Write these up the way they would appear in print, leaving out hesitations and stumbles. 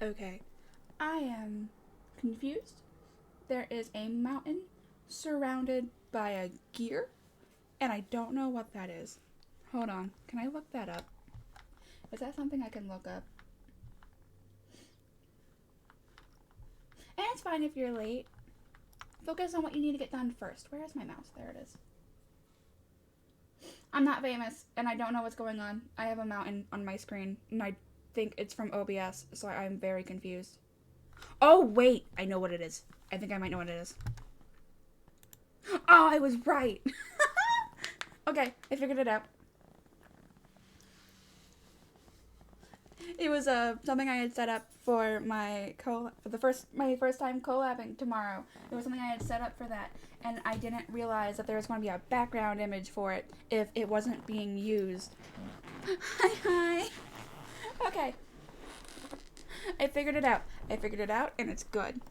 Okay, I am confused. There is a mountain surrounded by a gear, and I don't know what that is. Hold on, can I look that up? Is that something I can look up? And it's fine if you're late. Focus on what you need to get done first. Where is my mouse? There it is. I'm not famous, and I don't know what's going on. I have a mountain on my screen, and I think it's from OBS, so I'm very confused. Oh, wait! I know what it is. I think I might know what it is. Oh, I was right! Okay, I figured it out. It was something I had set up for my first time collabing tomorrow. It was something I had set up for that, and I didn't realize that there was going to be a background image for it if it wasn't being used. Hi. Okay. I figured it out, and it's good.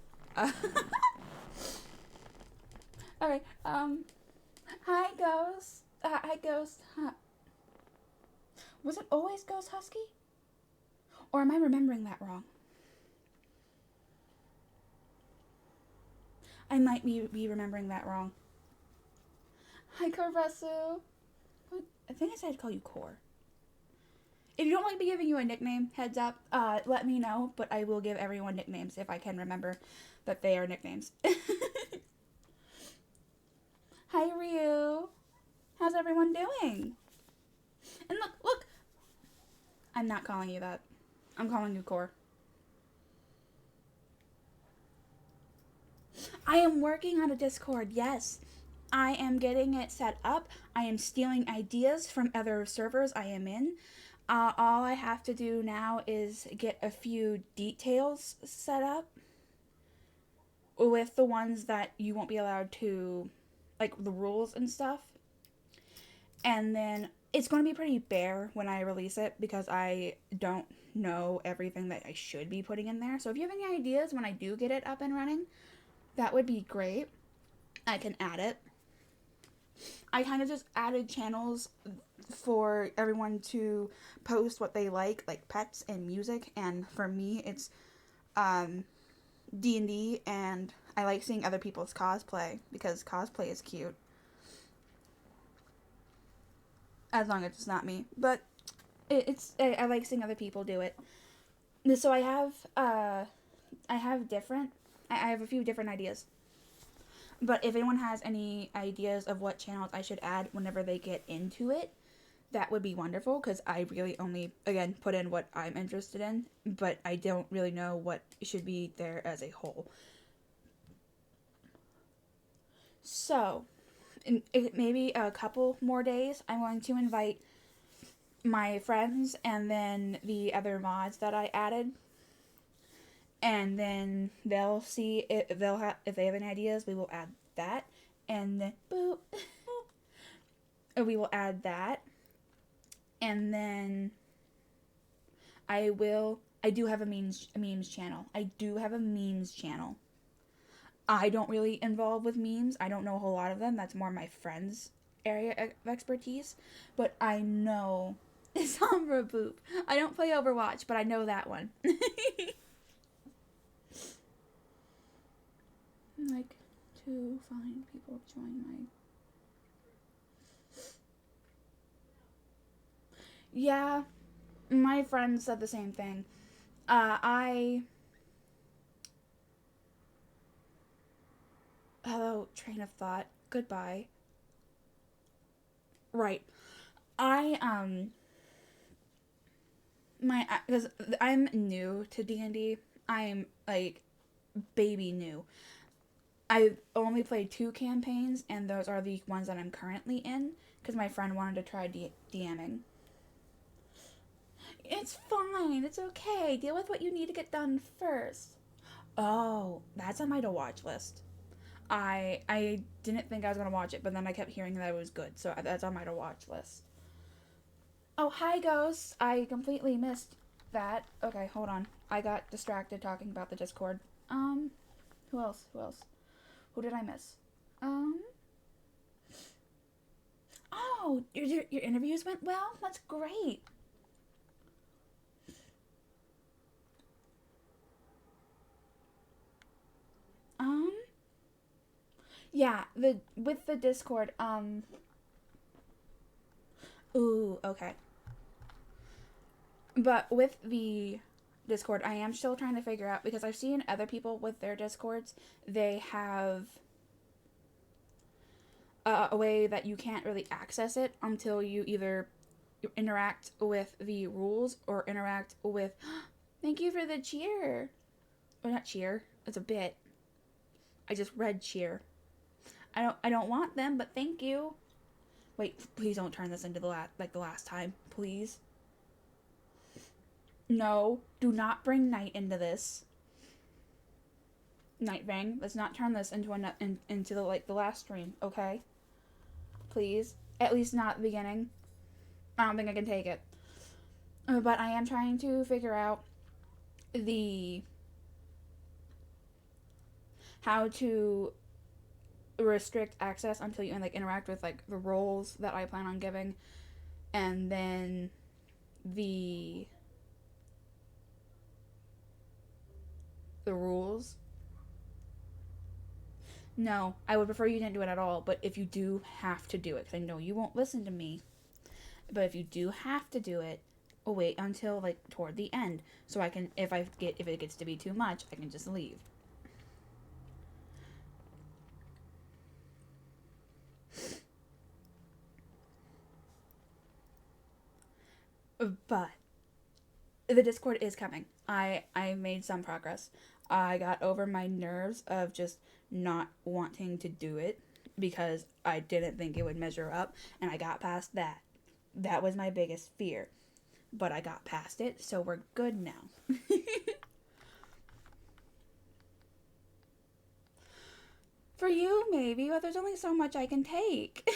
Okay. Hi, Ghost. Hi, Ghost. Was it always Ghost Husky? Or am I remembering that wrong? I might be remembering that wrong. Hi, Corvesu. I think I said I'd call you Core. If you don't like me giving you a nickname, heads up, let me know, but I will give everyone nicknames if I can remember that they are nicknames. Hi, Ryu. How's everyone doing? And look! I'm not calling you that. I'm calling you Core. I am working on a Discord, yes. I am getting it set up. I am stealing ideas from other servers I am in. All I have to do now is get a few details set up with the ones that you won't be allowed to, like the rules and stuff. And then it's going to be pretty bare when I release it because I don't know everything that I should be putting in there. So if you have any ideas when I do get it up and running, that would be great. I can add it. I kind of just added channels for everyone to post what they like pets and music. And for me, it's D&D, and I like seeing other people's cosplay because cosplay is cute. As long as it's not me. But I like seeing other people do it. So I have I have a few different ideas. But if anyone has any ideas of what channels I should add whenever they get into it, that would be wonderful because I really only, again, put in what I'm interested in, but I don't really know what should be there as a whole. So, in maybe a couple more days, I'm going to invite my friends and then the other mods that I added, and then they'll see if they have any ideas. We will add that, and then boop, we will add that, and then I do have a memes channel. I don't really involve with memes. I don't know a whole lot of them. That's more my friends' area of expertise. But I know Sombra Boop. I don't play Overwatch, but I know that one. Like to find people to join my. Yeah, my friend said the same thing. Hello, train of thought. Goodbye. Right. I because I'm new to D&D. I'm like baby new. I've only played 2 campaigns, and those are the ones that I'm currently in because my friend wanted to try DMing. It's fine. It's okay. Deal with what you need to get done first. Oh, that's on my to watch list. I didn't think I was gonna watch it, but then I kept hearing that it was good, so that's on my to watch list. Oh, hi, Ghost. I completely missed that. Okay, hold on. I got distracted talking about the Discord. Who else? Who did I miss? Oh, your interviews went well? That's great. Um, yeah, the with the Discord, ooh, okay. But with the Discord, I am still trying to figure out because I've seen other people with their Discords, they have a way that you can't really access it until you either interact with the rules or interact with. Thank you for the cheer. Or not cheer. It's a bit. I just read cheer. I don't want them, but thank you. Wait, please don't turn this into the last time, please. No, do not bring night into this. Night Vang, let's not turn this into the last stream, okay? Please, at least not the beginning. I don't think I can take it. But I am trying to figure out the how to restrict access until you interact with the roles that I plan on giving, and then the rules. No, I would prefer you didn't do it at all, but if you do have to do it, because I know you won't listen to me, but if you do have to do it, wait until toward the end, so I can, if it gets to be too much, I can just leave. But the Discord is coming. I made some progress. I got over my nerves of just not wanting to do it because I didn't think it would measure up, and I got past that. That was my biggest fear. But I got past it, so we're good now. For you, maybe, but there's only so much I can take.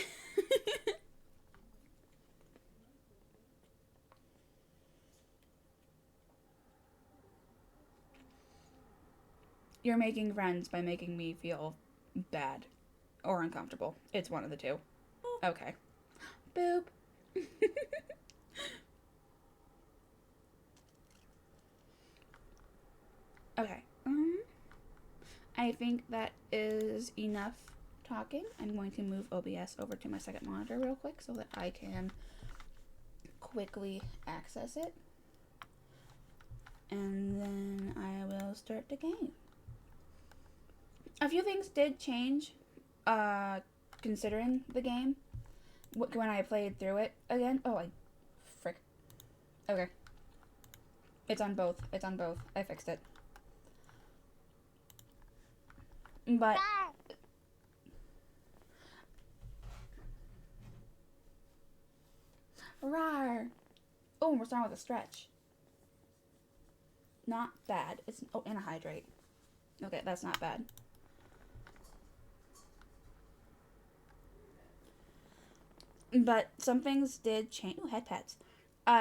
You're making friends by making me feel bad or uncomfortable. It's one of the two. Okay. Boop. Okay. I think that is enough talking. I'm going to move OBS over to my second monitor real quick so that I can quickly access it. And then I will start the game. A few things did change, considering the game, when I played through it again. Oh, frick. Okay. It's on both. I fixed it. But rawr. Oh, we're starting with a stretch. Not bad. It's and a hydrate. Okay, that's not bad. But some things did change. Ooh, head pets.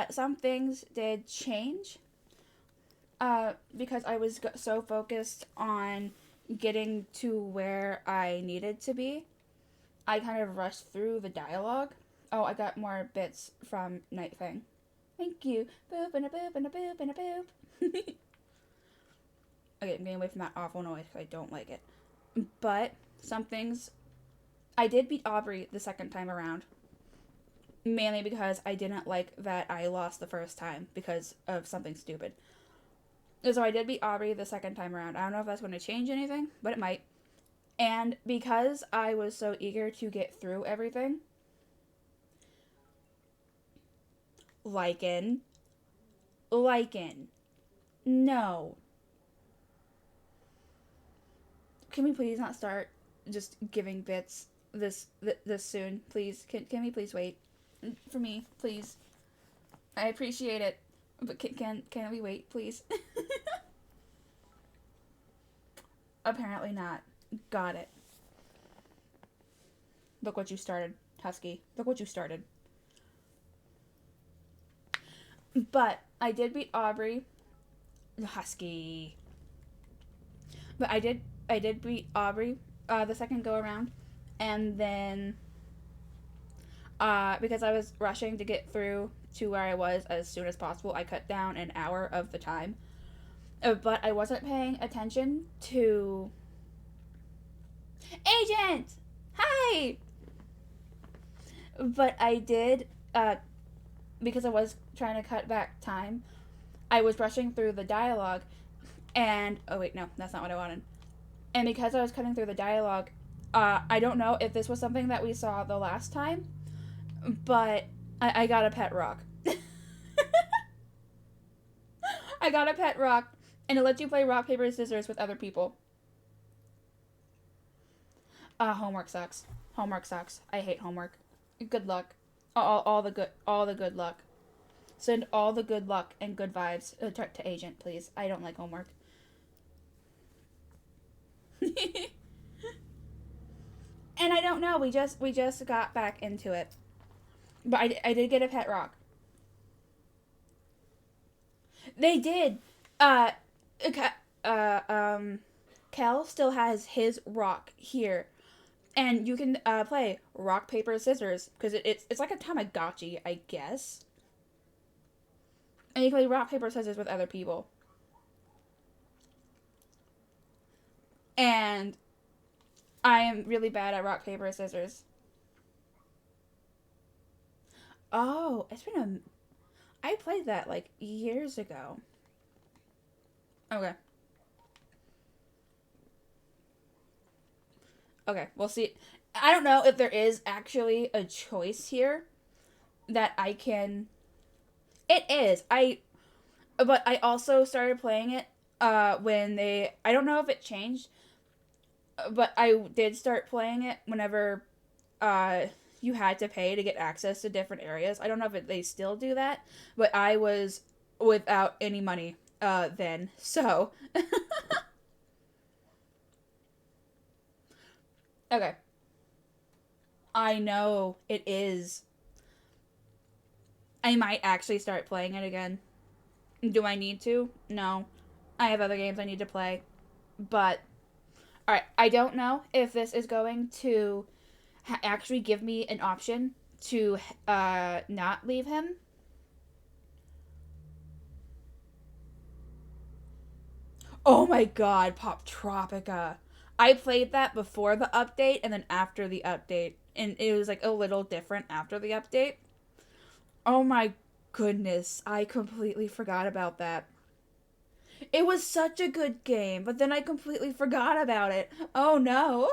Some things did change. Because I was so focused on getting to where I needed to be, I kind of rushed through the dialogue. Oh, I got more bits from Night Thing. Thank you. Boop and a boop and a boop and a boop. Okay, I'm getting away from that awful noise because I don't like it. But some things, I did beat Aubrey the second time around. Mainly because I didn't like that I lost the first time because of something stupid. So I did beat Aubrey the second time around. I don't know if that's going to change anything, but it might. And because I was so eager to get through everything, Lycan, no. Can we please not start just giving bits this soon, please? Can we please wait for me, please? I appreciate it, but can we wait, please? Apparently not. Got it. Look what you started, Husky. Look what you started. But I did beat Aubrey. Husky. But I did beat Aubrey the second go around. And then because I was rushing to get through to where I was as soon as possible, I cut down an hour of the time. But I wasn't paying attention to Agent! Hi! But I did, because I was trying to cut back time, I was rushing through the dialogue, and. Oh, wait, no, that's not what I wanted. And because I was cutting through the dialogue, I don't know if this was something that we saw the last time, but I got a pet rock. I got a pet rock, and it lets you play rock, paper, scissors with other people. Homework sucks. Homework sucks. I hate homework. Good luck. All the good luck. Send all the good luck and good vibes to Agent, please. I don't like homework. And I don't know. We just got back into it, but I did get a pet rock. They did. Uh, Kel still has his rock here, and you can play rock paper scissors because it's like a Tamagotchi, I guess. And you can play rock paper scissors with other people. And I am really bad at rock paper scissors. Oh, it's been I played that like years ago. Okay. Okay, we'll see. I don't know if there is actually a choice here that I can. It is. But I also started playing it when they. I don't know if it changed, but I did start playing it whenever uh you had to pay to get access to different areas. I don't know if they still do that, but I was without any money then. So, okay. I know it is. I might actually start playing it again. Do I need to? No. I have other games I need to play. But, alright, I don't know if this is going to actually give me an option to not leave him. Oh my god, Pop Tropica. I played that before the update and then after the update. And it was like a little different after the update. Oh my goodness, I completely forgot about that. It was such a good game, but then I completely forgot about it. Oh no.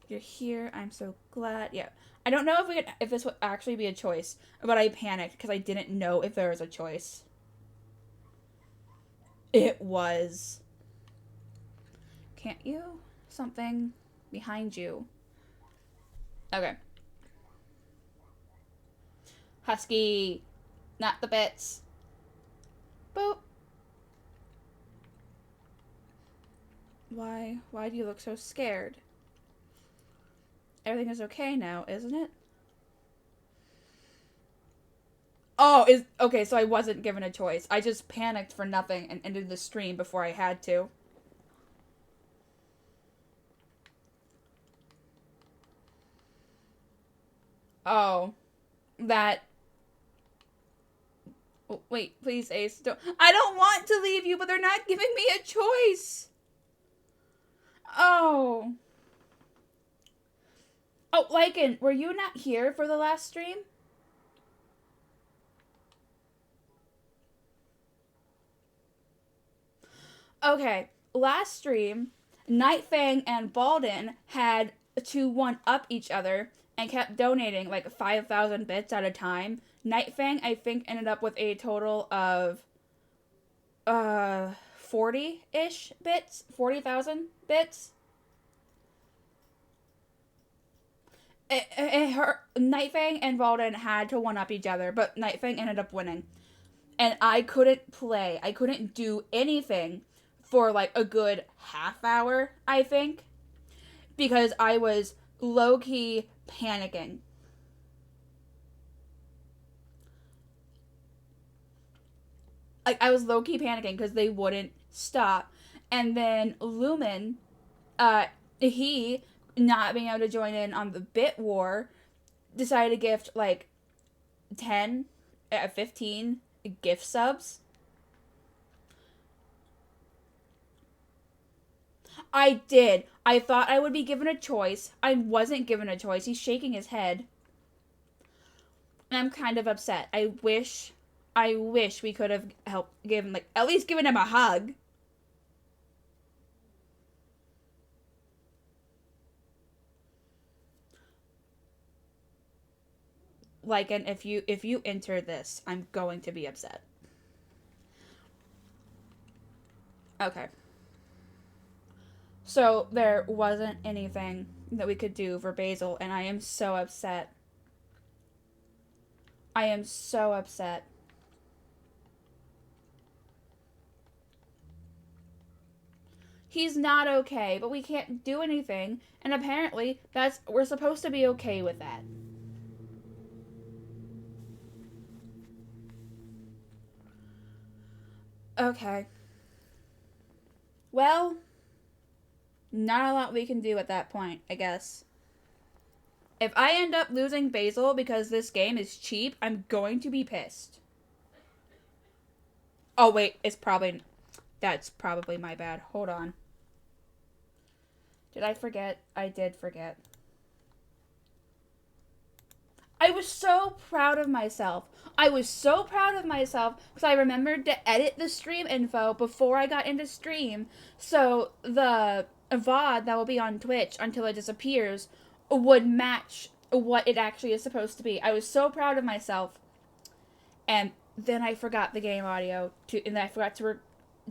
You're here. I'm so glad. Yeah. I don't know if this would actually be a choice, but I panicked because I didn't know if there was a choice. It was. Can't you? Something behind you. Okay. Husky. Not the bits. Boop. Why? Why do you look so scared? Everything is okay now, isn't it? Oh, is okay, so I wasn't given a choice. I just panicked for nothing and ended the stream before I had to. Oh. That. Oh, wait, please, Ace. Don't. I don't want to leave you, but they're not giving me a choice. Oh. Oh, Lycan, were you not here for the last stream? Okay, last stream, Nightfang and Balden had to one up each other and kept donating like 5,000 bits at a time. Nightfang, I think, ended up with a total of 40-ish bits, 40,000 bits. Nightfang and Balden had to one up each other, but Nightfang ended up winning. And I couldn't play. I couldn't do anything for like a good half hour, I think, because I was low key panicking. Like, I was low key panicking because they wouldn't stop. And then Lumen, he, not being able to join in on the bit war, decided to gift like 10, 15 gift subs. I did. I thought I would be given a choice. I wasn't given a choice. He's shaking his head. And I'm kind of upset. I wish we could have helped give him, like, at least given him a hug. Like, and if you enter this, I'm going to be upset. Okay. So there wasn't anything that we could do for Basil, and I am so upset. I am so upset. He's not okay, but we can't do anything, and apparently we're supposed to be okay with that. Okay. Well, not a lot we can do at that point, I guess. If I end up losing Basil because this game is cheap, I'm going to be pissed. Oh, wait, that's probably my bad. Hold on. Did I forget? I did forget. I was so proud of myself. I was so proud of myself because I remembered to edit the stream info before I got into stream. So the VOD that will be on Twitch until it disappears would match what it actually is supposed to be. I was so proud of myself. And then I forgot the game audio and I forgot to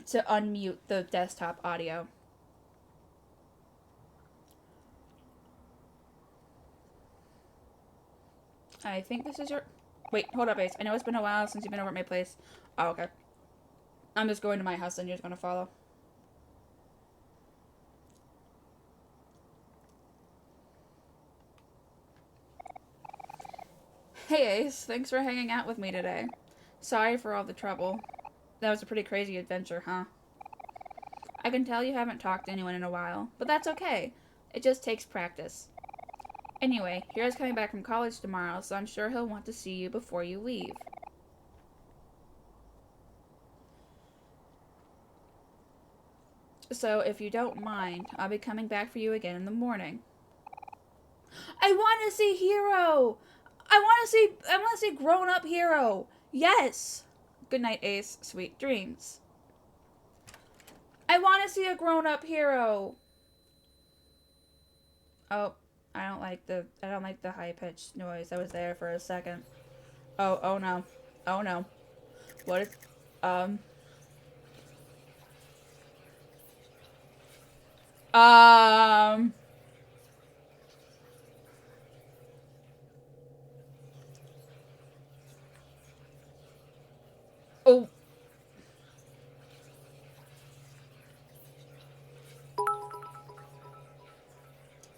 unmute the desktop audio. I think this is your... Wait, hold up, Ace. I know it's been a while since you've been over at my place. Oh, okay. I'm just going to my house and you're just going to follow. Hey, Ace. Thanks for hanging out with me today. Sorry for all the trouble. That was a pretty crazy adventure, huh? I can tell you haven't talked to anyone in a while, but that's okay. It just takes practice. Anyway, Hira's coming back from college tomorrow, so I'm sure he'll want to see you before you leave. So, if you don't mind, I'll be coming back for you again in the morning. I want to see Hiro! I want to see grown-up Hiro! Yes! Good night, Ace. Sweet dreams. I want to see a grown-up Hiro! Oh. I don't like the high-pitched noise that was there for a second. Oh no. Oh no. What is, Oh.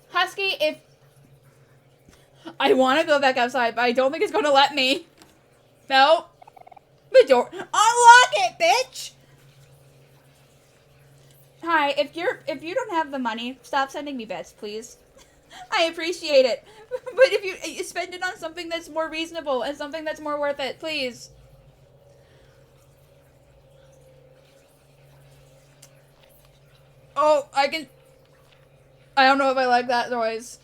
Husky, if... I want to go back outside, but I don't think it's going to let me. No. The door. Unlock it, bitch! Hi, if you don't have the money, stop sending me bets, please. I appreciate it. But if you spend it on something that's more reasonable and something that's more worth it, please. Oh, I don't know if I like that noise.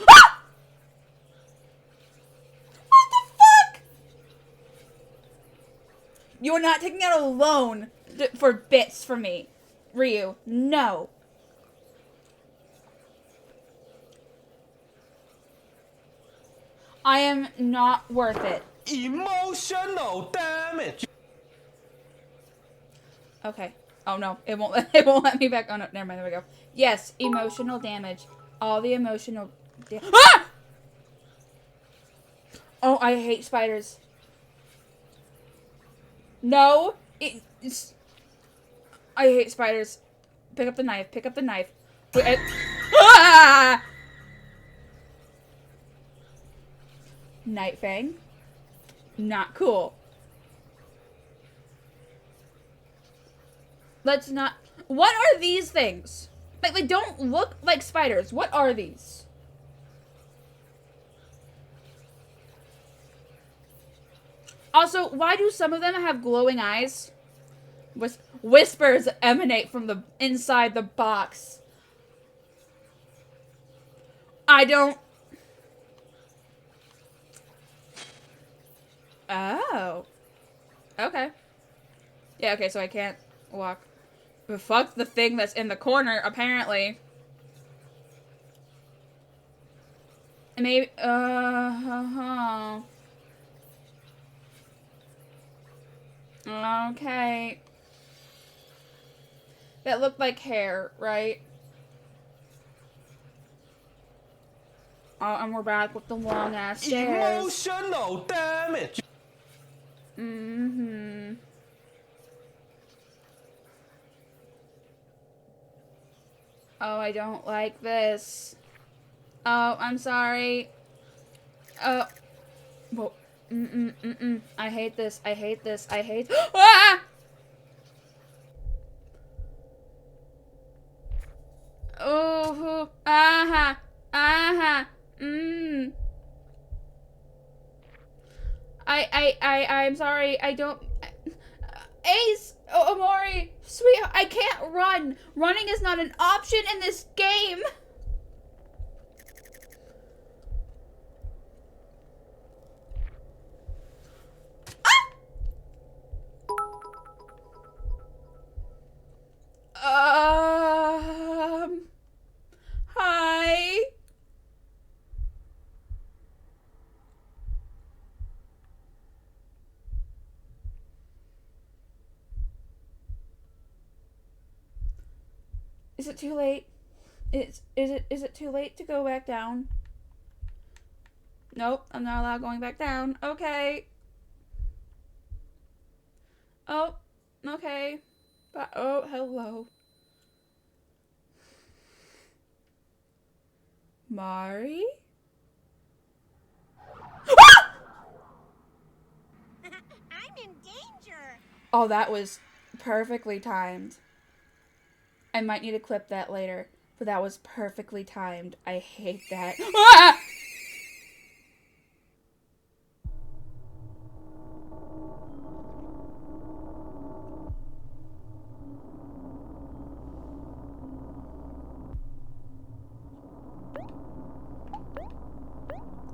Ah! What the fuck? You are not taking out a loan for bits from me, Ryu. No. I am not worth it. Emotional damage. Okay. Oh no, it won't let me back on. Oh, never mind. There we go. Yes, emotional damage. All the emotional. Ah! Oh, I hate spiders. No, I hate spiders. Pick up the knife. Pick up the knife. Wait, ah! Night Fang. Not cool. Let's not... What are these things? Like, they don't look like spiders. What are these? Also, why do some of them have glowing eyes? Whispers emanate from the inside the box. I don't... Oh. Okay. Yeah, okay, so I can't walk. But fuck the thing that's in the corner, apparently. Maybe... Okay. That looked like hair, right? Oh, and we're back with the long-ass stairs. Emotional damage. Mm-hmm. Oh, I don't like this. Oh, I'm sorry. Oh. Well, I hate this. I hate this. I hate... Ah! Oh, aha, aha, I'm sorry. I don't... Ace! Oh, Amori! Sweetheart, I can't run! Running is not an option in this game! Hi? Is it too late? Is it too late to go back down? Nope, I'm not allowed going back down. Okay. Oh, okay. But oh, hello. Mari? I'm in danger. Oh, that was perfectly timed. I might need to clip that later, but that was perfectly timed. I hate that. Ah!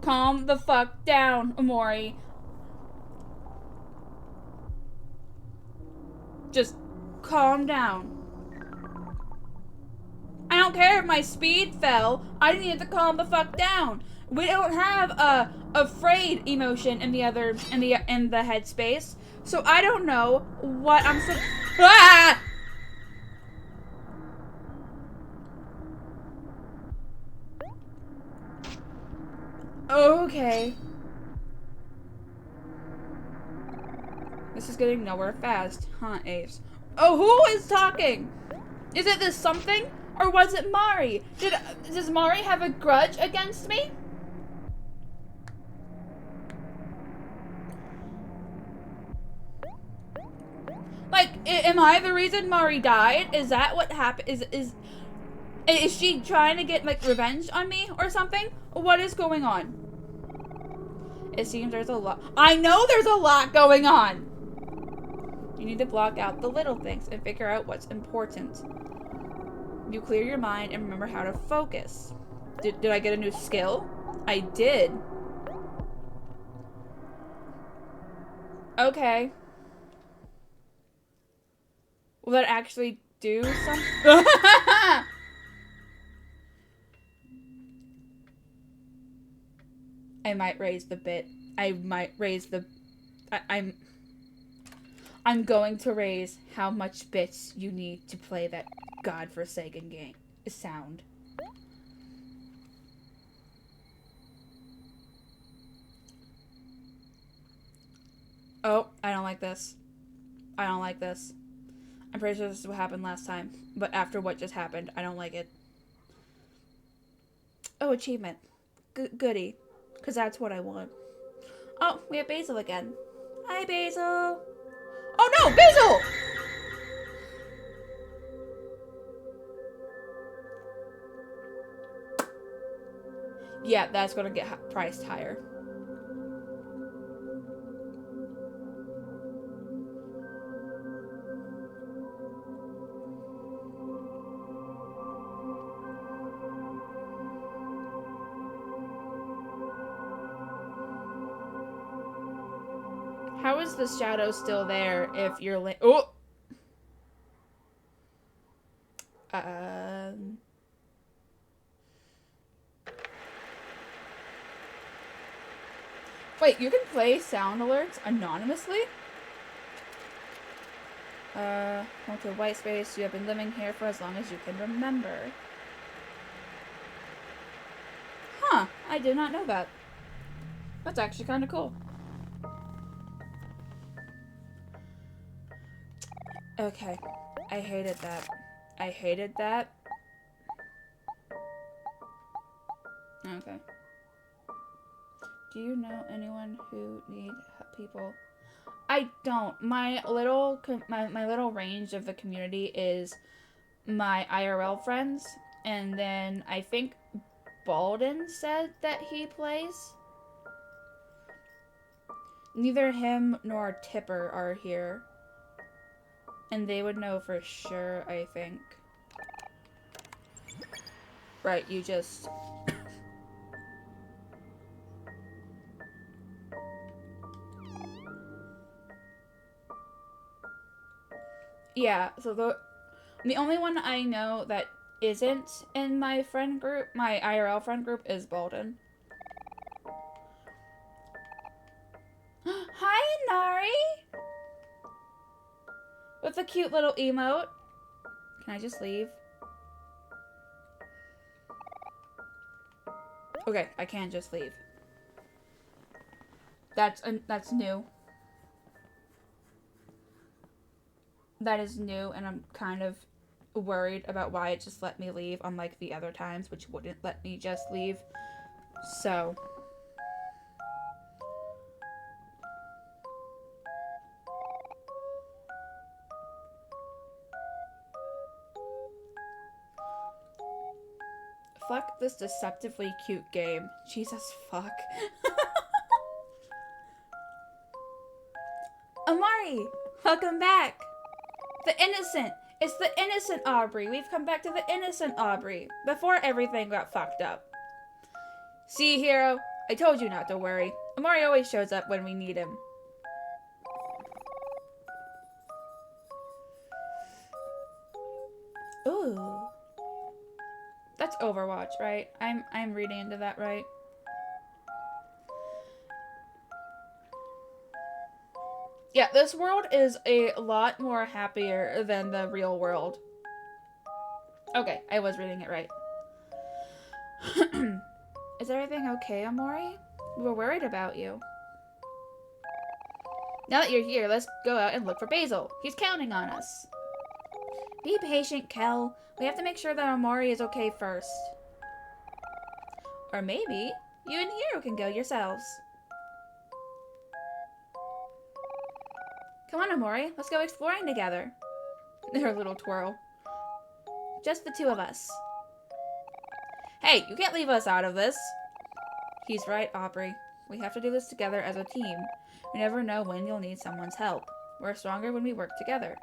Calm the fuck down, Amori. Just calm down. I don't care if my speed fell. I need to calm the fuck down. We don't have a afraid emotion in the headspace, so I don't know what I'm so. Ah! Okay. This is getting nowhere fast, huh, Ace? Oh, who is talking? Is it this something? Or was it Mari? Does Mari have a grudge against me? Like, am I the reason Mari died? Is that what happened? Is she trying to get, like, revenge on me or something? What is going on? It seems there's a lot. I know there's a lot going on! You need to block out the little things and figure out what's important. You clear your mind and remember how to focus. Did I get a new skill? I did. Okay. Will that actually do something? I might raise the bit. I might raise the... I'm going to raise how much bits you need to play that godforsaken game. Sound. Oh, I don't like this. I don't like this. I'm pretty sure this is what happened last time. But after what just happened, I don't like it. Oh, achievement. Goody. Because that's what I want. Oh, we have Basil again. Hi, Basil. Oh, no! Basil! Yeah, that's going to get priced higher. How is the shadow still there if you're oh! Wait, you can play sound alerts anonymously? Okay, white space. You have been living here for as long as you can remember. Huh, I did not know that. That's actually kind of cool. Okay, I hated that. I hated that. Okay. Do you know anyone who need people? I don't. My little my little range of the community is my IRL friends, and then I think Balden said that he plays. Neither him nor Tipper are here. And they would know for sure, I think. Right, you just... Yeah, so the only one I know that isn't in my friend group, my IRL friend group, is Balden. Hi, Nari! With a cute little emote. Can I just leave? Okay, I can just leave. That's new. That is new, and I'm kind of worried about why it just let me leave, unlike the other times, which wouldn't let me just leave. So... Fuck this deceptively cute game. Jesus fuck. Amari! Welcome back! The innocent! It's the innocent Aubrey! We've come back to the innocent Aubrey! Before everything got fucked up. See, hero? I told you not to worry. Amari always shows up when we need him. Ooh. That's Overwatch, right? I'm reading into that, right? Yeah, this world is a lot more happier than the real world. Okay, I was reading it right. Is everything okay, Amori? We were worried about you. Now that you're here, let's go out and look for Basil. He's counting on us. Be patient, Kel. We have to make sure that Amori is okay first. Or maybe you and Hero can go yourselves. Come on, Amori. Let's go exploring together. Their little twirl. Just the two of us. Hey, you can't leave us out of this. He's right, Aubrey. We have to do this together as a team. We never know when you'll need someone's help. We're stronger when we work together.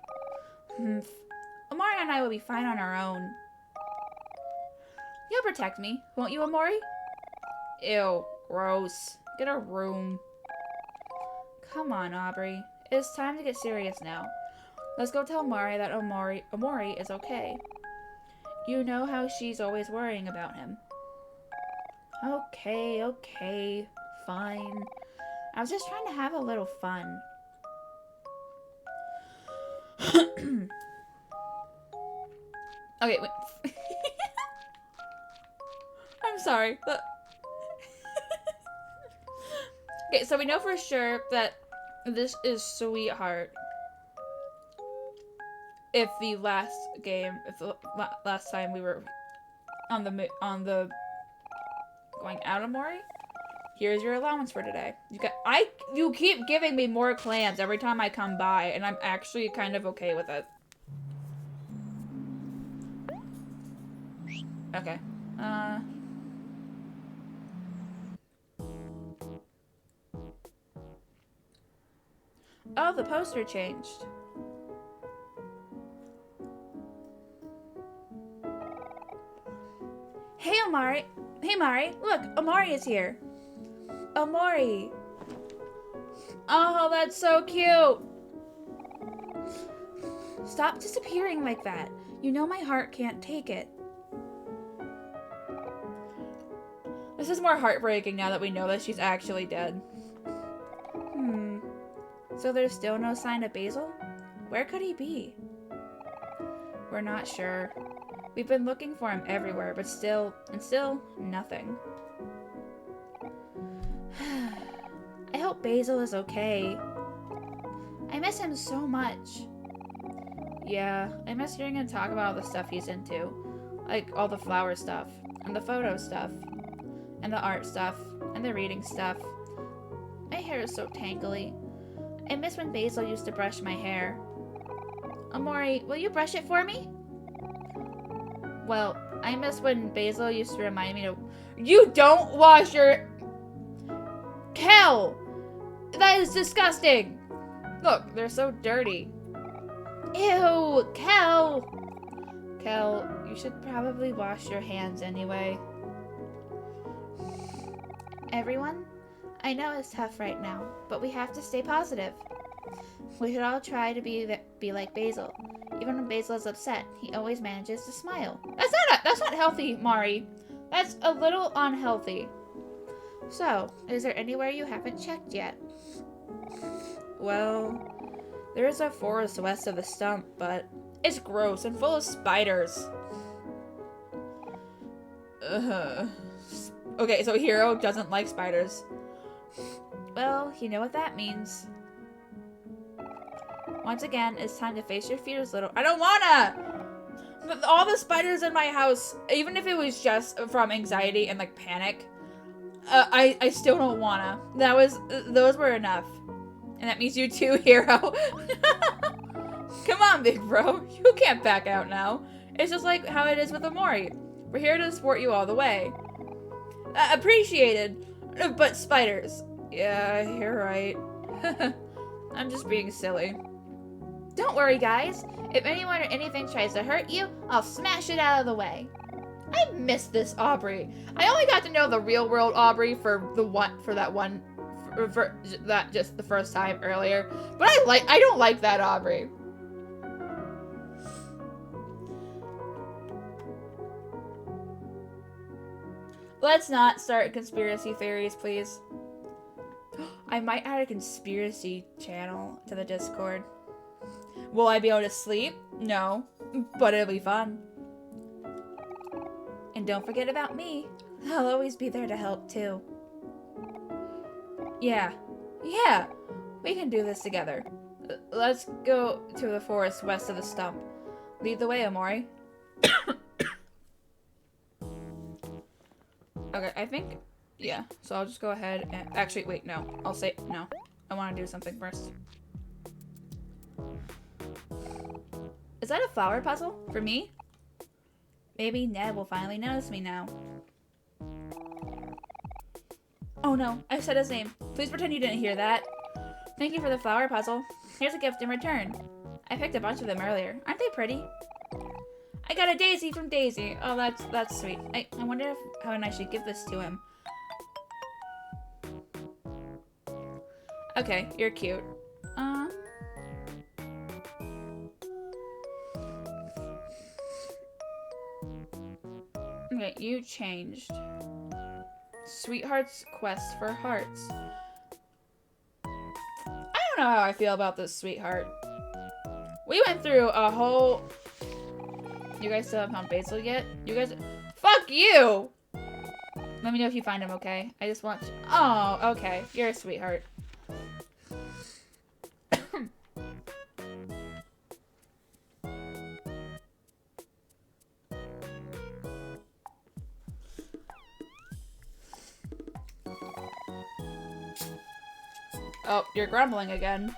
Amori and I will be fine on our own. You'll protect me, won't you, Amori? Ew, gross. Get a room. Come on, Aubrey. It's time to get serious now. Let's go tell Amori that Amori is okay. You know how she's always worrying about him. Okay, fine. I was just trying to have a little fun. Okay, wait. I'm sorry. Okay, so we know for sure that this is Sweetheart. If the last time we were on the going out of Mori, here's your allowance for today. You keep giving me more clams every time I come by, and I'm actually kind of okay with it. Okay. Oh, the poster changed. Hey, Amari. Hey, Mari. Look, Amari is here. Amari. Oh, that's so cute. Stop disappearing like that. You know my heart can't take it. This is more heartbreaking now that we know that she's actually dead. So there's still no sign of Basil? Where could he be? We're not sure. We've been looking for him everywhere, but still nothing. I hope Basil is okay. I miss him so much. Yeah, I miss hearing him talk about all the stuff he's into. Like all the flower stuff, and the photo stuff, and the art stuff, and the reading stuff. My hair is so tangly. I miss when Basil used to brush my hair. Amori, will you brush it for me? Well, I miss when Basil used to remind me to... You don't wash your... Kel! That is disgusting! Look, they're so dirty. Ew, Kel! Kel, you should probably wash your hands anyway. Everyone, I know it's tough right now, but we have to stay positive. We should all try to be like Basil. Even when Basil is upset, he always manages to smile. That's not healthy, Mari. That's a little unhealthy. So, is there anywhere you haven't checked yet? Well, there is a forest west of the stump, but it's gross and full of spiders. Okay, so Hiro doesn't like spiders. Well, you know what that means. Once again, it's time to face your fears, little- I don't wanna! All the spiders in my house, even if it was just from anxiety and, like, panic, I still don't wanna. Those were enough. And that means you too, Hero. Come on, big bro. You can't back out now. It's just like how it is with Amori. We're here to support you all the way. Appreciated. But spiders. Yeah, you're right. I'm just being silly. Don't worry, guys. If anyone or anything tries to hurt you, I'll smash it out of the way. I miss this Aubrey. I only got to know the real world Aubrey for that just the first time earlier. But I don't like that Aubrey. Let's not start conspiracy theories, please. I might add a conspiracy channel to the Discord. Will I be able to sleep? No, but it'll be fun. And don't forget about me. I'll always be there to help too. Yeah, we can do this together. Let's go to the forest west of the stump. Lead the way, Amori. Okay, I think, yeah. So I'll just go ahead and, actually, wait, no. I'll say, no. I want to do something first. Is that a flower puzzle? For me? Maybe Ned will finally notice me now. Oh no, I said his name. Please pretend you didn't hear that. Thank you for the flower puzzle. Here's a gift in return. I picked a bunch of them earlier. Aren't they pretty? I got a daisy from Daisy. Oh, that's sweet. I wonder how I should give this to him. Okay, you're cute. Okay, you changed. Sweetheart's quest for hearts. I don't know how I feel about this sweetheart. We went through a whole... You guys still haven't found Basil yet? You guys... Fuck you! Let me know if you find him, okay? I just want to... Oh, okay. You're a sweetheart. Oh, you're grumbling again.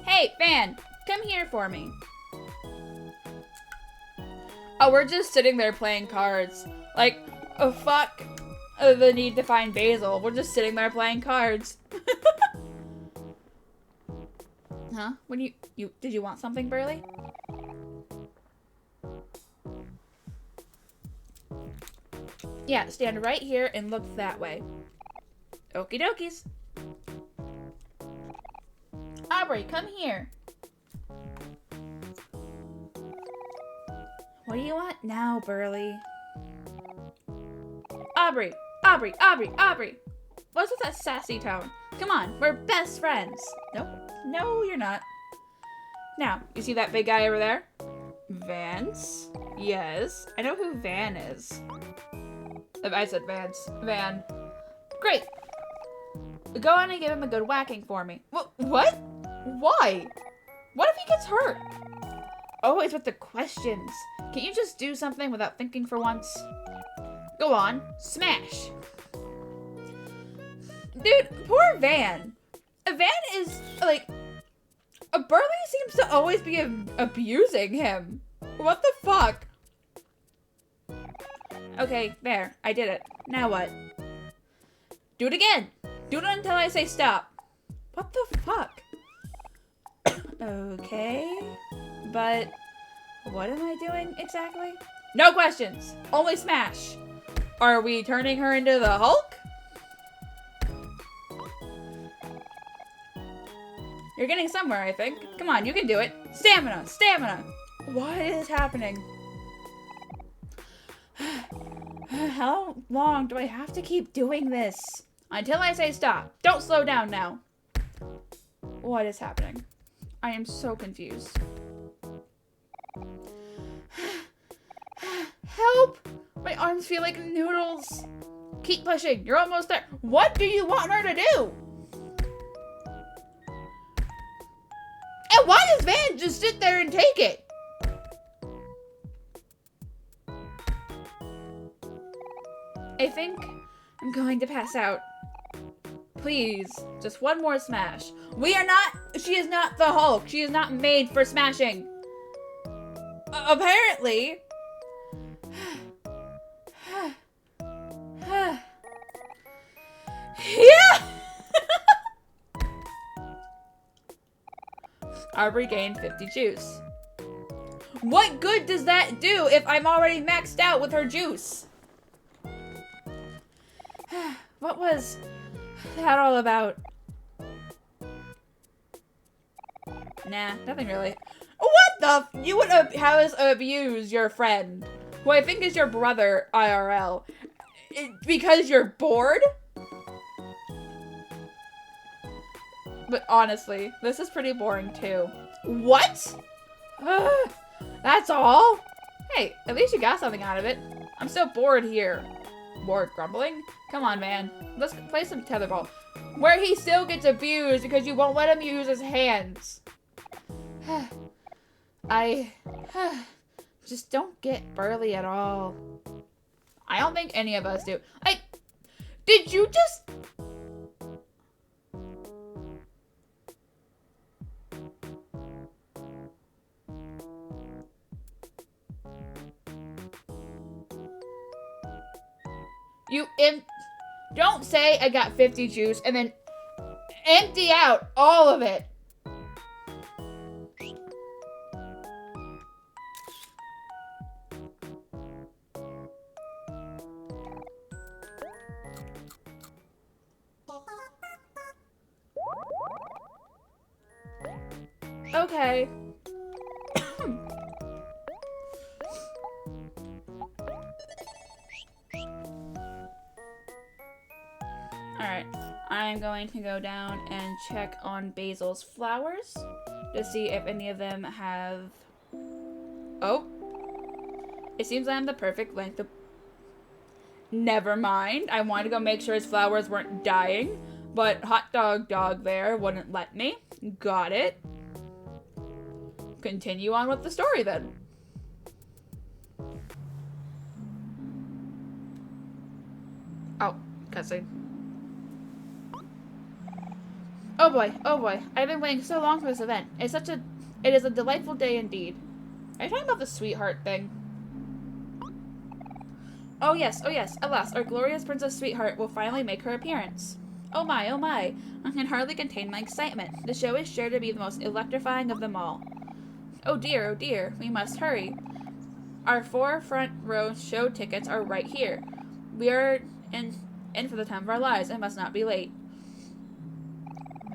Hey, Fan! Come here for me. Oh, we're just sitting there playing cards. Like, oh fuck the need to find Basil. We're just sitting there playing cards. Huh? When did you want something, Burley? Yeah, stand right here and look that way. Okie dokies. Aubrey, come here. What do you want now, Burley? Aubrey! Aubrey! Aubrey! Aubrey! What's with that sassy tone? Come on, we're best friends. Nope. No, you're not. Now, you see that big guy over there? Vance? Yes. I know who Van is. I said Vance. Van. Great. Go on and give him a good whacking for me. What? Why? What if he gets hurt? Always with the questions. Can't you just do something without thinking for once? Go on. Smash. Dude, poor Van. Van is, like... Burley seems to always be abusing him. What the fuck? Okay, there. I did it. Now what? Do it again. Do it until I say stop. What the fuck? Okay. But what am I doing exactly? No questions. Only smash. Are we turning her into the Hulk? You're getting somewhere, I think. Come on, you can do it. Stamina! Stamina! What is happening? How long do I have to keep doing this? Until I say stop. Don't slow down now. What is happening? I am so confused. Help! My arms feel like noodles. Keep pushing. You're almost there. What do you want her to do? And why does Van just sit there and take it? I think I'm going to pass out. Please, just one more smash. She is not the Hulk. She is not made for smashing. Apparently. Yeah! I've regained 50 juice. What good does that do if I'm already maxed out with her juice? What was that all about? Nah, nothing really. What the you would have us abuse your friend, who I think is your brother IRL, because you're bored? But honestly, this is pretty boring too. What? That's all? Hey, at least you got something out of it. I'm so bored here. Bored grumbling? Come on, man. Let's play some tetherball. Where he still gets abused because you won't let him use his hands. I just don't get Burley at all. I don't think any of us do. Did you just... Don't say I got 50 juice and then empty out all of it. Okay. Alright, I'm going to go down and check on Basil's flowers to see if any of them have... Oh! It seems I'm the perfect length of... Never mind. I wanted to go make sure his flowers weren't dying, but Hot Dog there wouldn't let me. Got it. Continue on with the story then. Oh, cutscene. Oh boy, I've been waiting so long for this event. It is a delightful day indeed. Are you talking about the sweetheart thing? Oh yes, at last, our glorious Princess Sweetheart will finally make her appearance. Oh my, I can hardly contain my excitement. The show is sure to be the most electrifying of them all. Oh dear, we must hurry. Our 4 front row show tickets are right here. We are In for the time of our lives. I must not be late.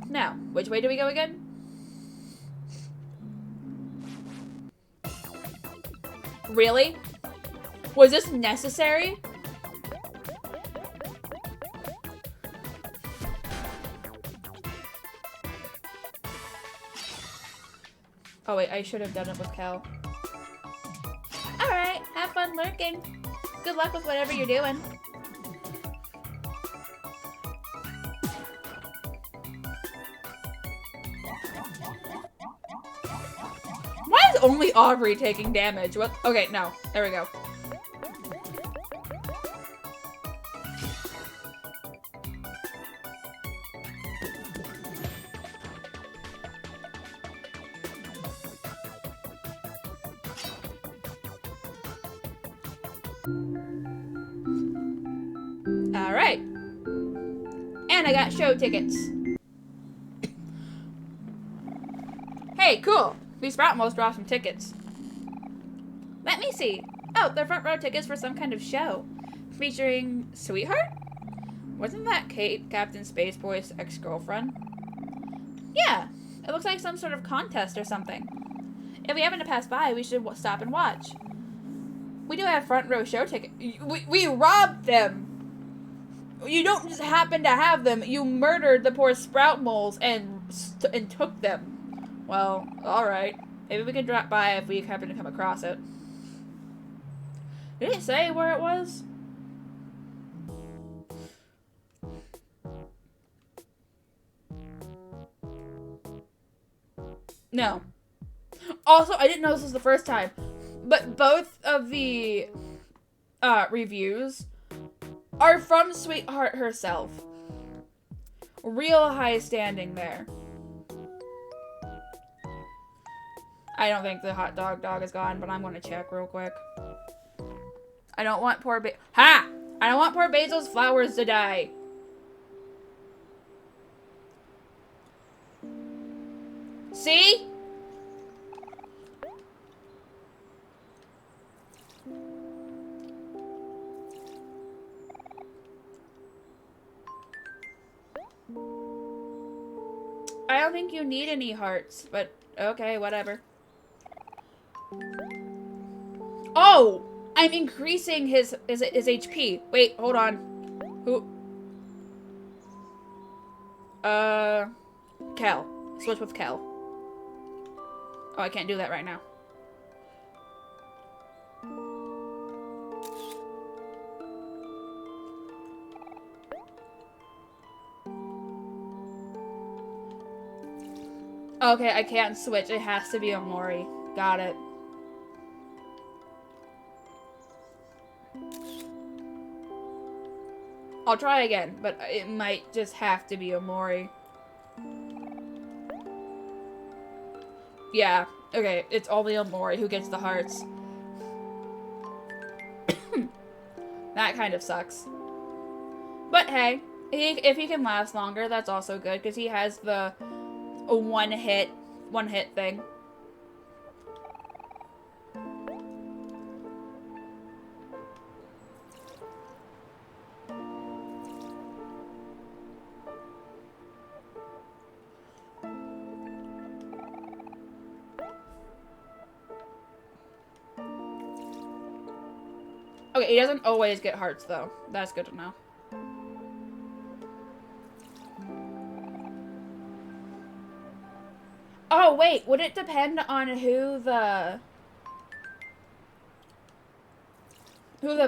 Now, which way do we go again? Really? Was this necessary? Oh wait, I should have done it with Cal. Alright, have fun lurking. Good luck with whatever you're doing. Why is only Aubrey taking damage? What? Okay, no. There we go. Alright. And I got show tickets. Hey, cool. These Sprout most brought some tickets. Let me see. Oh, they're front row tickets for some kind of show. Featuring Sweetheart? Wasn't that Kate, Captain Spaceboy's ex-girlfriend? Yeah. It looks like some sort of contest or something. If we happen to pass by, we should stop and watch. We do have front row show tickets. We robbed them! You don't just happen to have them. You murdered the poor Sprout moles and took them. Well, alright. Maybe we can drop by if we happen to come across it. Did it say where it was? No. Also, I didn't know this was the first time, but both of the reviews are from Sweetheart herself. Real high standing there. I don't think the hot dog is gone, but I'm gonna check real quick. I don't want poor I don't want poor Basil's flowers to die. See? I don't think you need any hearts, but okay, whatever. Oh! I'm increasing his HP. Wait, hold on. Who? Kel. Switch with Kel. Oh, I can't do that right now. Okay, I can't switch. It has to be a Mori. Got it. I'll try again, but it might just have to be a Mori. Yeah, okay, it's only a Mori who gets the hearts. That kind of sucks. But hey, if he can last longer, that's also good, because he has the one hit thing. Okay, he doesn't always get hearts, though. That's good to know. Oh, wait. Would it depend on who the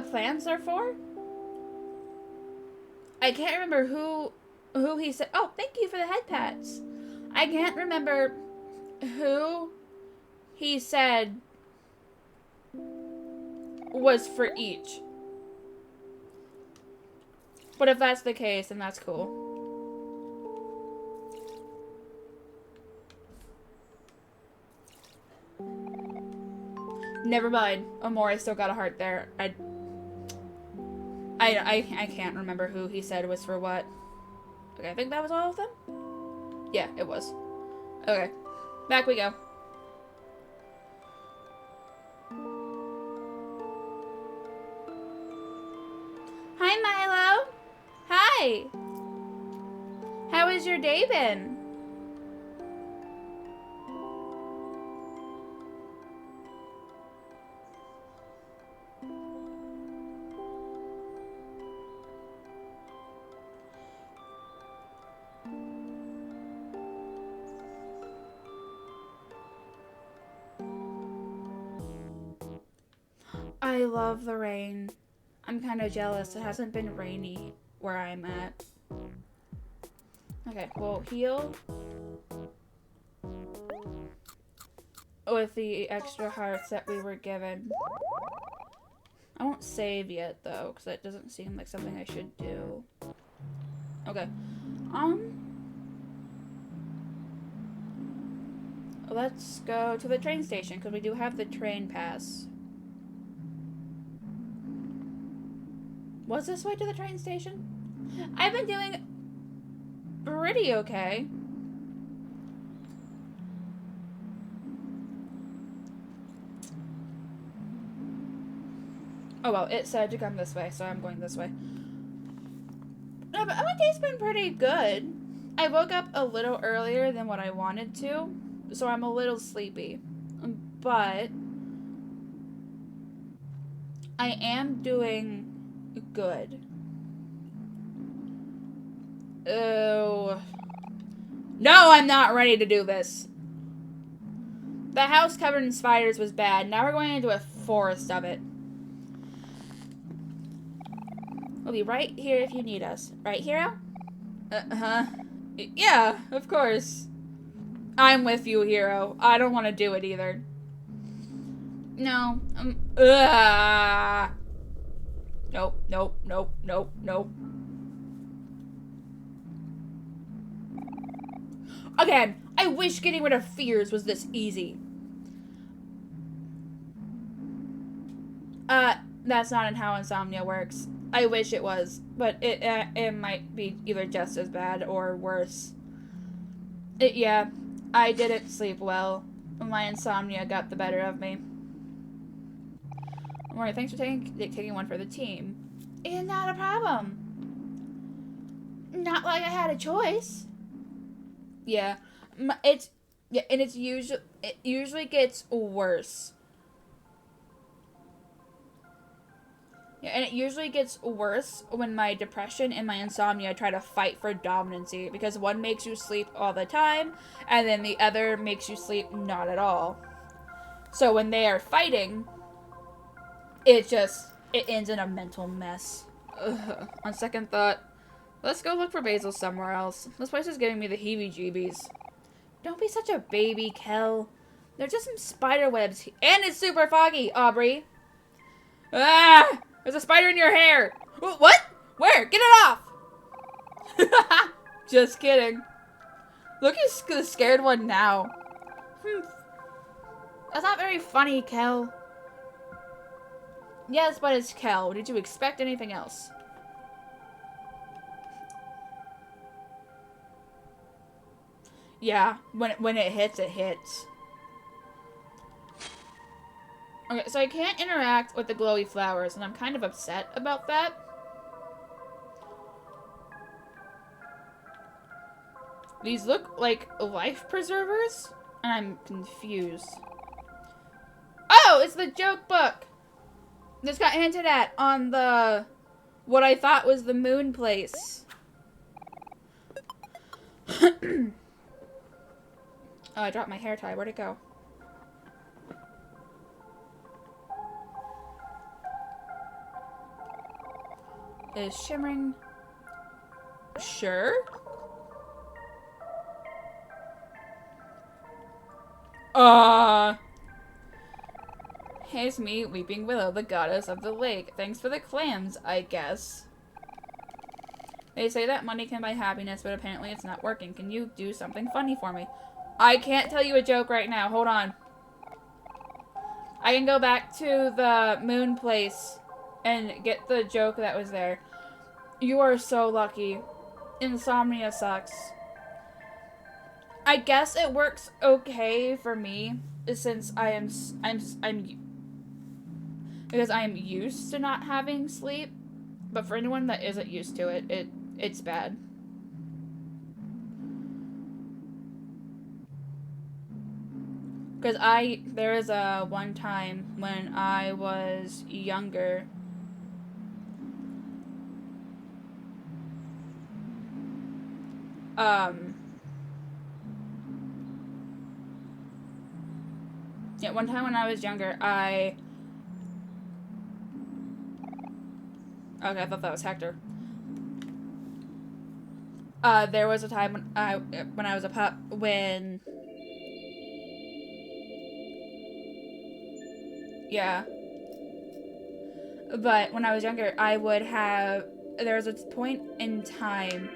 plans are for? I can't remember who he said. Oh, thank you for the head pats. I can't remember who he said was for each. But if that's the case, then that's cool. Never mind. Amore still got a heart there. I can't remember who he said was for what. Okay, I think that was all of them? Yeah, it was. Okay. Back we go. Hi, Milo. Hi! How has your day been? I love the rain. I'm kind of jealous. It hasn't been rainy where I'm at. Okay, we'll heal with the extra hearts that we were given. I won't save yet though, because that doesn't seem like something I should do. Okay. Let's go to the train station, because we do have the train pass. Was this way to the train station? I've been doing pretty okay. Oh well, it said to come this way, so I'm going this way. No, but my day's been pretty good. I woke up a little earlier than what I wanted to, so I'm a little sleepy. But I am doing good. Oh. No, I'm not ready to do this. The house covered in spiders was bad. Now we're going into a forest of it. We'll be right here if you need us. Right, Hero? Uh-huh. Yeah, of course. I'm with you, Hero. I don't want to do it either. No. Nope, nope, nope, nope, nope. Again, I wish getting rid of fears was this easy. That's not how insomnia works. I wish it was, but it might be either just as bad or worse. Yeah, I didn't sleep well. My insomnia got the better of me. Alright, thanks for taking one for the team. Not a problem. Not like I had a choice. Yeah, and it usually gets worse. Yeah, and it usually gets worse when my depression and my insomnia try to fight for dominancy, because one makes you sleep all the time, and then the other makes you sleep not at all. So when they are fighting, it ends in a mental mess. Ugh. On second thought, let's go look for Basil somewhere else. This place is giving me the heebie-jeebies. Don't be such a baby, Kel. There's just some spider webs, and it's super foggy, Aubrey. Ah! There's a spider in your hair. What? Where? Get it off! Just kidding. Look at the scared one now. That's not very funny, Kel. Yes, but it's Kel. Did you expect anything else? Yeah, when it hits, it hits. Okay, so I can't interact with the glowy flowers, and I'm kind of upset about that. These look like life preservers, and I'm confused. Oh, it's the joke book! This got hinted at on the... what I thought was the moon place. Oh, I dropped my hair tie. Where'd it go? Is shimmering. Sure. Here's me, Weeping Willow, the goddess of the lake. Thanks for the clams, I guess. They say that money can buy happiness, but apparently it's not working. Can you do something funny for me? I can't tell you a joke right now. Hold on. I can go back to the moon place and get the joke that was there. You are so lucky. Insomnia sucks. I guess it works okay for me since because I am used to not having sleep. But for anyone that isn't used to it, It's bad. Because there was a one time when I was younger. Yeah, one time when I was younger, okay, I thought that was Hector. There was a time when I was a pup when, yeah. But when I was younger, there was a point in time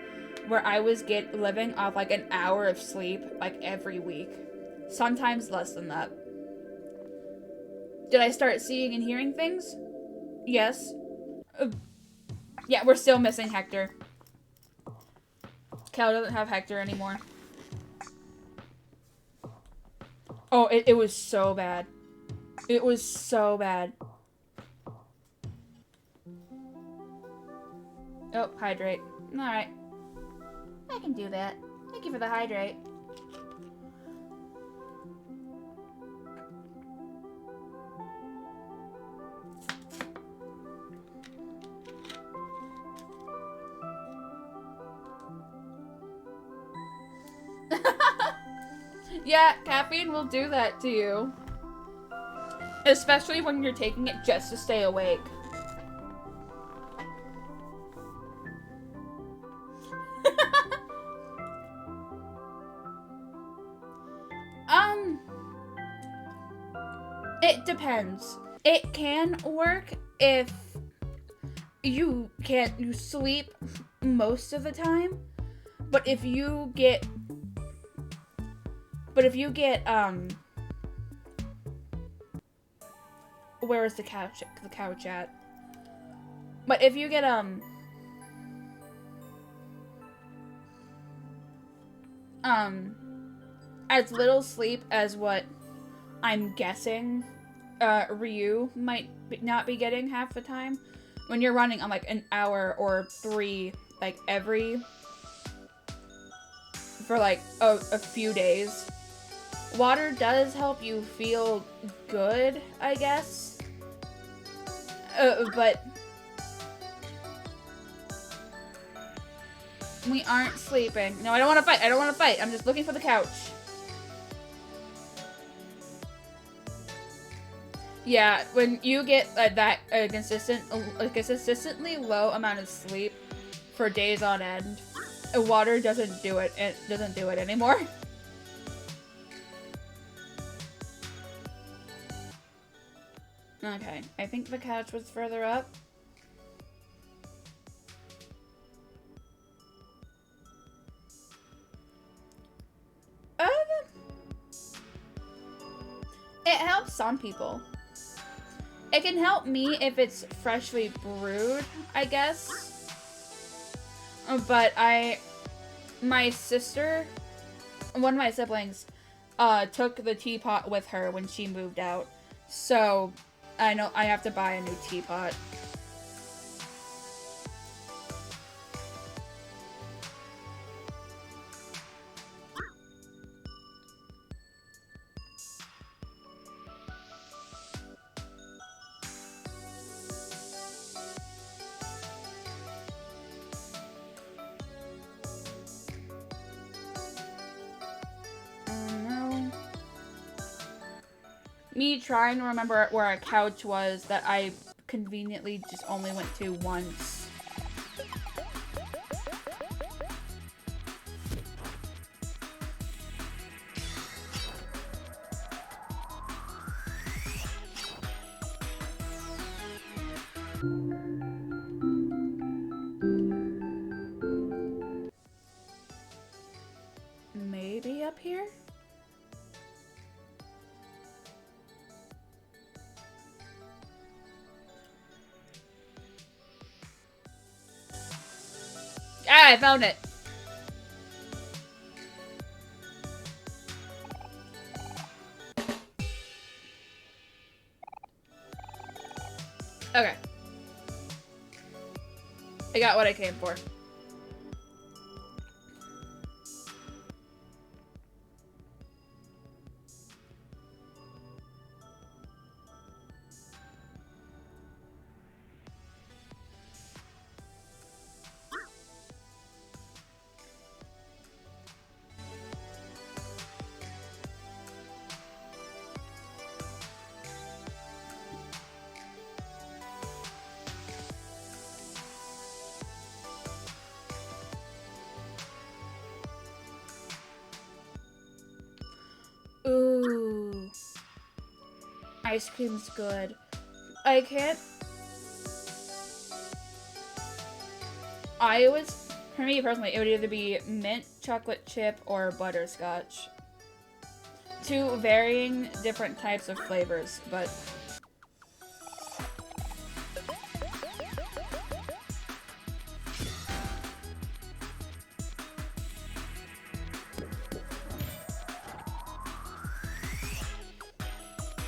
where I was living off like an hour of sleep like every week. Sometimes less than that. Did I start seeing and hearing things? Yes. Yeah, we're still missing Hector. Cal doesn't have Hector anymore. Oh, it was so bad. It was so bad. Oh, hydrate. Alright. I can do that. Thank you for the hydrate. Yeah, caffeine will do that to you. Especially when you're taking it just to stay awake. It depends. It can work if you sleep most of the time, but if you get where is the couch at? But if you get as little sleep as what I'm guessing Ryu might not be getting half the time, when you're running on like an hour or 3 like for like a few days, water does help you feel good, I guess. But we aren't sleeping. No, I don't want to fight. I don't want to fight. I'm just looking for the couch. Yeah, when you get consistently low amount of sleep for days on end, water doesn't do it. It doesn't do it anymore. Okay, I think the couch was further up. It helps some people. It can help me if it's freshly brewed, I guess. But my sister, one of my siblings, took the teapot with her when she moved out. So I know I have to buy a new teapot. Me trying to remember where a couch was that I conveniently just only went to once. Maybe up here? Ah, I found it. Okay. I got what I came for. ice cream's good. I can't. For me personally, it would either be mint chocolate chip or butterscotch. Two varying different types of flavors, but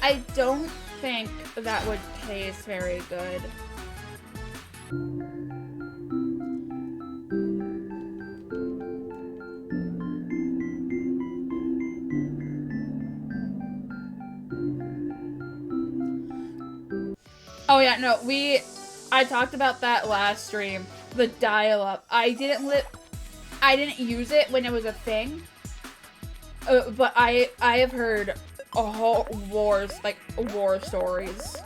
I don't think that would taste very good. Oh yeah, no, I talked about that last stream. The dial-up. I didn't use it when it was a thing. But I have heard a whole war stories.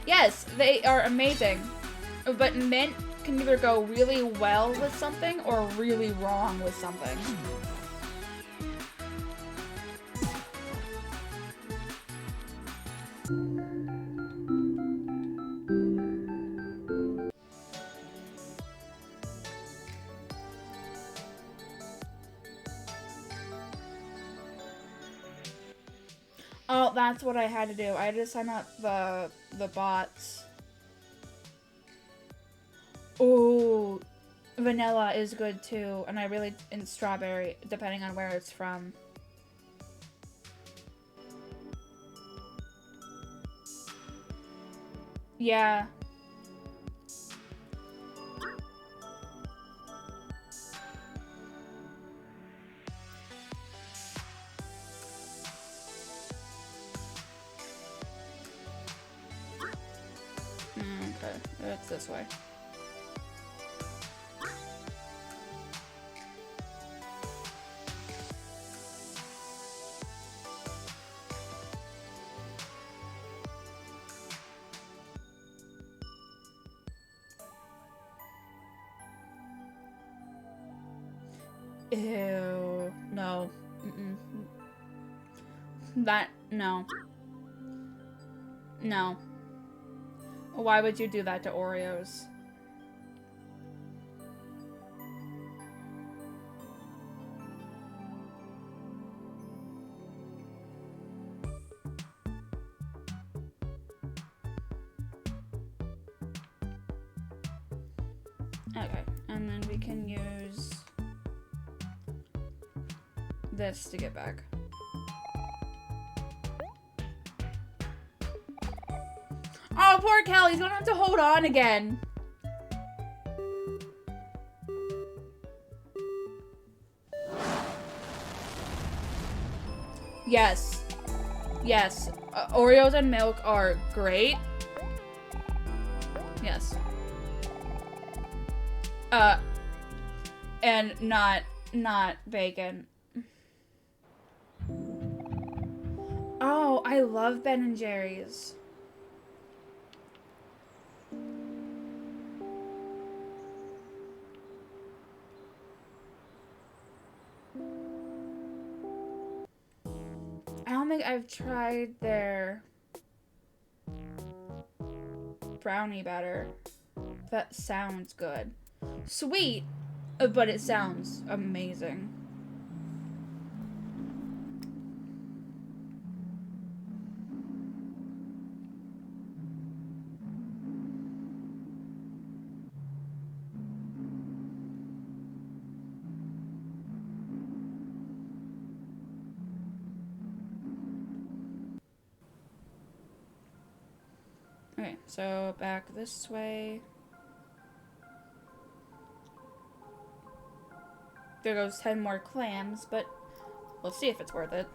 Yes, they are amazing. But mint can either go really well with something or really wrong with something. Oh, that's what I had to do. I had to sign up the bots. Ooh, vanilla is good too, and and strawberry, depending on where it's from. Yeah. Okay, it's this way. Ew. No. Mm-mm. No. No. Why would you do that to Oreos? Okay, and then we can use this to get back. Oh, poor Kelly, he's gonna have to hold on again. Yes. Yes. Oreos and milk are great. Yes. And not bacon. Oh, I love Ben and Jerry's. I don't think I've tried their brownie batter. That sounds good. Sweet, but it sounds amazing. Okay, so back this way. There goes 10 more clams, but we'll see if it's worth it.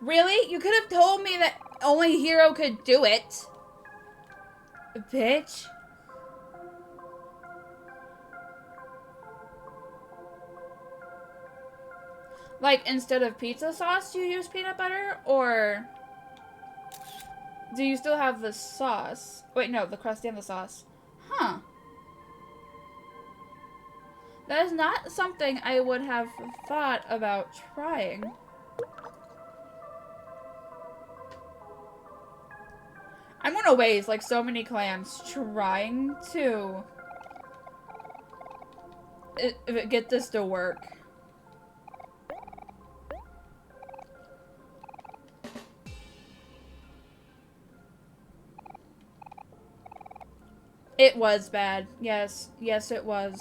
Really? You could have told me that only Hero could do it. Bitch. Like, instead of pizza sauce, do you use peanut butter? Or do you still have the sauce? Wait, no, the crust and the sauce. Huh. That is not something I would have thought about trying. I'm gonna waste like so many clams trying to get this to work. It was bad. Yes. Yes, it was.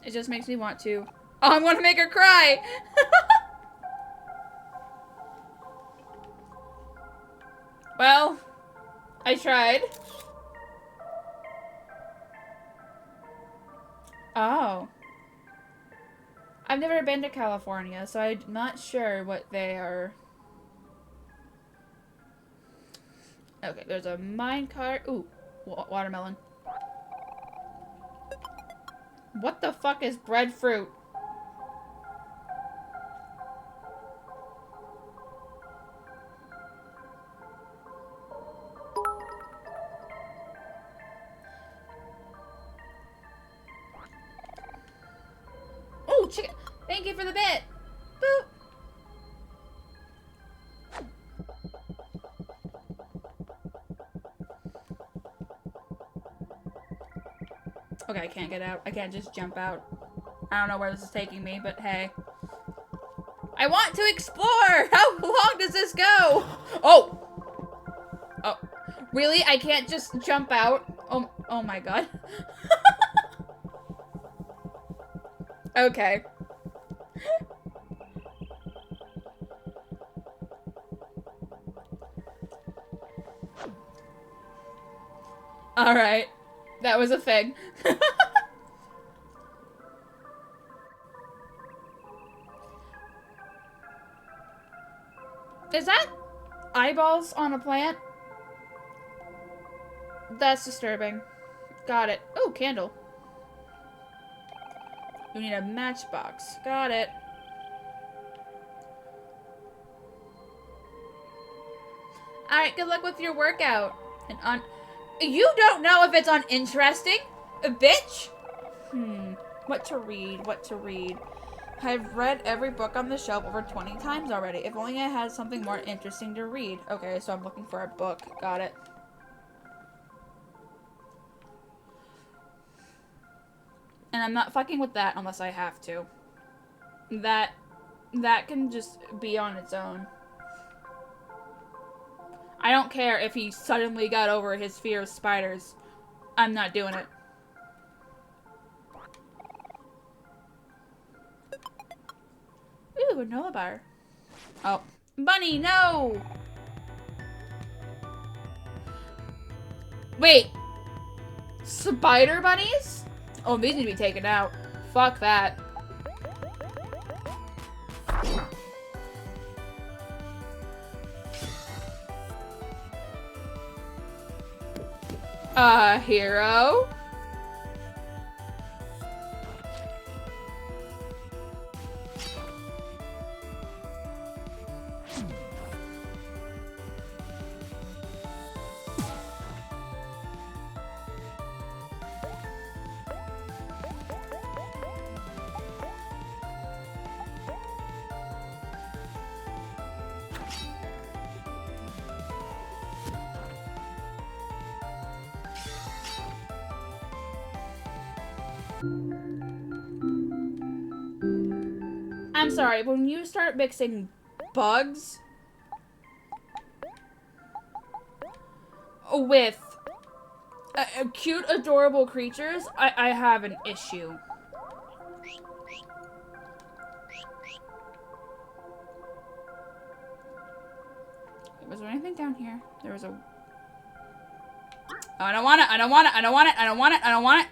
It just makes me want to. Oh, I want to make her cry! Well, I tried. Oh. I've never been to California, so I'm not sure what they are. Okay, there's a minecart. Ooh, watermelon. What the fuck is breadfruit? Oh, chicken. Thank you for the bit. Boop. Okay, I can't get out. I can't just jump out. I don't know where this is taking me, but hey. I want to explore! How long does this go? Oh! Oh. Really? I can't just jump out? Oh my god. Okay. Alright. That was a thing. Is that eyeballs on a plant? That's disturbing. Got it. Oh, candle. We need a matchbox. Got it. Alright, good luck with your workout. And you don't know if it's uninteresting, bitch? What to read? What to read? I've read every book on the shelf over 20 times already. If only I had something more interesting to read. Okay, so I'm looking for a book. Got it. And I'm not fucking with that unless I have to. That can just be on its own. I don't care if he suddenly got over his fear of spiders. I'm not doing it. Ooh, a granola bar. Oh. Bunny, no! Wait. Spider bunnies? Oh, these need to be taken out. Fuck that. Hero? I'm sorry, when you start mixing bugs with cute, adorable creatures, I have an issue. Was there anything down here? There was a... Oh, I don't want it, I don't want it, I don't want it, I don't want it, I don't want it!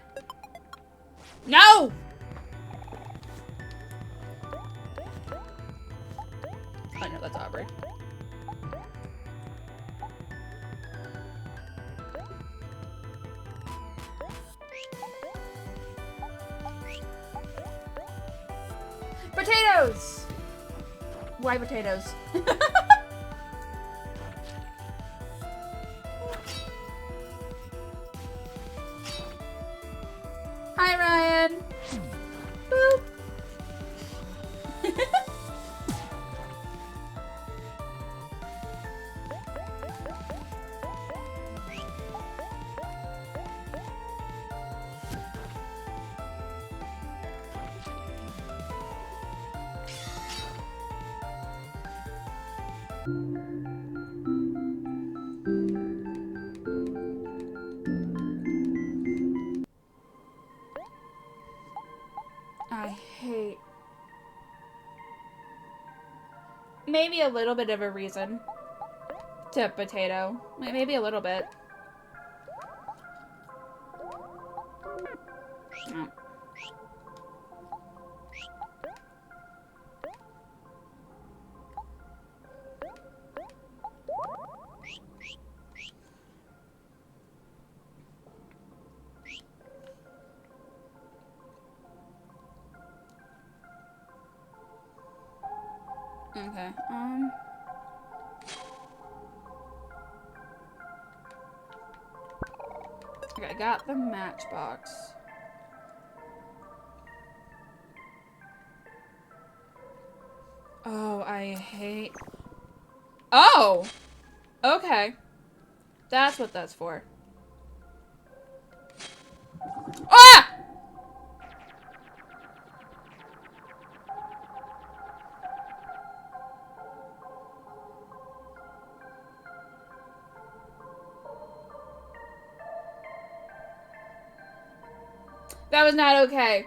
No! Oh no, that's Aubrey. potatoes! Why potatoes? Hi, Ryan! Boop! I hate... Maybe a little bit of a reason to potato. Maybe a little bit. Oh. Okay, okay, I got the matchbox. Oh, I hate... Oh! Okay. That's what that's for. Ah! That was not okay.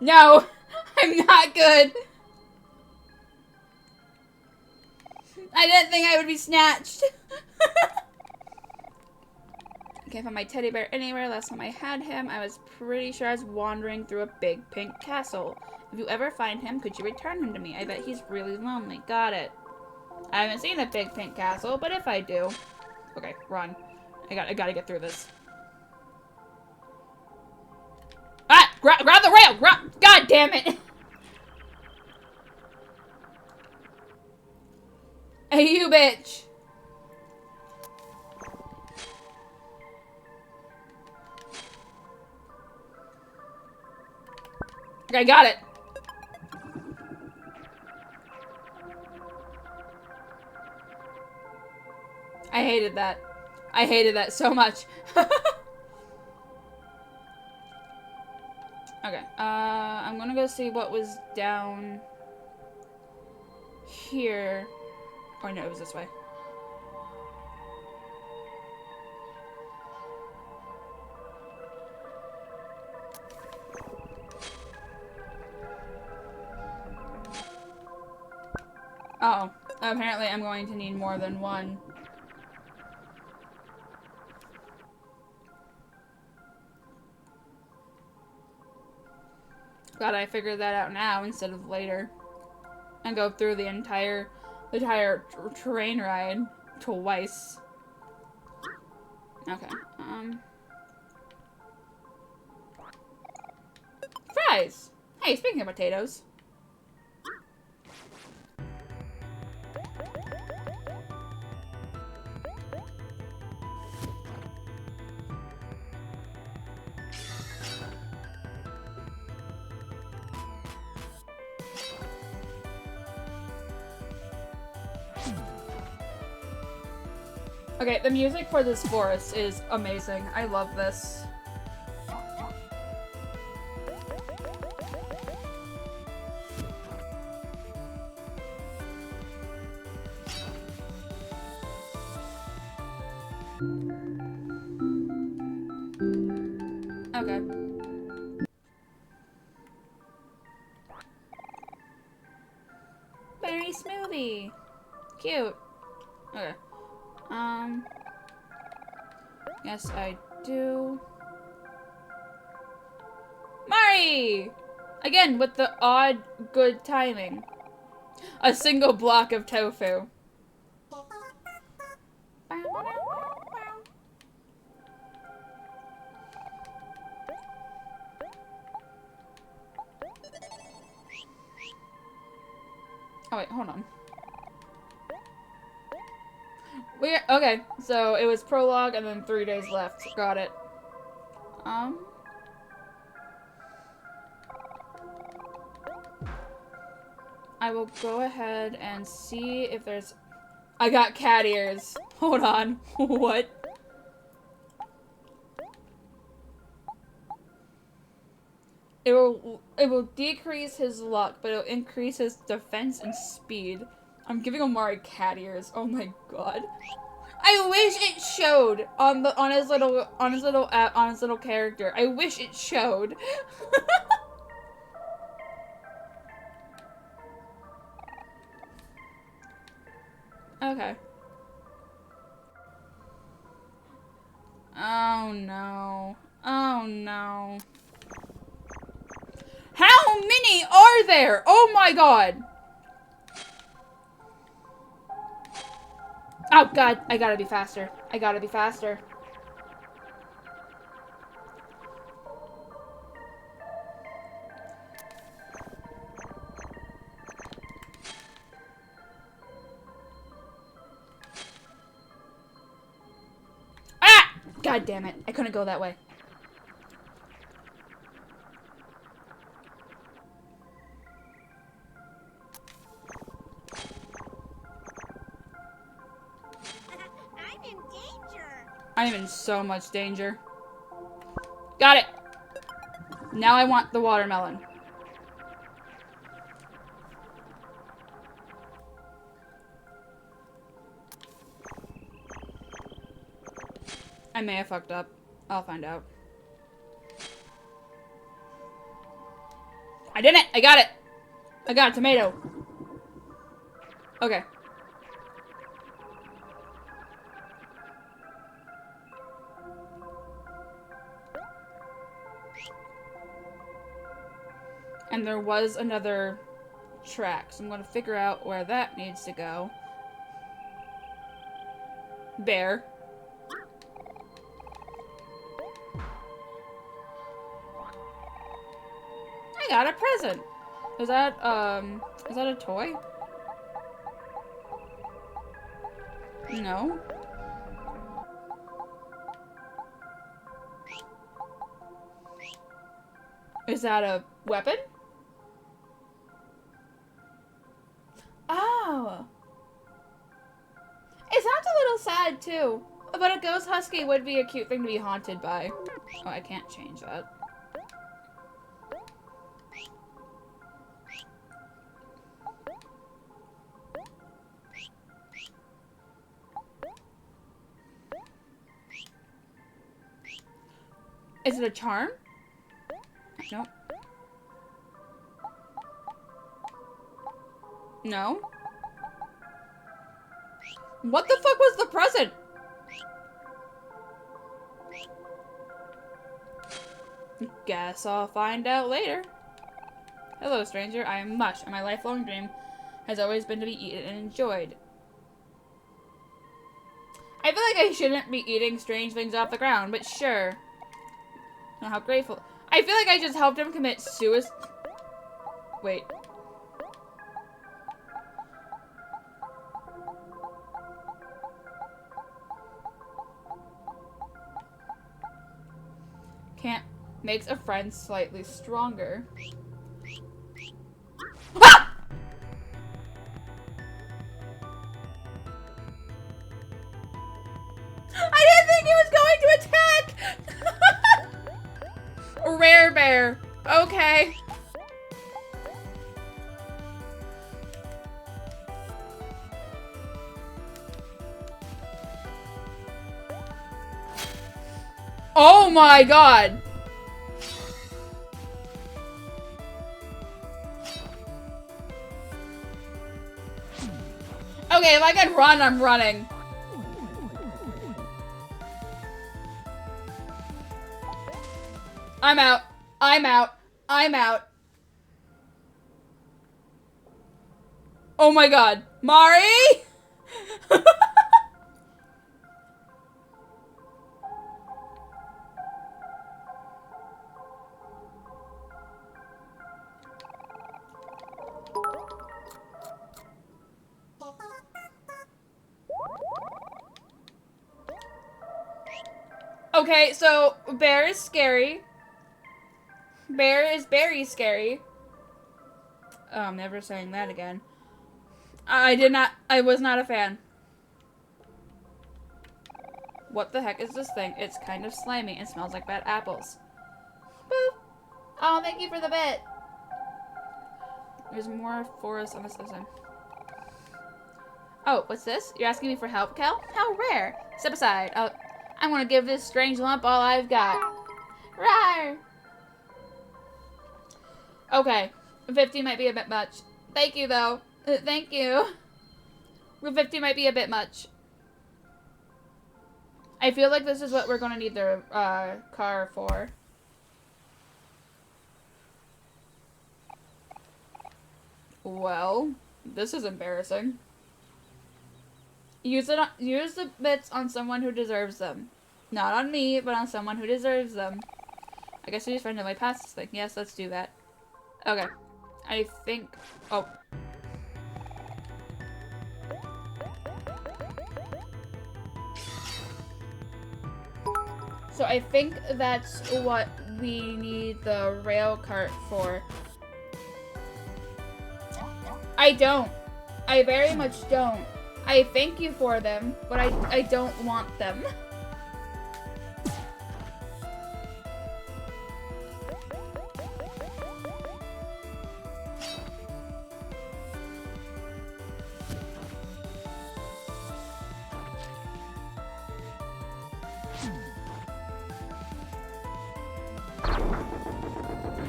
No! I'm not good! I didn't think I would be snatched. Can't find my teddy bear anywhere. Last time I had him, I was pretty sure I was wandering through a big pink castle. If you ever find him, could you return him to me? I bet he's really lonely. Got it. I haven't seen a big pink castle, but if I do... Okay, run. I gotta get through this. Ah! Grab the rail! God damn it! Hey, you bitch! I got it. I hated that. I hated that so much. Okay, I'm gonna go see what was down here. Or no, it was this way. Oh, apparently I'm going to need more than one. Glad I figured that out now instead of later. And go through the entire train ride twice. Okay, fries! Hey, speaking of potatoes. Okay, the music for this forest is amazing. I love this. Okay. Berry smoothie. Cute. Okay. Yes, I do. Mari! Again, with the odd good timing. A single block of tofu. Oh wait, hold on. Okay, so it was prologue and then 3 days left. Got it. I will go ahead and see if there's... I got cat ears. Hold on. What? It will decrease his luck, but it'll increase his defense and speed. I'm giving Omari cat ears. Oh my god. I wish it showed on his little character. I wish it showed. Okay. Oh no. Oh no. How many are there? Oh my god. Oh god, I gotta be faster. I gotta be faster. Ah! God damn it. I couldn't go that way. I'm in danger. I am in so much danger. Got it. Now I want the watermelon. I may have fucked up. I'll find out. I did it! I got it! I got a tomato. Okay. And there was another track, so I'm gonna figure out where that needs to go. Bear. I got a present. Is that a toy? No. Is that a weapon? Oh. It sounds a little sad, too. But a ghost husky would be a cute thing to be haunted by. Oh, I can't change that. Is it a charm? Nope. No. What the fuck was the present? Guess I'll find out later. Hello, stranger. I am Mush, and my lifelong dream has always been to be eaten and enjoyed. I feel like I shouldn't be eating strange things off the ground, but sure. Oh, how grateful. I feel like I just helped him commit suicide. Wait. Can't. Makes a friend slightly stronger. Ah! I didn't think he was going to attack! Rare bear. Okay. Oh my god. Okay, if I can run, I'm running. I'm out. I'm out. I'm out. Oh my god. Mari? Okay, so bear is scary. Bear is very scary. Oh, I'm never saying that again. I was not a fan. What the heck is this thing? It's kind of slimy and smells like bad apples. Boop. Oh, thank you for the bit. There's more forest on this side. Oh, what's this? You're asking me for help, Kel? How rare. Step aside. I'm gonna give this strange lump all I've got. Rawr. Okay. 50 might be a bit much. Thank you, though. Thank you. 50 might be a bit much. I feel like this is what we're gonna need the car for. Well, this is embarrassing. Use the bits on someone who deserves them. Not on me, but on someone who deserves them. I guess we just find a way past this thing. Yes, let's do that. Okay. I think... Oh. So I think that's what we need the rail cart for. I don't. I very much don't. I thank you for them, but I don't want them.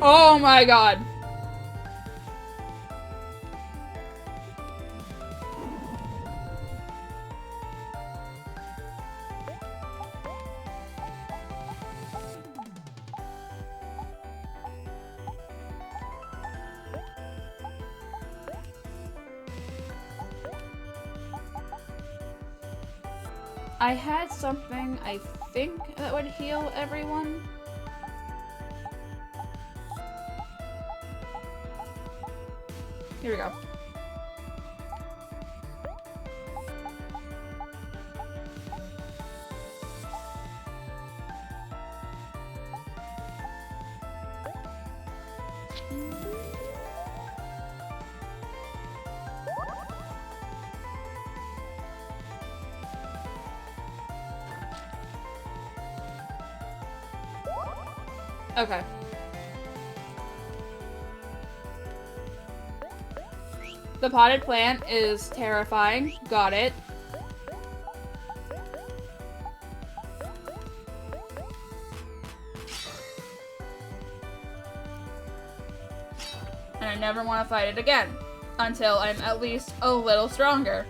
Oh my god. I had something, I think, that would heal everyone. Here we go. Okay. The potted plant is terrifying. Got it. And I never want to fight it again. Until I'm at least a little stronger.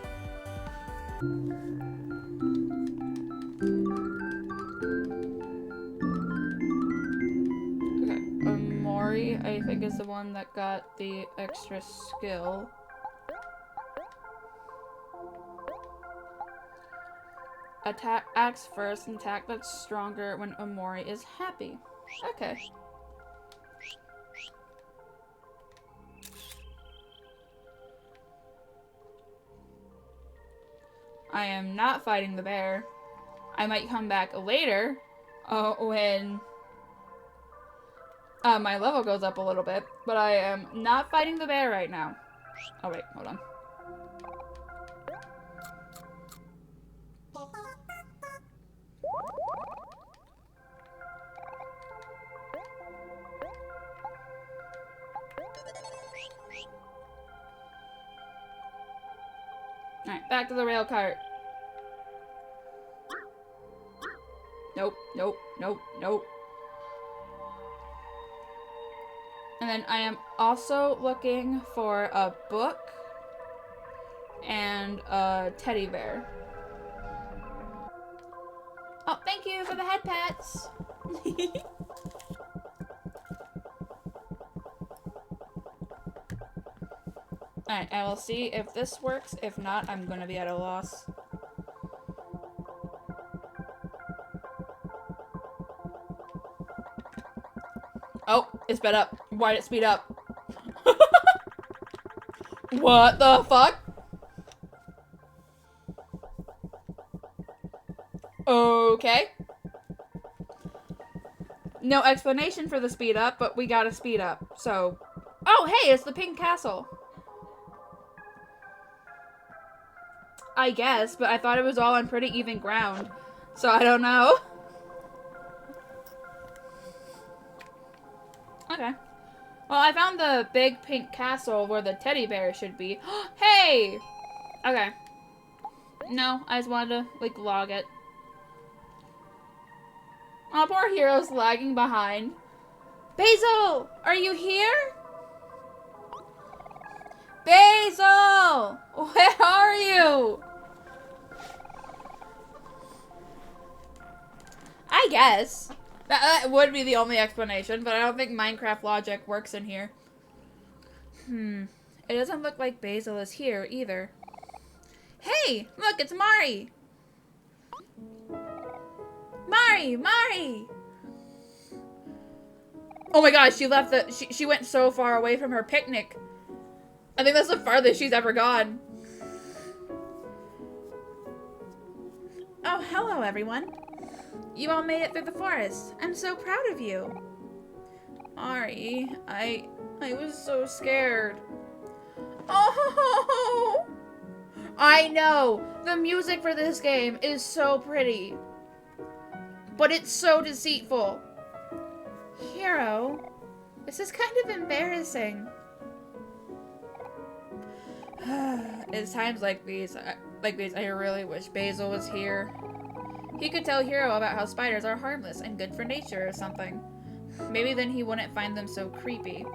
I think is the one that got the extra skill. Attack acts first and attack that's stronger when Omori is happy. Okay. I am not fighting the bear. I might come back later when my level goes up a little bit, but I am not fighting the bear right now. Oh wait, hold on. Alright, back to the rail cart. Nope, nope, nope, nope. And then I am also looking for a book and a teddy bear. Oh, thank you for the head pats. Alright, I will see if this works. If not, I'm gonna be at a loss. Oh, it sped up. Why'd it speed up? What the fuck? Okay. No explanation for the speed up, but we got a speed up. So, oh hey, it's the pink castle. I guess, but I thought it was all on pretty even ground. So I don't know. Okay. Well, I found the big pink castle where the teddy bear should be. Hey! Okay. No, I just wanted to, like, log it. Oh, poor Hero's lagging behind. Basil! Are you here? Basil! Where are you? I guess. That would be the only explanation, but I don't think Minecraft logic works in here. It doesn't look like Basil is here either. Hey! Look, it's Mari! Mari! Oh my gosh, she left she went so far away from her picnic. I think that's the farthest she's ever gone. Oh, hello everyone. You all made it through the forest. I'm so proud of you. Mari, I was so scared. Oh! I know! The music for this game is so pretty. But it's so deceitful. Hero, this is kind of embarrassing. It's times like these, I really wish Basil was here. He could tell Hero about how spiders are harmless and good for nature or something. Maybe then he wouldn't find them so creepy.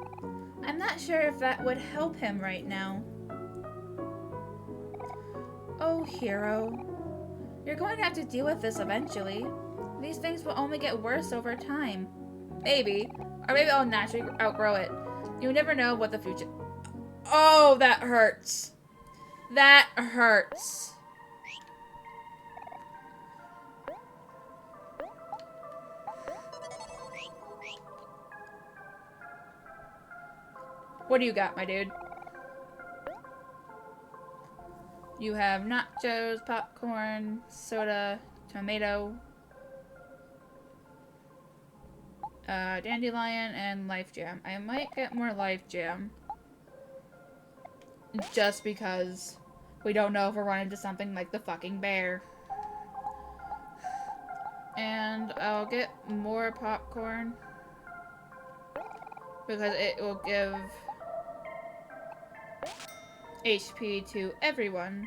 I'm not sure if that would help him right now. Oh, Hero. You're going to have to deal with this eventually. These things will only get worse over time. Maybe. Or maybe I'll naturally outgrow it. You never know what the future... Oh, that hurts. That hurts. What do you got, my dude? You have nachos, popcorn, soda, tomato, dandelion, and life jam. I might get more life jam. Just because we don't know if we'll run into something like the fucking bear. And I'll get more popcorn. Because it will give HP to everyone.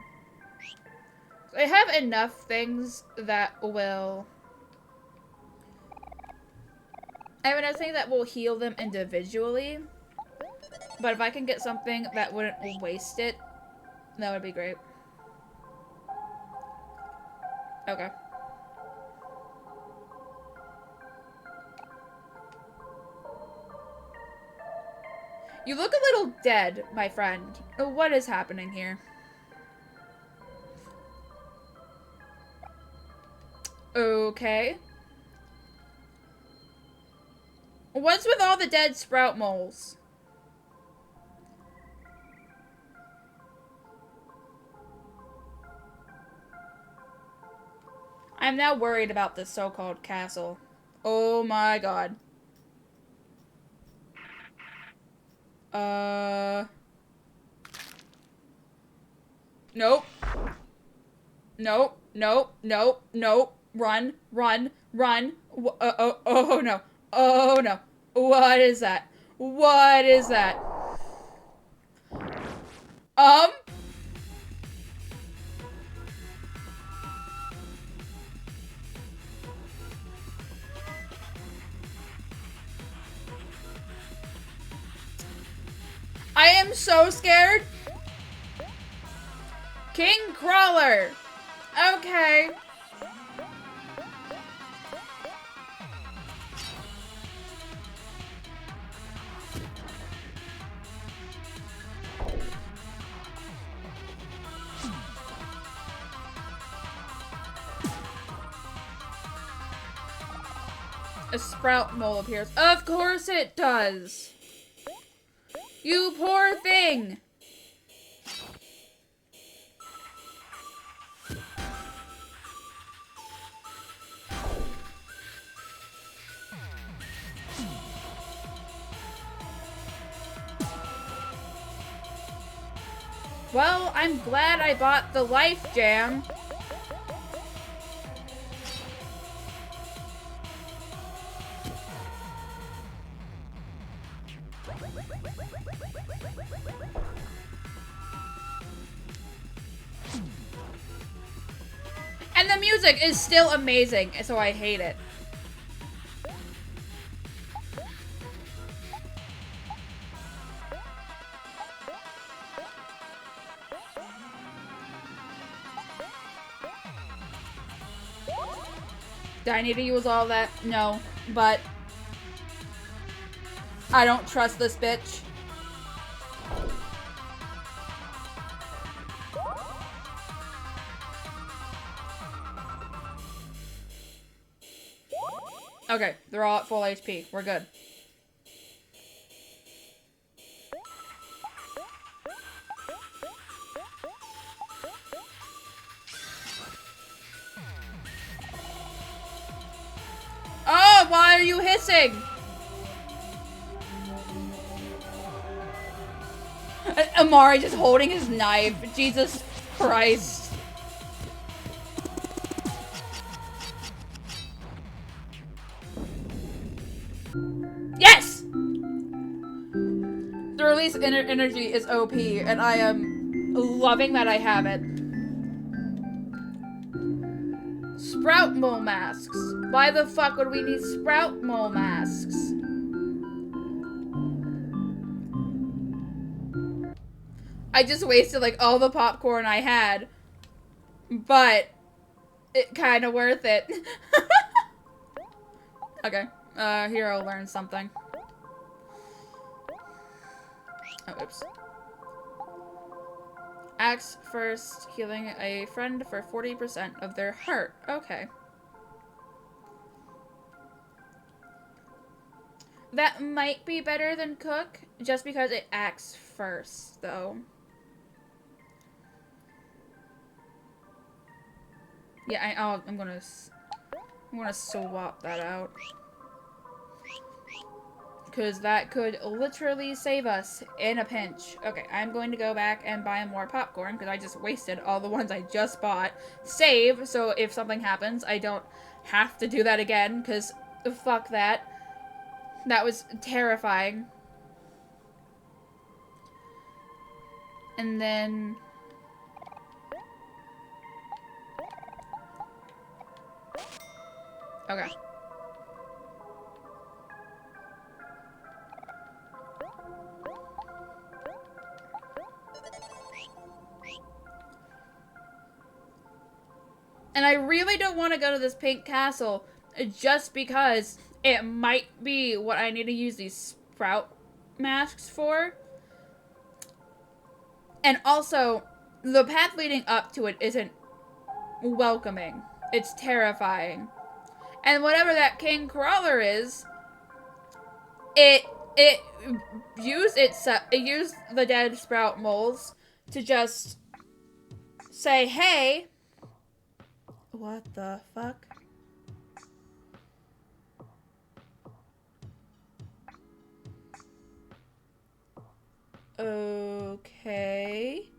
So I have enough things that will... I have enough things that will heal them individually. But if I can get something that wouldn't waste it, that would be great. Okay. You look a little dead, my friend. What is happening here? Okay. What's with all the dead sprout moles? I'm now worried about this so-called castle. Oh my god. Nope. Nope. Nope. Nope. Nope. Run. Run. Run. Oh no. Oh no. What is that? What is that? I am so scared. King Crawler. Okay. A sprout mole appears. Of course it does. You poor thing. Well, I'm glad I bought the life jam. And the music is still amazing, so I hate it. Do I need to use all that? No, but I don't trust this bitch. Okay, they're all at full HP. We're good. Oh, why are you hissing? Amari just holding his knife. Jesus Christ. Yes! The release energy is OP, and I am loving that I have it. Sprout mole masks. Why the fuck would we need sprout mole masks? I just wasted like all the popcorn I had, but it kind of worth it. Okay, Hero learned something. Oh, oops. Axe first, healing a friend for 40% of their heart. Okay. That might be better than cook, just because it acts first, though. Yeah, I'm gonna swap that out. Because that could literally save us in a pinch. Okay, I'm going to go back and buy more popcorn, because I just wasted all the ones I just bought. Save, so if something happens, I don't have to do that again, because fuck that. That was terrifying. And then... Okay. And I really don't want to go to this pink castle just because it might be what I need to use these sprout masks for. And also, the path leading up to it isn't welcoming. It's terrifying. And whatever that king crawler is, it used the dead sprout moles to just say, hey, what the fuck? Okay.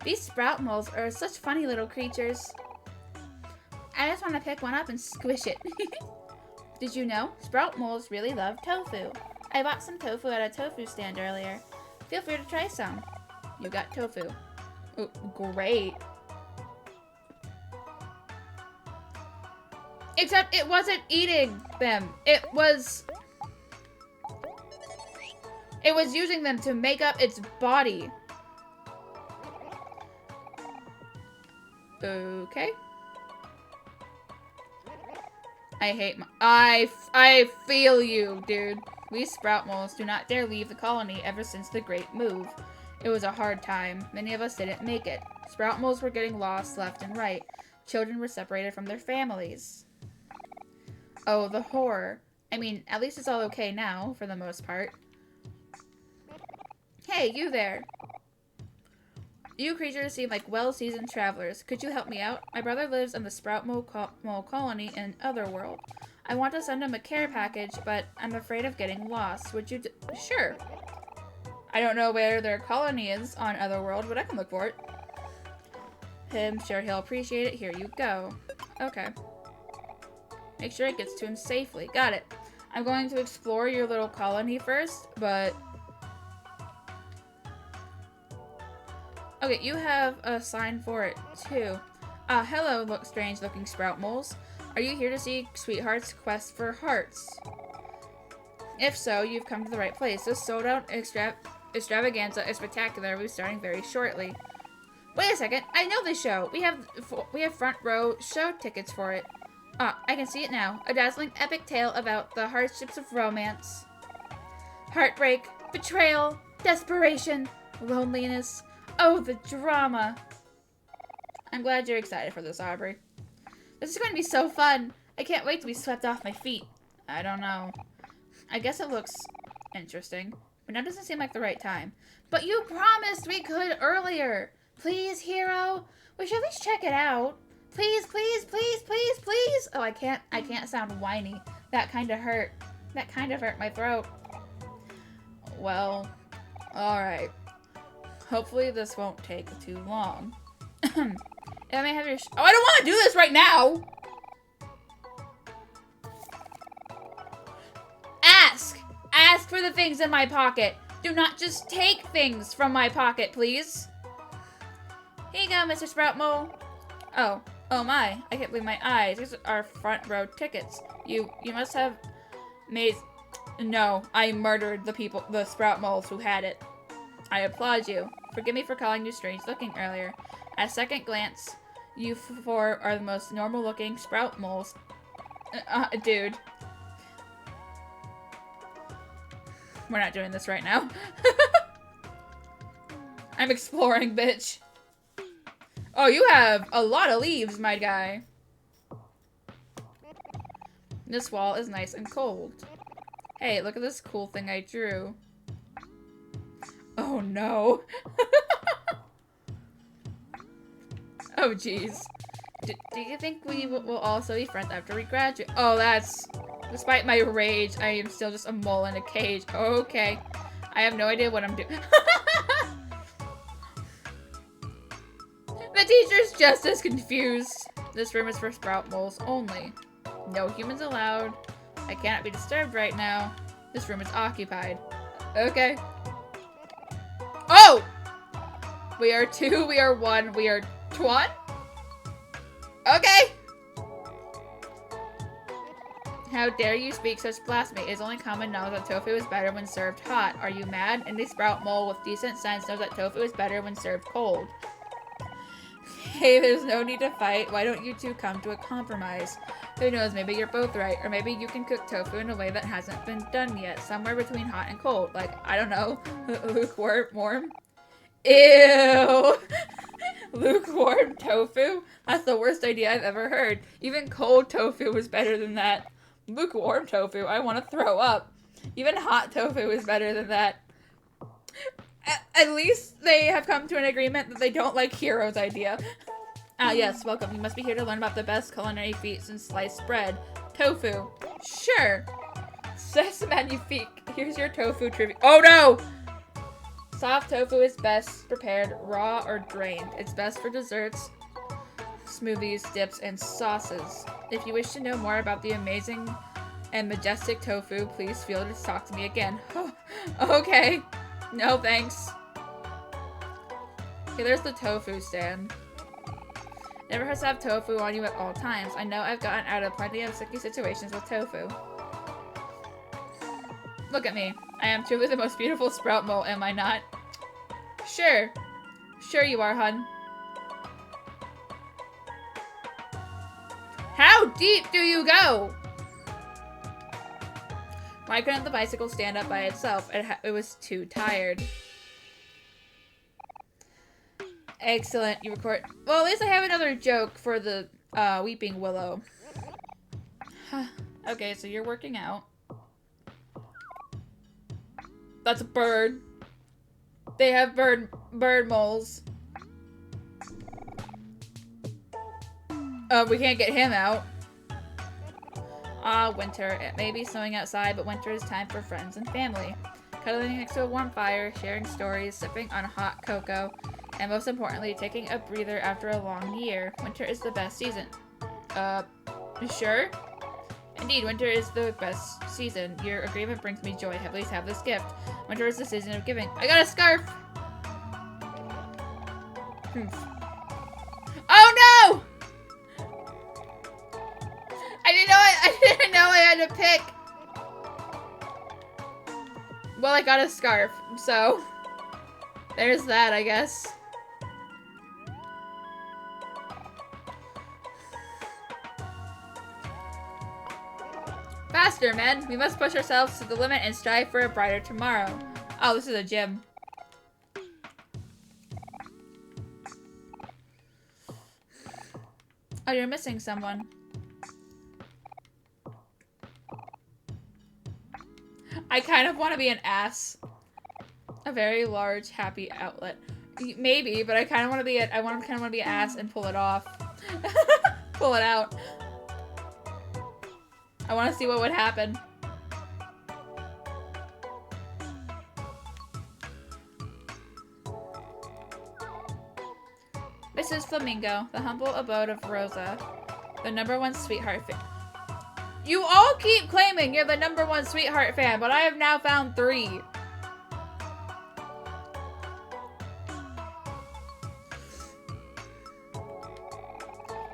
These sprout moles are such funny little creatures. I just want to pick one up and squish it. Did you know? Sprout moles really love tofu. I bought some tofu at a tofu stand earlier. Feel free to try some. You got tofu. Oh, great. Except it wasn't eating them. It was using them to make up its body. Okay. I feel you, dude. We sprout moles do not dare leave the colony ever since the Great Move. It was a hard time. Many of us didn't make it. Sprout moles were getting lost left and right. Children were separated from their families. Oh, the horror. I mean, at least it's all okay now, for the most part. Hey, you there. You creatures seem like well-seasoned travelers. Could you help me out? My brother lives in the Sprout Mole colony in Otherworld. I want to send him a care package, but I'm afraid of getting lost. Would you Sure. I don't know where their colony is on Otherworld, but I can look for it. I'm sure he'll appreciate it. Here you go. Okay. Make sure it gets to him safely. Got it. I'm going to explore your little colony first, but... Okay, you have a sign for it, too. Hello, strange-looking sprout moles. Are you here to see Sweetheart's quest for hearts? If so, you've come to the right place. This sold-out extravaganza is spectacular. We'll be starting very shortly. Wait a second. I know this show. We have front row show tickets for it. I can see it now. A dazzling epic tale about the hardships of romance. Heartbreak, betrayal, desperation, loneliness. Oh, the drama. I'm glad you're excited for this, Aubrey. This is going to be so fun. I can't wait to be swept off my feet. I don't know. I guess it looks interesting, but now doesn't seem like the right time. But you promised we could earlier. Please, hero. We should at least check it out. Please, please, please, please, please. Oh, I can't sound whiny. That kind of hurt. That kind of hurt my throat. Well, all right. Hopefully this won't take too long. I may have your oh, I don't want to do this right now. Ask for the things in my pocket. Do not just take things from my pocket, please. Here you go, Mr. Sprout Mole. Oh my. I can't believe my eyes. These are front row tickets. You must have made... No, I murdered the Sprout Moles who had it. I applaud you. Forgive me for calling you strange looking earlier. At second glance, you four are the most normal looking Sprout Moles. Dude. We're not doing this right now. I'm exploring, bitch. Oh, you have a lot of leaves, my guy. This wall is nice and cold. Hey, look at this cool thing I drew. Oh, no. Oh, jeez. Do you think we will also be friends after we graduate? Oh, that's... Despite my rage, I am still just a mole in a cage. Okay. I have no idea what I'm doing. The teacher's just as confused. This room is for sprout moles only. No humans allowed. I cannot be disturbed right now. This room is occupied. Okay. Oh! We are 2, we are 1, we are 1? Okay! How dare you speak such blasphemy? It is only common knowledge that tofu is better when served hot. Are you mad? Any sprout mole with decent sense knows that tofu is better when served cold. Hey, there's no need to fight. Why don't you two come to a compromise? Who knows, maybe you're both right. Or maybe you can cook tofu in a way that hasn't been done yet. Somewhere between hot and cold. Like, I don't know, lukewarm? Ew! Lukewarm tofu? That's the worst idea I've ever heard. Even cold tofu is better than that. Lukewarm tofu, I want to throw up. Even hot tofu is better than that. At least they have come to an agreement that they don't like Hero's idea. Yes, welcome. You must be here to learn about the best culinary feats in sliced bread. Tofu. Sure. C'est magnifique. Here's your tofu trivia. Oh no! Soft tofu is best prepared raw or drained. It's best for desserts, smoothies, dips, and sauces. If you wish to know more about the amazing and majestic tofu, please feel free to talk to me again. Okay. No, thanks. Okay, there's the tofu stand. Never has to have tofu on you at all times. I know I've gotten out of plenty of sticky situations with tofu. Look at me. I am truly the most beautiful sprout mole, am I not? Sure. Sure you are, hun. How deep do you go? Why couldn't the bicycle stand up by itself? It was too tired. Excellent. You record. Well, at least I have another joke for the Weeping Willow. Okay, so you're working out. That's a bird. They have bird moles. We can't get him out. Winter. It may be snowing outside, but winter is time for friends and family. Cuddling next to a warm fire, sharing stories, sipping on hot cocoa, and most importantly, taking a breather after a long year. Winter is the best season. Sure? Indeed, winter is the best season. Your agreement brings me joy. Please have this gift. Winter is the season of giving. I got a scarf! Oh no! I didn't know I had to pick. Well, I got a scarf, so there's that, I guess. Faster, men. We must push ourselves to the limit and strive for a brighter tomorrow. Oh, this is a gym. Oh, you're missing someone. I kind of want to be an ass. A very large, happy outlet. Maybe, but I kind of want to be I kind of want to be an ass and pull it off. Pull it out. I want to see what would happen. Mrs. Flamingo, the humble abode of Rosa, the #1 sweetheart fan. You all keep claiming you're the #1 sweetheart fan, but I have now found 3.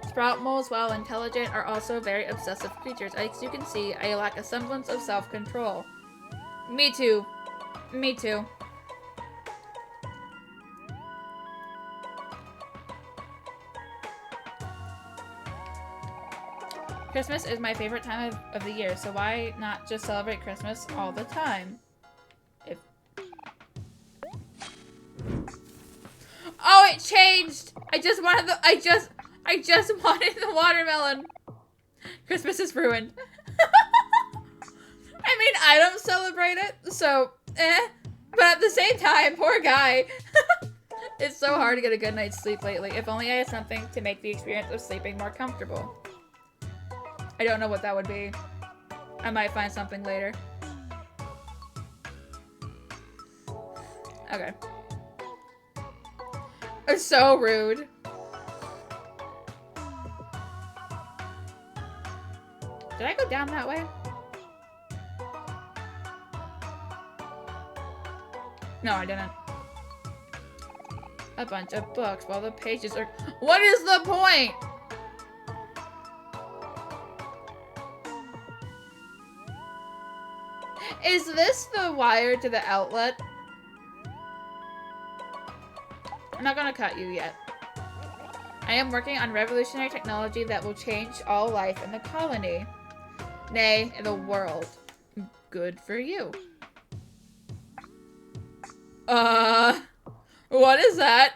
Sprout moles, while intelligent, are also very obsessive creatures. As you can see, I lack a semblance of self-control. Me too. Me too. Christmas is my favorite time of the year, so why not just celebrate Christmas all the time? Oh, it changed! I just wanted the watermelon. Christmas is ruined. I mean, I don't celebrate it, so but at the same time, poor guy. It's so hard to get a good night's sleep lately. If only I had something to make the experience of sleeping more comfortable. I don't know what that would be. I might find something later. Okay. It's so rude. Did I go down that way? No, I didn't. A bunch of books while the pages are... What is the point? Is this the wire to the outlet? I'm not gonna cut you yet. I am working on revolutionary technology that will change all life in the colony. Nay, in the world. Good for you. What is that?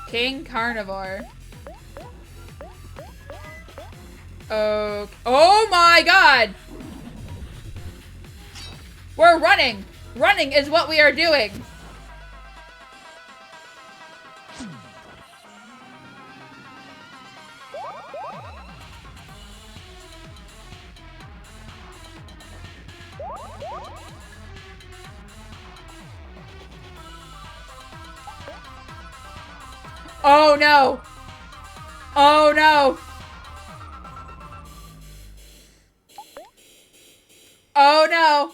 King Carnivore. Oh my god! We're running! Running is what we are doing! Oh no! Oh no! Oh no!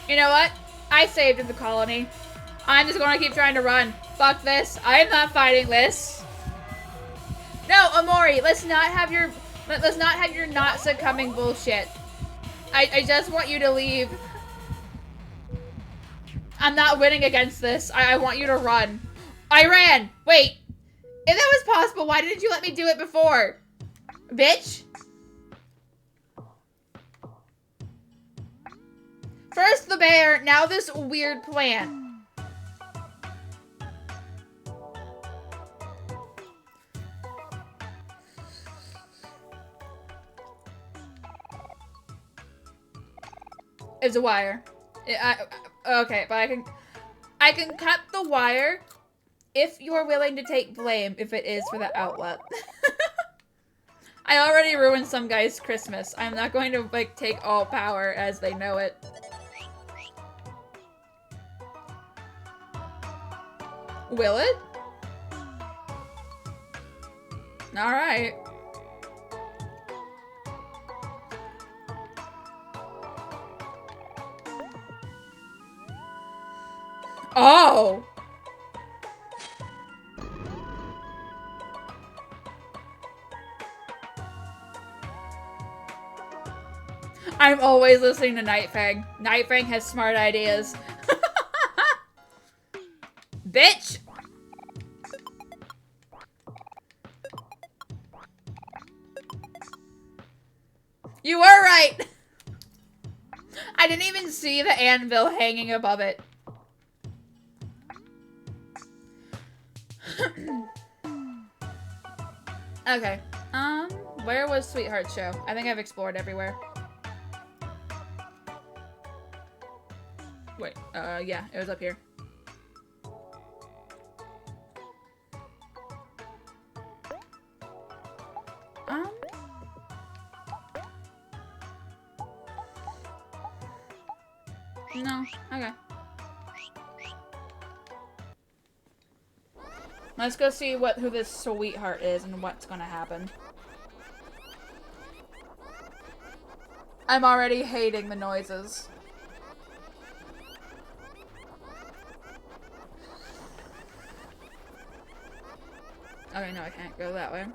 You know what? I saved in the colony. I'm just gonna keep trying to run. Fuck this. I'm not fighting this. No, Amori, let's not have your not succumbing bullshit. I just want you to leave. I'm not winning against this. I want you to run. I ran! Wait. If that was possible, why didn't you let me do it before? Bitch. First the bear, now this weird plant. It's a wire. Okay, but I can cut the wire if you're willing to take blame if it is for the outlet. I already ruined some guy's Christmas. I'm not going to, like, take all power as they know it. Will it? Alright. Oh! I'm always listening to Nightfang. Nightfang has smart ideas. Bitch! You were right! I didn't even see the anvil hanging above it. Okay. Where was Sweetheart's show? I think I've explored everywhere. Wait, yeah, it was up here. No, okay. Let's go see who this sweetheart is and what's gonna happen. I'm already hating the noises. Okay, no, I can't go that way.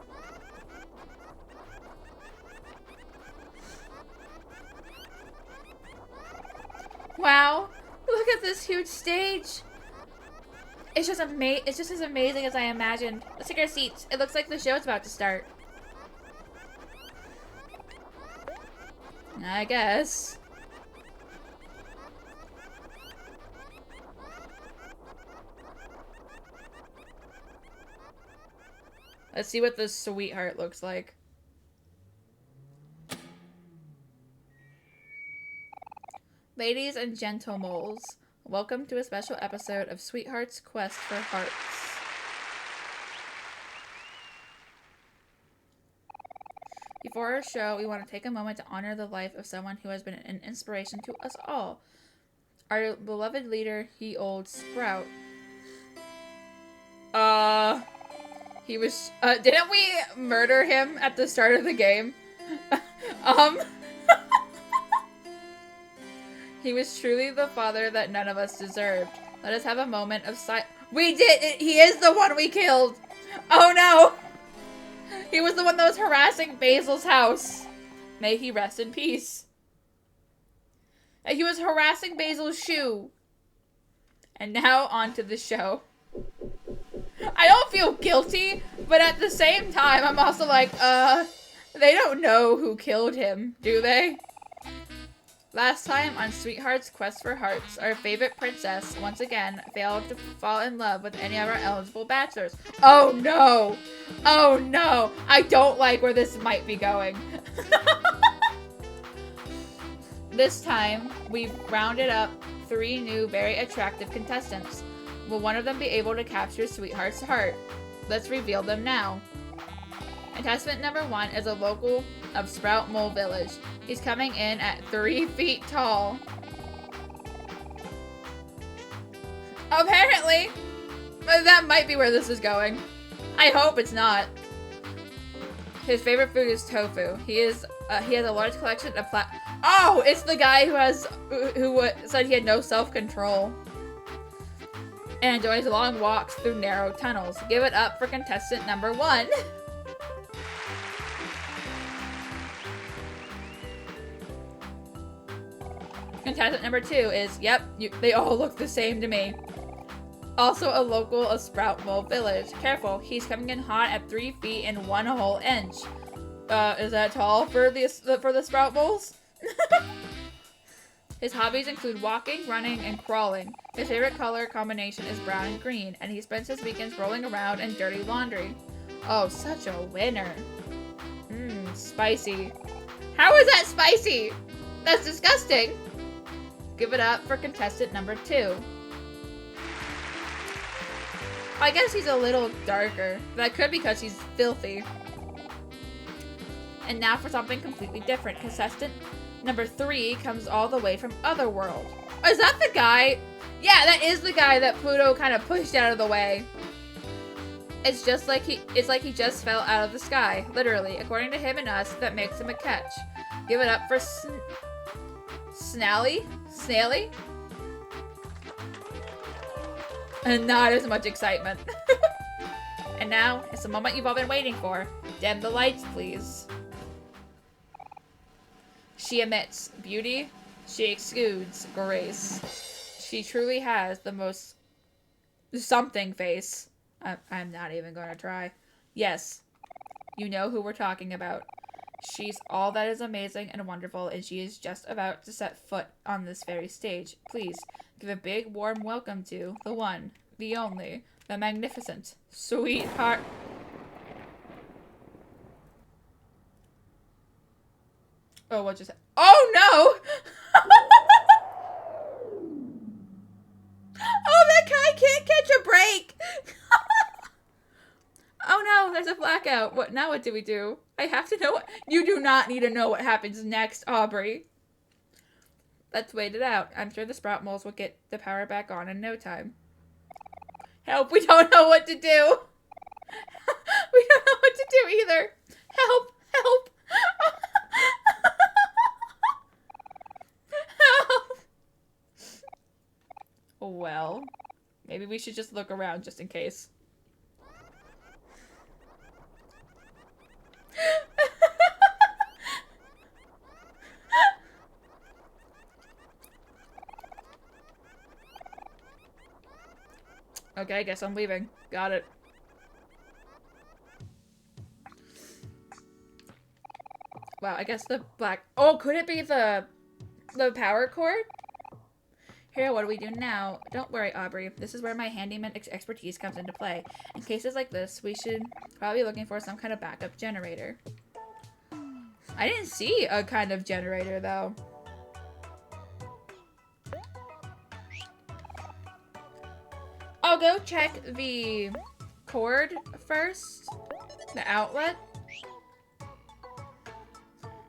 Wow, look at this huge stage. It's just as amazing as I imagined. Let's take our seats. It looks like the show's about to start. I guess. Let's see what this sweetheart looks like. Ladies and gentlemoles, welcome to a special episode of Sweetheart's Quest for Hearts. Before our show, we want to take a moment to honor the life of someone who has been an inspiration to us all. Our beloved leader, He Old Sprout. He was, didn't we murder him at the start of the game? He was truly the father that none of us deserved. Let us have a moment of silence. We did it! He is the one we killed! Oh no! He was the one that was harassing Basil's house. May he rest in peace. He was harassing Basil's shoe. And now on to the show. I don't feel guilty, but at the same time, I'm also like, they don't know who killed him, do they? Last time on Sweetheart's Quest for Hearts, our favorite princess, once again, failed to fall in love with any of our eligible bachelors. Oh no! Oh no! I don't like where this might be going. This time, we've rounded up 3 new, very attractive contestants. Will one of them be able to capture Sweetheart's heart? Let's reveal them now. Contestant number 1 is a local of Sprout Mole Village. He's coming in at 3 feet tall. Apparently, that might be where this is going. I hope it's not. His favorite food is tofu. He has a large collection of Oh, it's the guy who said he had no self-control. And enjoys long walks through narrow tunnels. Give it up for contestant number 1. Contestant number 2 is, yep, they all look the same to me. Also a local of Sprout Mole Village. Careful, he's coming in hot at 3 feet and 1 whole inch. Is that tall for the Sprout Moles? His hobbies include walking, running, and crawling. His favorite color combination is brown and green, and he spends his weekends rolling around in dirty laundry. Oh, such a winner. Mmm, spicy. How is that spicy? That's disgusting. Give it up for contestant number 2. I guess he's a little darker. That could be because he's filthy. And now for something completely different. Contestant number 3 comes all the way from Otherworld. Oh, is that the guy? Yeah, that is the guy that Pluto kind of pushed out of the way. It's like he just fell out of the sky, literally. According to him and us, that makes him a catch. Give it up for Snaily? And not as much excitement. And now, it's the moment you've all been waiting for. Dim the lights, please. She emits beauty. She exudes grace. She truly has the most something face. I'm not even going to try. Yes, you know who we're talking about. She's all that is amazing and wonderful, and she is just about to set foot on this very stage. Please, give a big, warm welcome to the one, the only, the magnificent, sweetheart. Oh, what just... Oh, no! Oh, that guy can't catch a break! Oh no, there's a blackout. What now? What do we do? I have to know what... You do not need to know what happens next, Aubrey. Let's wait it out. I'm sure the sprout moles will get the power back on in no time. Help, we don't know what to do. We don't know what to do either. Help, help. Help. Well, maybe we should just look around just in case. Okay, I guess I'm leaving. Got it. Wow, I guess the black... Oh, could it be the power cord? Here, what do we do now? Don't worry, Aubrey. This is where my handyman expertise comes into play. In cases like this, we should probably be looking for some kind of backup generator. I didn't see a kind of generator, though. I'll go check the cord first, the outlet,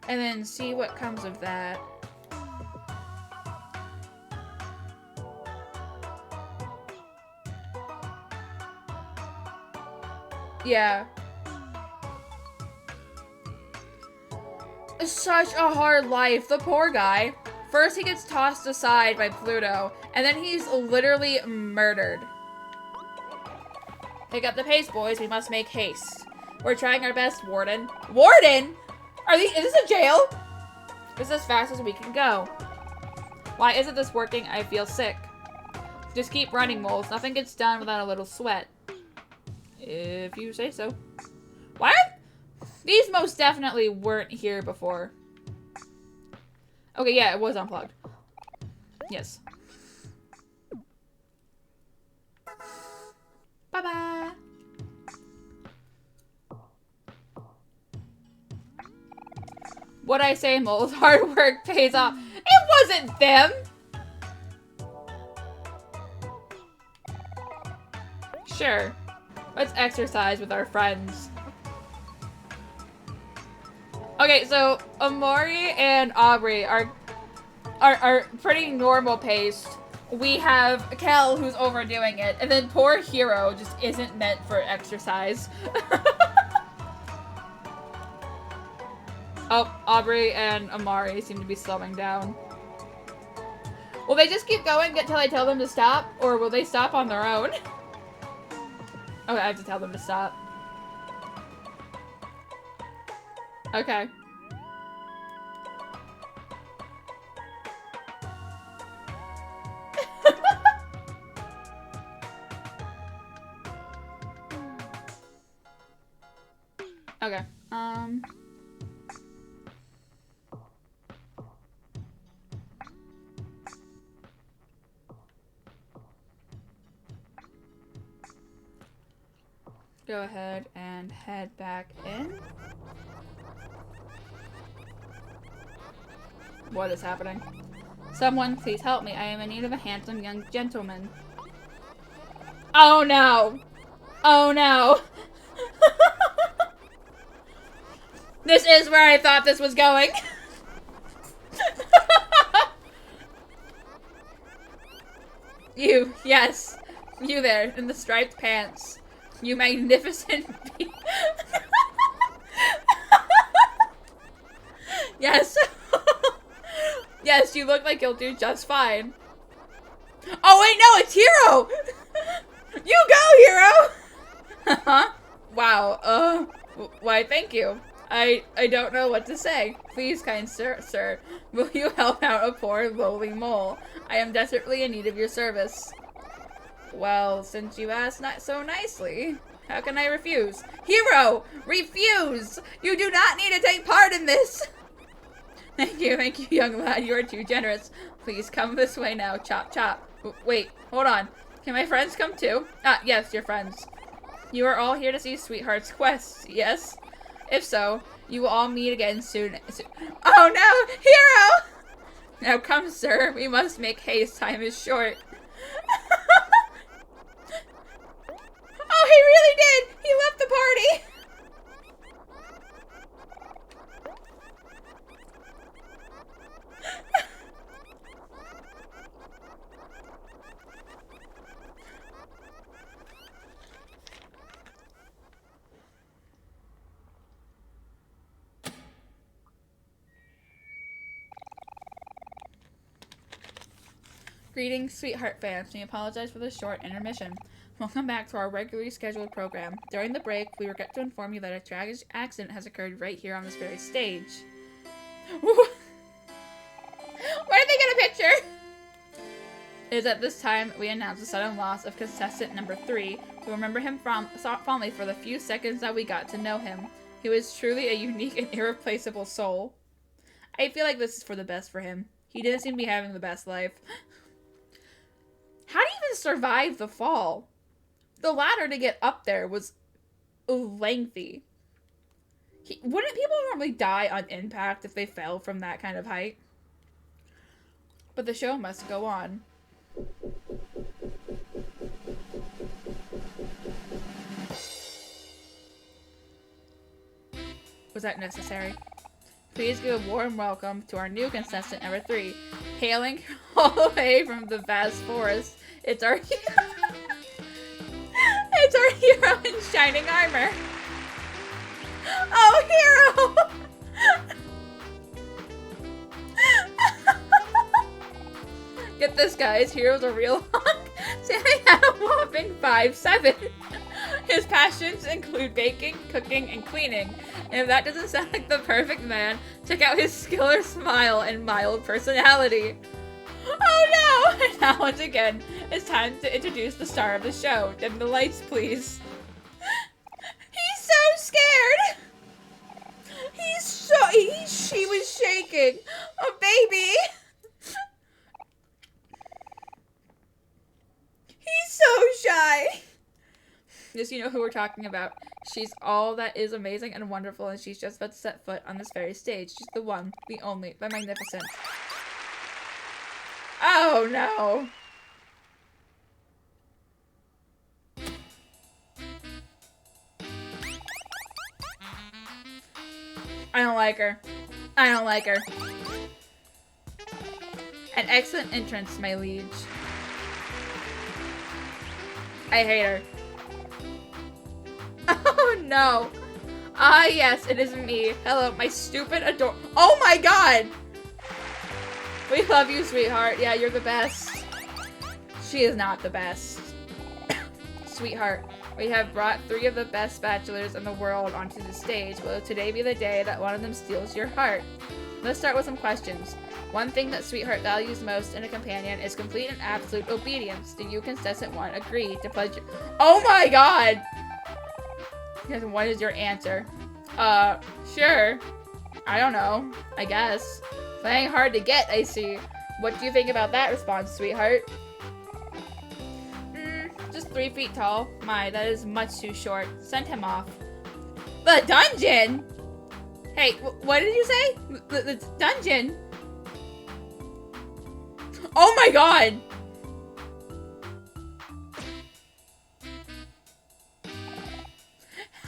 and then see what comes of that. Yeah. Such a hard life. The poor guy. First he gets tossed aside by Pluto, and then he's literally murdered. Pick up the pace, boys. We must make haste. We're trying our best, Warden. Warden? Is this a jail? This is as fast as we can go. Why isn't this working? I feel sick. Just keep running, moles. Nothing gets done without a little sweat. If you say so. What? These most definitely weren't here before. Okay, yeah, it was unplugged. Yes. Bye-bye. What'd I say, moles? Hard work pays off. It wasn't them! Sure. Let's exercise with our friends. Okay, so Amori and Aubrey are pretty normal paced. We have Kel, who's overdoing it, and then poor Hero just isn't meant for exercise. Oh, Aubrey and Amari seem to be slowing down. Will they just keep going until I tell them to stop, or will they stop on their own? Okay, I have to tell them to stop. Okay. Okay, go ahead and head back in. What is happening? Someone, please help me. I am in need of a handsome young gentleman. Oh no! Oh no! This is where I thought this was going. You, yes. You there, in the striped pants. You magnificent Yes. Yes, you look like you'll do just fine. Oh wait, no, it's Hero! You go, Hero! Huh? Wow, why thank you. I don't know what to say. Please, kind sir, will you help out a poor, lowly mole? I am desperately in need of your service. Well, since you asked not so nicely, how can I refuse? Hero! Refuse! You do not need to take part in this! Thank you, young lad. You are too generous. Please come this way now. Chop, chop. Wait, hold on. Can my friends come too? Ah, yes, your friends. You are all here to see Sweetheart's quest, yes? If so, you will all meet again soon. Oh no! Hero! Now come, sir. We must make haste. Time is short. Oh, he really did! He left the party! Greetings, Sweetheart fans. We apologize for the short intermission. Welcome back to our regularly scheduled program. During the break, we regret to inform you that a tragic accident has occurred right here on this very stage. Where did they get a picture? It is at this time we announce the sudden loss of contestant number 3. We remember him fondly for the few seconds that we got to know him. He was truly a unique and irreplaceable soul. I feel like this is for the best for him. He didn't seem to be having the best life. How do you even survive the fall? The ladder to get up there was lengthy. Wouldn't people normally die on impact if they fell from that kind of height? But the show must go on. Was that necessary? Please give a warm welcome to our new contestant number 3, hailing all the way from the vast forest. It's our it's our hero in shining armor. Oh, Hero! Get this, guys. Hero's a real hunk, standing at a whopping 5'7". His passions include baking, cooking, and cleaning. And if that doesn't sound like the perfect man, check out his skiller smile and mild personality. Oh no! And now once again, it's time to introduce the star of the show. Dim the lights, please. He's so scared! She was shaking. A baby! He's so shy! Just you know who we're talking about. She's all that is amazing and wonderful, and she's just about to set foot on this very stage. She's the one, the only, the magnificent. Oh no! I don't like her. I don't like her. An excellent entrance, my liege. I hate her. Oh no! Ah yes, it is me. Hello, my stupid Oh my god! We love you, sweetheart. Yeah, you're the best. She is not the best. Sweetheart, we have brought 3 of the best bachelors in the world onto the stage. Will today be the day that one of them steals your heart? Let's start with some questions. One thing that Sweetheart values most in a companion is complete and absolute obedience. Do you, contestant 1, agree to pledge your— Oh my god! Yes, what is your answer? Sure. I don't know. I guess. Playing hard to get, I see. What do you think about that response, sweetheart? Just 3 feet tall. My, that is much too short. Send him off. The dungeon? Hey, what did you say? The dungeon? Oh my god!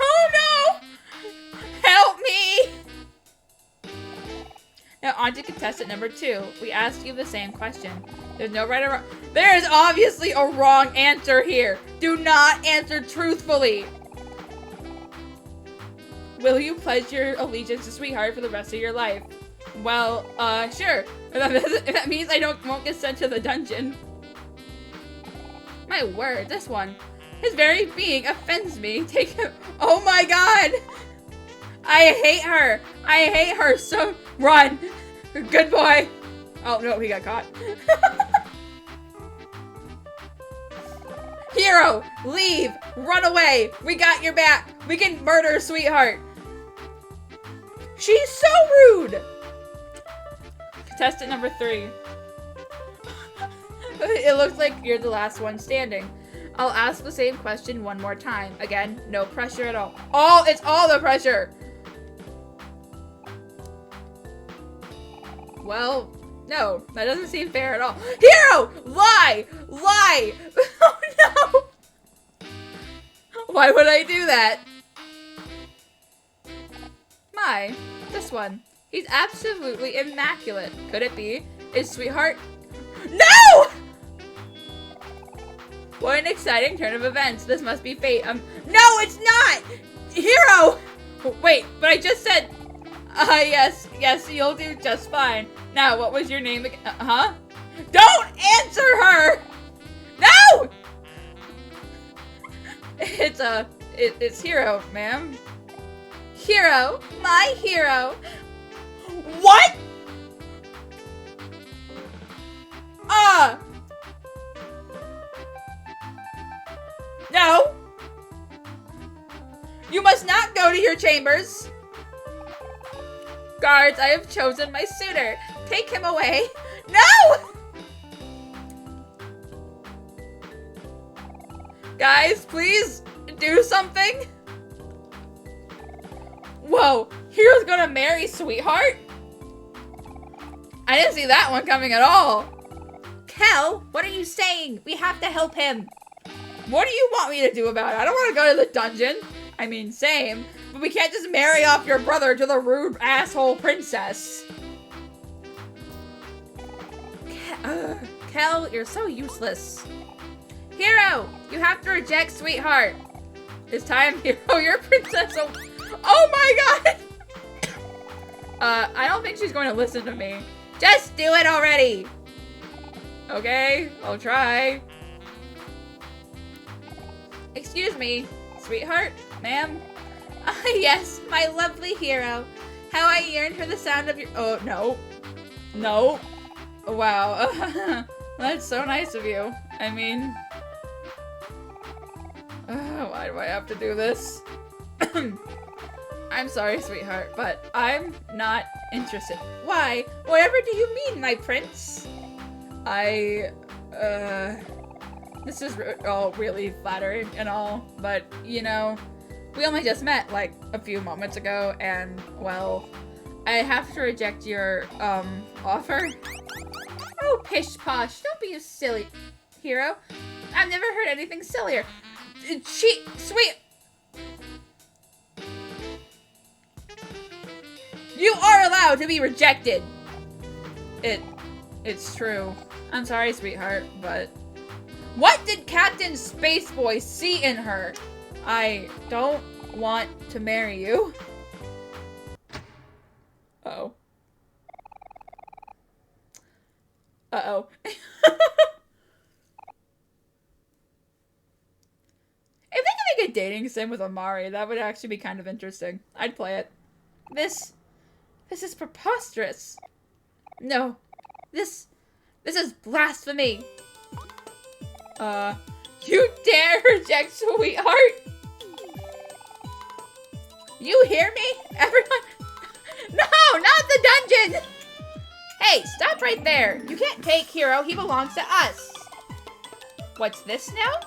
Oh no! Help me! Now on to contestant number 2. We asked you the same question. There's no right or wrong. There is obviously a wrong answer here. Do not answer truthfully. Will you pledge your allegiance to Sweetheart for the rest of your life? Well, sure. If that means I won't get sent to the dungeon. My word, this one. His very being offends me. Take him. Oh my god! I hate her. I hate her so. Run. Good boy. Oh no, he got caught. Hero, leave. Run away. We got your back. We can murder Sweetheart. She's so rude. Contestant number 3. It looks like you're the last one standing. I'll ask the same question one more time. Again, no pressure at all. It's all the pressure. Well, no, that doesn't seem fair at all. Hero! Lie! Lie! Oh no! Why would I do that? My, this one. He's absolutely immaculate. Could it be? Is Sweetheart? No! What an exciting turn of events. This must be fate. No, it's not! Hero! Wait, but I just said... yes, you'll do just fine. Now, what was your name again? Huh? Don't answer her! No! It's Hero, ma'am. Hero, my hero. What? No. You must not go to your chambers. Guards, I have chosen my suitor. Take him away. No! Guys, please do something. Whoa, Hero's gonna marry Sweetheart? I didn't see that one coming at all. Kel, what are you saying? We have to help him. What do you want me to do about it? I don't want to go to the dungeon. I mean, same. But we can't just marry off your brother to the rude asshole princess. Kel, you're so useless. Hero, you have to reject Sweetheart. It's time, Hero, you're a princess. Oh my god! I don't think she's going to listen to me. Just do it already! Okay, I'll try. Excuse me, Sweetheart, ma'am? Yes, my lovely hero. How I yearn for the sound of your- Oh, no. No. Wow. That's so nice of you. I mean... why do I have to do this? I'm sorry, Sweetheart, but I'm not interested. Why? Whatever do you mean, my prince? This is all really flattering and all, but, you know, we only just met, like, a few moments ago, and, well, I have to reject your, offer. Oh, pish-posh, don't be a silly hero. I've never heard anything sillier. Sweet... You are allowed to be rejected! It's true. I'm sorry, Sweetheart, but... What did Captain Spaceboy see in her? I don't want to marry you. Uh-oh. Uh-oh. If they could make a dating sim with Amari, that would actually be kind of interesting. I'd play it. This is preposterous. No. This is blasphemy. You dare reject Sweetheart? You hear me? Everyone? No, not the dungeon! Hey, stop right there. You can't take Hero. He belongs to us. What's this now?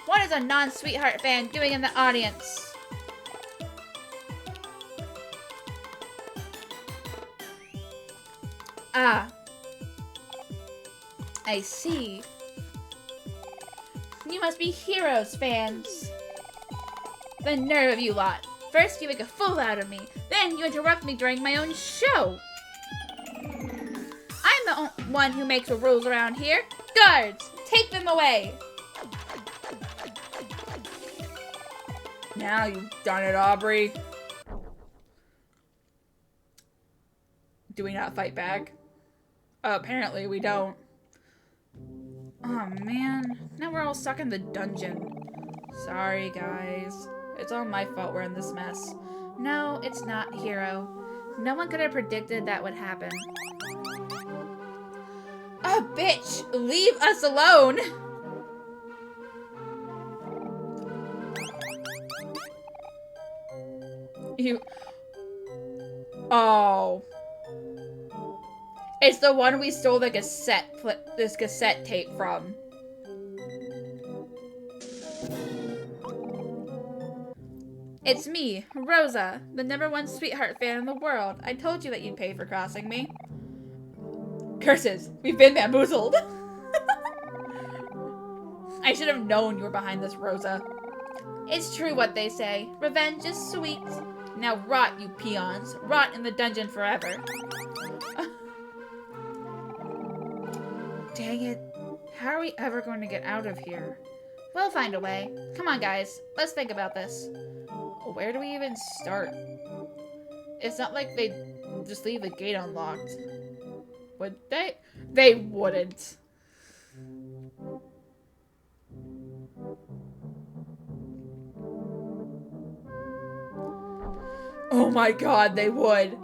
What is a non-Sweetheart fan doing in the audience? I see. You must be Heroes fans. The nerve of you lot. First you make a fool out of me, then you interrupt me during my own show. I'm the one who makes the rules around here. Guards, take them away. Now you've done it, Aubrey. Do we not fight back? Apparently we don't. Oh man, now we're all stuck in the dungeon. Sorry guys, it's all my fault we're in this mess. No, it's not, Hero. No one could have predicted that would happen. Oh, bitch! Leave us alone! You... Oh. It's the one we stole the this cassette tape from. It's me, Rosa, the #1 sweetheart fan in the world. I told you that you'd pay for crossing me. Curses, we've been bamboozled. I should have known you were behind this, Rosa. It's true what they say. Revenge is sweet. Now rot, you peons. Rot in the dungeon forever. Dang it. How are we ever going to get out of here? We'll find a way. Come on, guys. Let's think about this. Where do we even start? It's not like they just leave the gate unlocked. Would they? They wouldn't. Oh my god, they would.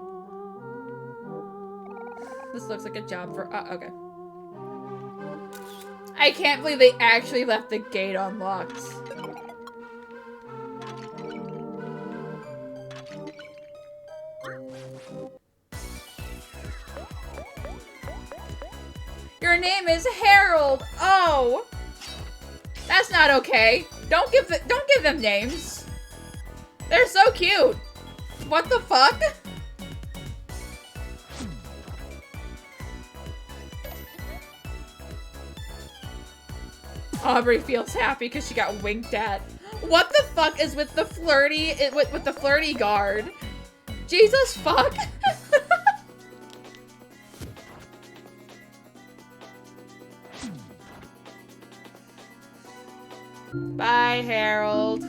This looks like a job for... okay. I can't believe they actually left the gate unlocked. Your name is Harold. Oh, that's not okay. Don't give them names. They're so cute. What the fuck? Aubrey feels happy because she got winked at. What the fuck is with the flirty guard? Jesus fuck. Bye, Harold.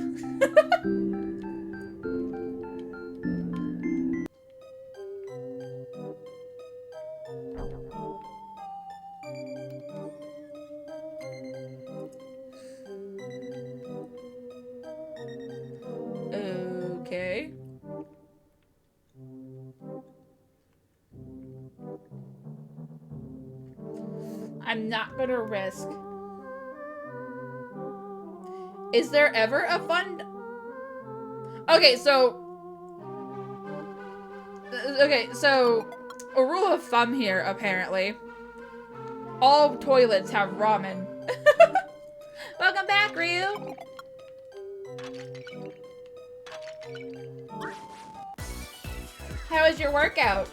Okay. I'm not gonna risk. Is there ever a fun... Okay, so a rule of thumb here, apparently. All toilets have ramen. Welcome back, Ryu! How was your workout?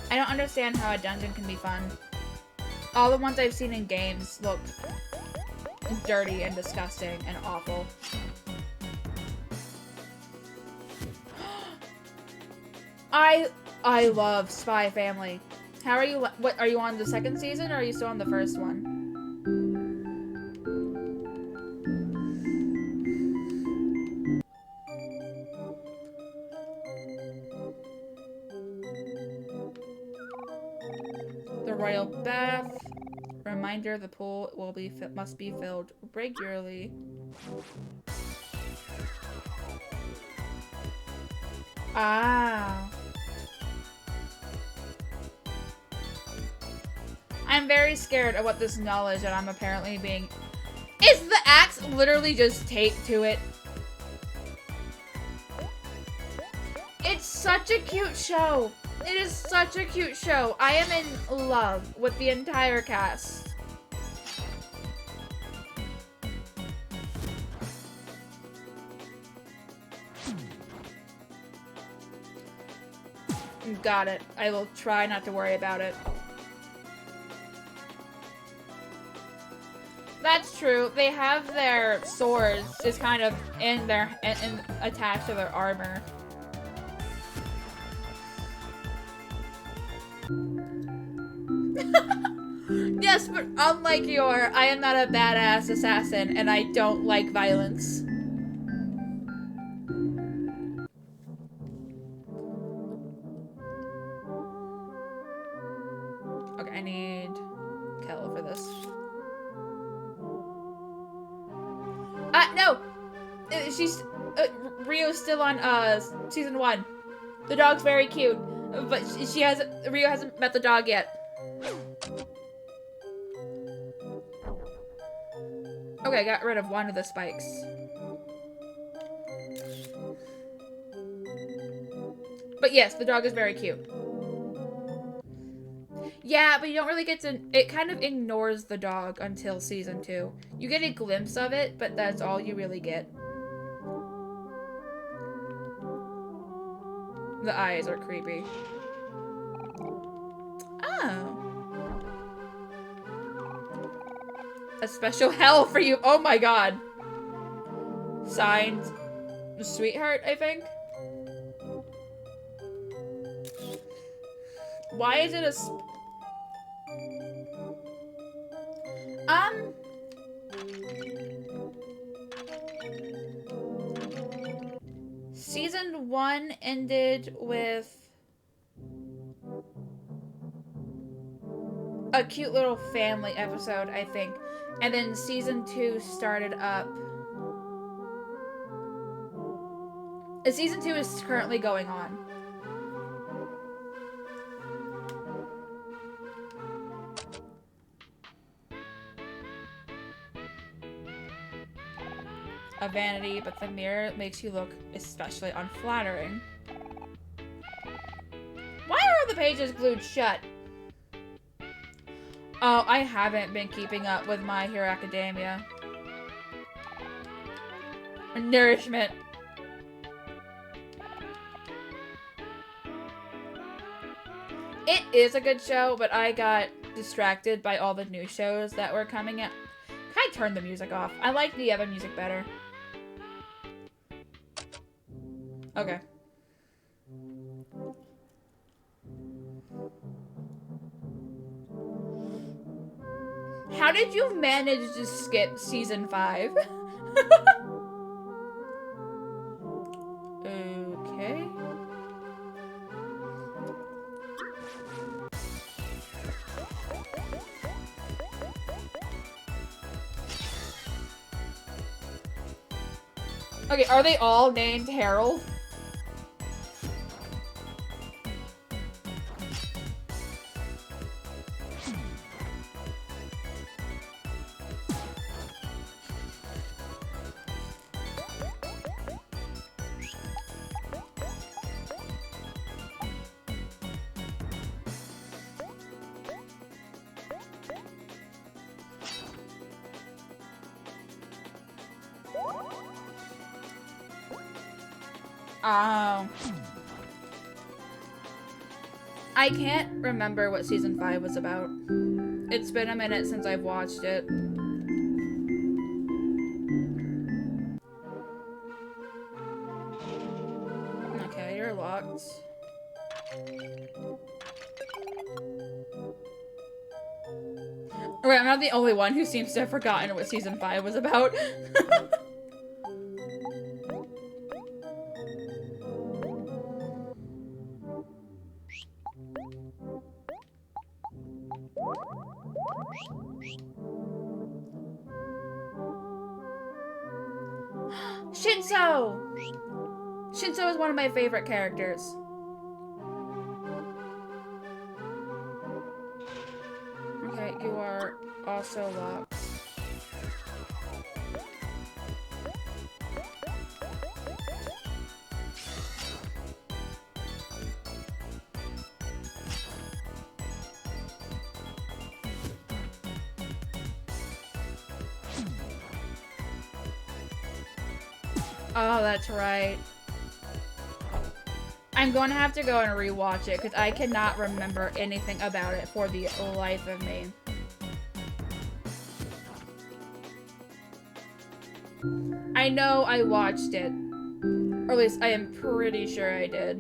I don't understand how a dungeon can be fun. All the ones I've seen in games look dirty and disgusting and awful. I love Spy Family. How are you? What are you on, the second season, or are you still on the first one? The royal bath. Reminder: the pool must be filled regularly. Ah. I'm very scared of what this knowledge that I'm apparently being... Is the axe literally just taped to it? It's such a cute show. It is such a cute show. I am in love with the entire cast. Got it. I will try not to worry about it. That's true. They have their swords just kind of in their attached to their armor. Yes, but unlike your, I am not a badass assassin and I don't like violence. Okay, I need Kel for this. No! Rio's still on, season 1. The dog's very cute, but Rio hasn't met the dog yet. Okay, I got rid of one of the spikes. But yes, the dog is very cute. Yeah, but you don't really get to... It kind of ignores the dog until season 2. You get a glimpse of it, but that's all you really get. The eyes are creepy. Oh. A special hell for you. Oh my god. Signed, Sweetheart, I think. Why is it a... Season 1 ended with a cute little family episode, I think. And then season 2 started up. Season 2 is currently going on. A vanity, but the mirror makes you look especially unflattering. Why are the pages glued shut? Oh, I haven't been keeping up with My Hero Academia. Nourishment. It is a good show, but I got distracted by all the new shows that were coming out. Can I turn the music off? I like the other music better. Okay. How did you manage to skip season 5? Okay. Okay, are they all named Harold? I can't remember what season 5 was about. It's been a minute since I've watched it. Okay, you're locked. Okay, I'm not the only one who seems to have forgotten what season 5 was about. Shinso! Shinso is one of my favorite characters. Okay, you are also locked. Oh, that's right. I'm going to have to go and rewatch it because I cannot remember anything about it for the life of me. I know I watched it. Or at least I am pretty sure I did.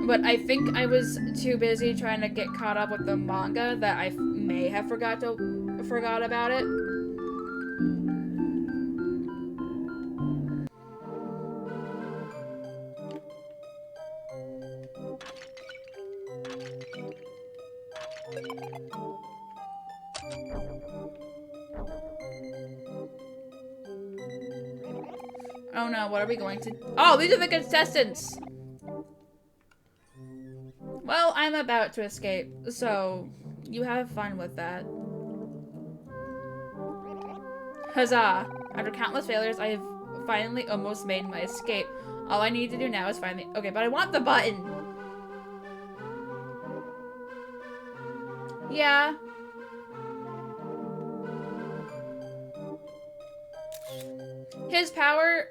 But I think I was too busy trying to get caught up with the manga that I may have forgot about it. Oh no, what are we going to... Oh, these are the contestants! Well, I'm about to escape, so you have fun with that. Huzzah! After countless failures, I have finally almost made my escape. All I need to do now is find the... Okay, but I want the button! Yeah. His power...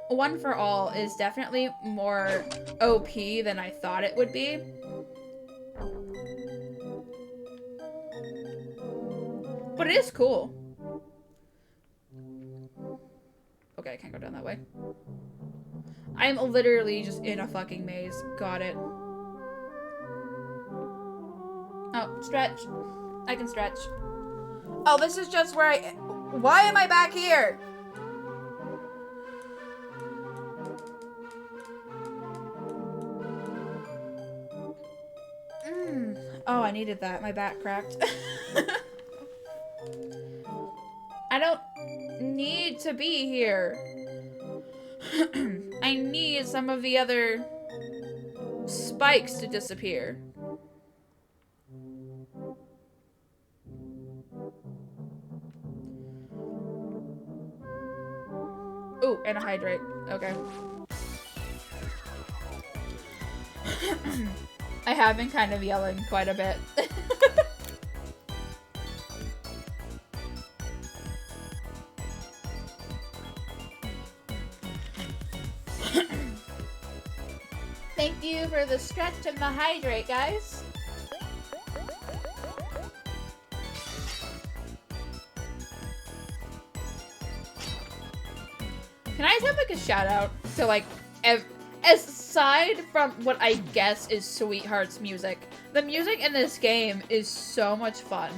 One for All is definitely more OP than I thought it would be. But it is cool. Okay, I can't go down that way. I'm literally just in a fucking maze. Got it. Oh, stretch. I can stretch. Oh, this is just where I... Why am I back here? Oh, I needed that. My back cracked. I don't need to be here. I need some of the other spikes to disappear. Ooh, and a hydrate. Okay. I have been kind of yelling quite a bit. Thank you for the stretch and the hydrate, guys. Can I just have like a shout out to like aside from what I guess is Sweetheart's music, the music in this game is so much fun.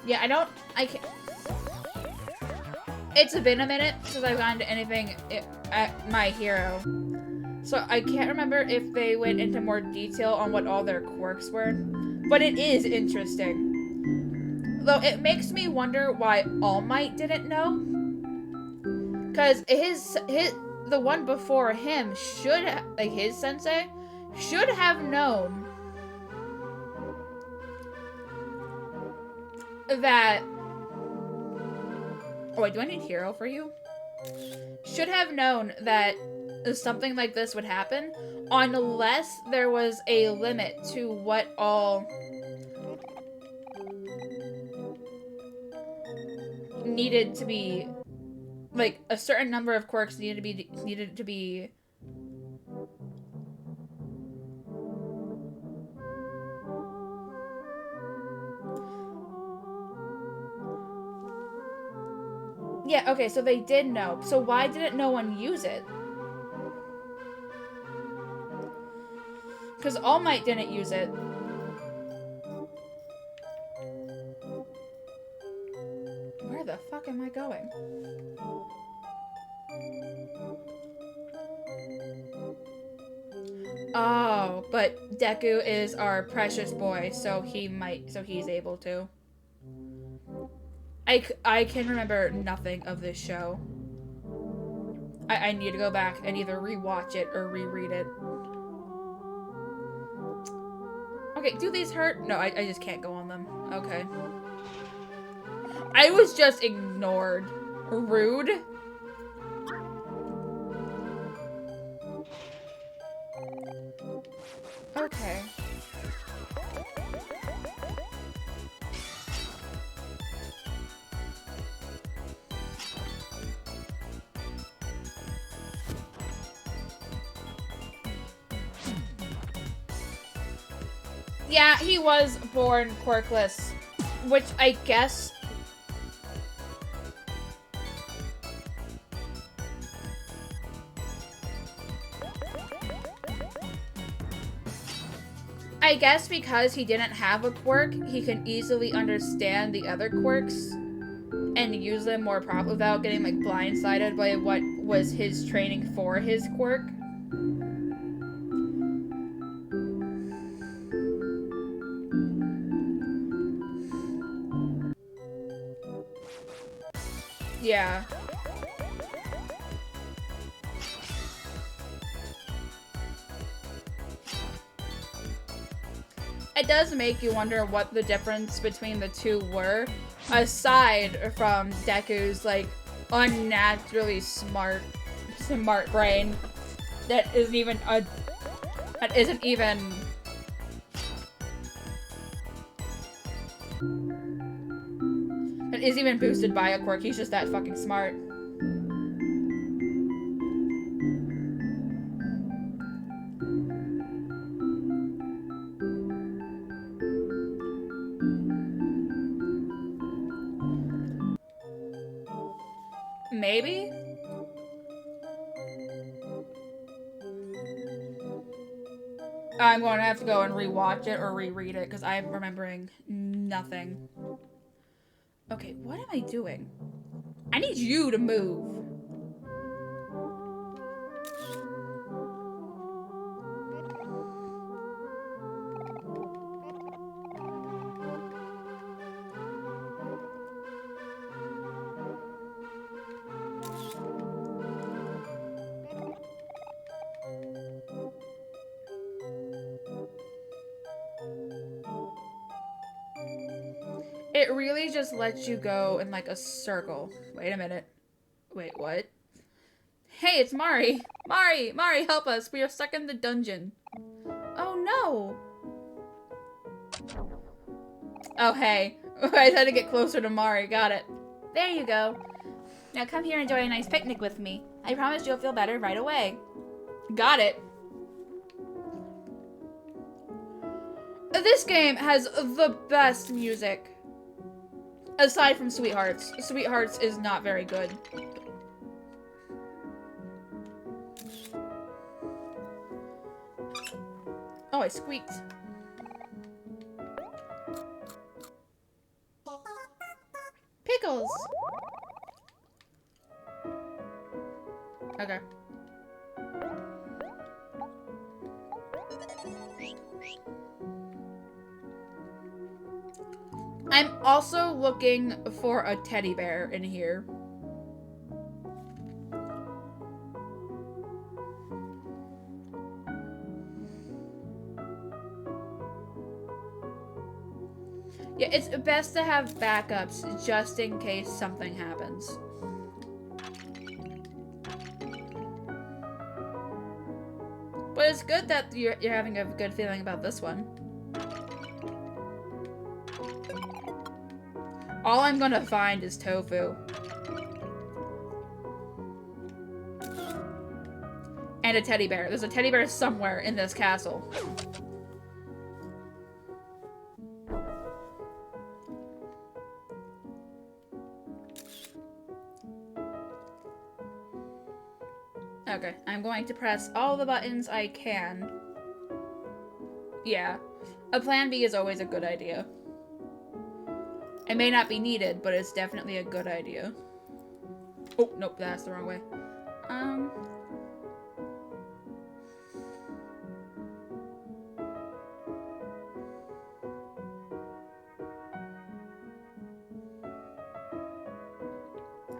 Yeah, I can't. It's been a minute since I've gone to anything at My Hero. So I can't remember if they went into more detail on what all their quirks were. But it is interesting. Though it makes me wonder why All Might didn't know. Because the one before him should, like his sensei, should have known that... Oh wait, do I need Hero for you? Should have known that something like this would happen, unless there was a limit to what all needed to be, like a certain number of quirks needed to be Yeah, okay, so they did know. So why didn't no one use it? Because All Might didn't use it. Where the fuck am I going? Oh, but Deku is our precious boy, so he's able to. I can remember nothing of this show. I need to go back and either rewatch it or reread it. Okay, do these hurt? No, I just can't go on them. Okay. I was just ignored. Rude. Okay. Yeah, he was born quirkless, which I guess... I guess because he didn't have a quirk, he can easily understand the other quirks and use them more properly without getting, like, blindsided by what was his training for his quirk. Yeah. It does make you wonder what the difference between the two were, aside from Deku's, like, unnaturally smart brain that isn't even boosted by a quirk. He's just that fucking smart. Maybe? I'm going to have to go and rewatch it or reread it because I'm remembering nothing. Okay, what am I doing? I need you to move. It really just lets you go in, like, a circle. Wait a minute. Wait, what? Hey, it's Mari! Mari, help us! We are stuck in the dungeon. Oh, no! Oh, hey. I had to get closer to Mari. Got it. There you go. Now come here and enjoy a nice picnic with me. I promise you'll feel better right away. Got it. This game has the best music. Aside from Sweethearts. Sweethearts is not very good. Oh, I squeaked. Pickles! Okay. I'm also looking for a teddy bear in here. Yeah, it's best to have backups just in case something happens. But it's good that you're having a good feeling about this one. All I'm gonna find is tofu. And a teddy bear. There's a teddy bear somewhere in this castle. Okay, I'm going to press all the buttons I can. Yeah, a plan B is always a good idea. It may not be needed, but it's definitely a good idea. Oh, nope, that's the wrong way.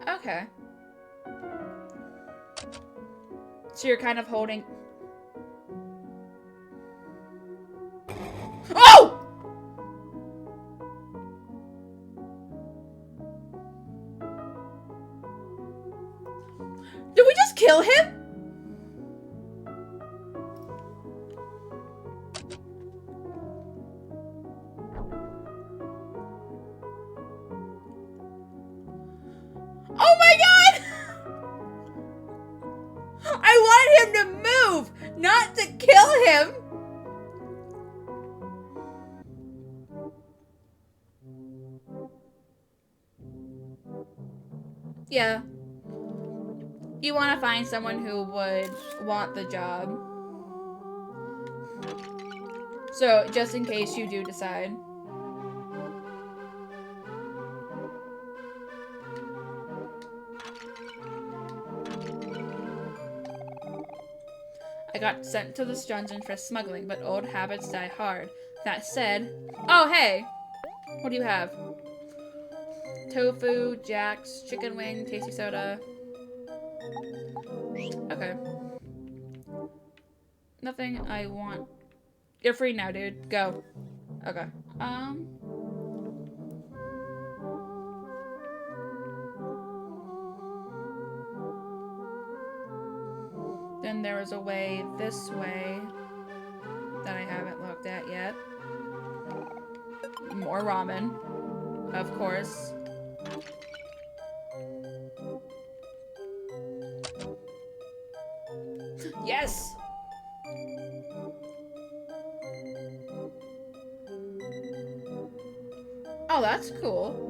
Okay. So you're kind of holding... Oh! Did we just kill him? Oh my god! I wanted him to move, not to kill him! Yeah. You want to find someone who would want the job. So, just in case you do decide. I got sent to this dungeon for smuggling, but old habits die hard. That said... Oh, hey! What do you have? Tofu, Jack's, chicken wing, tasty soda. Okay. Nothing I want. You're free now, dude. Go. Okay. Then there was a way this way that I haven't looked at yet. More ramen. Of course. Yes! Oh, that's cool.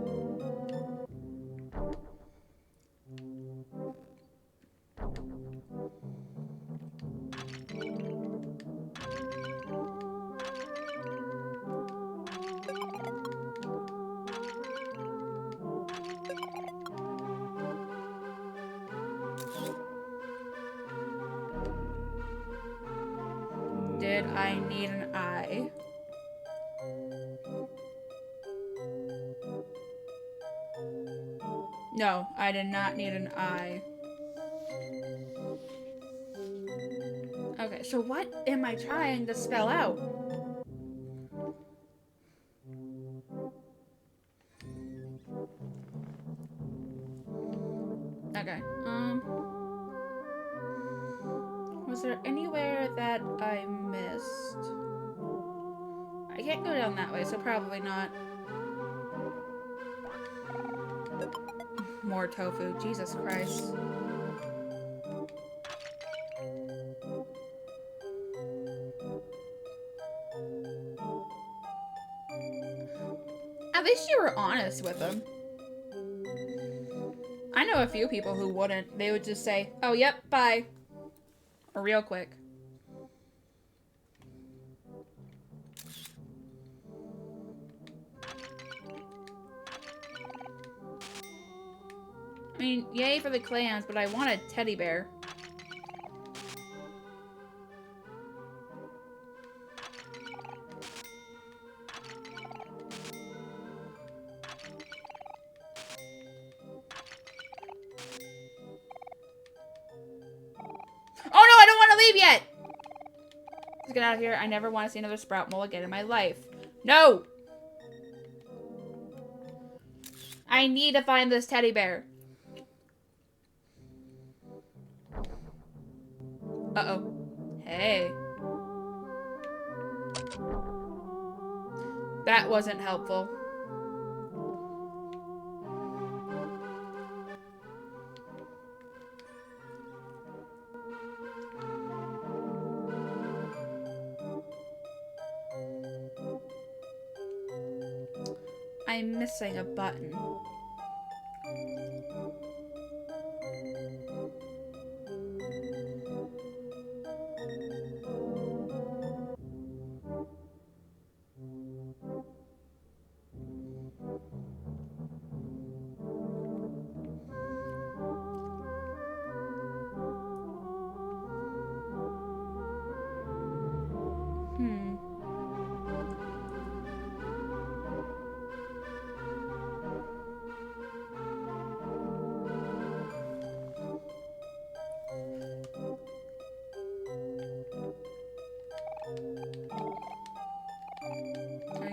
Did I need an eye? No, I did not need an eye. Okay, so what am I trying to spell out? Okay, was there anywhere that I missed? I can't go down that way, so probably not. More tofu, Jesus Christ. At least you were honest with them. I know a few people who wouldn't. They would just say, oh, yep, bye. Real quick. I mean, yay for the clans, but I want a teddy bear. Oh no, I don't want to leave yet! Let's get out of here. I never want to see another sprout mole again in my life. No! I need to find this teddy bear. Uh-oh. Hey. That wasn't helpful. I'm missing a button.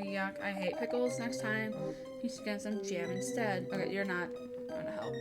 Yuck, I hate pickles. Next time, you should get some jam instead. Okay, you're not gonna help.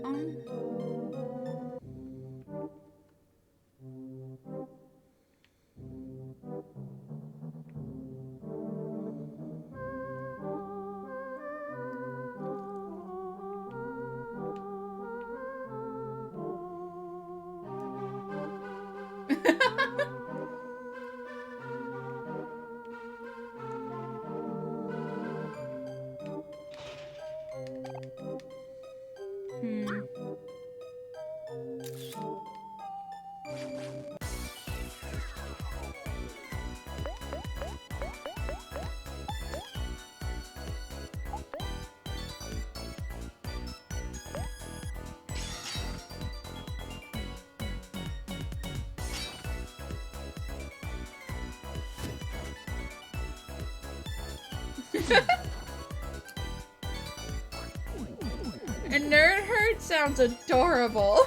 And Nerd Herd sounds adorable.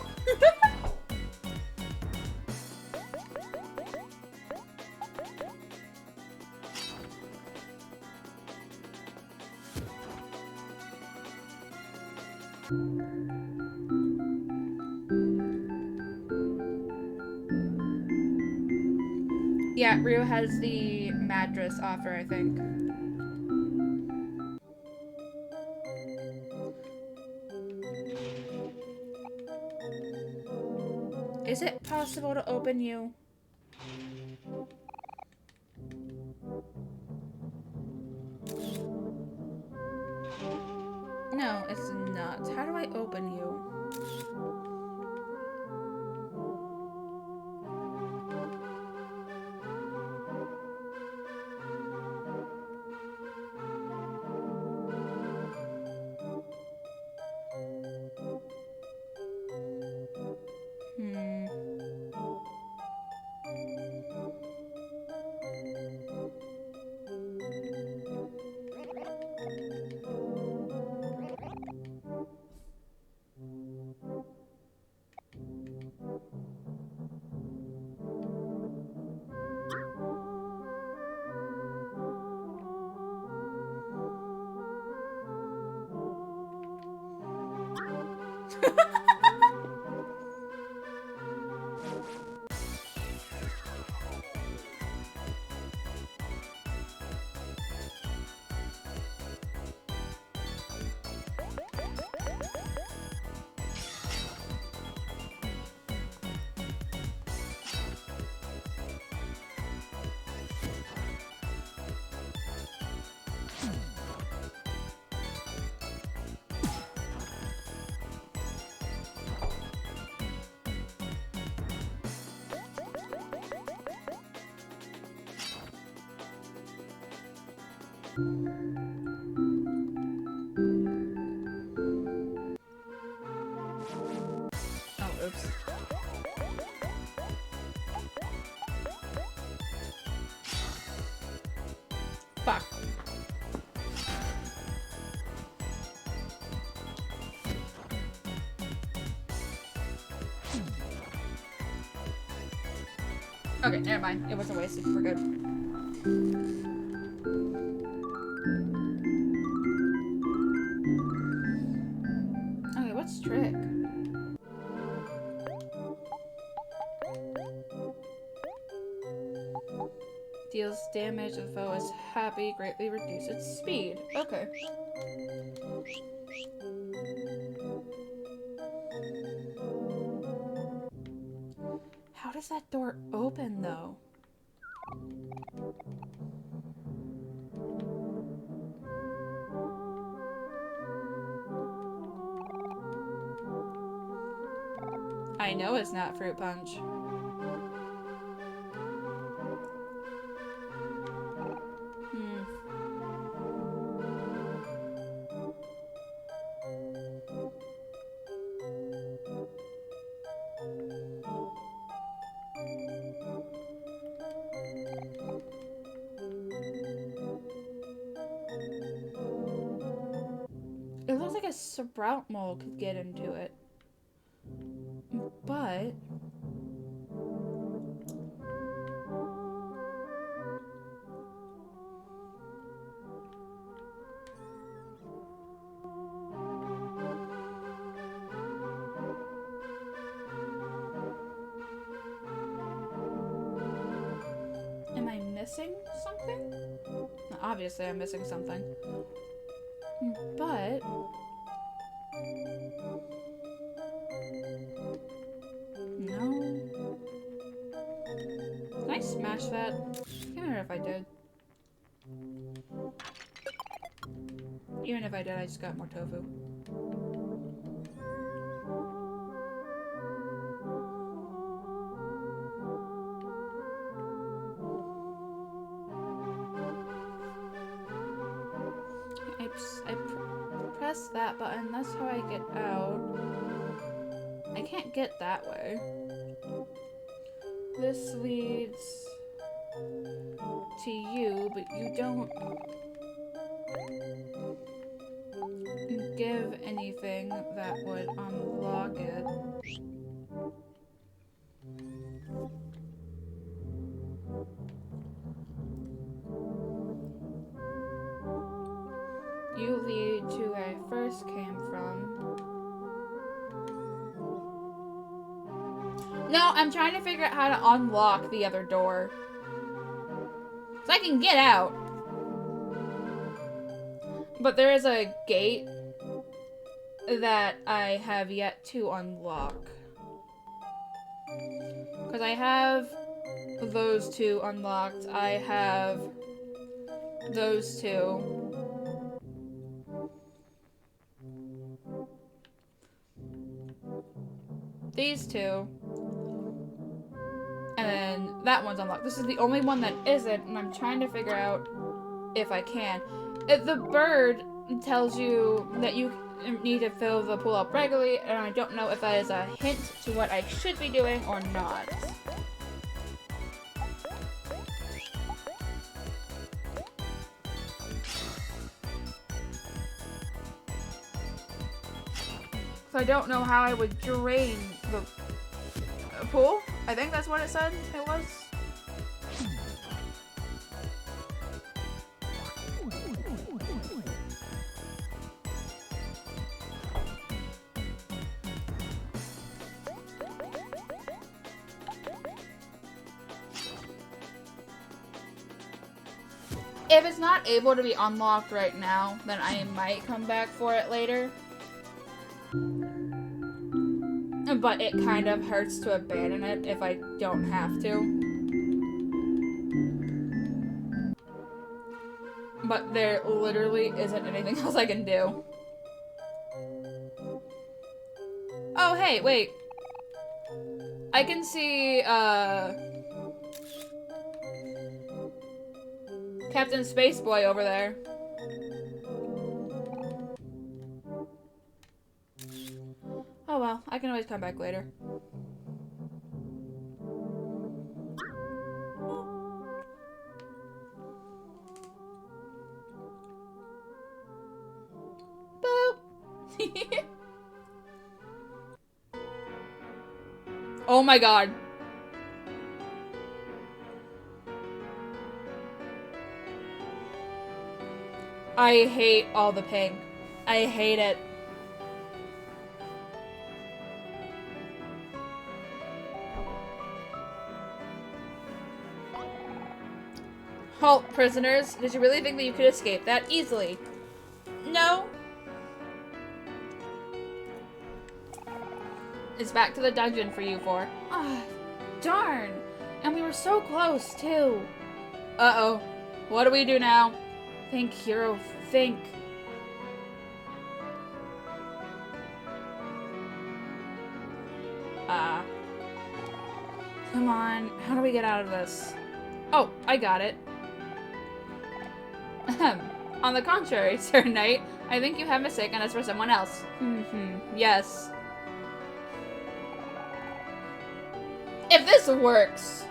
Yeah, Rio has the mattress offer, I think. Is it possible to open you? No, it's not. How do I open you? Hmm. Oh, oops. Fuck. Okay, never mind. It wasn't wasted. We're good. Okay, what's trick? Deals damage if the foe is happy, greatly reduce its speed. Okay. How does that door open, though? I know it's not fruit punch. Hmm. It looks like a sprout mole could get into it. But... am I missing something? Obviously I'm missing something. But... no. Can I smash that? I can't remember if I did. Even if I did, I just got more tofu. I press that button, that's how I get out. I can't get that way. This leads to you, but you don't... Give anything that would unlock it. You lead to where I first came from. No, I'm trying to figure out how to unlock the other door. So I can get out. But there is a gate that I have yet to unlock. Because I have those two unlocked. I have those two. These two. And then that one's unlocked. This is the only one that isn't, and I'm trying to figure out if I can. The bird tells you that you need to fill the pool up regularly, and I don't know if that is a hint to what I should be doing or not. So I don't know how I would drain the pool. I think that's what it said it was. If it's not able to be unlocked right now, then I might come back for it later. But it kind of hurts to abandon it if I don't have to. But there literally isn't anything else I can do. Oh, hey, wait. I can see, Captain Space Boy over there. Oh well, I can always come back later. Boop! Oh my god. I hate all the pink. I hate it. Halt, prisoners. Did you really think that you could escape that easily? No. It's back to the dungeon for you four. Ah, darn. And we were so close, too. Uh-oh. What do we do now? Think, hero, think. Come on. How do we get out of this? Oh, I got it. On the contrary, Sir Knight, I think you have mistaken us for someone else. Yes. If this works...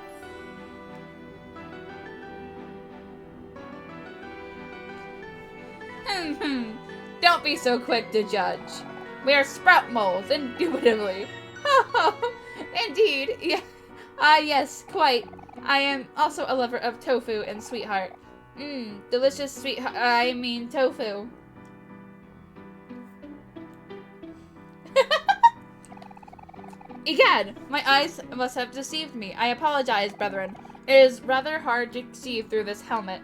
Don't be so quick to judge. We are sprout moles, indubitably. Oh, indeed. Yeah. Yes, quite. I am also a lover of tofu and sweetheart. Delicious sweetheart. I mean tofu. Egad, my eyes must have deceived me. I apologize, brethren. It is rather hard to see through this helmet.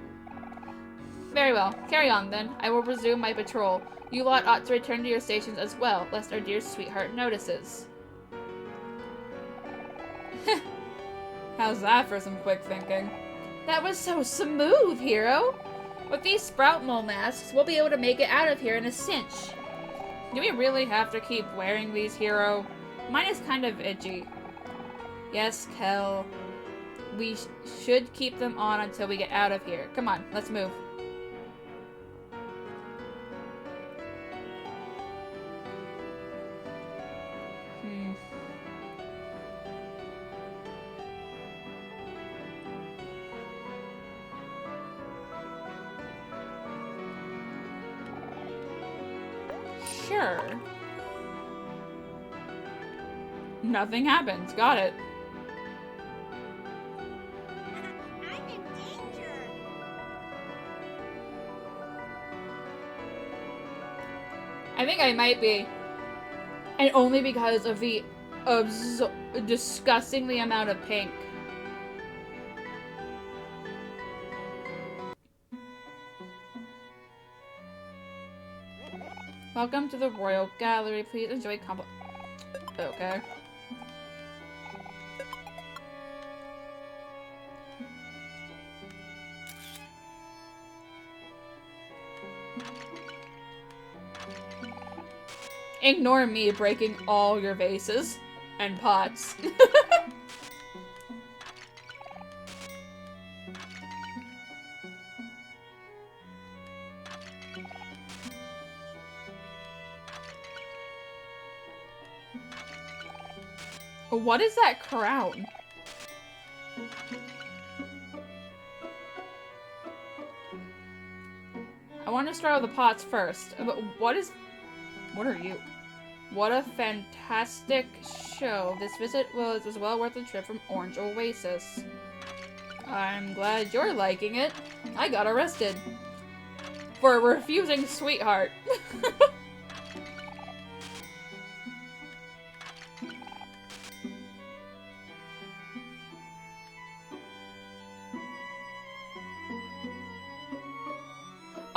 Very well. Carry on, then. I will resume my patrol. You lot ought to return to your stations as well, lest our dear sweetheart notices. How's that for some quick thinking? That was so smooth, hero! With these sprout mole masks, we'll be able to make it out of here in a cinch. Do we really have to keep wearing these, hero? Mine is kind of itchy. Yes, Kel. We should keep them on until we get out of here. Come on, let's move. Sure. Nothing happens. Got it. I'm in danger. I think I might be. And only because of the disgustingly amount of pink. Welcome to the Royal Gallery. Please enjoy Okay. Ignore me breaking all your vases and pots. What is that crown? I want to start with the pots first. But what are you? What a fantastic show. This visit was well worth the trip from Orange Oasis. I'm glad you're liking it. I got arrested. For refusing Sweetheart.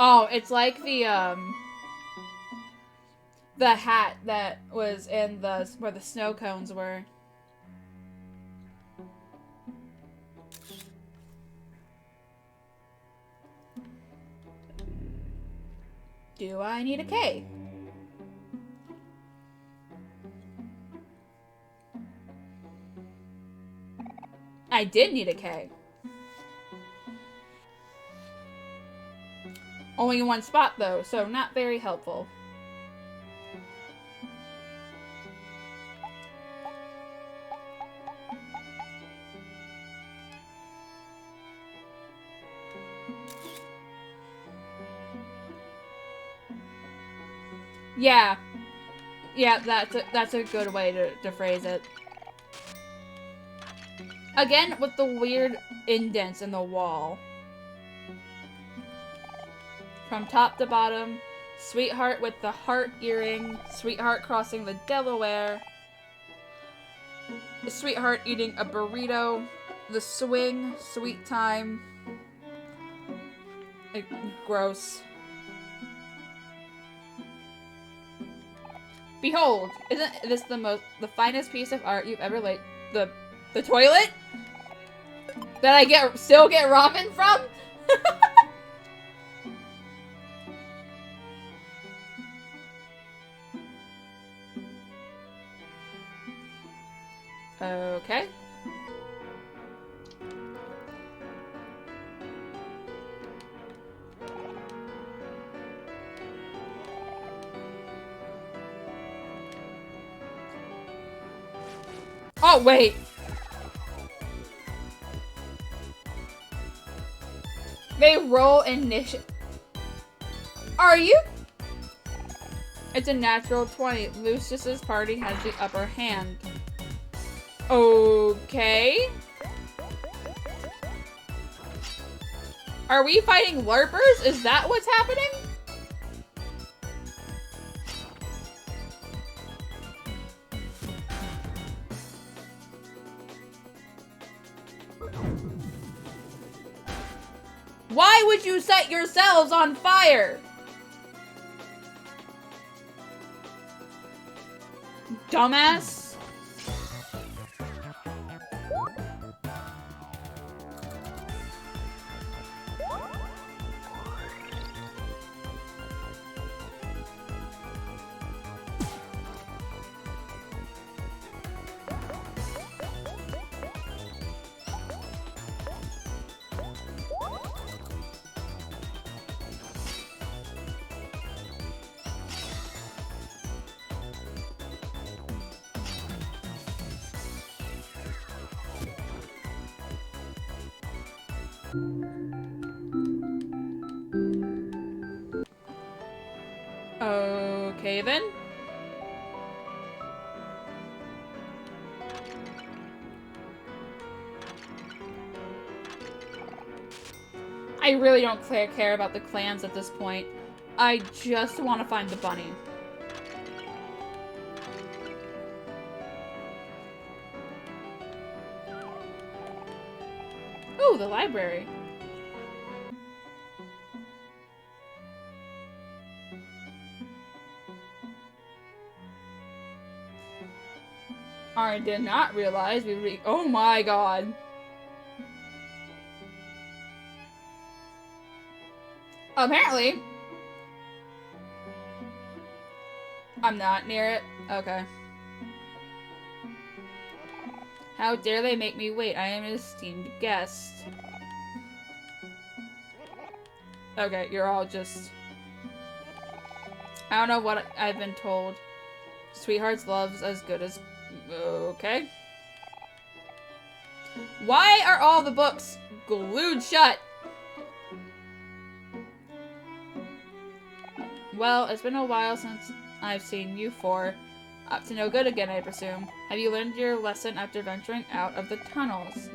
Oh, it's like the hat that was in where the snow cones were. Do I need a K? I did need a K. Only in one spot though, so not very helpful. Yeah. Yeah, that's a good way to phrase it. Again, with the weird indents in the wall. From top to bottom, Sweetheart with the heart earring, Sweetheart crossing the Delaware, Sweetheart eating a burrito, the swing, sweet time. Gross. Behold, isn't this the finest piece of art you've ever laid? The toilet? That I still get ramen from? Okay. Oh, wait. They roll initiative. Are you? It's a natural 20. Lucius's party has the upper hand. Okay. Are we fighting LARPers? Is that what's happening? Why would you set yourselves on fire? Dumbass. Okay, then. I really don't care about the clans at this point. I just want to find the bunny. Ooh, the library. I did not realize oh my god. Apparently. I'm not near it. Okay. How dare they make me wait? I am an esteemed guest. Okay, you're all just... I don't know what I've been told. Sweetheart's love's as good as... Okay. Why are all the books glued shut? Well, it's been a while since I've seen you four. Up to no good again, I presume. Have you learned your lesson after venturing out of the tunnels?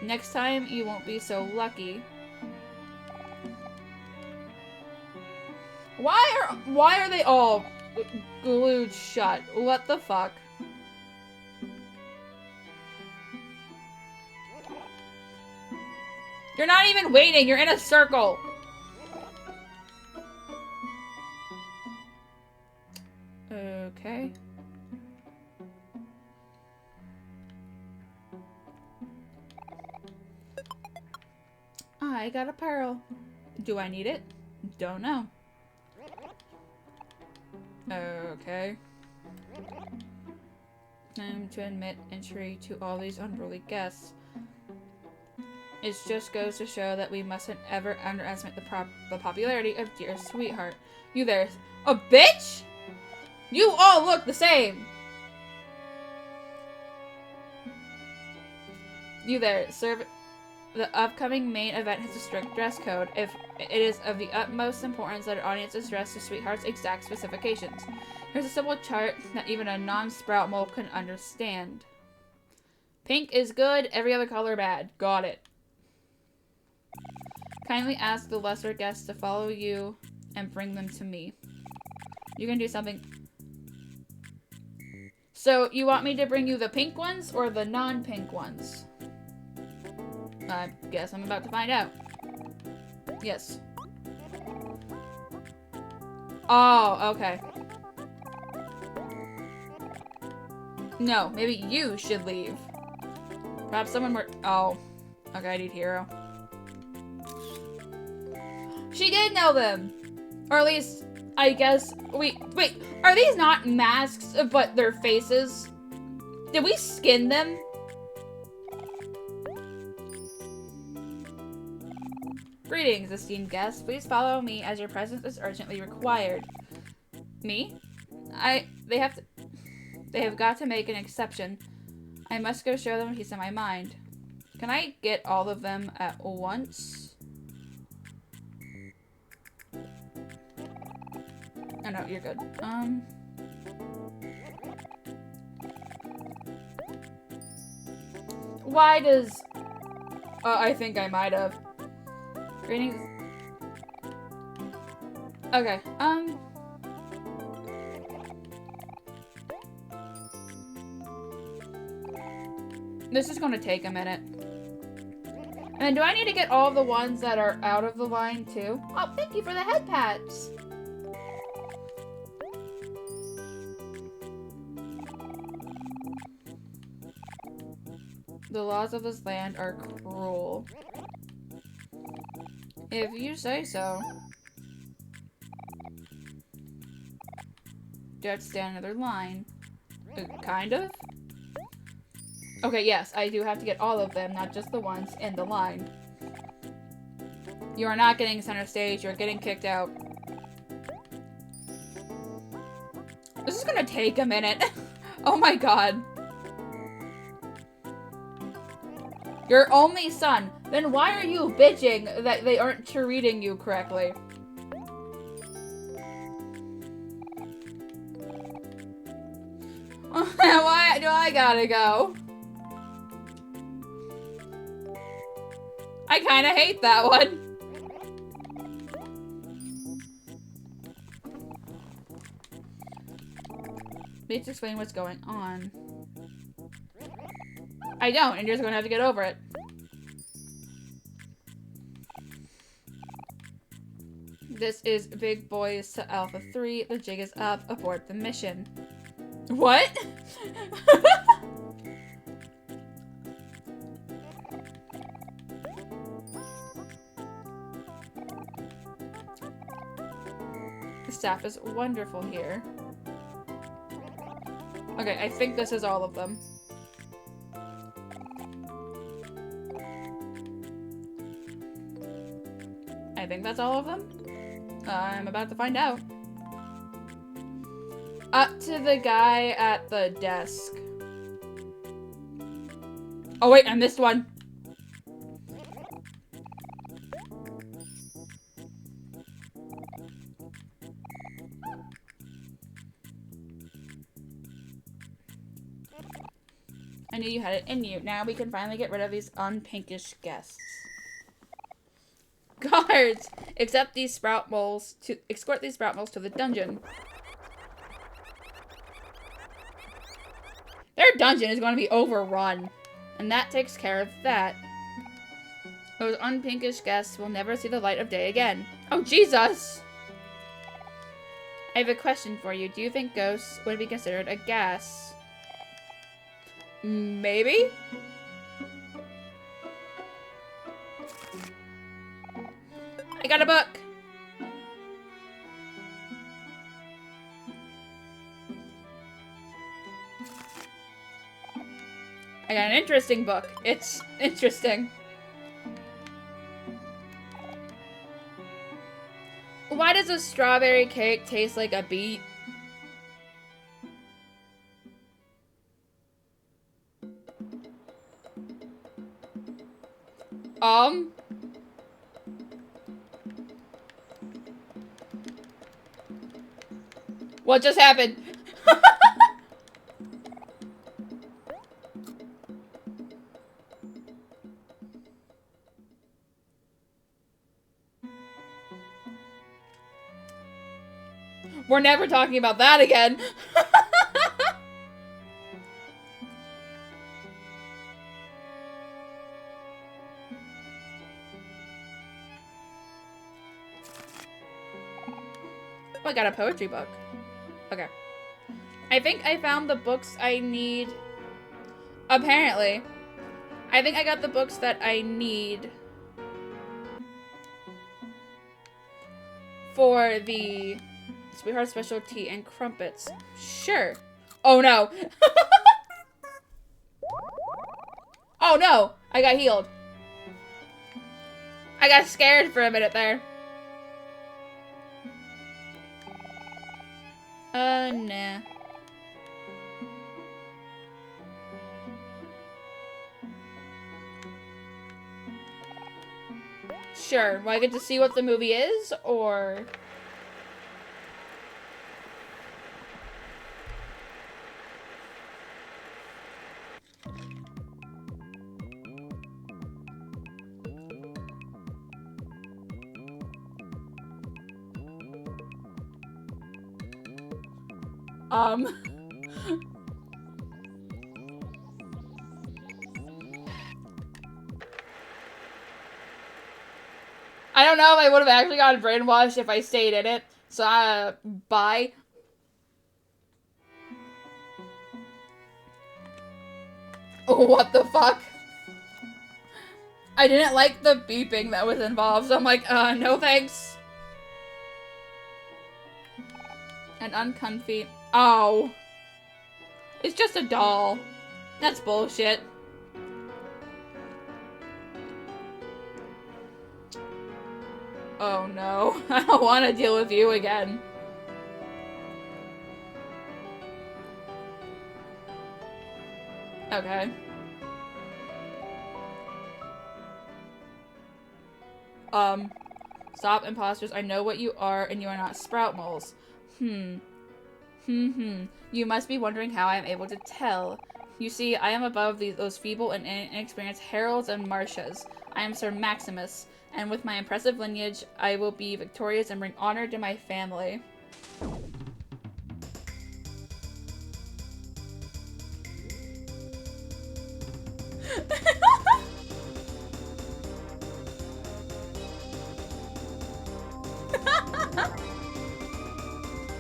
Next time, you won't be so lucky. Why are they all glued shut? What the fuck? You're not even waiting, you're in a circle. Okay. I got a pearl. Do I need it? Don't know. Okay. Time to admit entry to all these unruly guests. It just goes to show that we mustn't ever underestimate the popularity of dear sweetheart. You there, a bitch? You all look the same. You there, serve. The upcoming main event has a strict dress code. If it is of the utmost importance that our audience is dressed to Sweetheart's exact specifications. Here's a simple chart that even a non-sprout mole can understand. Pink is good, every other color bad. Got it. Kindly ask the lesser guests to follow you and bring them to me. You can do something. So, you want me to bring you the pink ones or the non-pink ones? I guess I'm about to find out. Yes. Oh, okay. No, maybe you should leave. Perhaps someone more- Oh. Okay, I need hero. She did know them! Or at least, I guess- Wait, are these not masks, but their faces? Did we skin them? Greetings, esteemed guests. Please follow me as your presence is urgently required. Me? They have got to make an exception. I must go show them a piece of my mind. Can I get all of them at once? Oh no, you're good. Why does... I think I might have. Greetings. Okay, this is gonna take a minute. And do I need to get all the ones that are out of the line too? Oh, thank you for the head pats! The laws of this land are cruel. If you say so. Do I have to stand another line? Kind of? Okay, yes, I do have to get all of them, not just the ones in the line. You are not getting center stage, you're getting kicked out. This is gonna take a minute. Oh my god. Your only son. Then why are you bitching that they aren't treating you correctly? Why do I gotta go? I kinda hate that one. Please explain what's going on. I don't, and you're just gonna have to get over it. This is Big Boys to Alpha 3. The jig is up. Abort the mission. What? The staff is wonderful here. Okay, I think this is all of them. I think that's all of them. I'm about to find out. Up to the guy at the desk. Oh wait, I missed one. I knew you had it in you. Now we can finally get rid of these unpinkish guests. Guards! Escort these sprout moles to the dungeon. Their dungeon is going to be overrun. And that takes care of that. Those unpinkish guests will never see the light of day again. Oh, Jesus! I have a question for you. Do you think ghosts would be considered a gas? Maybe? I got a book! I got an interesting book. It's interesting. Why does a strawberry cake taste like a beet? What just happened? We're never talking about that again. Oh, I got a poetry book. Okay. I think I found the books I need. Apparently. I think I got the books that I need for the Sweetheart Special Tea and Crumpets. Sure. Oh no. Oh no. I got healed. I got scared for a minute there. Nah. Sure. Do I get to see what the movie is, or... I don't know if I would have actually gotten brainwashed if I stayed in it. So, bye. Oh, what the fuck? I didn't like the beeping that was involved, so I'm like, no thanks. An uncomfy... Oh. It's just a doll. That's bullshit. Oh no. I don't want to deal with you again. Okay. Stop, imposters. I know what you are, and you are not sprout moles. You must be wondering how I am able to tell. You see, I am above those feeble and inexperienced heralds and marshas. I am Sir Maximus, and with my impressive lineage, I will be victorious and bring honor to my family.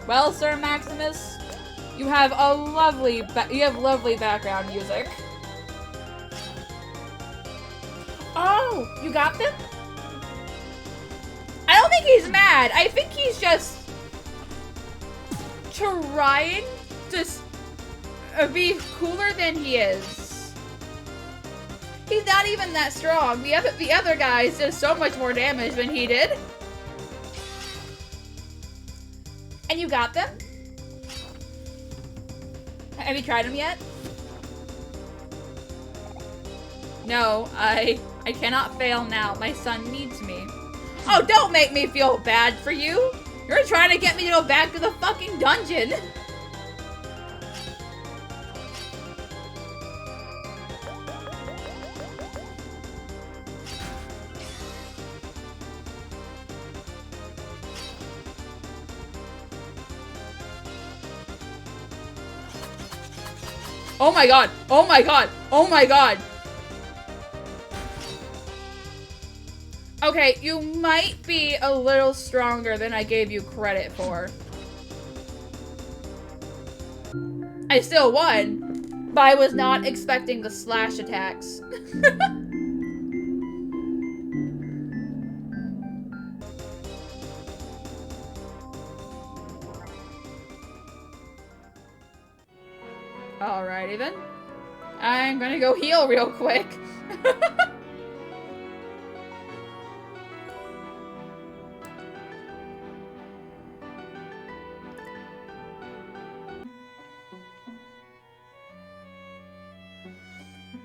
Well, Sir Maximus, you have lovely background music. Oh, you got them? I don't think he's mad. I think he's just trying to be cooler than he is. He's not even that strong. The other guys did so much more damage than he did. And you got them? Have you tried them yet? No, I cannot fail now. My son needs me. Oh, don't make me feel bad for you. You're trying to get me to go back to the fucking dungeon. Oh my god! Oh my god! Oh my god! Okay, you might be a little stronger than I gave you credit for. I still won, but I was not expecting the slash attacks. Alrighty then. I'm gonna go heal real quick.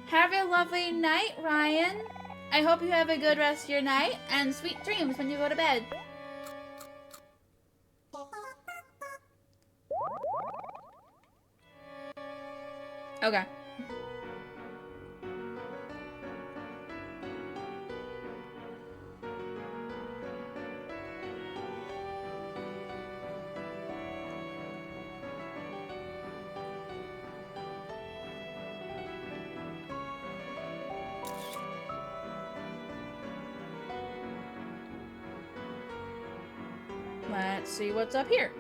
Have a lovely night, Ryan. I hope you have a good rest of your night and sweet dreams when you go to bed. Okay. Let's see what's up here.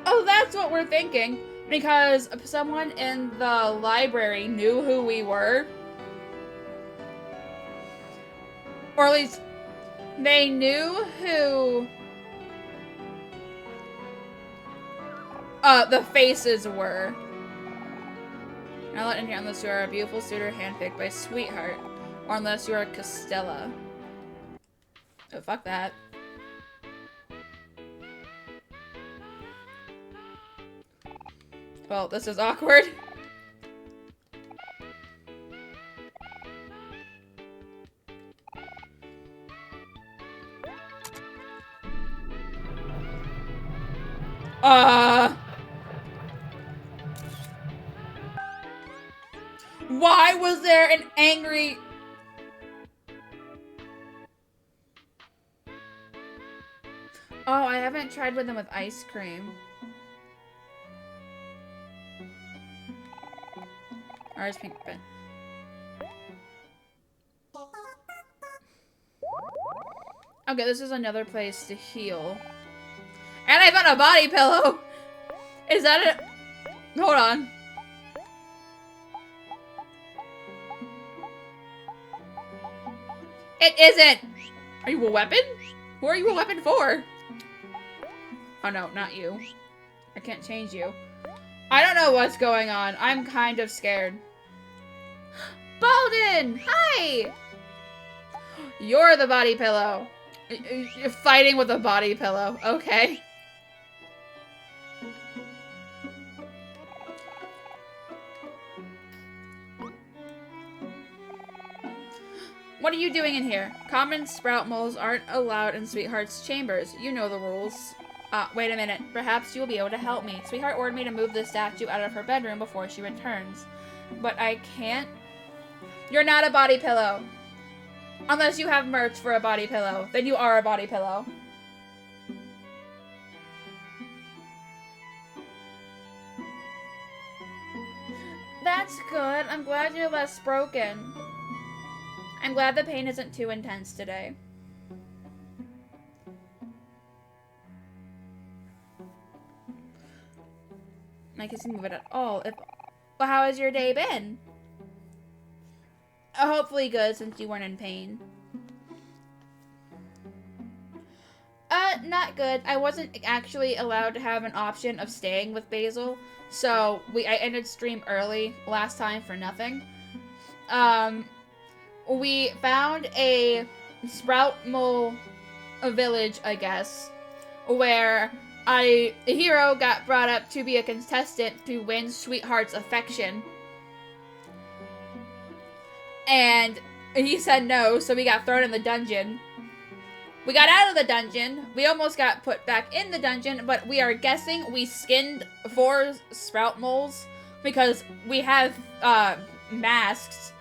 Oh, that's what we're thinking. Because someone in the library knew who we were. Or at least they knew who the faces were. Now let in here unless you are a beautiful suitor handpicked by Sweetheart. Or unless you are Costella. Oh, fuck that. Well, this is awkward. Why was there an angry... Oh, I haven't tried with them with ice cream. Ours pink pen. Okay, this is another place to heal. And I found a body pillow! Is that it? Hold on. It isn't! Are you a weapon? Who are you a weapon for? Oh no, not you. I can't change you. I don't know what's going on. I'm kind of scared. Balden! Hi! You're the body pillow. You're fighting with a body pillow. Okay. What are you doing in here? Common sprout moles aren't allowed in Sweetheart's chambers. You know the rules. Wait a minute. Perhaps you will be able to help me. Sweetheart ordered me to move the statue out of her bedroom before she returns. But I can't. You're not a body pillow. Unless you have merch for a body pillow. Then you are a body pillow. That's good. I'm glad you're less broken. I'm glad the pain isn't too intense today. I can't move it at all. Well, how has your day been? Hopefully good, since you weren't in pain. Not good. I wasn't actually allowed to have an option of staying with Basil, so I ended stream early last time for nothing. We found a sprout mole village, I guess, where a hero got brought up to be a contestant to win Sweetheart's affection. And he said no, so we got thrown in the dungeon. We got out of the dungeon. We almost got put back in the dungeon, but we are guessing we skinned 4 sprout moles because we have masks.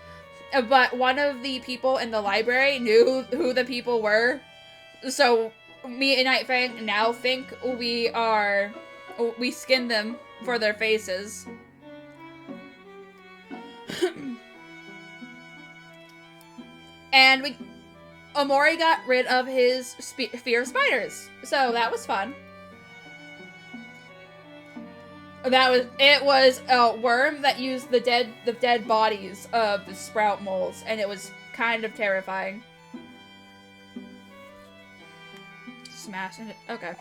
But one of the people in the library knew who the people were. So me and Night Fang now think we skinned them for their faces. And Omori got rid of his fear of spiders. So that was fun. It was a worm that used the dead bodies of the sprout moles, and it was kind of terrifying. Smashing it. Okay.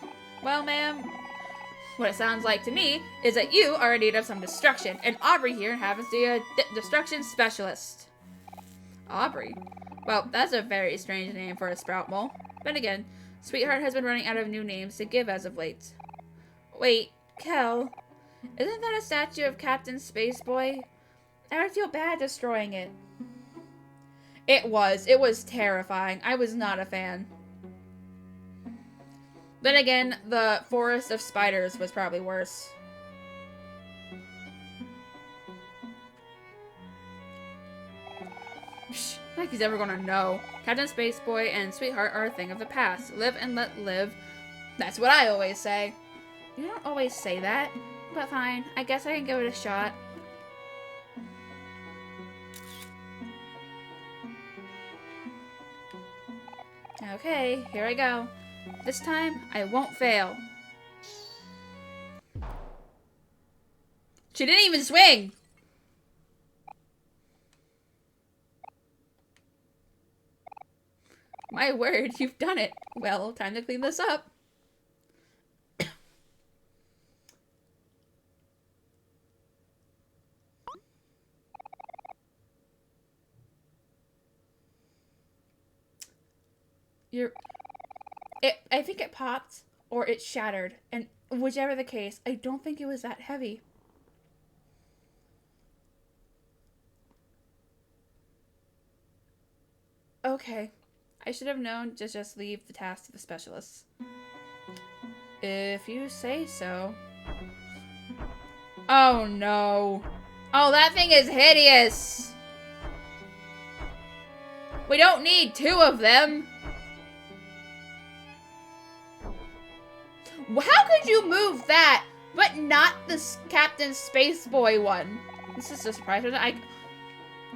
Well, ma'am, what it sounds like to me is that you are in need of some destruction, and Aubrey here happens to be a destruction specialist. Aubrey? Well, that's a very strange name for a sprout mole. But again, Sweetheart has been running out of new names to give as of late. Wait, Kel, isn't that a statue of Captain Spaceboy? I would feel bad destroying it. It was terrifying. I was not a fan. Then again, the forest of spiders was probably worse. Psh, like he's ever gonna know. Captain Spaceboy and Sweetheart are a thing of the past. Live and let live. That's what I always say. You don't always say that, but fine. I guess I can give it a shot. Okay, here I go. This time, I won't fail. She didn't even swing! My word, you've done it. Well, time to clean this up. I think it popped or it shattered, and whichever the case, I don't think it was that heavy. Okay. I should have known to just leave the task to the specialists. If you say so. Oh no. Oh, that thing is hideous. We don't need 2 of them. How could you move that, but not the Captain Spaceboy one? This is a surprise.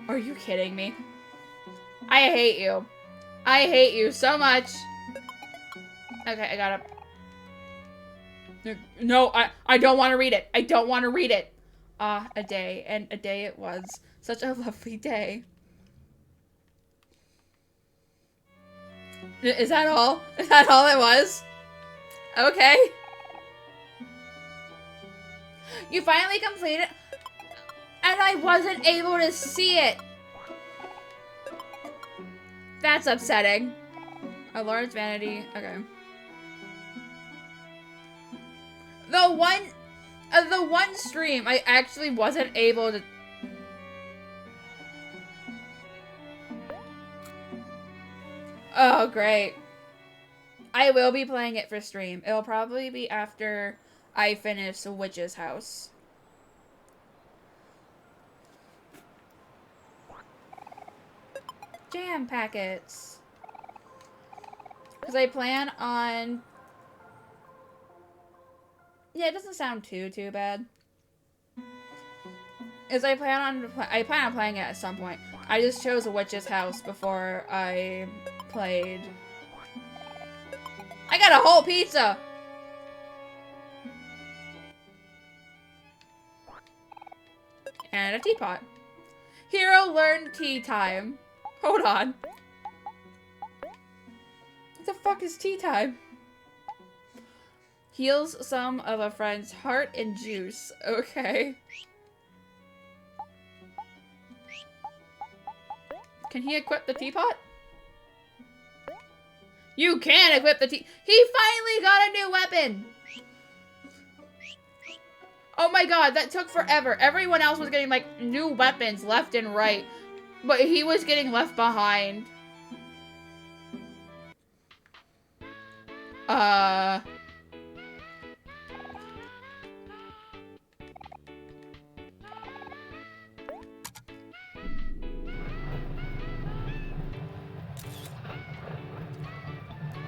Are you kidding me? I hate you. I hate you so much. Okay, I gotta... No, I don't want to read it. I don't want to read it. A day. And a day it was. Such a lovely day. Is that all? Is that all it was? Okay. You finally completed... And I wasn't able to see it. That's upsetting. A large vanity. Okay. The one stream I actually wasn't able to... Oh, great. I will be playing it for stream. It'll probably be after I finish Witch's House. Jam packets. Because I plan on... Yeah, it doesn't sound too bad. Is I plan on playing it at some point. I just chose a Witch's House before I played. I got a whole pizza! And a teapot. Hero learned tea time. Hold on. What the fuck is tea time? Heals some of a friend's heart and juice. Okay. Can he equip the teapot? You can equip the He finally got a new weapon! Oh my god, that took forever. Everyone else was getting, like, new weapons left and right. But he was getting left behind.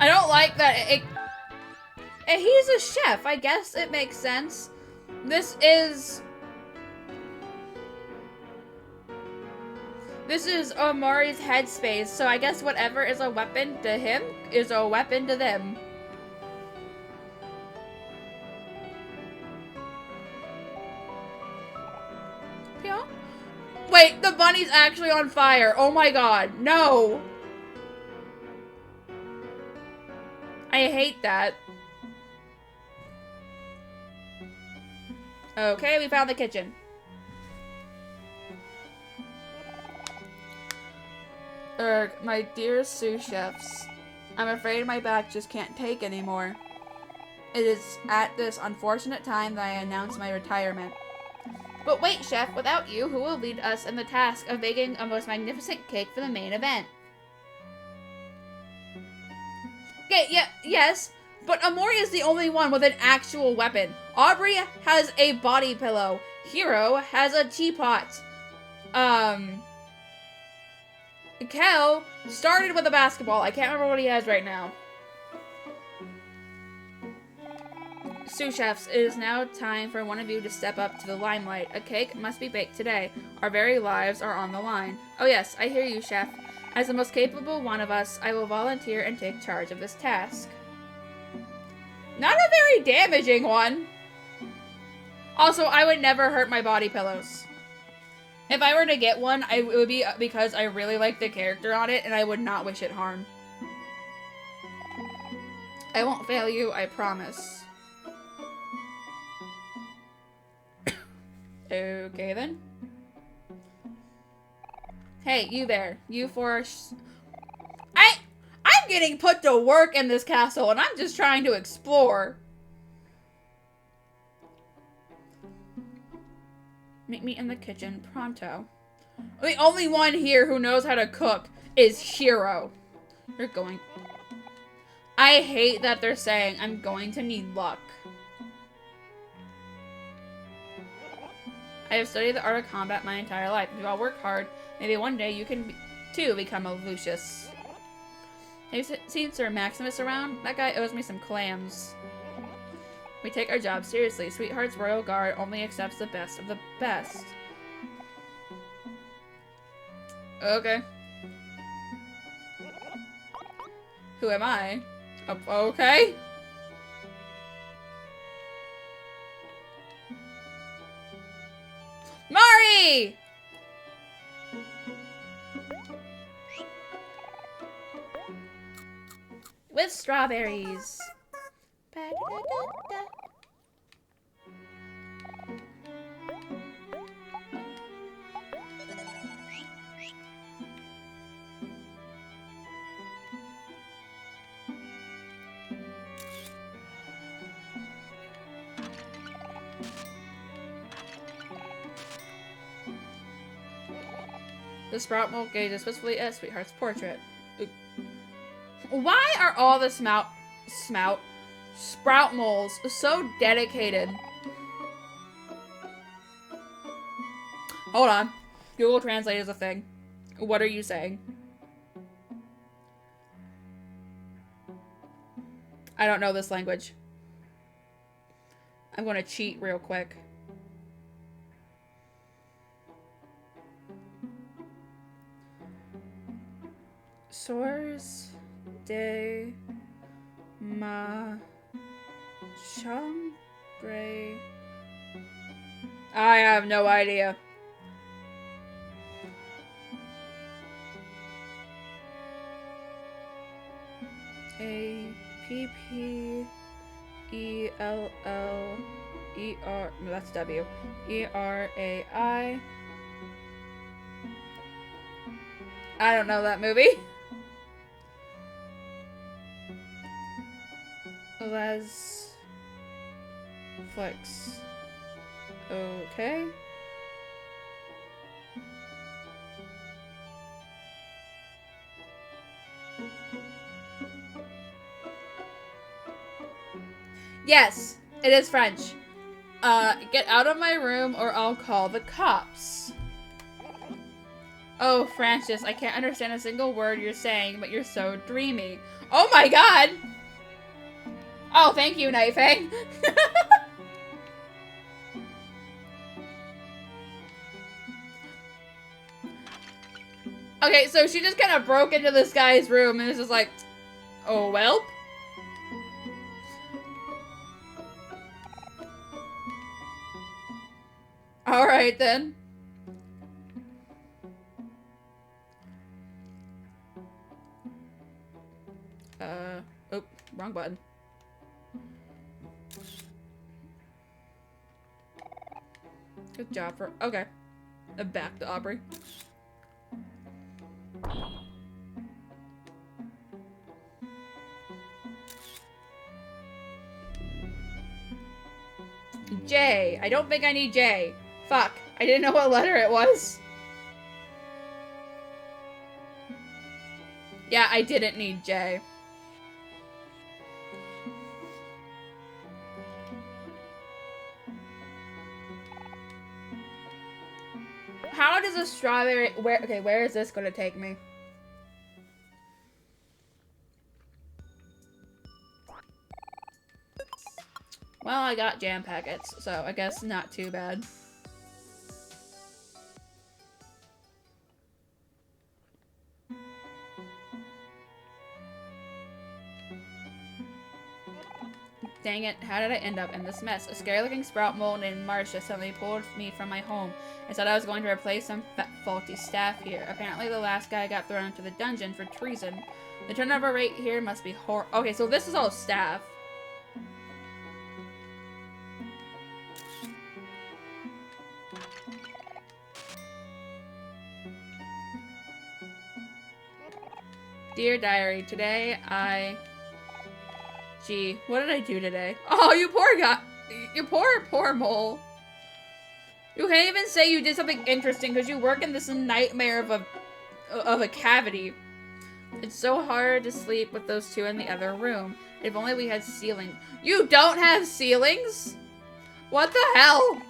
I don't like that he's a chef. I guess it makes sense. This is Omori's head space, so I guess whatever is a weapon to him is a weapon to them. Yeah. Wait, the bunny's actually on fire. Oh my god, no. I hate that. Okay, we found the kitchen. My dear sous chefs, I'm afraid my back just can't take anymore. It is at this unfortunate time that I announce my retirement. But wait, chef, without you, who will lead us in the task of baking a most magnificent cake for the main event? Okay, yes, but Omori is the only one with an actual weapon. Aubrey has a body pillow. Hero has a teapot. Kel started with a basketball. I can't remember what he has right now. Sous chefs, it is now time for one of you to step up to the limelight. A cake must be baked today. Our very lives are on the line. Oh yes, I hear you, chef. As the most capable one of us, I will volunteer and take charge of this task. Not a very damaging one. Also, I would never hurt my body pillows. If I were to get one, it would be because I really like the character on it and I would not wish it harm. I won't fail you, I promise. Okay then. Hey, you there. You for I'm getting put to work in this castle and I'm just trying to explore. Meet me in the kitchen pronto. The only one here who knows how to cook is Hiro. You're going... I hate that they're saying I'm going to need luck. I have studied the art of combat my entire life. If you all work hard, maybe one day you can too become a Lucius. Have you seen Sir Maximus around? That guy owes me some clams. We take our job seriously. Sweetheart's Royal Guard only accepts the best of the best. Okay. Who am I? Okay. Mari! With strawberries. The sprout will gaze wistfully at Sweetheart's portrait. Why are all the Sprout moles. So dedicated. Hold on. Google Translate is a thing. What are you saying? I don't know this language. I'm gonna cheat real quick. Source de ma chambre. I have no idea. A P P E L L E R. No, that's W. E R A I. I don't know that movie. Les Flex. Okay. Yes, it is French. Get out of my room or I'll call the cops. Oh, Francis, I can't understand a single word you're saying, but you're so dreamy. Oh my god! Oh, thank you, Night Fang. Okay, so she just kind of broke into this guy's room and was just like, oh, well. Alright, then. Oh, wrong button. Good job for, okay. Back to Aubrey. J. I don't think I need J. Fuck. I didn't know what letter it was. Yeah, I didn't need J. How does a strawberry... where is this gonna take me? Well, I got jam packets, so I guess not too bad. Dang it, how did I end up in this mess? A scary-looking sprout mole named Marcia suddenly pulled me from my home and said I was going to replace some faulty staff here. Apparently the last guy got thrown into the dungeon for treason. The turnover rate here must be okay, so this is all staff. Dear Diary, today Gee, what did I do today? Oh, you poor guy. You poor mole. You can't even say you did something interesting because you work in this nightmare of a cavity. It's so hard to sleep with those two in the other room. If only we had ceilings. You don't have ceilings? What the hell?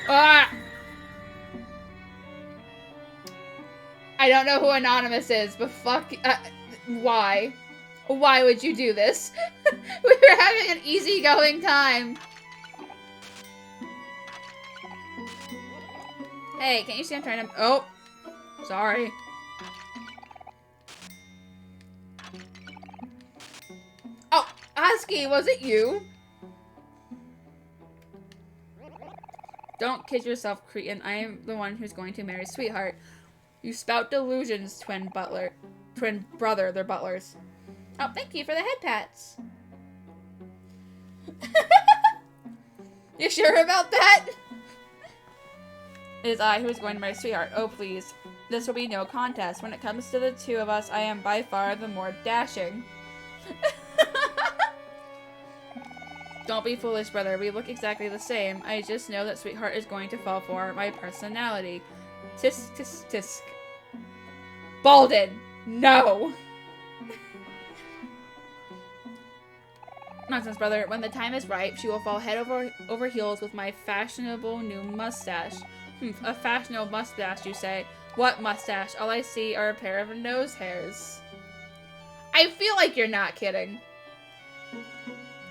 Ah! I don't know who Anonymous is, but fuck, why? Why would you do this? We were having an easygoing time. Hey, can't you see I'm trying to... Oh, sorry. Oh, Husky, was it you? Don't kid yourself, cretin. I am the one who's going to marry Sweetheart. You spout delusions, twin brother, they're butlers. Oh, thank you for the head pats. You sure about that? It is I who is going to marry Sweetheart. Oh, please. This will be no contest. When it comes to the two of us, I am by far the more dashing. Don't be foolish, brother. We look exactly the same. I just know that Sweetheart is going to fall for my personality. Tisk, tisk, tisk. Balden! No. Nonsense, brother. When the time is right, she will fall head over heels with my fashionable new mustache. A fashionable mustache, you say? What mustache? All I see are a pair of nose hairs. I feel like you're not kidding.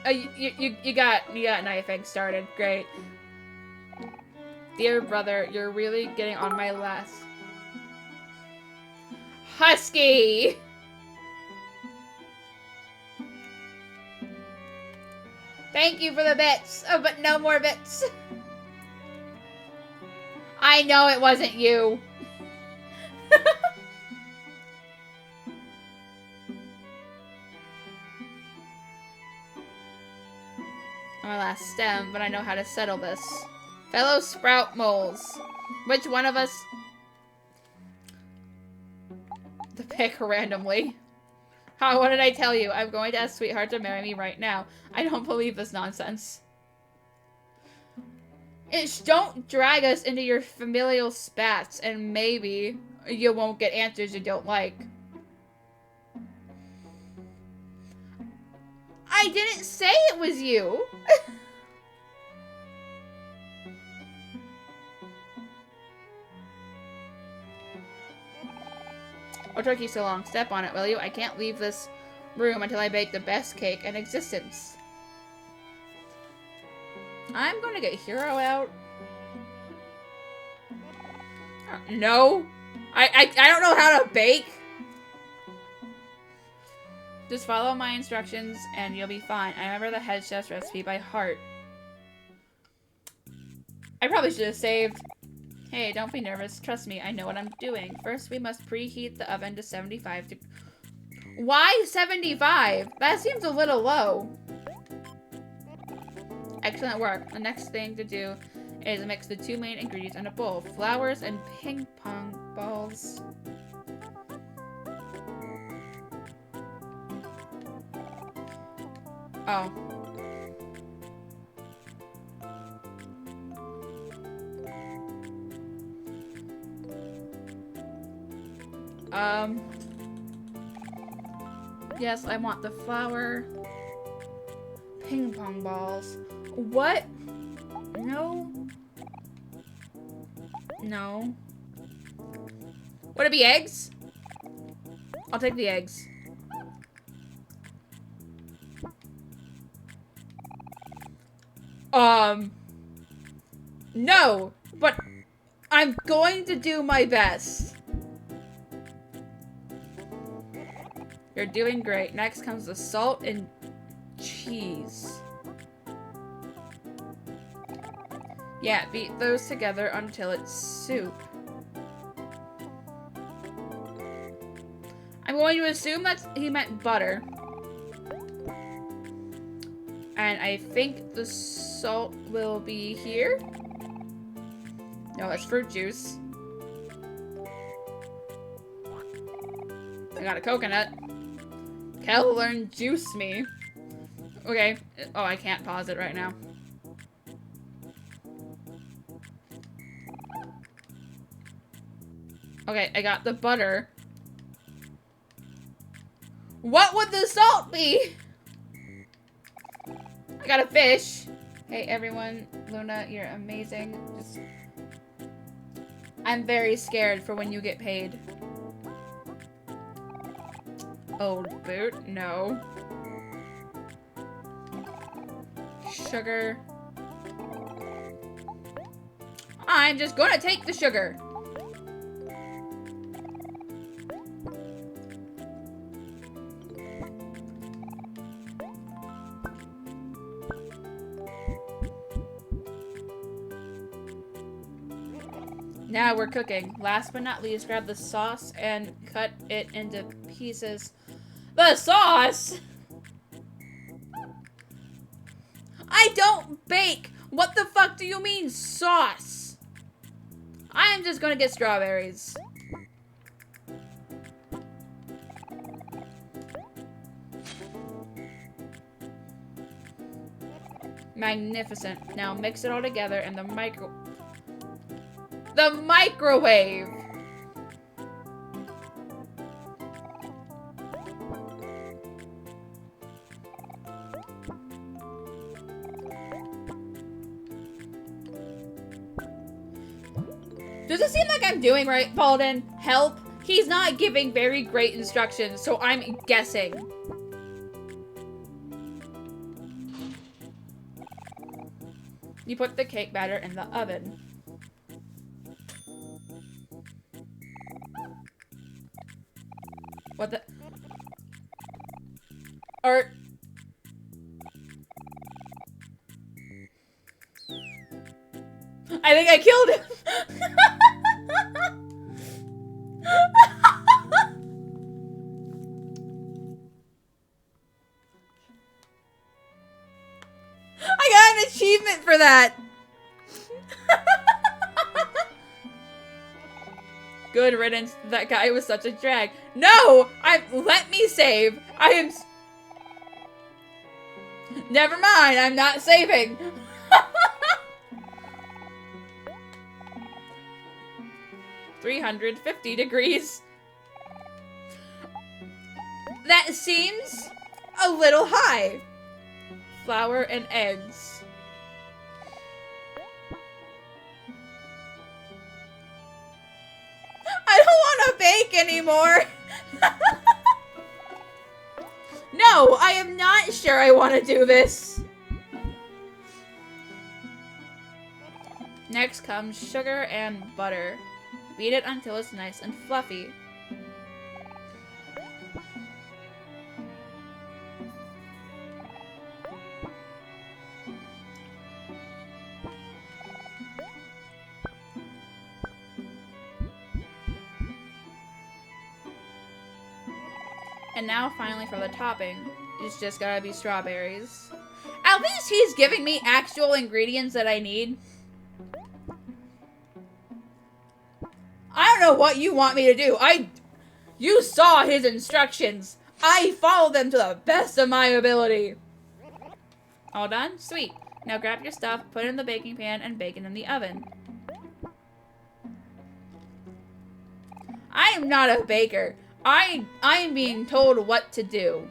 You got knifing started. Great. Dear brother, you're really getting on my last. Husky! Thank you for the bits. Oh, but no more bits. I know it wasn't you. My last stem, but I know how to settle this. Fellow sprout moles. Which one of us to pick randomly? How, what did I tell you? I'm going to ask Sweetheart to marry me right now. I don't believe this nonsense. Don't drag us into your familial spats, and maybe you won't get answers you don't like. I didn't say it was you! What took you so long? Step on it, will you? I can't leave this room until I bake the best cake in existence. I'm gonna get Hero out. No. I don't know how to bake. Just follow my instructions and you'll be fine. I remember the head chef's recipe by heart. I probably should have saved. Hey, don't be nervous. Trust me, I know what I'm doing. First, we must preheat the oven to 75 degrees. Why 75? That seems a little low. Excellent work. The next thing to do is mix the two main ingredients in a bowl. Flowers and ping pong balls. Oh. Yes, I want the flour. Ping pong balls. What? No. No. Would it be eggs? I'll take the eggs. No, but I'm going to do my best. You're doing great. Next comes the salt and cheese. Yeah, beat those together until it's soup. I'm going to assume that he meant butter. And I think the salt will be here. No, that's fruit juice. I got a coconut. Kel learn juice me. Okay. Oh, I can't pause it right now. Okay, I got the butter. What would the salt be? I got a fish. Hey everyone, Luna, you're amazing. I'm very scared for when you get paid. Old boot, no. Sugar. I'm just gonna take the sugar. Now we're cooking. Last but not least, grab the sauce and cut it into pieces. The sauce? I don't bake! What the fuck do you mean, sauce? I am just gonna get strawberries. Magnificent. Now mix it all together in the microwave. Does it seem like I'm doing right, Paulden? Help? He's not giving very great instructions, so I'm guessing. You put the cake batter in the oven. What the? Art. I think I killed him. I got an achievement for that. Good riddance. That guy was such a drag. No! Let me save. I am... Never mind. I'm not saving. 350 degrees. That seems a little high. Flour and eggs. I don't want to bake anymore. No, I am not sure I want to do this. Next comes sugar and butter. Beat it until it's nice and fluffy. And now finally for the topping. It's just gotta be strawberries. At least he's giving me actual ingredients that I need. I don't know what you want me to do. You saw his instructions. I followed them to the best of my ability. All done? Sweet. Now grab your stuff, put it in the baking pan, and bake it in the oven. I am not a baker. I am being told what to do.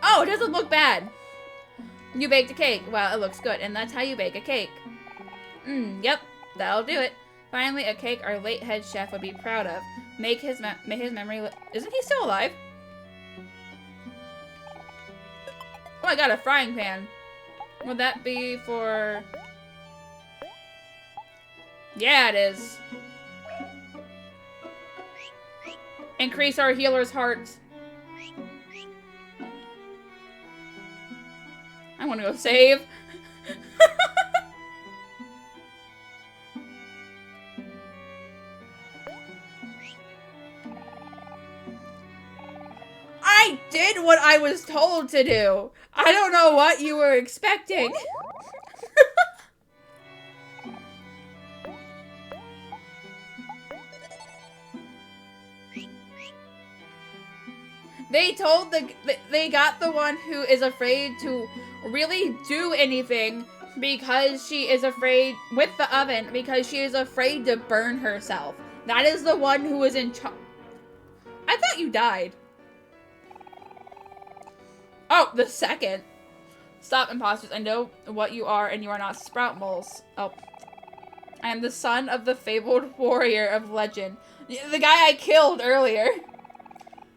Oh, it doesn't look bad. You baked a cake. Well, it looks good, and that's how you bake a cake. Yep, that'll do it. Finally, a cake our late head chef would be proud of. Make his memory. Isn't he still alive? Oh, I got a frying pan. Would that be for? Yeah, it is. Increase our healer's hearts. I want to go save. I did what I was told to do. I don't know what you were expecting. They got the one who is afraid to really do anything because she is afraid with the oven because she is afraid to burn herself. That is the one who is in charge. I thought you died. Oh, the second. Stop, imposters. I know what you are, and you are not sprout moles. Oh. I am the son of the fabled warrior of legend. The guy I killed earlier.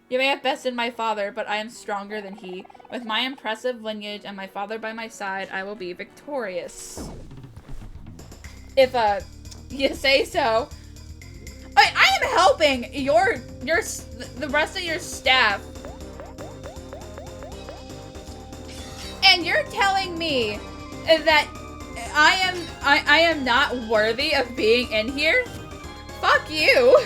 You may have bested my father, but I am stronger than he. With my impressive lineage and my father by my side, I will be victorious. If, you say so. I am helping the rest of your staff. And you're telling me that I am not worthy of being in here? Fuck you.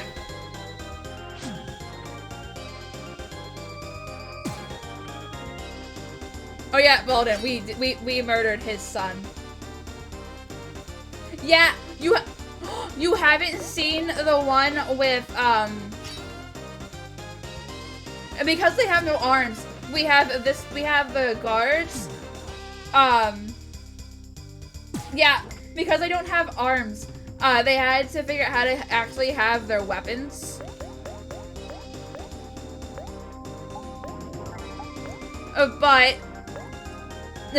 Oh yeah, Bolden, we murdered his son. Yeah, you haven't seen the one with because they have no arms. We have the guards. Yeah, because I don't have arms. They had to figure out how to actually have their weapons. But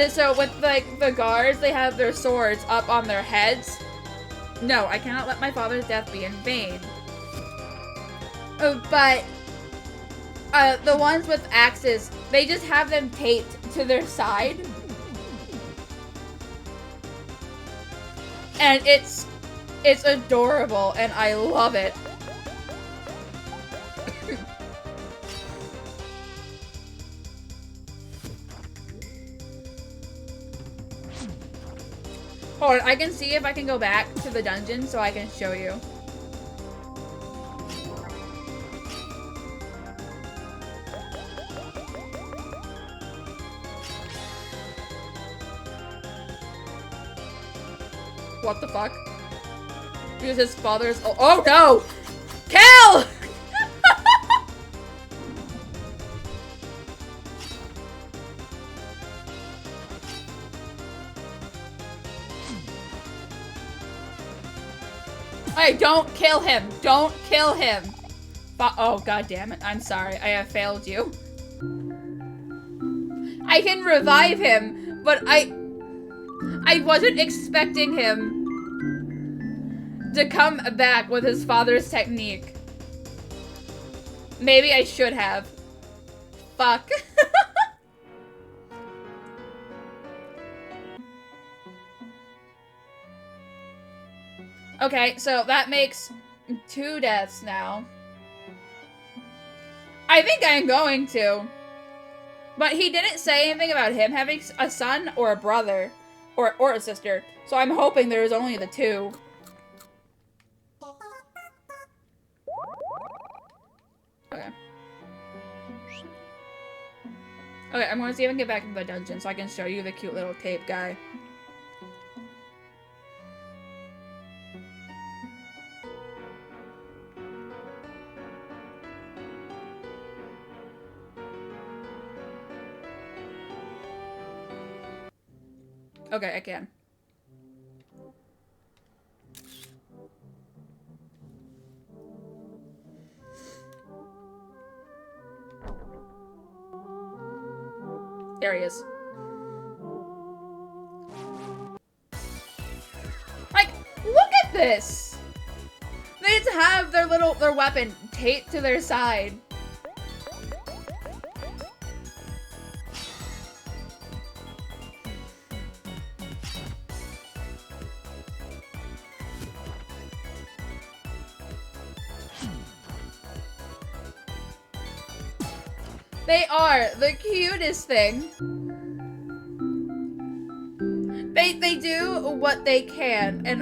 so with like the guards, they have their swords up on their heads. No, I cannot let my father's death be in vain. But the ones with axes, they just have them taped to their side. And it's adorable and I love it. Hold on, I can see if I can go back to the dungeon so I can show you. What the fuck? Because his father's- oh no! Cal! Hey, don't kill him! Don't kill him! Oh, god damn it. I'm sorry. I have failed you. I can revive him, but I wasn't expecting him to come back with his father's technique. Maybe I should have. Fuck. Okay, so that makes 2 deaths now. I think I'm going to. But he didn't say anything about him having a son or a brother or a sister. So I'm hoping there's only the 2. Okay. Okay, I'm gonna see if I can get back into the dungeon so I can show you the cute little tape guy. Okay, I can. There he is. Like, look at this! They just have their weapon taped to their side. They are the cutest thing. They do what they can, and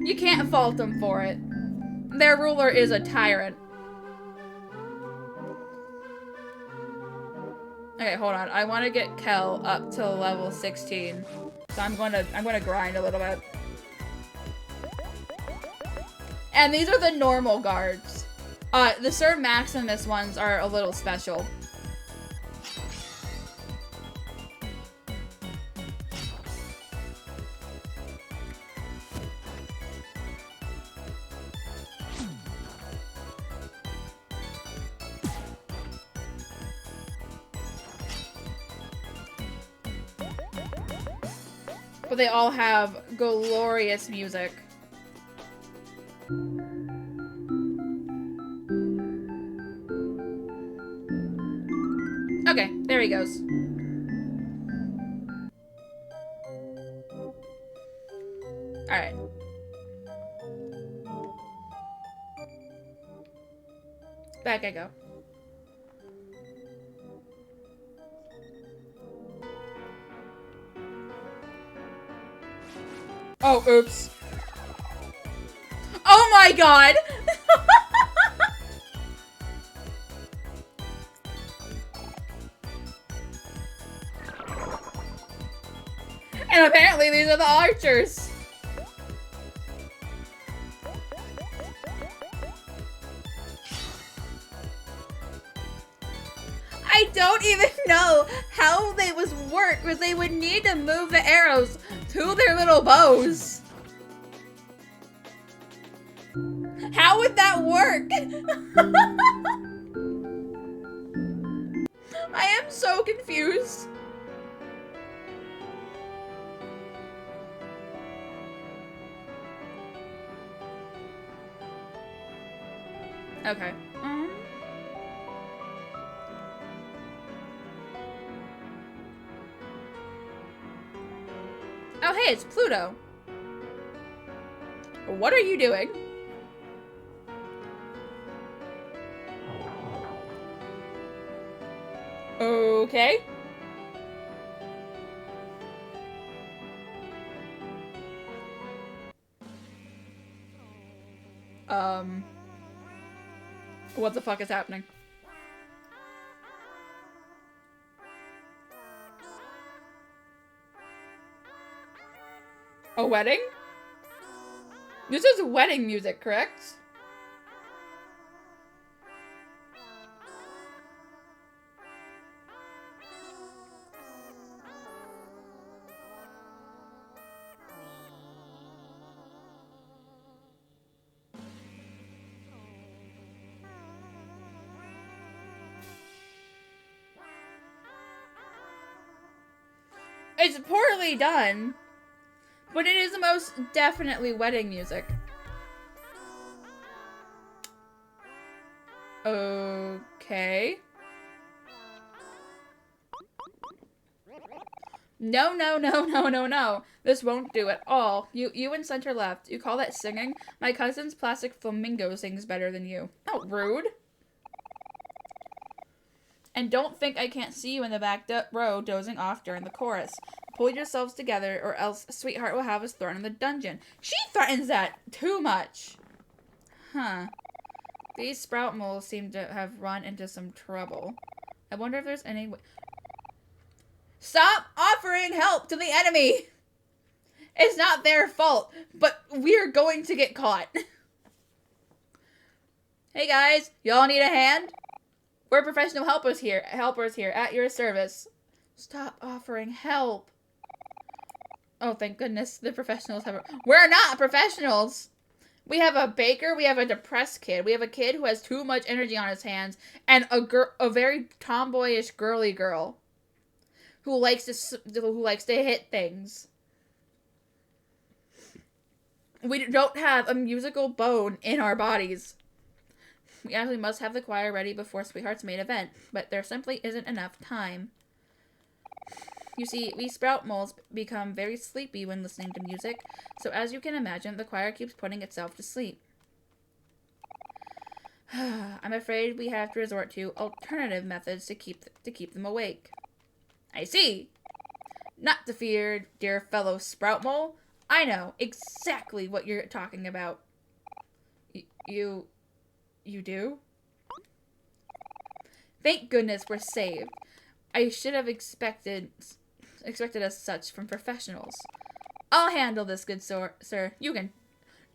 you can't fault them for it. Their ruler is a tyrant. Okay, hold on. I want to get Kel up to level 16, so I'm gonna grind a little bit. And these are the normal guards. The Sir Maximus ones are a little special. But they all have glorious music. Okay, there he goes. Alright. Back I go. Oh, oops. Oh my god! And apparently these are the archers. I don't even know how they would work, because they would need to move the arrows to their little bows. How would that work? I am so confused. Okay. Oh, hey, it's Pluto. What are you doing? Okay. What the fuck is happening? A wedding? This is wedding music, correct? It's poorly done, but it is most definitely wedding music. Okay. No, no, no, no, no, no. This won't do at all. You in center left. You call that singing? My cousin's plastic flamingo sings better than you. Oh, rude. And don't think I can't see you in the back row dozing off during the chorus. Pull yourselves together or else sweetheart will have us thrown in the dungeon. She threatens that too much. Huh. These sprout moles seem to have run into some trouble. I wonder if there's any way... Stop offering help to the enemy! It's not their fault, but we're going to get caught. Hey guys, y'all need a hand? We're professional helpers here, at your service. Stop offering help. Oh, thank goodness the professionals have... We're not professionals! We have a baker, we have a depressed kid, we have a kid who has too much energy on his hands, and a very tomboyish girly girl who likes to hit things. We don't have a musical bone in our bodies. We actually must have the choir ready before Sweetheart's main event, but there simply isn't enough time. You see, we sprout moles become very sleepy when listening to music, so as you can imagine, the choir keeps putting itself to sleep. I'm afraid we have to resort to alternative methods to keep them awake. I see. Not to fear, dear fellow sprout mole. I know exactly what you're talking about. You do? Thank goodness we're saved. I should have expected as such from professionals. I'll handle this, good sir. You can.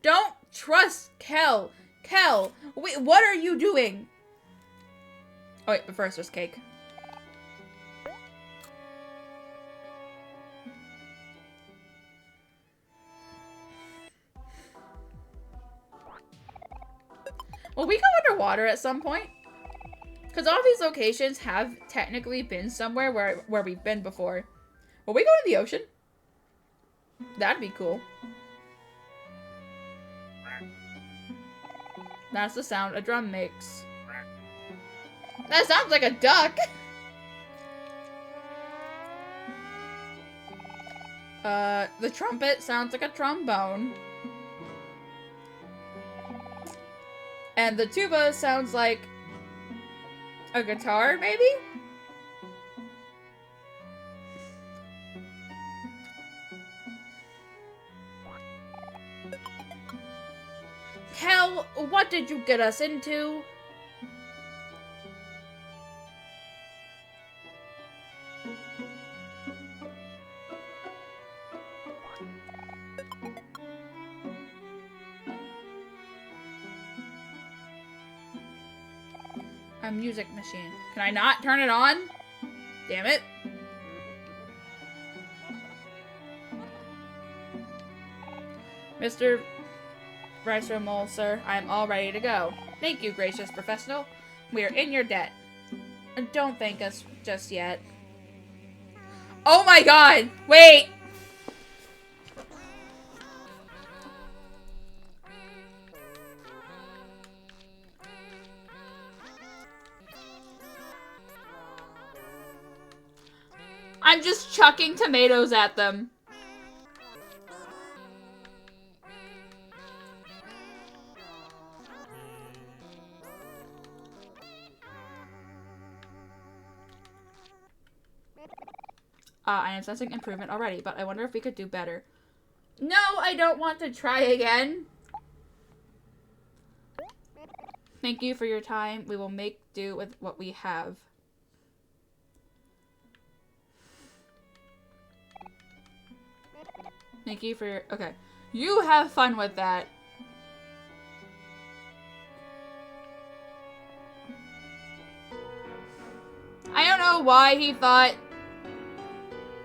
Don't trust Kel. Kel, wait, what are you doing? Oh wait, but first there's cake. Will we go underwater at some point? Because all these locations have technically been somewhere where we've been before. Will we go in the ocean? That'd be cool. That's the sound a drum makes. That sounds like a duck! The trumpet sounds like a trombone. And the tuba sounds like a guitar, maybe? Kel, what did you get us into? A music machine. Can I not turn it on? Damn it. Rice or mole, sir. I am all ready to go. Thank you, gracious professional. We are in your debt. Don't thank us just yet. Oh my god! Wait! I'm just chucking tomatoes at them. I am sensing improvement already, but I wonder if we could do better. No, I don't want to try again. Thank you for your time. We will make do with what we have. Thank you for your... Okay. You have fun with that. I don't know why he thought...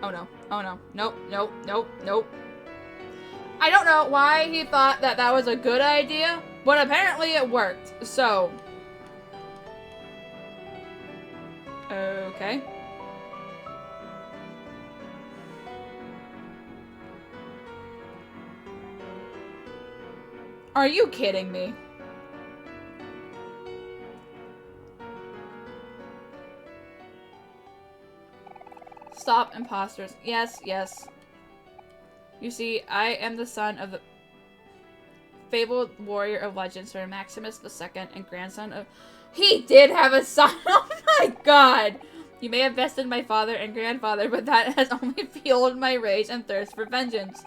Oh no. Oh no. Nope. Nope. Nope. Nope. I don't know why he thought that that was a good idea, but apparently it worked. So... Okay. Are you kidding me? Stop, imposters. Yes, yes. You see, I am the son of the fabled warrior of legend, Sir Maximus II, and grandson of... He did have a son! Oh my god! You may have bested my father and grandfather, but that has only fueled my rage and thirst for vengeance.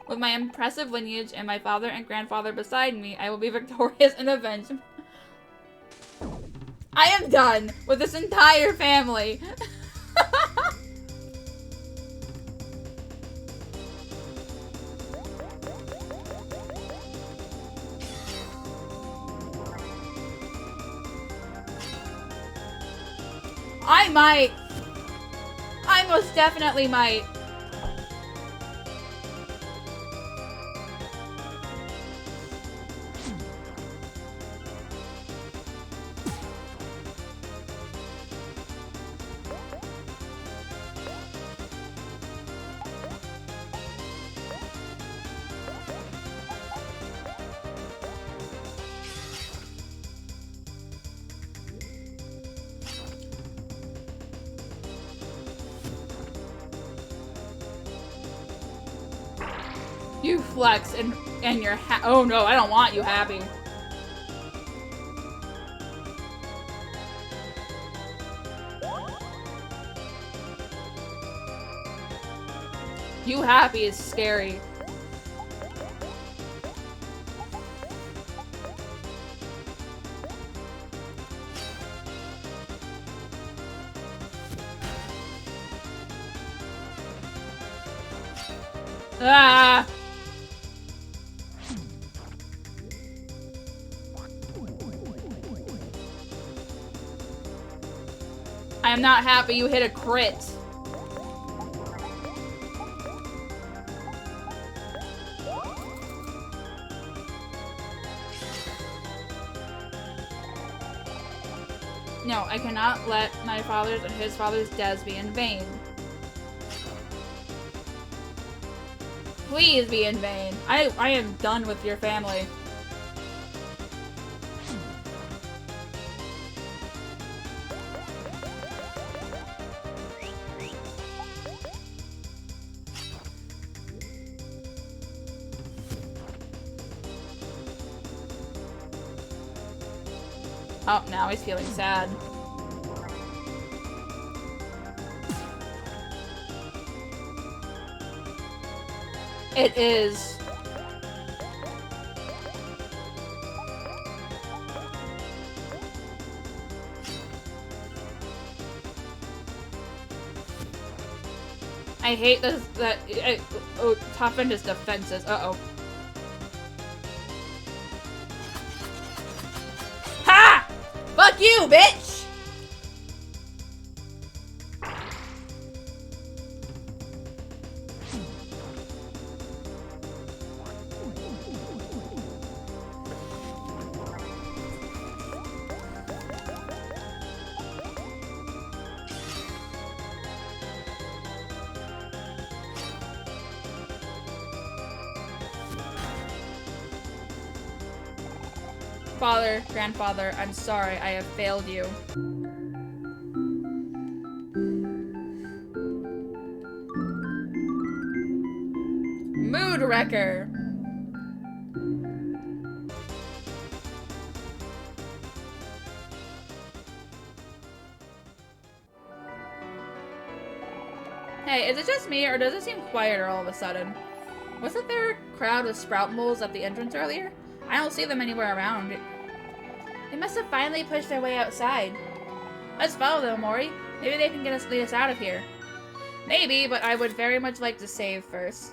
With my impressive lineage and my father and grandfather beside me, I will be victorious and avenged. I am done with this entire family! I might. I most definitely might. You flex and you're oh no, I don't want you happy. You happy is scary. Ah! I am not happy you hit a crit. No, I cannot let my father's and his father's deaths be in vain. Please be in vain. I am done with your family. Oh, now he's feeling sad. It is. I hate this, that, oh, toughen his defenses. Uh-oh. Ha! Fuck you, bitch! Father, grandfather, I'm sorry, I have failed you. Mood wrecker. Hey, is it just me, or does it seem quieter all of a sudden? Wasn't there a crowd of sprout moles at the entrance earlier? I don't see them anywhere around. They must have finally pushed their way outside. Let's follow them, Mori. Maybe they can lead us out of here. Maybe, but I would very much like to save first.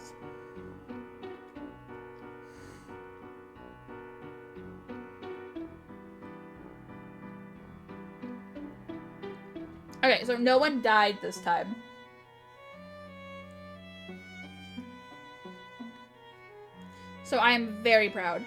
Okay, so no one died this time. So I am very proud.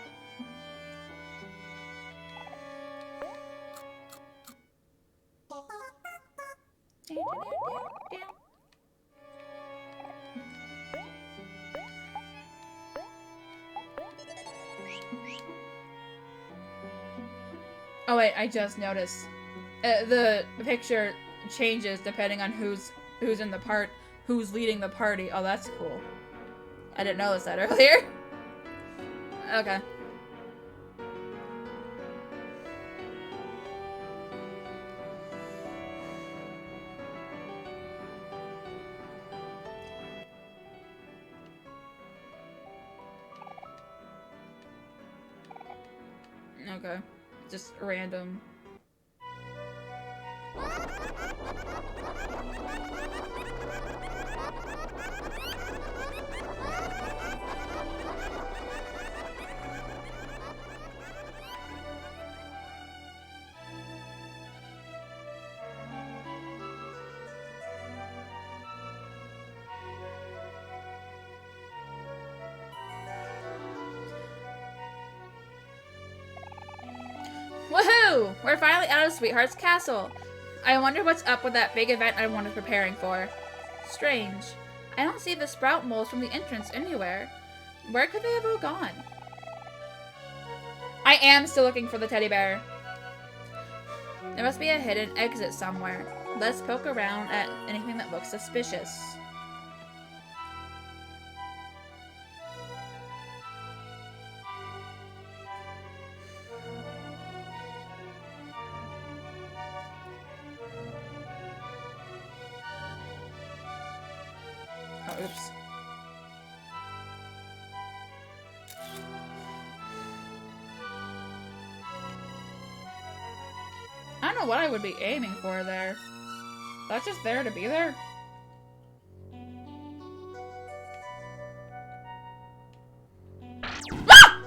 Oh wait, I just noticed. The picture changes depending on who's in the who's leading the party. Oh, that's cool. I didn't notice that earlier. Okay. Okay. Just random. Woohoo! We're finally out of Sweetheart's castle. I wonder what's up with that big event I wanted preparing for. Strange. I don't see the sprout moles from the entrance anywhere. Where could they have all gone? I am still looking for the teddy bear. There must be a hidden exit somewhere. Let's poke around at anything that looks suspicious. Oh, oops. I don't know what I would be aiming for there. That's just there to be there? Ah!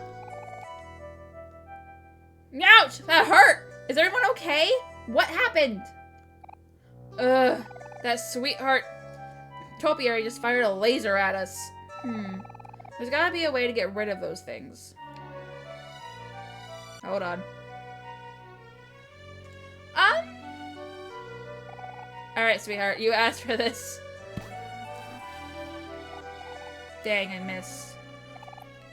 Ouch! That hurt! Is everyone okay? What happened? Ugh. That sweetheart topiary just fired a laser at us. There's gotta be a way to get rid of those things. Hold on. Alright, sweetheart. You asked for this. Dang, I missed.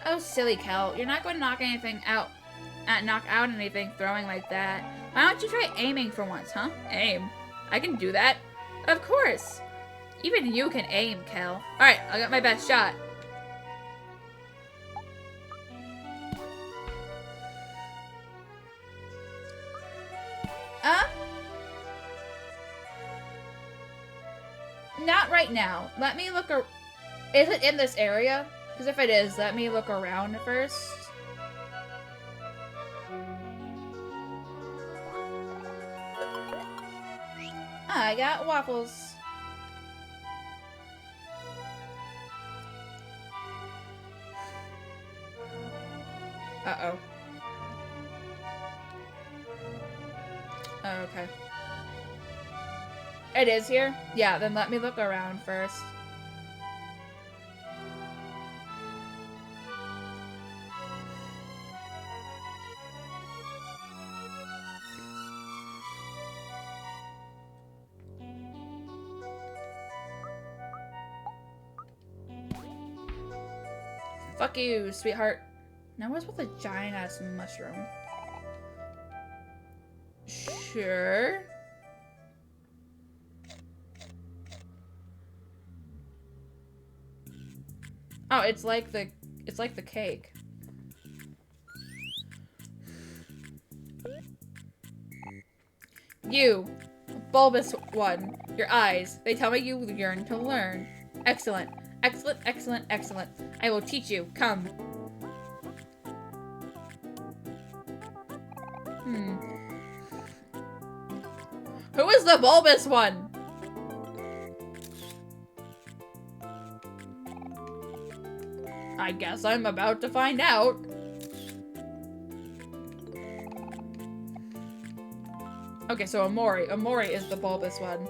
Oh, silly Kel. You're not going to knock out anything throwing like that. Why don't you try aiming for once, huh? Aim. I can do that. Of course. Even you can aim, Kel. Alright, I'll get my best shot. Not right now. Let me look Is it in this area? Because if it is, let me look around first. I got waffles. Uh-oh. Oh, okay. It is here? Yeah, then let me look around first. Fuck you, sweetheart. Now what's with the giant-ass mushroom? Sure. Oh, it's like the cake. You, bulbous one, your eyes, they tell me you yearn to learn. Excellent, excellent, excellent, excellent. I will teach you. Come. Who is the bulbous one? I guess I'm about to find out. Okay, so Amori. Amori is the bulbous one.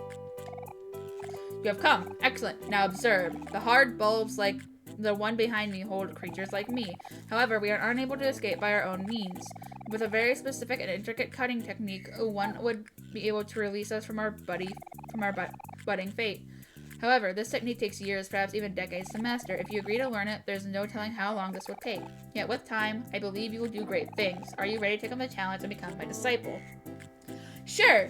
You have come. Excellent. Now observe. The hard bulbs like the one behind me hold creatures like me. However, we are unable to escape by our own means. With a very specific and intricate cutting technique, one would be able to release us from our budding fate. However, this technique takes years, perhaps even decades to master. If you agree to learn it, there's no telling how long this will take. Yet with time, I believe you will do great things. Are you ready to take on the challenge and become my disciple? Sure.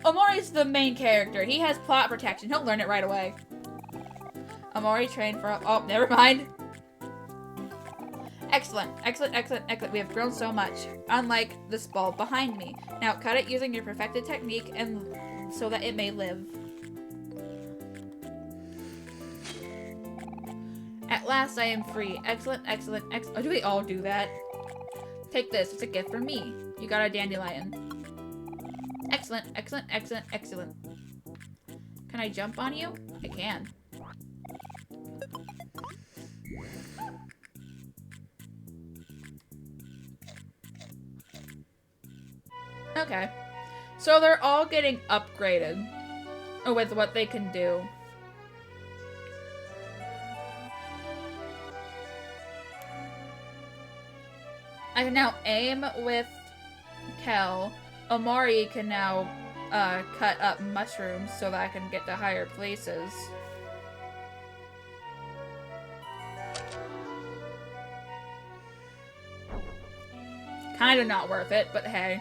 Omori's the main character. He has plot protection. He'll learn it right away. Omori trained for... Oh, never mind. Excellent, excellent, excellent, excellent. We have grown so much. Unlike this bulb behind me. Now cut it using your perfected technique and so that it may live. At last I am free. Excellent, excellent, excellent. Oh, do we all do that? Take this. It's a gift from me. You got a dandelion. Excellent, excellent, excellent, excellent. Can I jump on you? I can. Okay. So they're all getting upgraded with what they can do. I can now aim with Kel. Omori can now cut up mushrooms so that I can get to higher places. Kinda not worth it, but hey.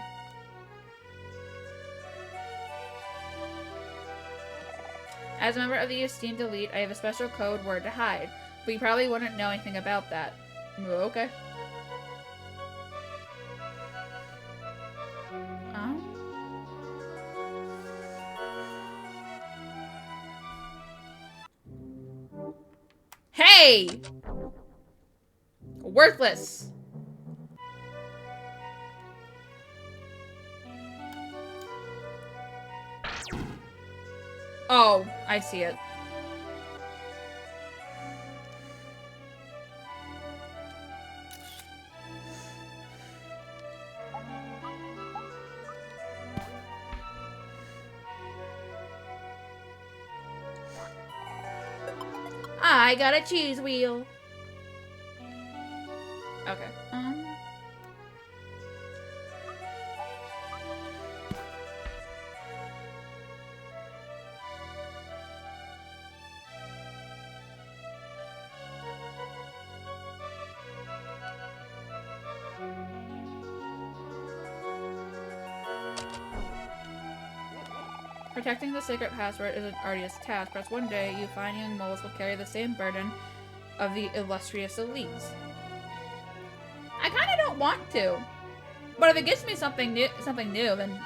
As a member of the esteemed elite, I have a special code word to hide, but you probably wouldn't know anything about that. Okay. Hey! Worthless! Oh, I see it. I got a cheese wheel. Okay. Protecting the sacred password is an arduous task. Perhaps one day you fine young moles will carry the same burden of the illustrious elites. I kind of don't want to, but if it gets me something new, then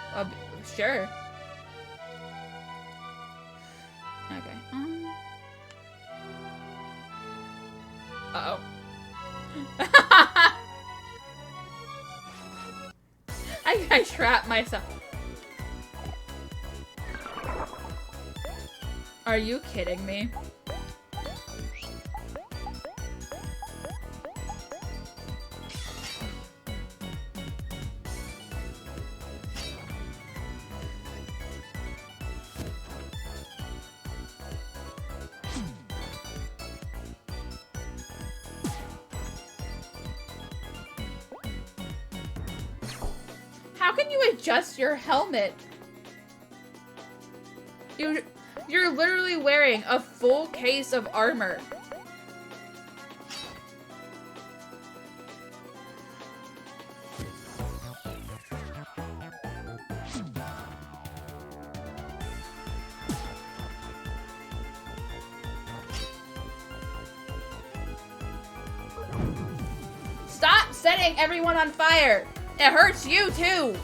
sure. Okay. Uh-oh. I trapped myself. Are you kidding me? How can you adjust your helmet? You're literally wearing a full case of armor. setting everyone on fire. It hurts you too.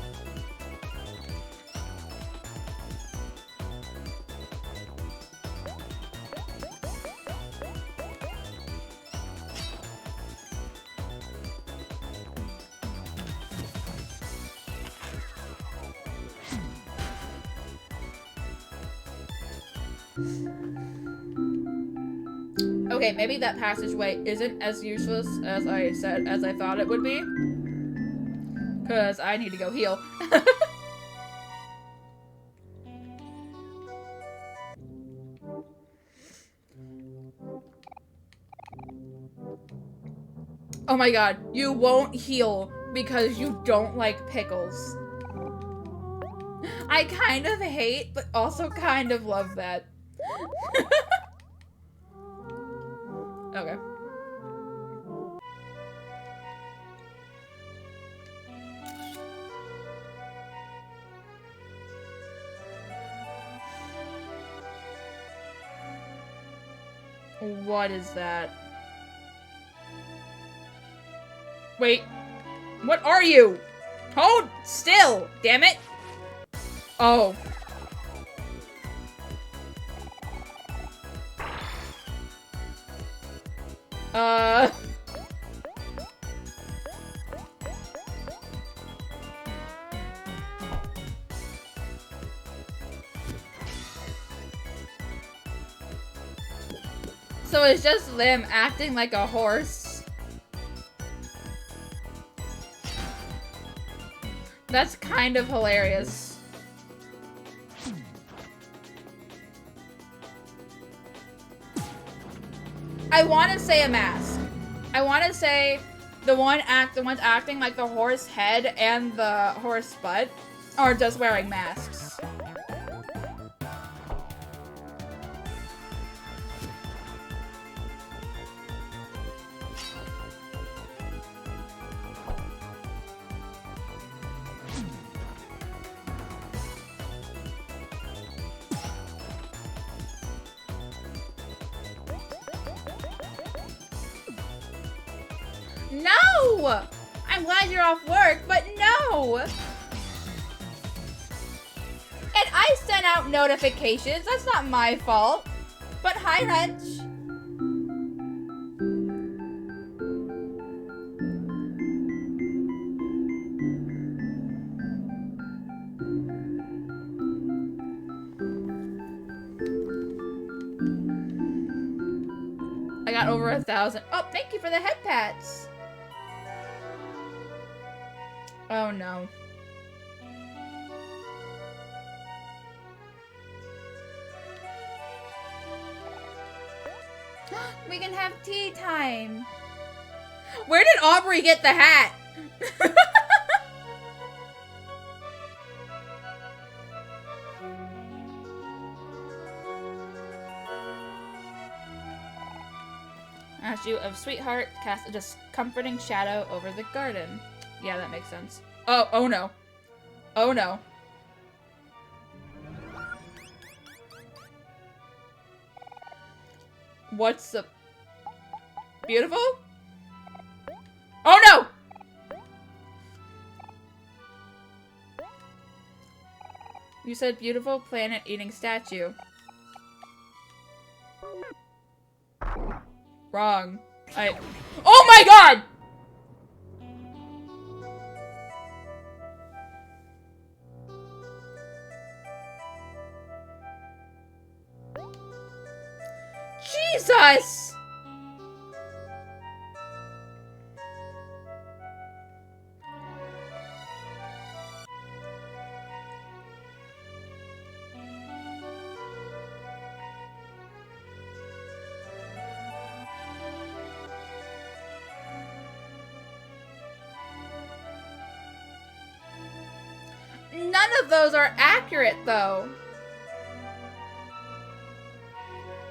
Okay, maybe that passageway isn't as useless as I thought it would be. Cause I need to go heal. Oh my god, you won't heal because you don't like pickles. I kind of hate, but also kind of love that. Okay. What is that? Wait. What are you? Hold still, damn it. Oh. So it's just them acting like a horse. That's kind of hilarious. I want to say a mask. I want to say the ones acting like the horse head and the horse butt are just wearing masks. No! I'm glad you're off work, but no! And I sent out notifications. That's not my fault. But hi, Wrench. I got over 1,000. Oh, thank you for the head pats. Oh no. We can have tea time. Where did Aubrey get the hat? Statue of Sweetheart cast a discomforting shadow over the garden. Yeah, that makes sense. Oh no. Oh no. What's the... Beautiful? Oh no! You said beautiful planet-eating statue. Wrong. Oh my god! Jesus! None of those are accurate, though.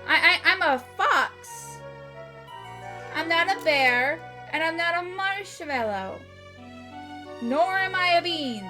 I'm a fox. I'm not a bear, and I'm not a marshmallow. Nor am I a bean.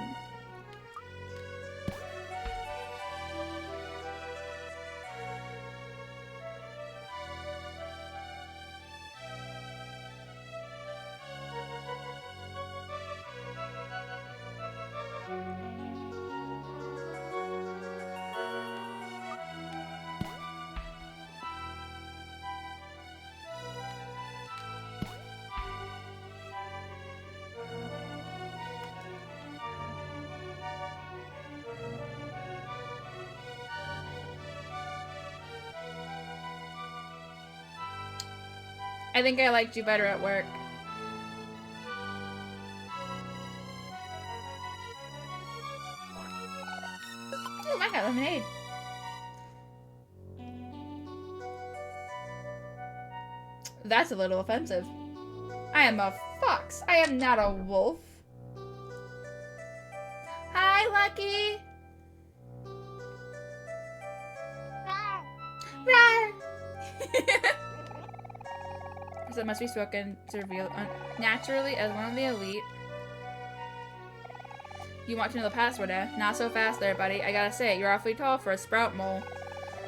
I think I liked you better at work. Oh, I got lemonade. That's a little offensive. I am a fox. I am not a wolf. Hi, Lucky. Rawr. So it must be spoken to reveal naturally as one of the elite. You want to know the password, eh? Not so fast there, buddy. I gotta say, you're awfully tall for a sprout mole.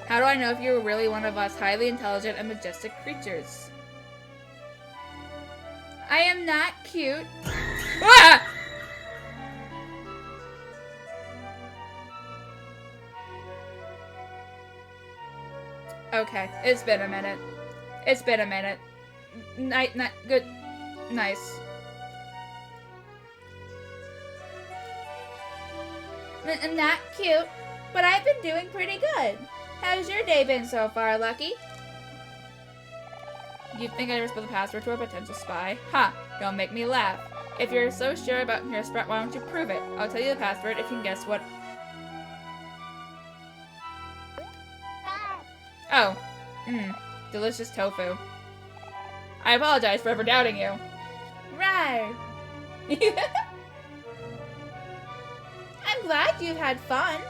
How do I know if you're really one of us highly intelligent and majestic creatures? I am not cute. Ah! Okay, it's been a minute. It's been a minute. Good. Nice. Not cute, but I've been doing pretty good. How's your day been so far, Lucky? You think I ever spilled the password to a potential spy? Ha! Don't make me laugh. If you're so sure about your sprout, why don't you prove it? I'll tell you the password if you can guess what. Oh. Delicious tofu. I apologize for ever doubting you. Right. I'm glad you've had fun.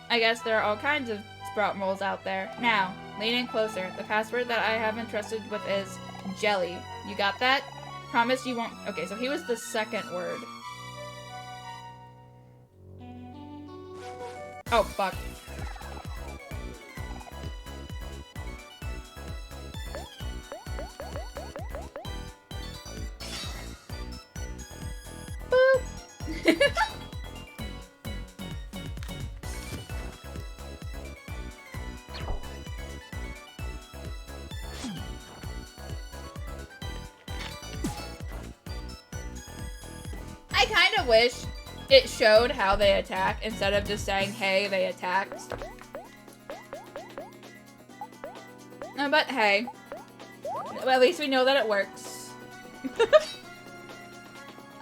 I guess there are all kinds of sprout moles out there. Now, lean in closer. The password that I have entrusted with is jelly. You got that? Promise you won't. Okay, so he was the second word. Oh, fuck. Boop. I kind of wish it showed how they attack instead of just saying, hey, they attacked. No, but hey. Well, at least we know that it works.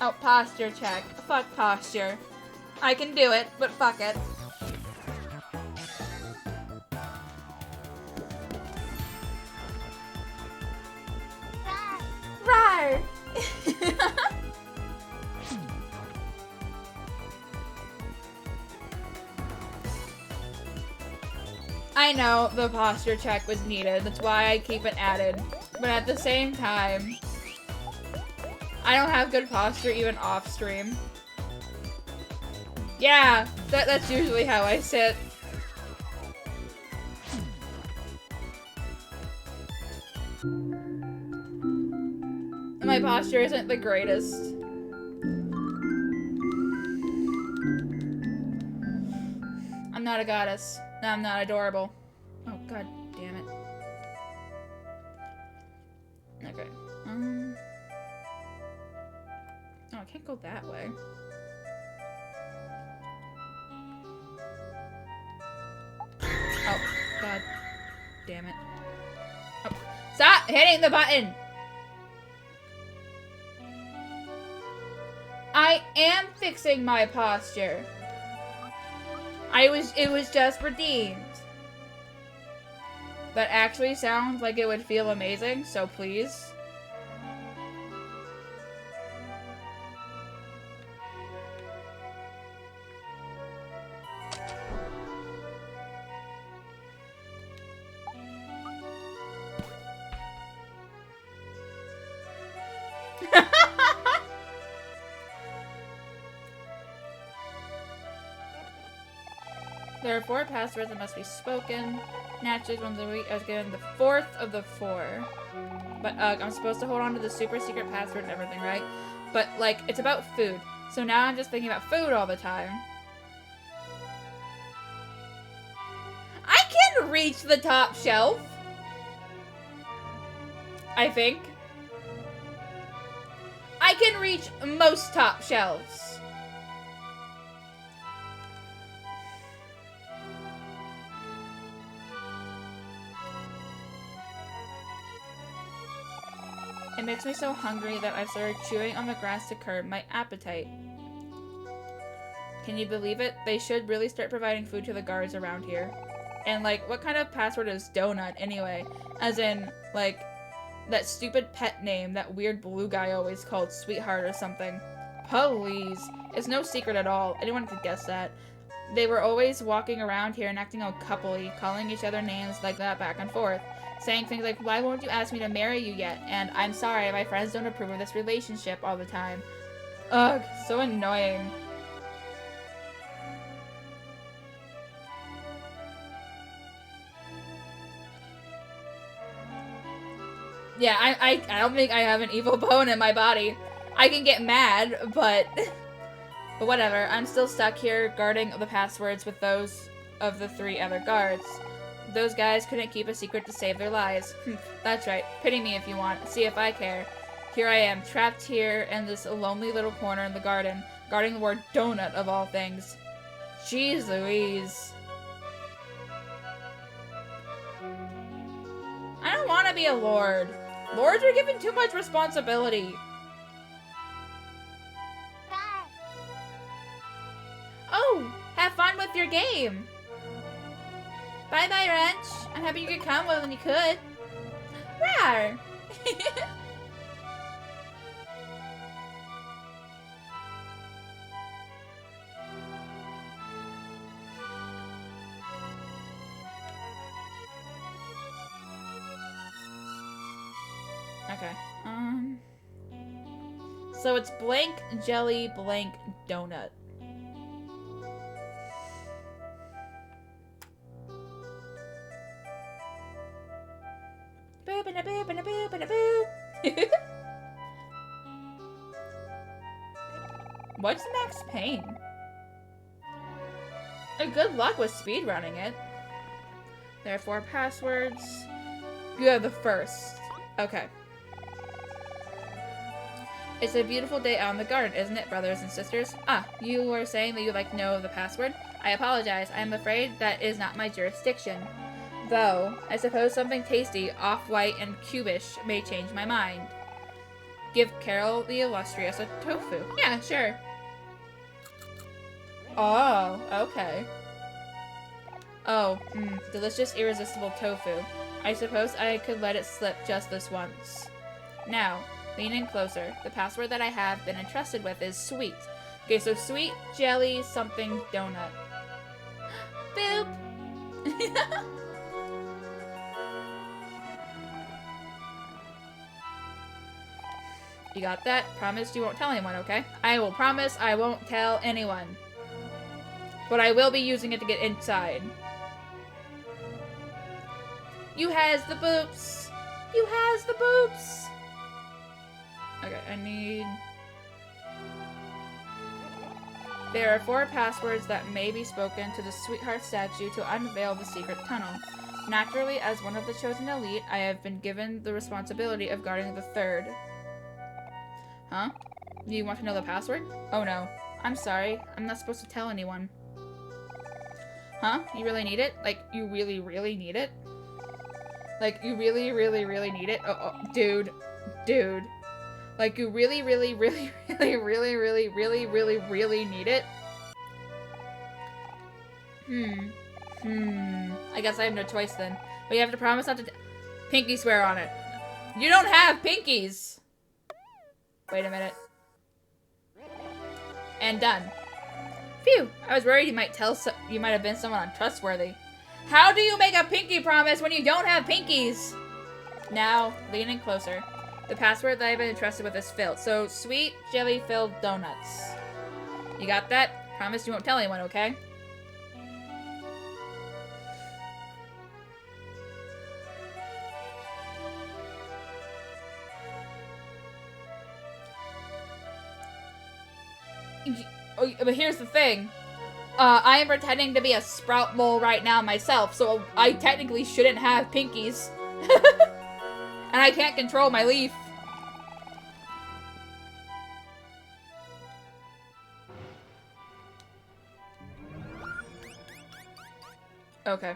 Oh, posture check. Fuck posture. I can do it, but fuck it. Rawr! I know the posture check was needed. That's why I keep it added. But at the same time, I don't have good posture even off stream. Yeah, that's usually how I sit. My posture isn't the greatest. I'm not a goddess. No, I'm not adorable. Oh, god damn it. Okay. Oh, I can't go that way. Oh, god damn it. Oh. Stop hitting the button! I am fixing my posture. It was just redeemed. That actually sounds like it would feel amazing, so please. There are 4 passwords that must be spoken. Naturally, one of the week I was given the 4th of the 4. But I'm supposed to hold on to the super secret password and everything, right? But like, it's about food. So now I'm just thinking about food all the time. I can reach the top shelf. I think. I can reach most top shelves. makes me so hungry that I've started chewing on the grass to curb my appetite. Can you believe it? They should really start providing food to the guards around here. And, like, what kind of password is donut, anyway? As in, like, that stupid pet name that weird blue guy always called Sweetheart or something. Please. It's no secret at all. Anyone could guess that. They were always walking around here and acting all coupley, calling each other names like that back and forth. Saying things like, why won't you ask me to marry you yet? And I'm sorry, my friends don't approve of this relationship all the time. Ugh, so annoying. Yeah, I don't think I have an evil bone in my body. I can get mad, but whatever. I'm still stuck here guarding the passwords with those of the 3 other guards. Those guys couldn't keep a secret to save their lives. That's right. Pity me if you want. See if I care. Here I am, trapped here in this lonely little corner in the garden, guarding the word donut of all things. Jeez Louise. I don't want to be a lord. Lords are given too much responsibility. Oh, have fun with your game. Bye-bye, Wrench. I'm happy you could come when you could. Rawr. Okay. So it's blank jelly blank donut. Boop and a boop and a boop and a boop. What's Max Payne? Good luck with speedrunning it. There are 4 passwords. You have the first. Okay. It's a beautiful day out in the garden, isn't it, brothers and sisters? Ah, you were saying that you'd like to know the password? I apologize. I am afraid that is not my jurisdiction. Though, I suppose something tasty, off-white, and cubish may change my mind. Give Carol the Illustrious a tofu. Yeah, sure. Oh, okay. Oh, delicious, irresistible tofu. I suppose I could let it slip just this once. Now, lean in closer. The password that I have been entrusted with is sweet. Okay, so sweet jelly something donut. Boop! You got that? Promise you won't tell anyone, okay? I will promise I won't tell anyone. But I will be using it to get inside. You has the boops! You has the boops! Okay, I need... There are 4 passwords that may be spoken to the Sweetheart statue to unveil the secret tunnel. Naturally, as one of the chosen elite, I have been given the responsibility of guarding the 3rd. Huh? You want to know the password? Oh no. I'm sorry. I'm not supposed to tell anyone. Huh? You really need it? Like, you really, really need it? Like, you really, really, really need it? Oh, dude. Dude. Like, you really, really, really, really, really, really, really, really, really need it? I guess I have no choice then. But you have to promise not to pinky swear on it. You don't have pinkies! Wait a minute. And done. Phew! I was worried you might have been someone untrustworthy. How do you make a pinky promise when you don't have pinkies? Now, lean in closer. The password that I've been entrusted with is filled. So, sweet jelly-filled donuts. You got that? Promise you won't tell anyone, okay? Oh, but here's the thing. I am pretending to be a sprout mole right now myself, so I technically shouldn't have pinkies. And I can't control my leaf. Okay.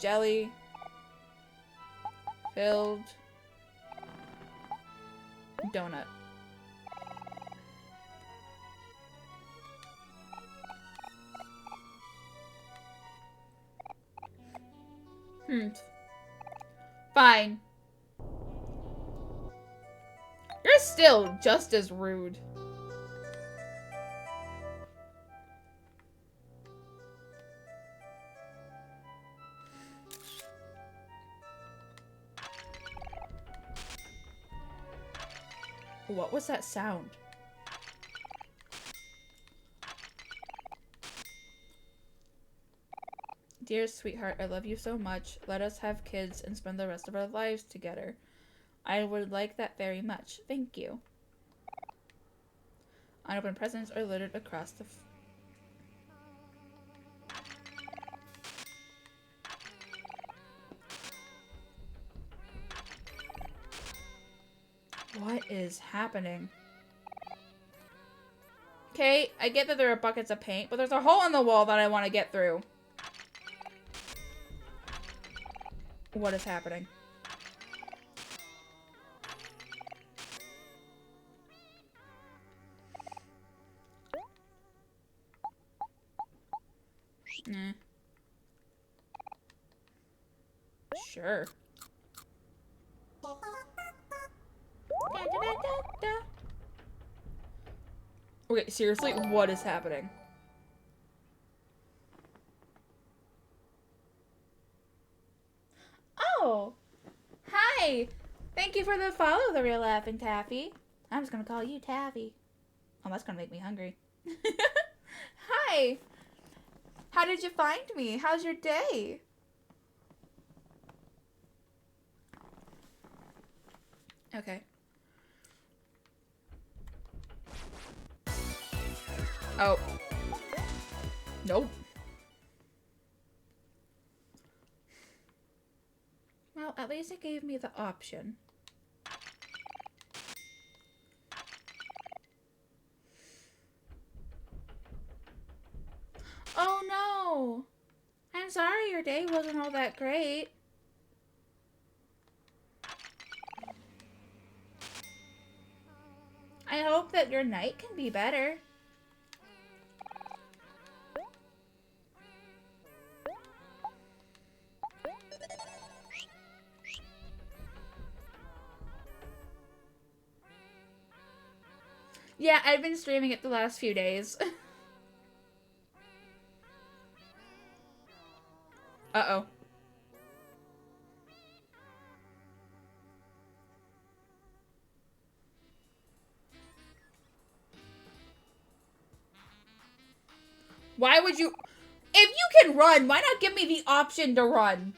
jelly filled donut. Fine. You're still just as rude. What was that sound? Dear sweetheart, I love you so much. Let us have kids and spend the rest of our lives together. I would like that very much. Thank you. Unopened presents are littered across the What is happening? Okay, I get that there are buckets of paint, but there's a hole in the wall that I want to get through. What is happening? Sure. Okay, seriously, what is happening? Oh, hi. Thank you for the follow, The Real Laughing Taffy. I'm just gonna call you Taffy. Oh, that's gonna make me hungry. Hi. How did you find me? How's your day? Okay. Oh. Nope. Well, at least it gave me the option. Oh no! I'm sorry your day wasn't all that great. I hope that your night can be better. Yeah, I've been streaming it the last few days. Uh-oh. Why would you... If you can run, why not give me the option to run?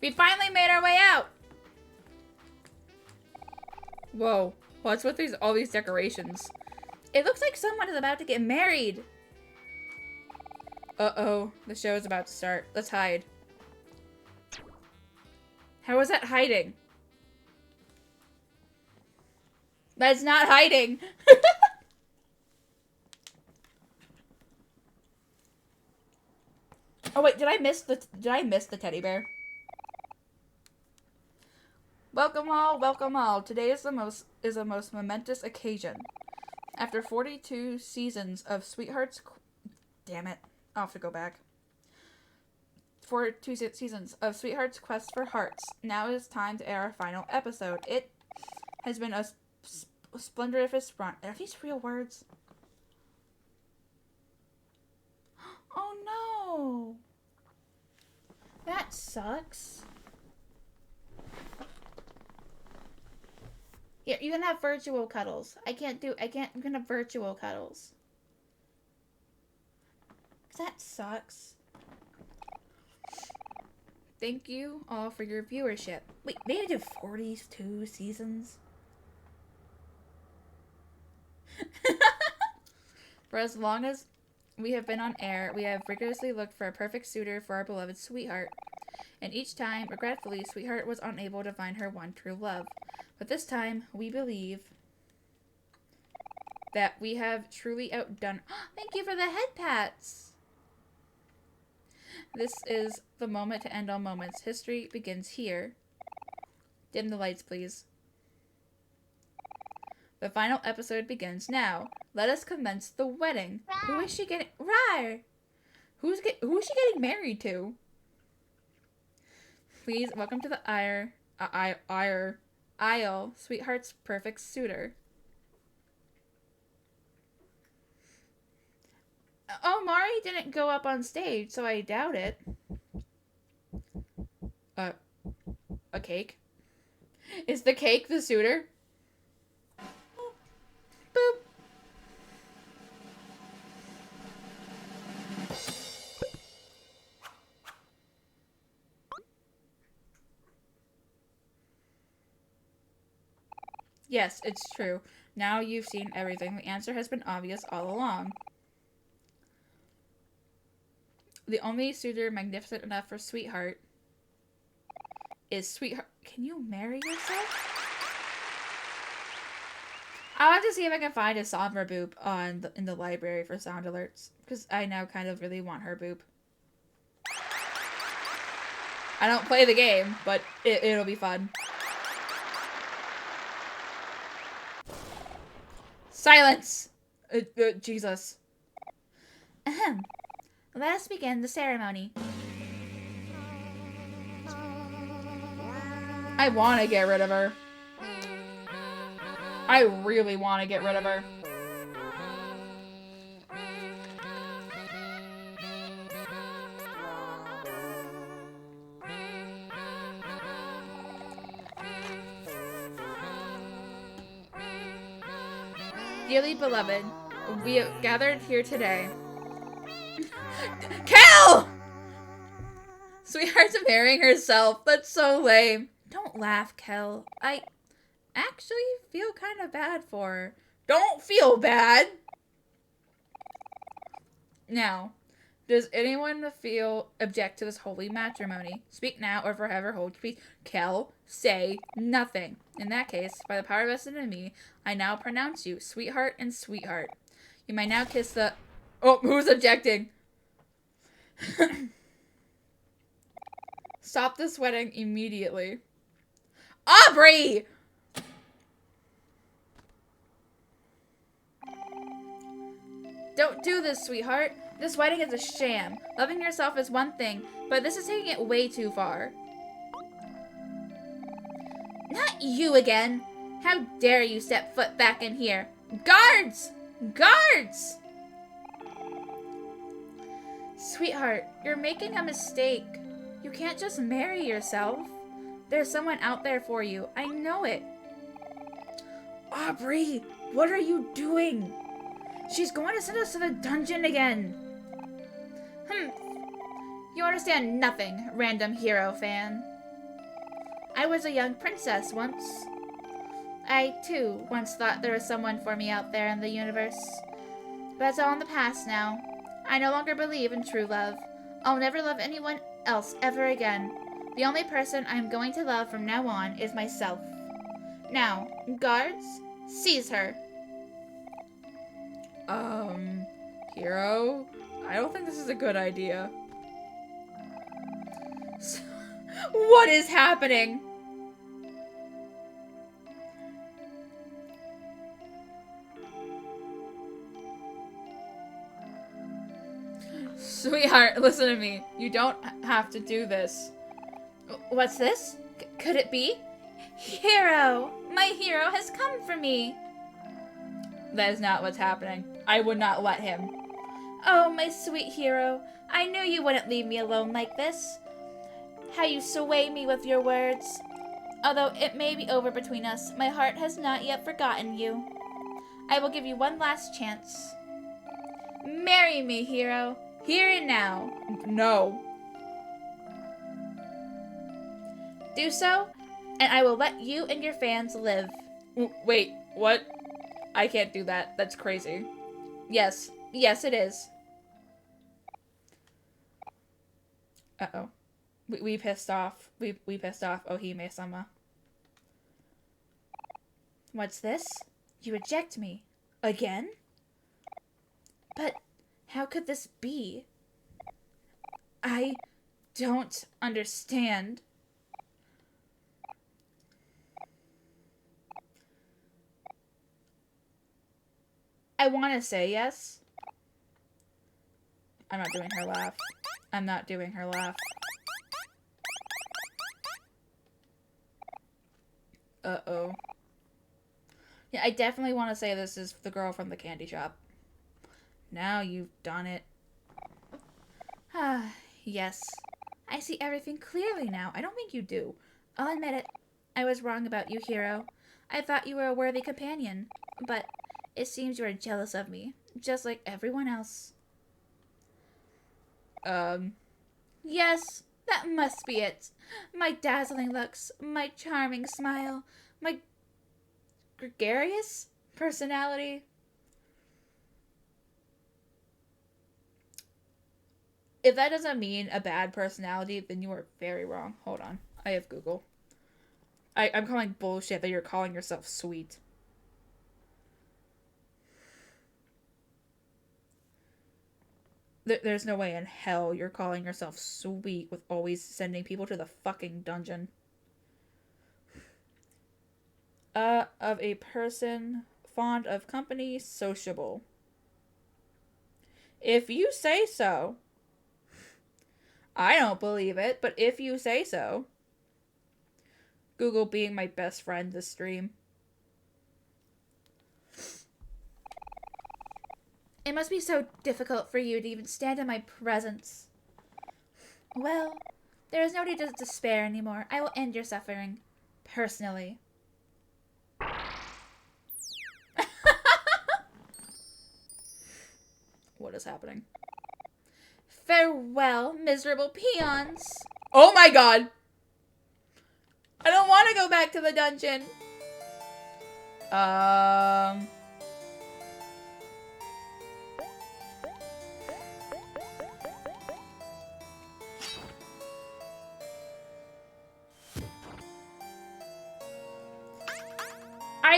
We finally made our way out. Whoa. What's with all these decorations? It looks like someone is about to get married. Uh-oh. The show is about to start. Let's hide. How is that hiding? That's not hiding. Oh wait, did I miss the teddy bear? Welcome all. Today is a most momentous occasion. After 42 seasons of Sweetheart's... Damn it. I'll have to go back. 42 seasons of Sweetheart's Quest for Hearts. Now it is time to air our final episode. It has been a splendorific run. Are these real words? Oh no! That sucks. Yeah, you can have virtual cuddles. You can have virtual cuddles. That sucks. Thank you all for your viewership. Wait, they did 42 seasons? For as long as we have been on air, we have rigorously looked for a perfect suitor for our beloved Sweetheart. And each time, regretfully, Sweetheart was unable to find her one true love. But this time, we believe that we have truly outdone... Thank you for the head pats! This is the moment to end all moments. History begins here. Dim the lights, please. The final episode begins now. Let us commence the wedding. Who is she getting? Rar! Who is she getting married to? Please welcome to the aisle, sweetheart's perfect suitor. Oh, Mari didn't go up on stage, so I doubt it. A cake? Is the cake the suitor? Boop. Yes, it's true. Now you've seen everything. The answer has been obvious all along. The only suitor magnificent enough for Sweetheart is Sweetheart. Can you marry yourself? I'll have to see if I can find a Sombra boop in the library for sound alerts, because I now kind of really want her boop. I don't play the game, but it'll be fun. Silence! Jesus. Ahem. Let us begin the ceremony. I want to get rid of her. I really want to get rid of her. Dearly beloved, we have gathered here today. Kel! Sweetheart's marrying herself. That's so lame. Don't laugh, Kel. I actually feel kind of bad for her. Don't feel bad! Now, does anyone object to this holy matrimony? Speak now or forever hold your peace. Kel, say nothing. In that case, by the power vested in me, I now pronounce you sweetheart and sweetheart. You may now kiss the... Oh, who's objecting? Stop this wedding immediately. Aubrey! Don't do this, sweetheart. This wedding is a sham. Loving yourself is one thing, but this is taking it way too far. Not you again. How dare you step foot back in here. Guards! Guards! Sweetheart, you're making a mistake. You can't just marry yourself. There's someone out there for you. I know it. Aubrey, what are you doing? She's going to send us to the dungeon again. You understand nothing, random hero fan. I was a young princess once. I, too, once thought there was someone for me out there in the universe. But that's all in the past now. I no longer believe in true love. I'll never love anyone else ever again. The only person I'm going to love from now on is myself. Now, guards, seize her. Hero? I don't think this is a good idea. What is happening? Sweetheart, listen to me. You don't have to do this. What's this? Could it be? Hero! My hero has come for me! That is not what's happening. I would not let him. Oh, my sweet hero. I knew you wouldn't leave me alone like this. How you sway me with your words. Although it may be over between us, my heart has not yet forgotten you. I will give you one last chance. Marry me, hero. Here and now. No. Do so, and I will let you and your fans live. Wait, what? I can't do that. That's crazy. Yes. Yes, it is. Uh-oh. We pissed off. We pissed off Ohime-sama. What's this? You reject me. Again? But how could this be? I don't understand. I want to say yes. I'm not doing her laugh. I'm not doing her laugh. Uh-oh. Yeah, I definitely want to say this is the girl from the candy shop. Now you've done it. Ah, yes. I see everything clearly now. I don't think you do. I'll admit it. I was wrong about you, Hero. I thought you were a worthy companion. But it seems you are jealous of me. Just like everyone else. Yes, that must be it. My dazzling looks, my charming smile, my gregarious personality. If that doesn't mean a bad personality, then you are very wrong. Hold on. I have Google. I'm calling bullshit that you're calling yourself sweet. There's no way in hell you're calling yourself sweet with always sending people to the fucking dungeon. Of a person fond of company, sociable. If you say so. I don't believe it, but if you say so. Google being my best friend this stream. It must be so difficult for you to even stand in my presence. Well, there is no need to despair anymore. I will end your suffering. Personally. What is happening? Farewell, miserable peons. Oh my god! I don't want to go back to the dungeon. I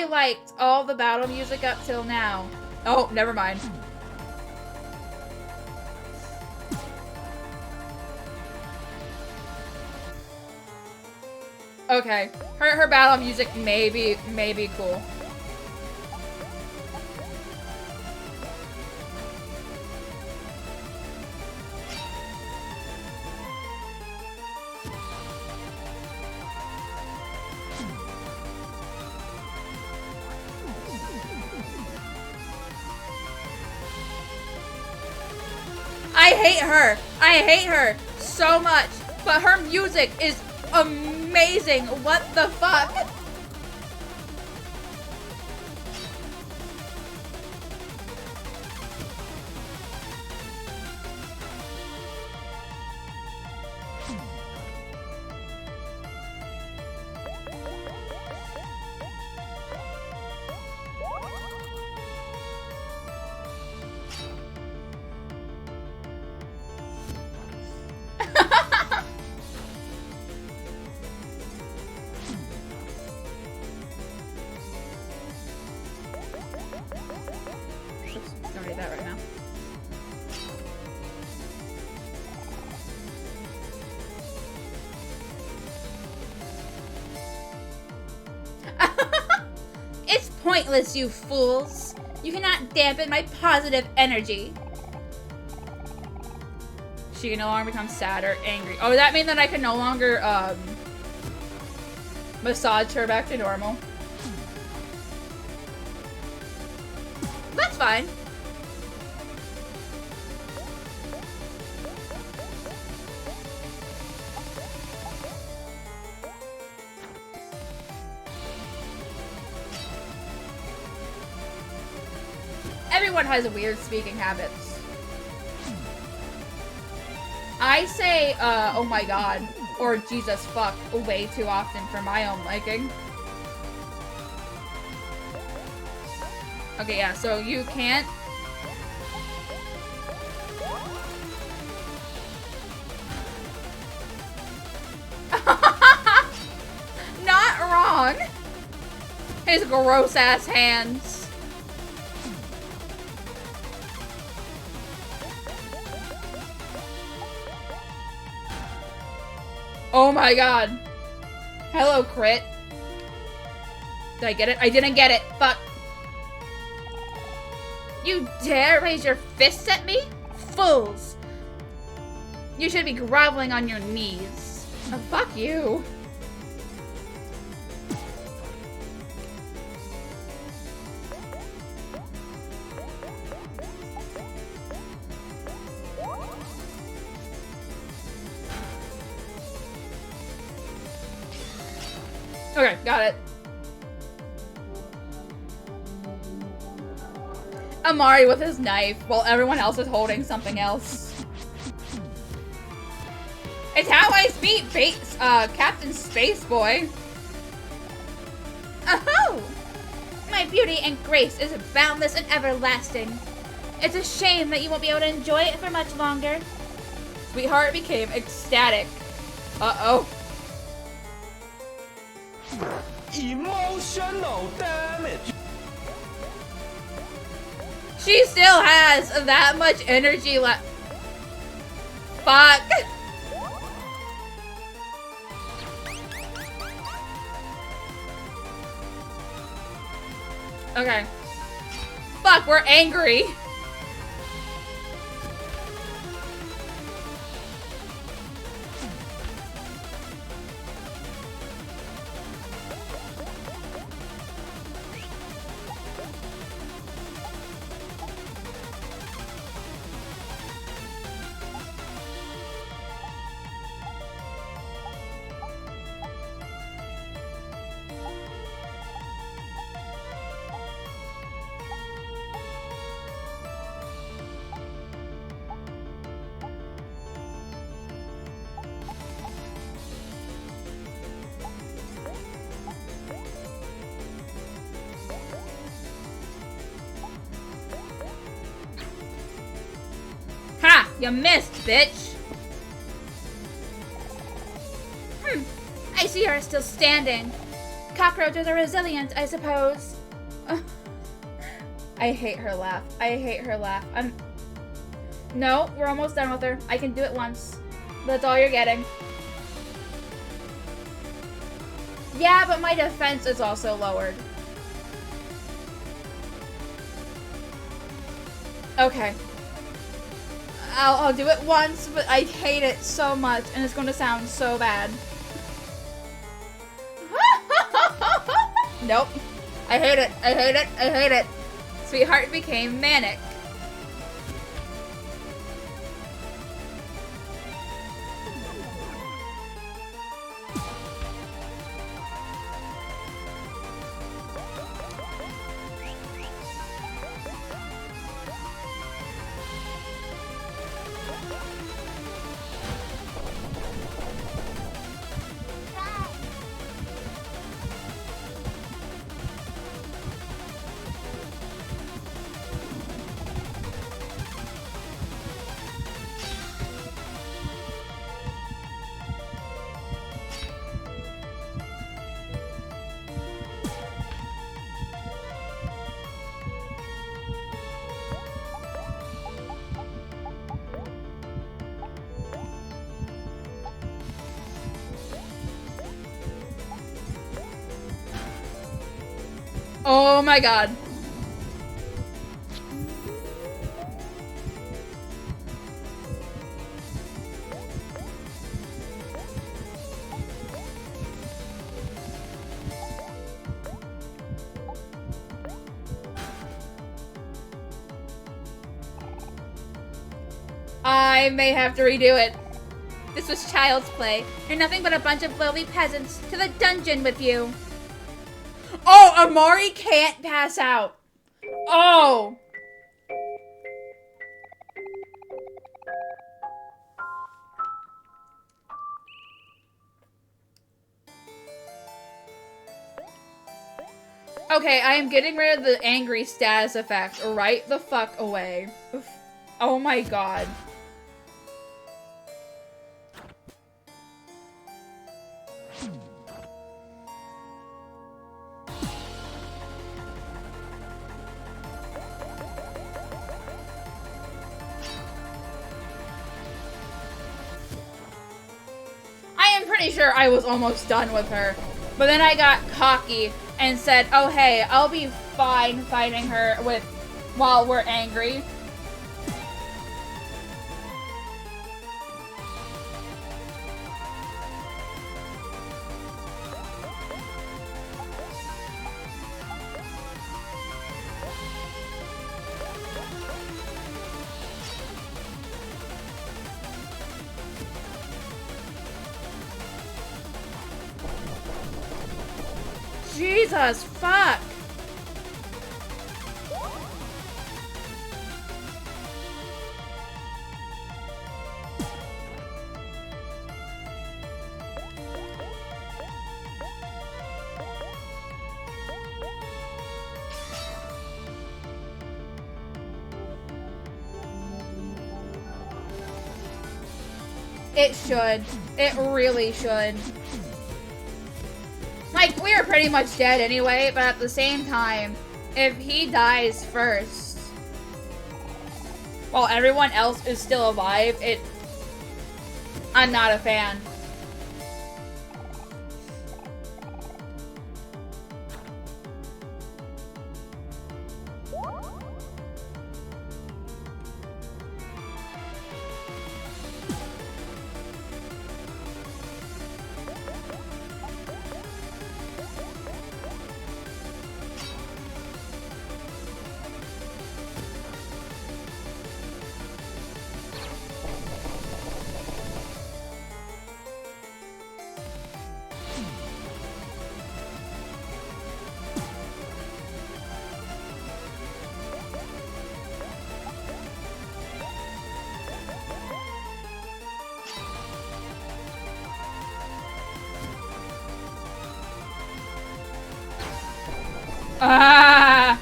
liked all the battle music up till now. Oh, never mind. Okay, her battle music may be cool. I hate her so much, but her music is amazing. What the fuck? Don't read that right now. It's pointless, you fools. You cannot dampen my positive energy. She can no longer become sad or angry. Oh, does that mean that I can no longer, massage her back to normal? That's fine. Everyone has weird speaking habits. I say, oh my god, or Jesus fuck way too often for my own liking. Okay, yeah, so you can't. Not wrong. His gross ass hands. Oh my god. Hello, crit. Did I get it? I didn't get it. Fuck. You dare raise your fists at me? Fools. You should be groveling on your knees. Oh, fuck you. Okay, got it. Amari with his knife while everyone else is holding something else. It's how I beat Captain Space Boy. Oh! My beauty and grace is boundless and everlasting. It's a shame that you won't be able to enjoy it for much longer. Sweetheart became ecstatic. Uh-oh. Emotional damage. She still has that much energy left. Fuck. Okay. Fuck, we're angry. Ha! You missed, bitch! I see her still standing. Cockroaches are resilient, I suppose. I hate her laugh. I hate her laugh. No, we're almost done with her. I can do it once. That's all you're getting. Yeah, but my defense is also lowered. Okay. I'll do it once, but I hate it so much, and it's going to sound so bad. Nope. I hate it. I hate it. I hate it. Sweetheart became manic. Oh my god. I may have to redo it. This was child's play. You're nothing but a bunch of lowly peasants. To the dungeon with you. Oh, Amari can't pass out. Oh. Okay, I am getting rid of the angry status effect right the fuck away. Oof. Oh my god. pretty sure I was almost done with her. But then I got cocky and said, oh hey, I'll be fine fighting her while we're angry. Jesus, fuck! It should. It really should. Like, we are pretty much dead anyway, but at the same time, if he dies first, while everyone else is still alive, I'm not a fan. Ah!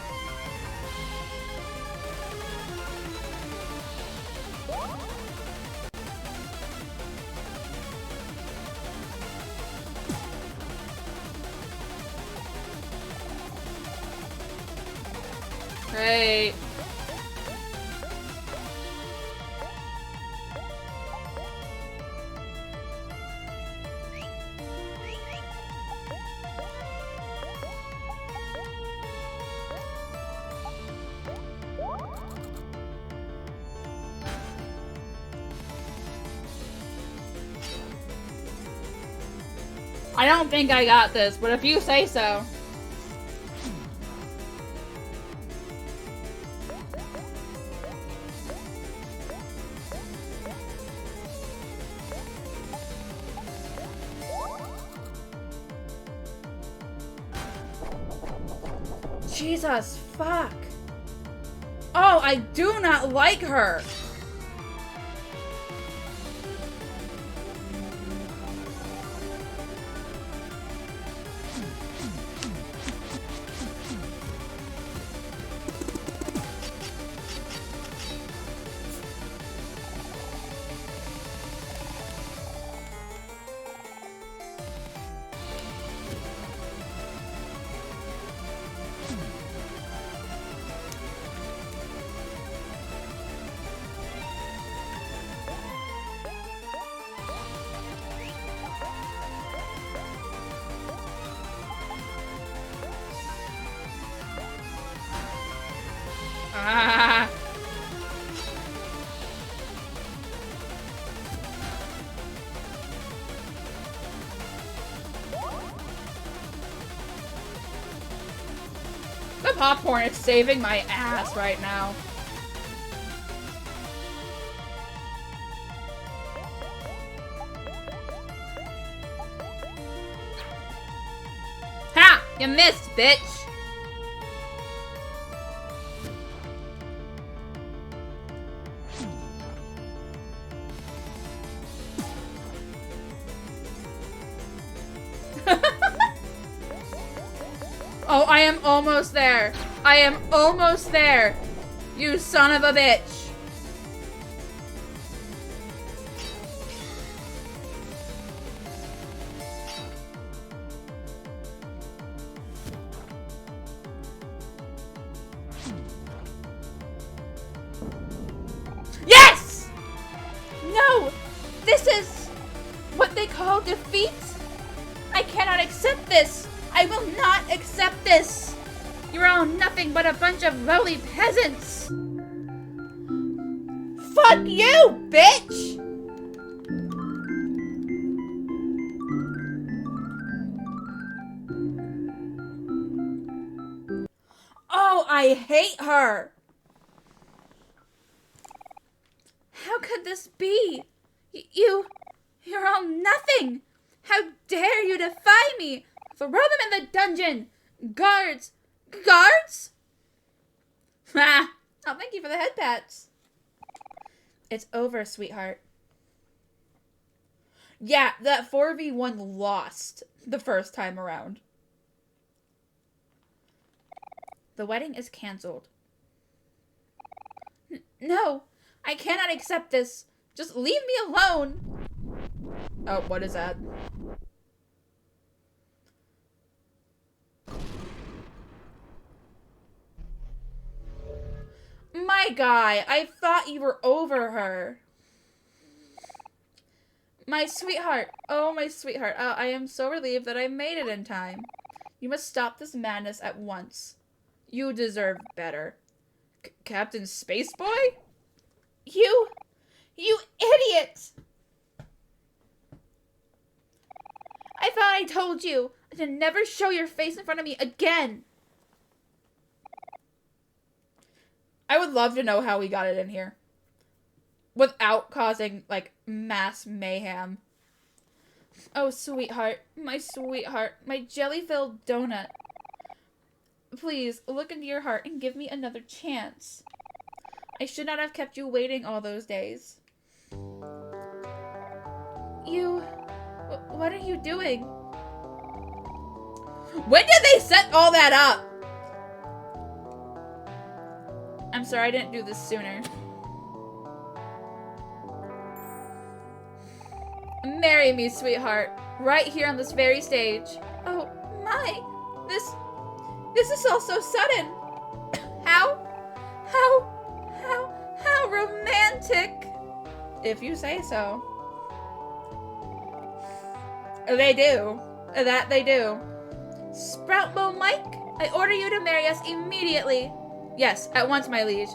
Great. I don't think I got this, but if you say so. Jesus, fuck. Oh, I do not like her. Ah. The popcorn is saving my ass right now. Ha! You missed, bitch! Oh, I am almost there. I am almost there. You son of a bitch. Yes! No! This is what they call defeat? I cannot accept this! I will not accept this! You're all nothing but a bunch of lowly peasants! Fuck you, bitch! Oh, I hate her! How could this be? You're all nothing! How dare you defy me? Throw them in the dungeon! Guards! Guards? Ha! Oh, thank you for the head pats. It's over, sweetheart. Yeah, that 4v1 lost the first time around. The wedding is canceled. No, I cannot accept this. Just leave me alone. Oh, what is that? My guy, I thought you were over her. My sweetheart. Oh, my sweetheart. I am so relieved that I made it in time. You must stop this madness at once. You deserve better. Captain Spaceboy? You idiot! I thought I told you to never show your face in front of me again. I would love to know how we got it in here. Without causing, like, mass mayhem. Oh, sweetheart. My jelly-filled donut. Please, look into your heart and give me another chance. I should not have kept you waiting all those days. What are you doing? When did they set all that up? I'm sorry I didn't do this sooner. Marry me, sweetheart. Right here on this very stage. Oh, my. This is all so sudden. How romantic. If you say so. They do. That they do. Sproutbo Mike, I order you to marry us immediately. Yes, at once, my liege.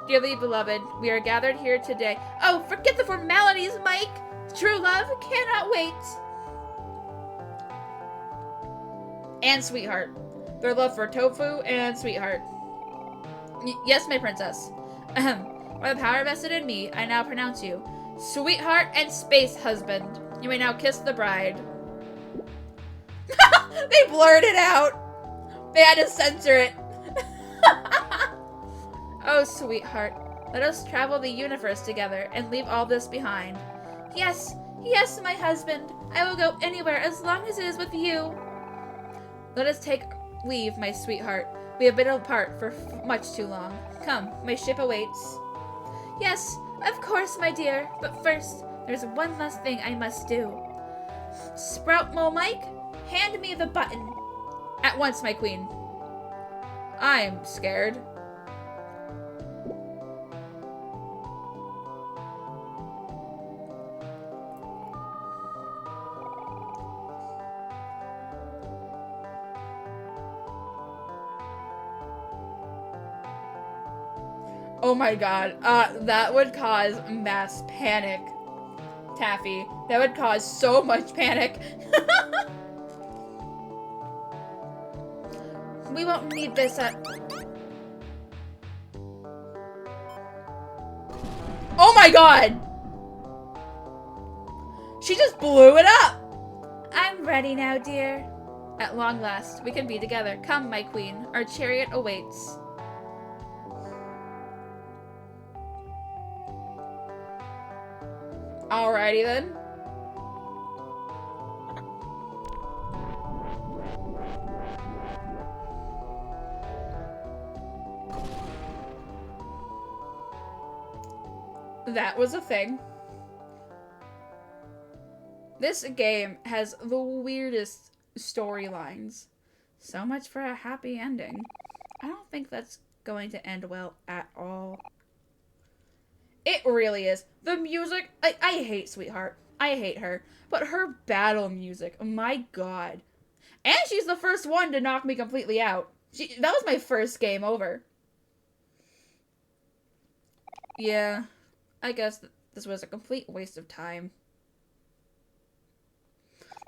Dearly beloved, we are gathered here today. Oh, forget the formalities, Mike. True love cannot wait. And sweetheart. Their love for tofu and sweetheart. Yes, my princess. By the power vested in me, I now pronounce you sweetheart and space husband. You may now kiss the bride. They blurred it out. They had to censor it. Oh, sweetheart, let us travel the universe together and leave all this behind. Yes, yes, my husband. I will go anywhere as long as it is with you. Let us take leave, my sweetheart. We have been apart for much too long. Come, my ship awaits. Yes, of course, my dear. But first, there's one last thing I must do. Sproutmo Mike, hand me the button. At once, my queen. I'm scared. Oh my god, that would cause mass panic, Taffy. That would cause so much panic. We won't need this at... Oh my god! She just blew it up! I'm ready now, dear. At long last, we can be together. Come, my queen. Our chariot awaits. Alrighty then. That was a thing. This game has the weirdest storylines. So much for a happy ending. I don't think that's going to end well at all. It really is. The music, I hate Sweetheart. I hate her. But her battle music, my god. And she's the first one to knock me completely out. That was my first game over. Yeah, I guess this was a complete waste of time.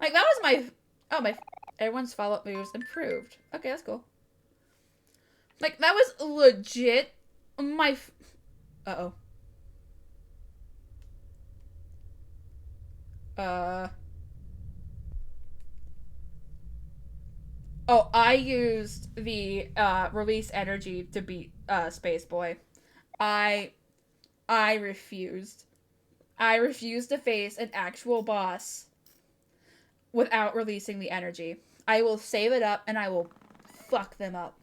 Like, that was my... Oh, everyone's follow-up moves improved. Okay, that's cool. Like, that was legit my... Uh-oh. Oh, I used the release energy to beat Space Boy. I refused. I refused to face an actual boss without releasing the energy. I will save it up and I will fuck them up.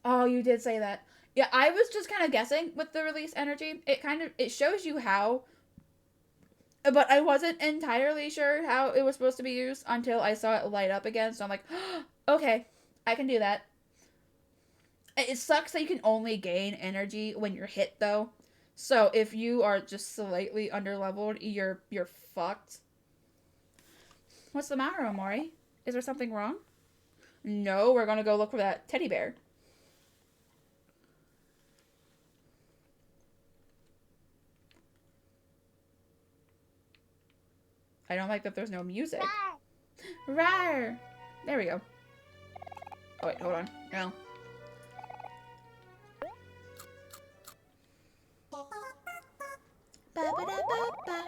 Oh, you did say that. Yeah, I was just kind of guessing with the release energy. It shows you how, but I wasn't entirely sure how it was supposed to be used until I saw it light up again. So I'm like, oh, okay, I can do that. It sucks that you can only gain energy when you're hit, though. So if you are just slightly underleveled, you're fucked. What's the matter, Omori? Is there something wrong? No, we're gonna go look for that teddy bear. I don't like that there's no music. Rawr! There we go. Oh, wait, hold on. No. Ba-ba-da-ba-ba.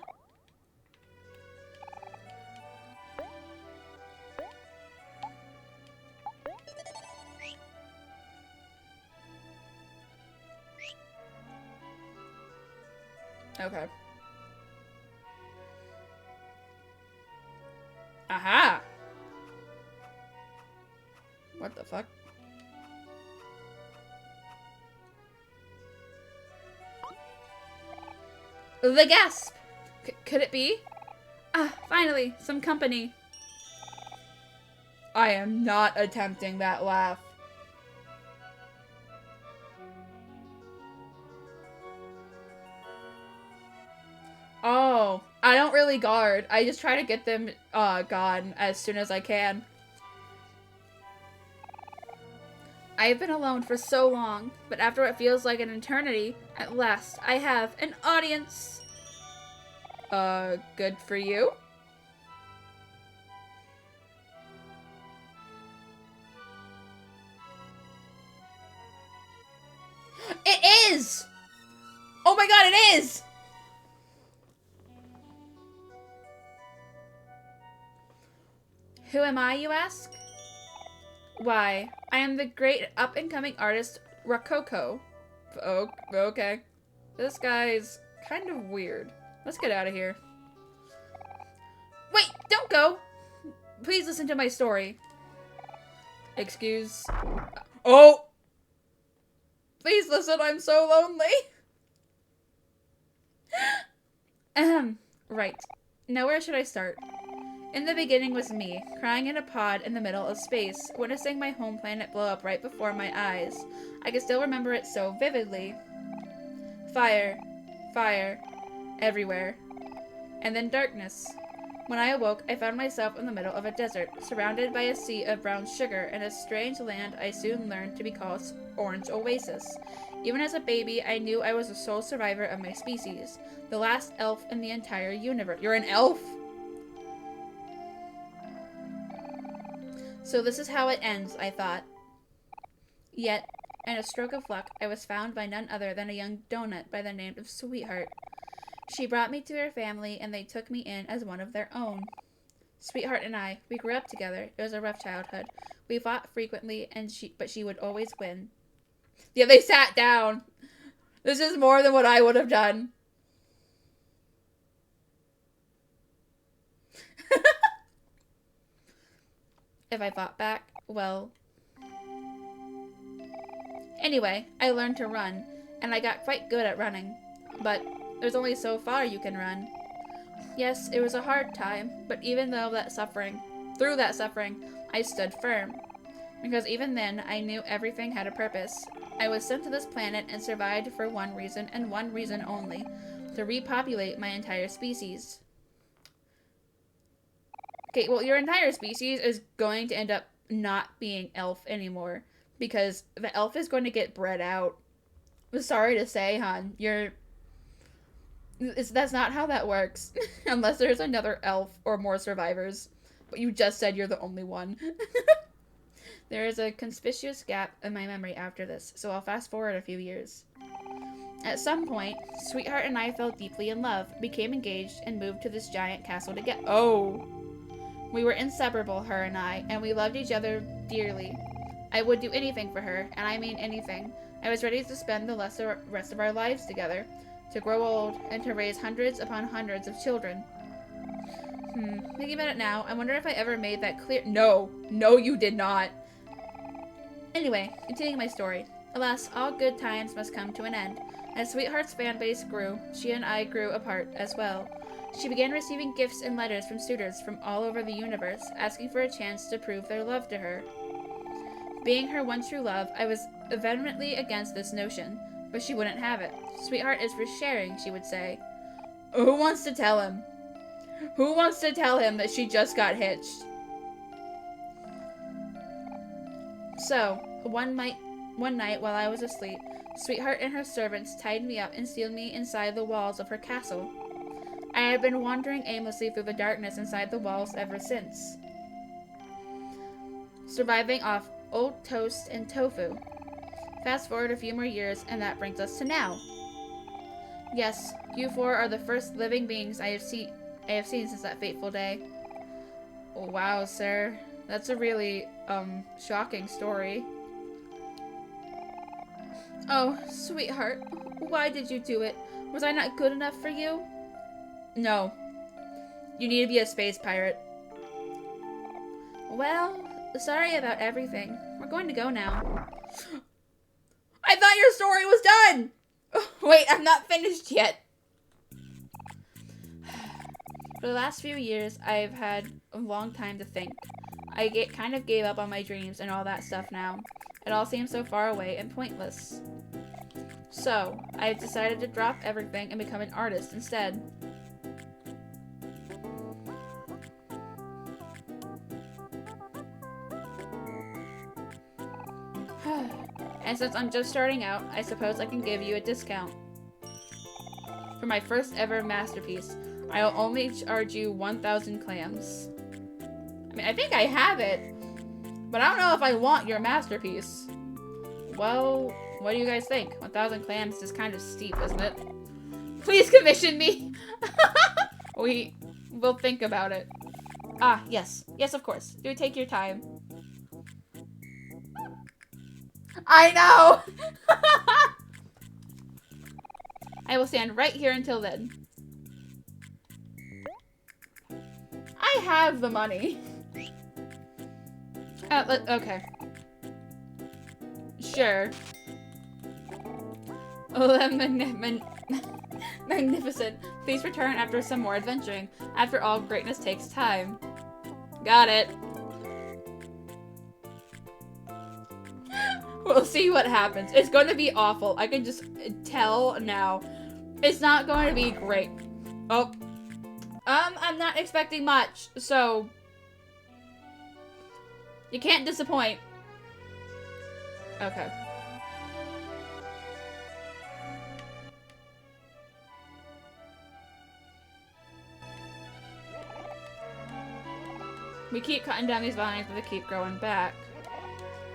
Okay. Aha! What the fuck? The gasp! Could it be? Ah, finally, some company. I am not attempting that laugh. Oh, I don't really guard. I just try to get them gone as soon as I can. I've been alone for so long, but after what feels like an eternity, at last I have an audience. Good for you. It is! Oh my god, it is! Who am I, you ask? Why, I am the great up-and-coming artist Rococo. Oh, okay. This guy's kind of weird. Let's get out of here. Wait, don't go! Please listen to my story. Excuse... Oh! Please listen, I'm so lonely. Ahem. Right. Now where should I start? In the beginning was me, crying in a pod in the middle of space, witnessing my home planet blow up right before my eyes. I can still remember it so vividly. Fire. Fire. Everywhere. And then darkness. When I awoke, I found myself in the middle of a desert, surrounded by a sea of brown sugar and a strange land I soon learned to be called Orange Oasis. Even as a baby, I knew I was the sole survivor of my species, the last elf in the entire universe. You're an elf? So this is how it ends, I thought. Yet, in a stroke of luck, I was found by none other than a young donut by the name of Sweetheart. She brought me to her family, and they took me in as one of their own. Sweetheart and I, we grew up together. It was a rough childhood. We fought frequently, but she would always win. Yeah, they sat down. This is more than what I would have done. If I fought back, well... Anyway, I learned to run, and I got quite good at running. But there's only so far you can run. Yes, it was a hard time, but even through that suffering, I stood firm. Because even then, I knew everything had a purpose. I was sent to this planet and survived for one reason, and one reason only. to repopulate my entire species. Okay, well, your entire species is going to end up not being elf anymore because the elf is going to get bred out. Sorry to say, hon, that's not how that works. Unless there's another elf or more survivors. But you just said you're the only one. There is a conspicuous gap in my memory after this, so I'll fast forward a few years. At some point, Sweetheart and I fell deeply in love, became engaged, and moved to this giant castle together. Oh! We were inseparable, her and I, and we loved each other dearly. I would do anything for her, and I mean anything. I was ready to spend the rest of our lives together, to grow old, and to raise hundreds upon hundreds of children. Thinking about it now, I wonder if I ever made that clear. No, you did not. Anyway, continuing my story. Alas, all good times must come to an end. As Sweetheart's fan base grew, she and I grew apart as well. She began receiving gifts and letters from suitors from all over the universe, asking for a chance to prove their love to her. Being her one true love, I was vehemently against this notion, but she wouldn't have it. Sweetheart is for sharing, she would say. Who wants to tell him? Who wants to tell him that she just got hitched? So, one night while I was asleep, Sweetheart and her servants tied me up and sealed me inside the walls of her castle. I have been wandering aimlessly through the darkness inside the walls ever since, surviving off old toast and tofu. Fast forward a few more years, and that brings us to now. Yes, you four are the first living beings I have seen since that fateful day. Wow, sir. That's a really, shocking story. Oh, Sweetheart, why did you do it? Was I not good enough for you? No. You need to be a space pirate. Well, sorry about everything. We're going to go now. I thought your story was done! Wait, I'm not finished yet. For the last few years, I've had a long time to think. I kind of gave up on my dreams and all that stuff now. It all seems so far away and pointless. So, I've decided to drop everything and become an artist instead. And since I'm just starting out, I suppose I can give you a discount. For my first ever masterpiece, I'll only charge you 1,000 clams. I mean, I think I have it, but I don't know if I want your masterpiece. Well, what do you guys think? 1,000 clams is kind of steep, isn't it? Please commission me! We'll think about it. Ah, yes. Yes, of course. Do take your time. I know! I will stand right here until then. I have the money. Okay. Sure. Magnificent. Please return after some more adventuring. After all, greatness takes time. Got it. We'll see what happens. It's going to be awful. I can just tell now. It's not going to be great. Oh. I'm not expecting much, so you can't disappoint. Okay. We keep cutting down these vines, but they keep growing back.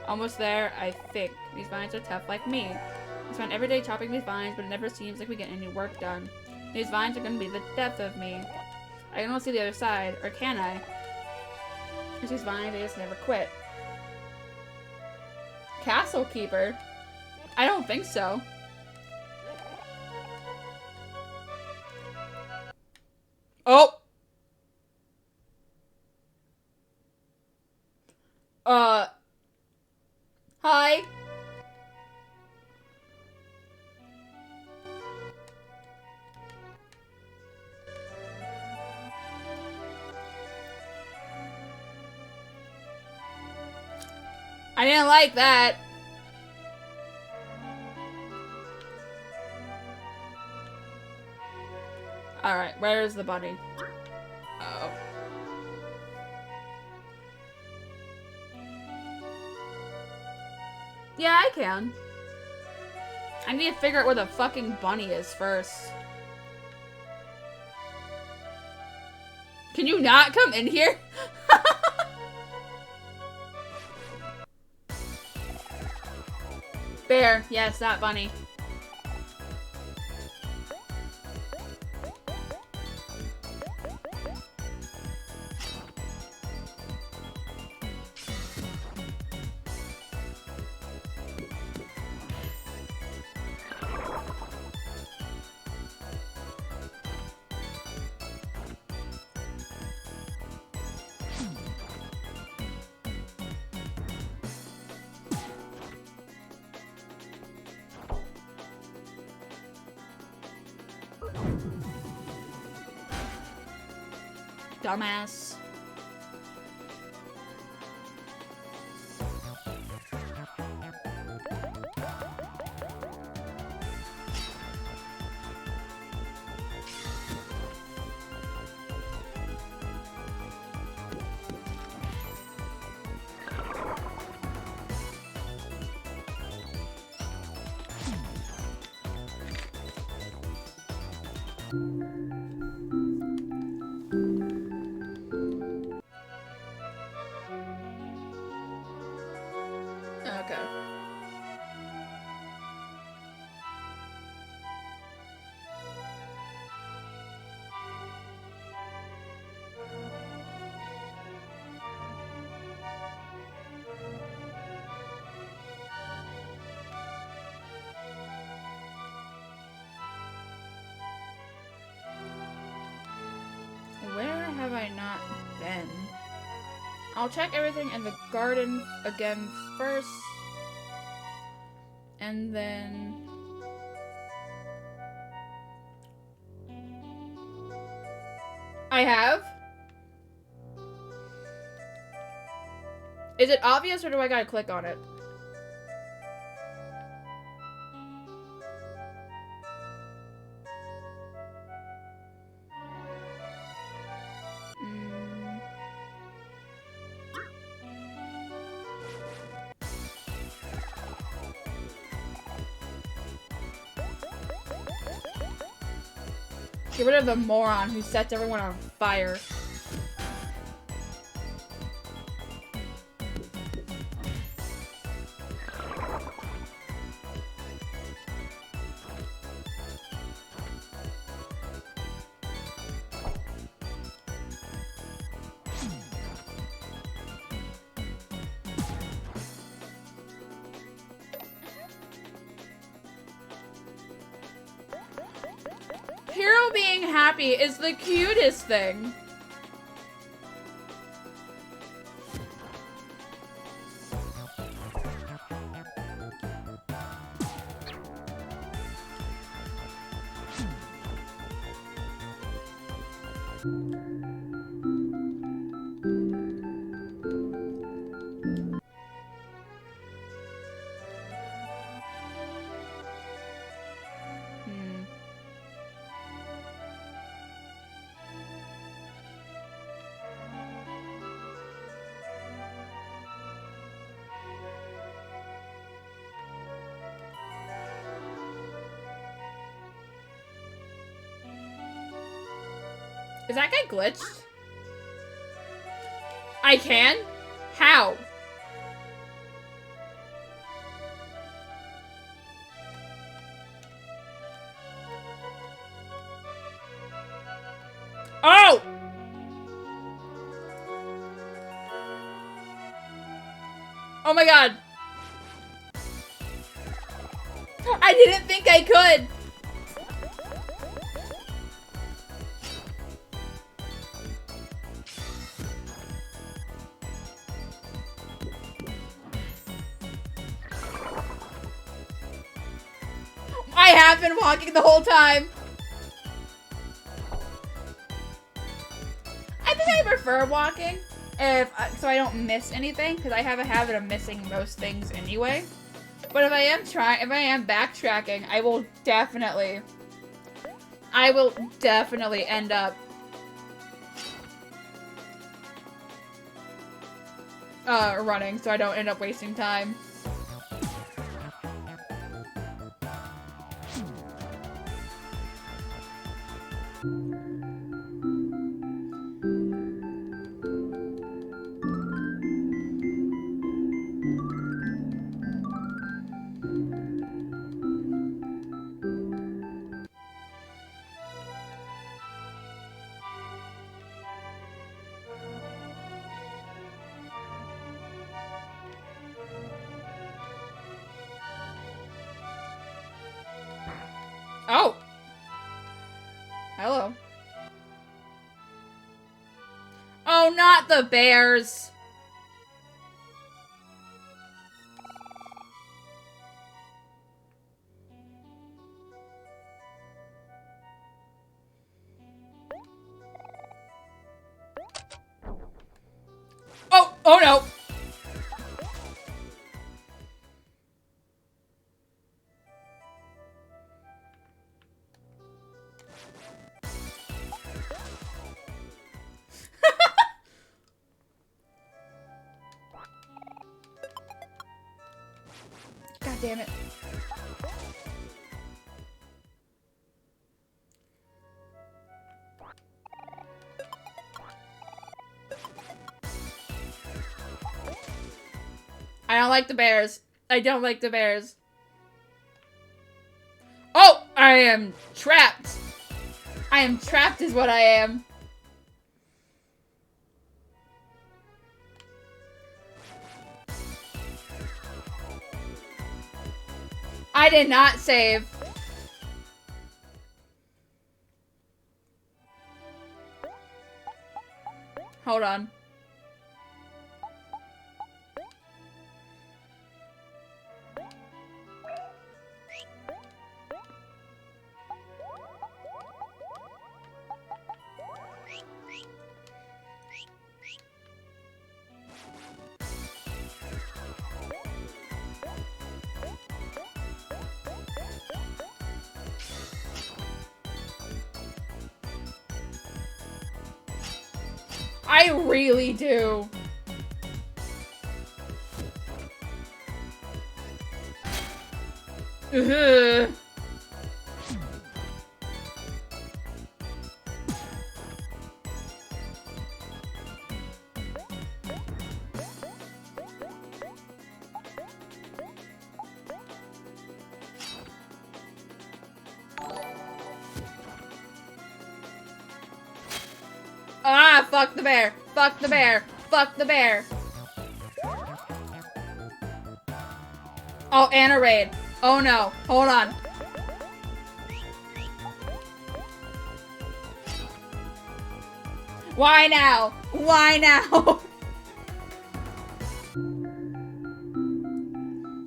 Almost there, I think. These vines are tough like me. I spend every day chopping these vines, but it never seems like we get any work done. These vines are going to be the death of me. I can almost see the other side, or can I? There's these vines, they just never quit. Castle Keeper? I don't think so. Oh! Hi? I didn't like that. Alright, where is the bunny? Oh. Yeah, I can. I need to figure out where the fucking bunny is first. Can you not come in here? Bear. Yes, that bunny. Dumbass. Okay. Where have I not been? I'll check everything in the garden again first. And then... I have? Is it obvious or do I gotta click on it? Get rid of the moron who sets everyone on fire. Hero being happy is the cutest thing. Is that guy glitched? I can? How? Oh! Oh my god. I didn't think I could. I have been walking the whole time. I think I prefer walking, so I don't miss anything, because I have a habit of missing most things anyway. But if I am backtracking, I will definitely I will definitely end up running so I don't end up wasting time. Oh! Hello. Oh, not the bears! Oh! Oh no! God damn it. I don't like the bears. I don't like the bears. Oh! I am trapped. I am trapped is what I am. I did not save. Hold on. I really do. Ugh. Ah, fuck the bear. Fuck the bear. Fuck the bear. Oh, and a raid. Oh no. Hold on. Why now? Why now?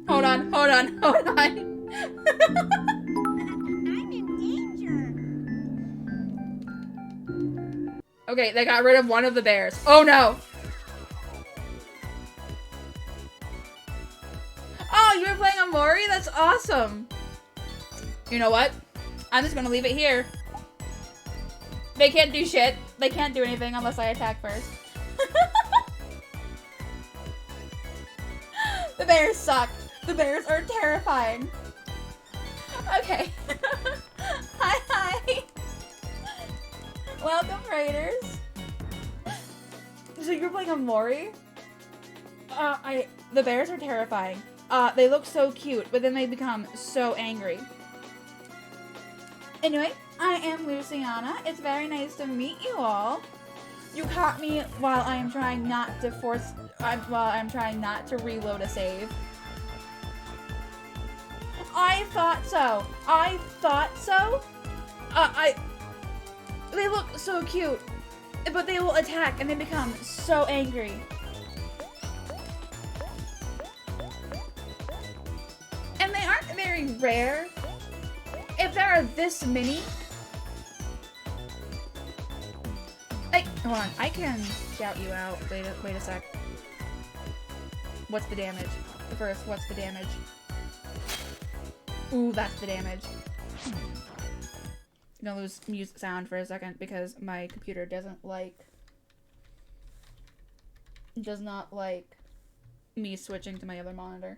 Hold on, hold on, hold on. I'm in danger. Okay, they got rid of one of the bears. Oh no! Oh, you were playing a Mori? That's awesome! You know what? I'm just gonna leave it here. They can't do shit. They can't do anything unless I attack first. The bears suck. The bears are terrifying. Okay. Hi, hi. Welcome, Raiders. So you're playing a Mori? The bears are terrifying. They look so cute, but then they become so angry. Anyway, I am Luciana. It's very nice to meet you all. You caught me while I am trying not to reload a save. I thought so. I thought so. They look so cute, but they will attack and they become so angry. And they aren't very rare. If there are this many, hold on, I can shout you out. Wait a sec. What's the damage? First, what's the damage? Ooh, that's the damage. gonna lose music sound for a second because my computer does not like me switching to my other monitor.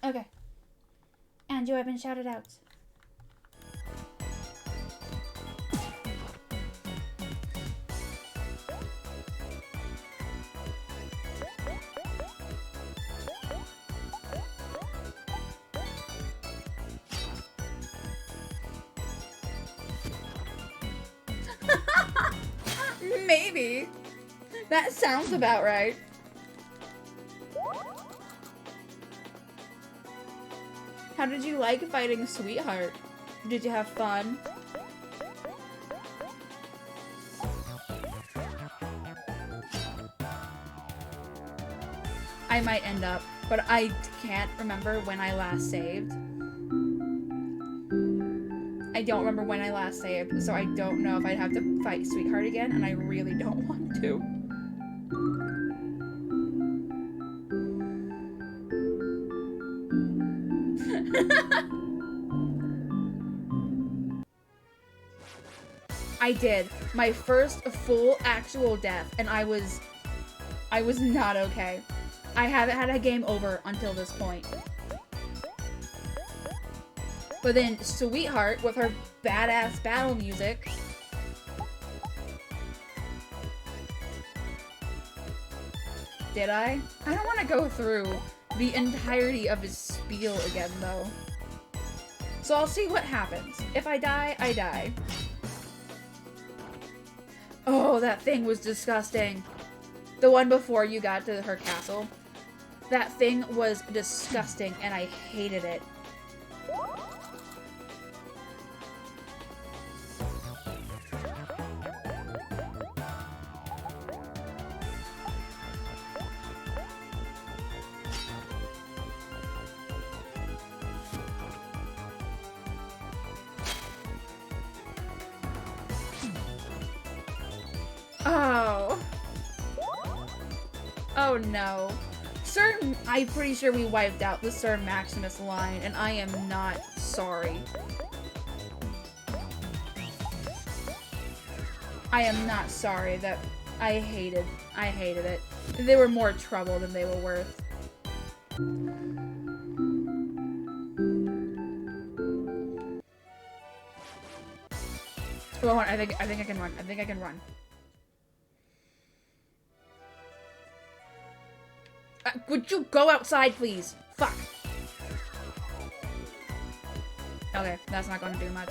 Okay. And you have been shouted out. Maybe. That sounds about right. How did you like fighting Sweetheart? Did you have fun? I might end up, but I can't remember when I last saved. I don't remember when I last saved, so I don't know if I'd have to fight Sweetheart again, and I really don't want to. I did. My first full actual death, and I was not okay. I haven't had a game over until this point. But then Sweetheart, with her badass battle music, did I? I don't want to go through the entirety of his spiel again, though. So I'll see what happens. If I die, I die. Oh, that thing was disgusting. The one before you got to her castle. That thing was disgusting, and I hated it. Oh. Oh no. I'm pretty sure we wiped out the Sir Maximus line, and I am not sorry. I am not sorry that I hated it. They were more trouble than they were worth. Oh, I think I can run. I think I can run. Would you go outside, please? Fuck. Okay, that's not gonna do much.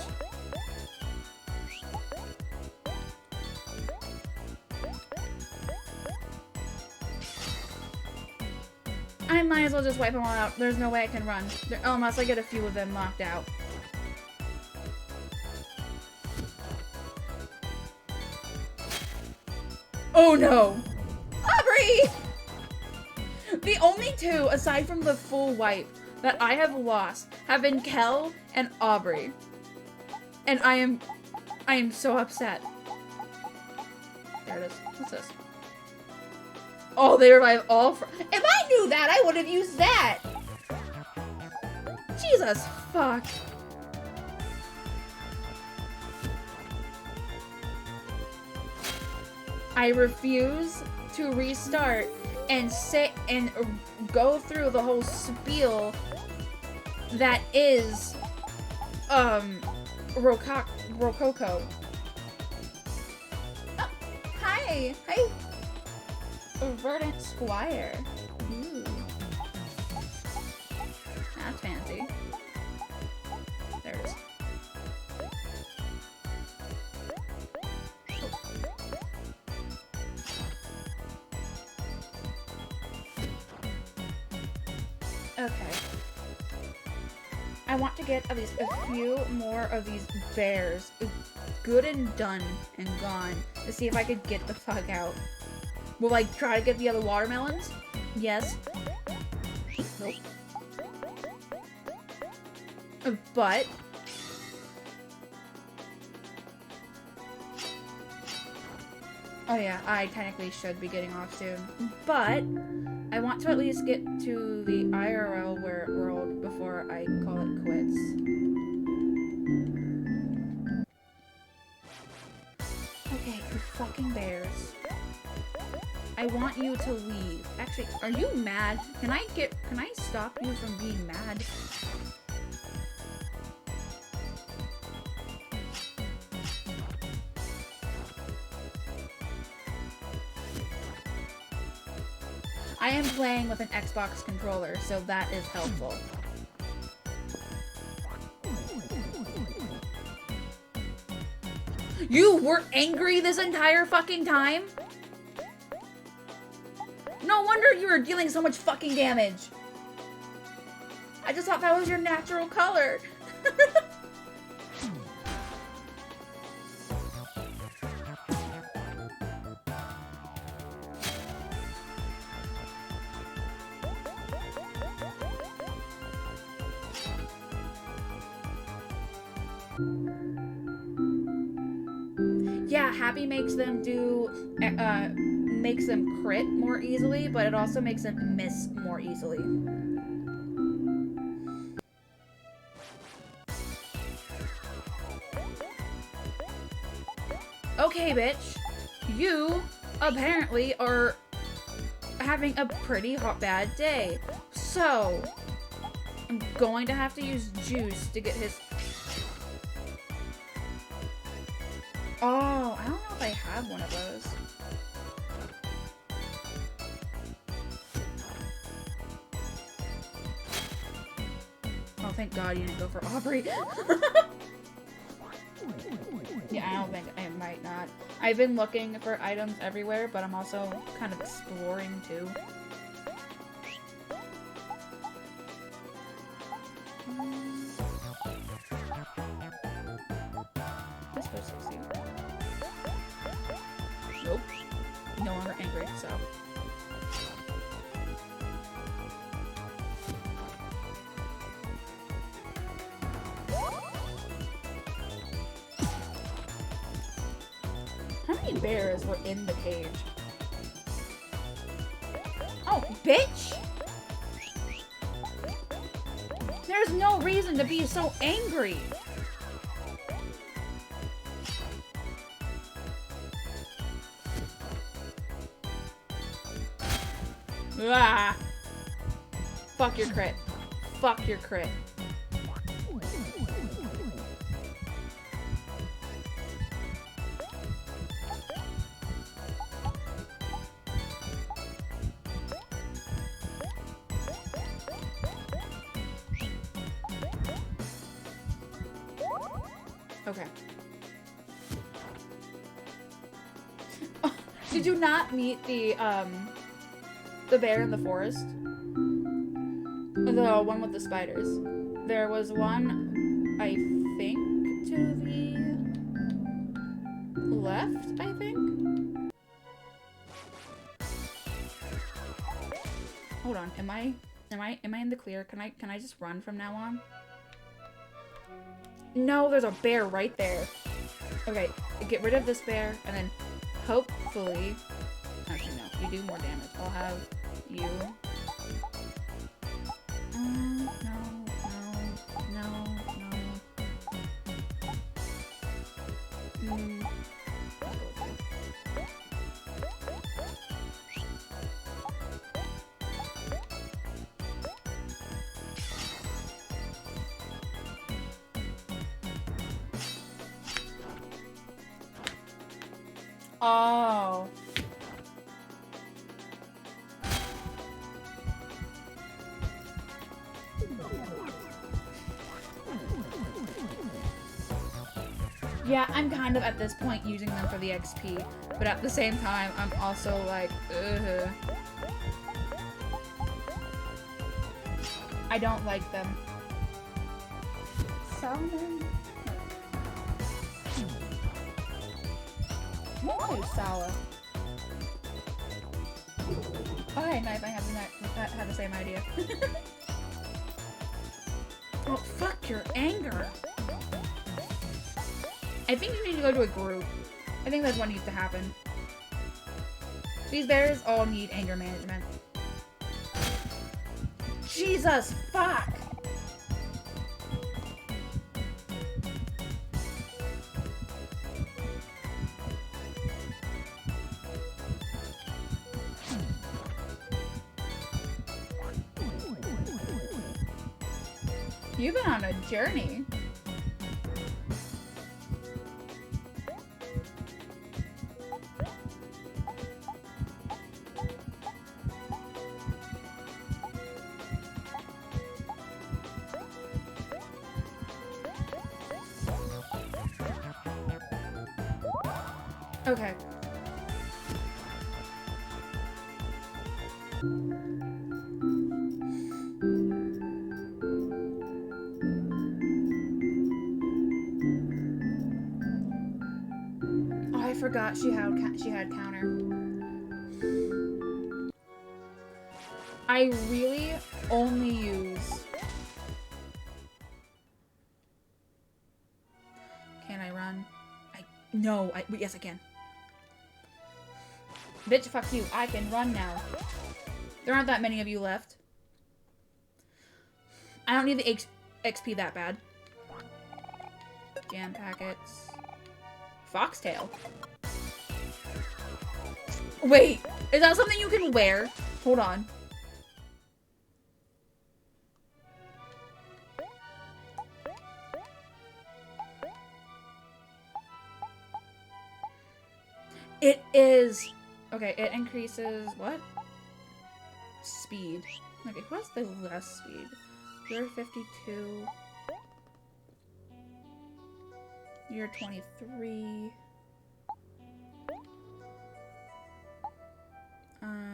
I might as well just wipe them all out. There's no way I can run. Unless I get a few of them knocked out. Oh no! Aubrey! The only two, aside from the full wipe, that I have lost have been Kel and Aubrey. And I am so upset. There it is. What's this? Oh, they revive all if I knew that, I would have used that! Jesus, fuck. I refuse to restart and sit and go through the whole spiel that is Rococo. Oh, hi Verdant Squire. Ooh, that's fancy. There it is. Okay. I want to get at least a few more of these bears good and done and gone to see if I could get the fuck out. Will I try to get the other watermelons? Yes. Nope. But oh yeah, I technically should be getting off soon. But I want to at least get to the IRL world before I call it quits. Okay, you fucking bears. I want you to leave. Actually, are you mad? Can I stop you from being mad? I am playing with an Xbox controller, so that is helpful. You were angry this entire fucking time? No wonder you were dealing so much fucking damage. I just thought that was your natural color. Yeah, happy makes them makes them crit more easily, but it also makes them miss more easily. Okay, bitch. You apparently are having a pretty bad day. So, I'm going to have to use juice to get his... Oh, I don't know if I have one of those. Oh, thank God you didn't go for Aubrey. Yeah, I don't think I might not. I've been looking for items everywhere, but I'm also kind of exploring too. Let's go 60. Nope. No longer angry, so. How many bears were in the cage? Oh, bitch! There's no reason to be so angry. Ah! Fuck your crit. Fuck your crit. Okay. Oh, did you not meet the bear in the forest? The one with the spiders. There was one, I think, to the left, I think? Hold on, am I in the clear? Can I just run from now on? No, there's a bear right there. Okay, get rid of this bear, and then hopefully... Actually, no. You do more damage. I'll have you... no. Oh. Yeah, I'm kind of at this point using them for the XP, but at the same time, I'm also like, ugh. I don't like them. Salmon? Oh, sour. Okay, nice. I have the same idea. Oh, fuck your anger. I think you need to go to a group. I think that's what needs to happen. These bears all need anger management. Jesus, fuck! You've been on a journey. Okay. Oh, I forgot she had counter. I really only use. Can I run? No. Yes, I can. Bitch, fuck you. I can run now. There aren't that many of you left. I don't need the XP that bad. Jam packets. Foxtail. Wait, is that something you can wear? Hold on. It is. Okay, it increases what? Speed. Okay, who has the less speed? You're 52. You're 23.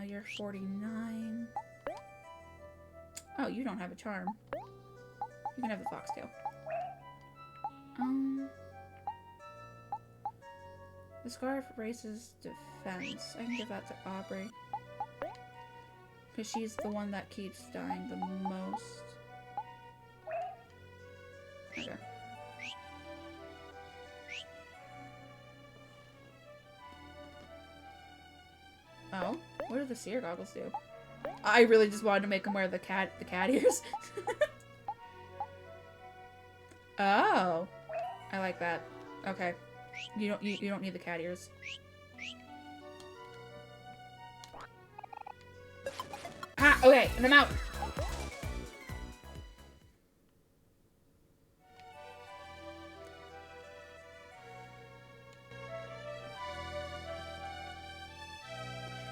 You're 49. Oh, you don't have a charm. You can have the foxtail. The scarf raises defense. I can give that to Aubrey. Because she's the one that keeps dying the most. Okay. Oh, what do the seer goggles do? I really just wanted to make him wear the cat ears. Oh, I like that. Okay, you don't need the cat ears. Ah, okay, and I'm out.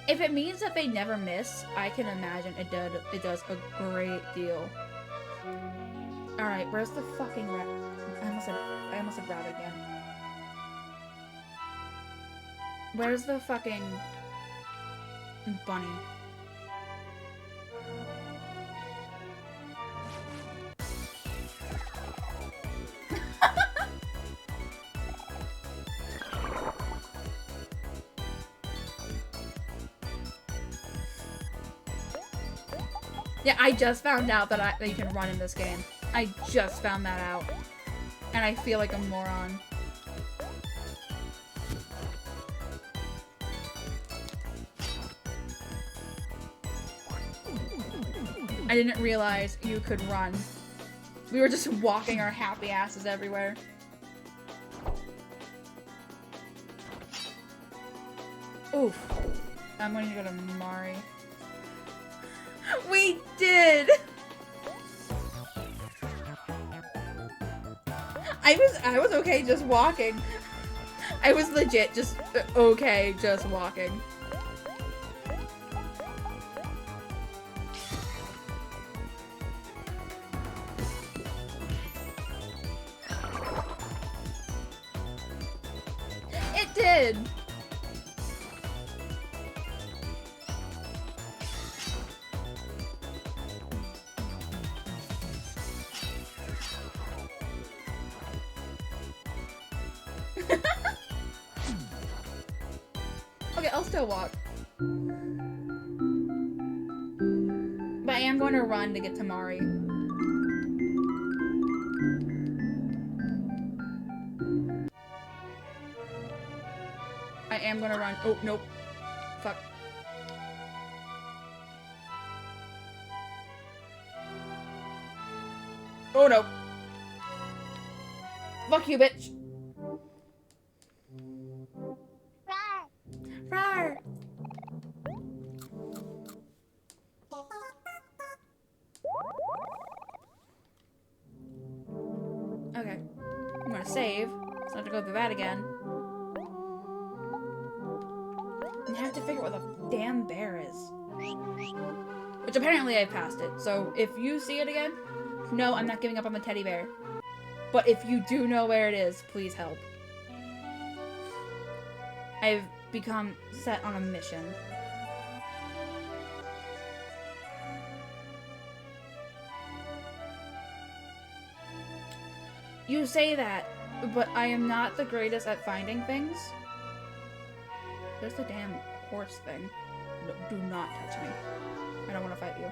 If it means that they never miss, I can imagine it does a great deal. Alright, where's the fucking rat? I almost said rat again. Where's the fucking bunny? Yeah, I just found out that you can run in this game. I just found that out. And I feel like a moron. I didn't realize you could run. We were just walking our happy asses everywhere. Oof. I'm going to go to Mari. We did! I was okay just walking. I was legit just okay just walking. It did! Okay, I'll still walk. But I am going to run to get to Mari. I am going to run. Oh, nope. Fuck. Oh no. Fuck you, bitch. Rawr. Okay. I'm gonna save. So I have to go through that again. And I have to figure out what the damn bear is. Which apparently I passed it. So if you see it again, no, I'm not giving up on the teddy bear. But if you do know where it is, please help. I've become set on a mission. You say that, but I am not the greatest at finding things. There's the damn horse thing. No, do not touch me. I don't want to fight you.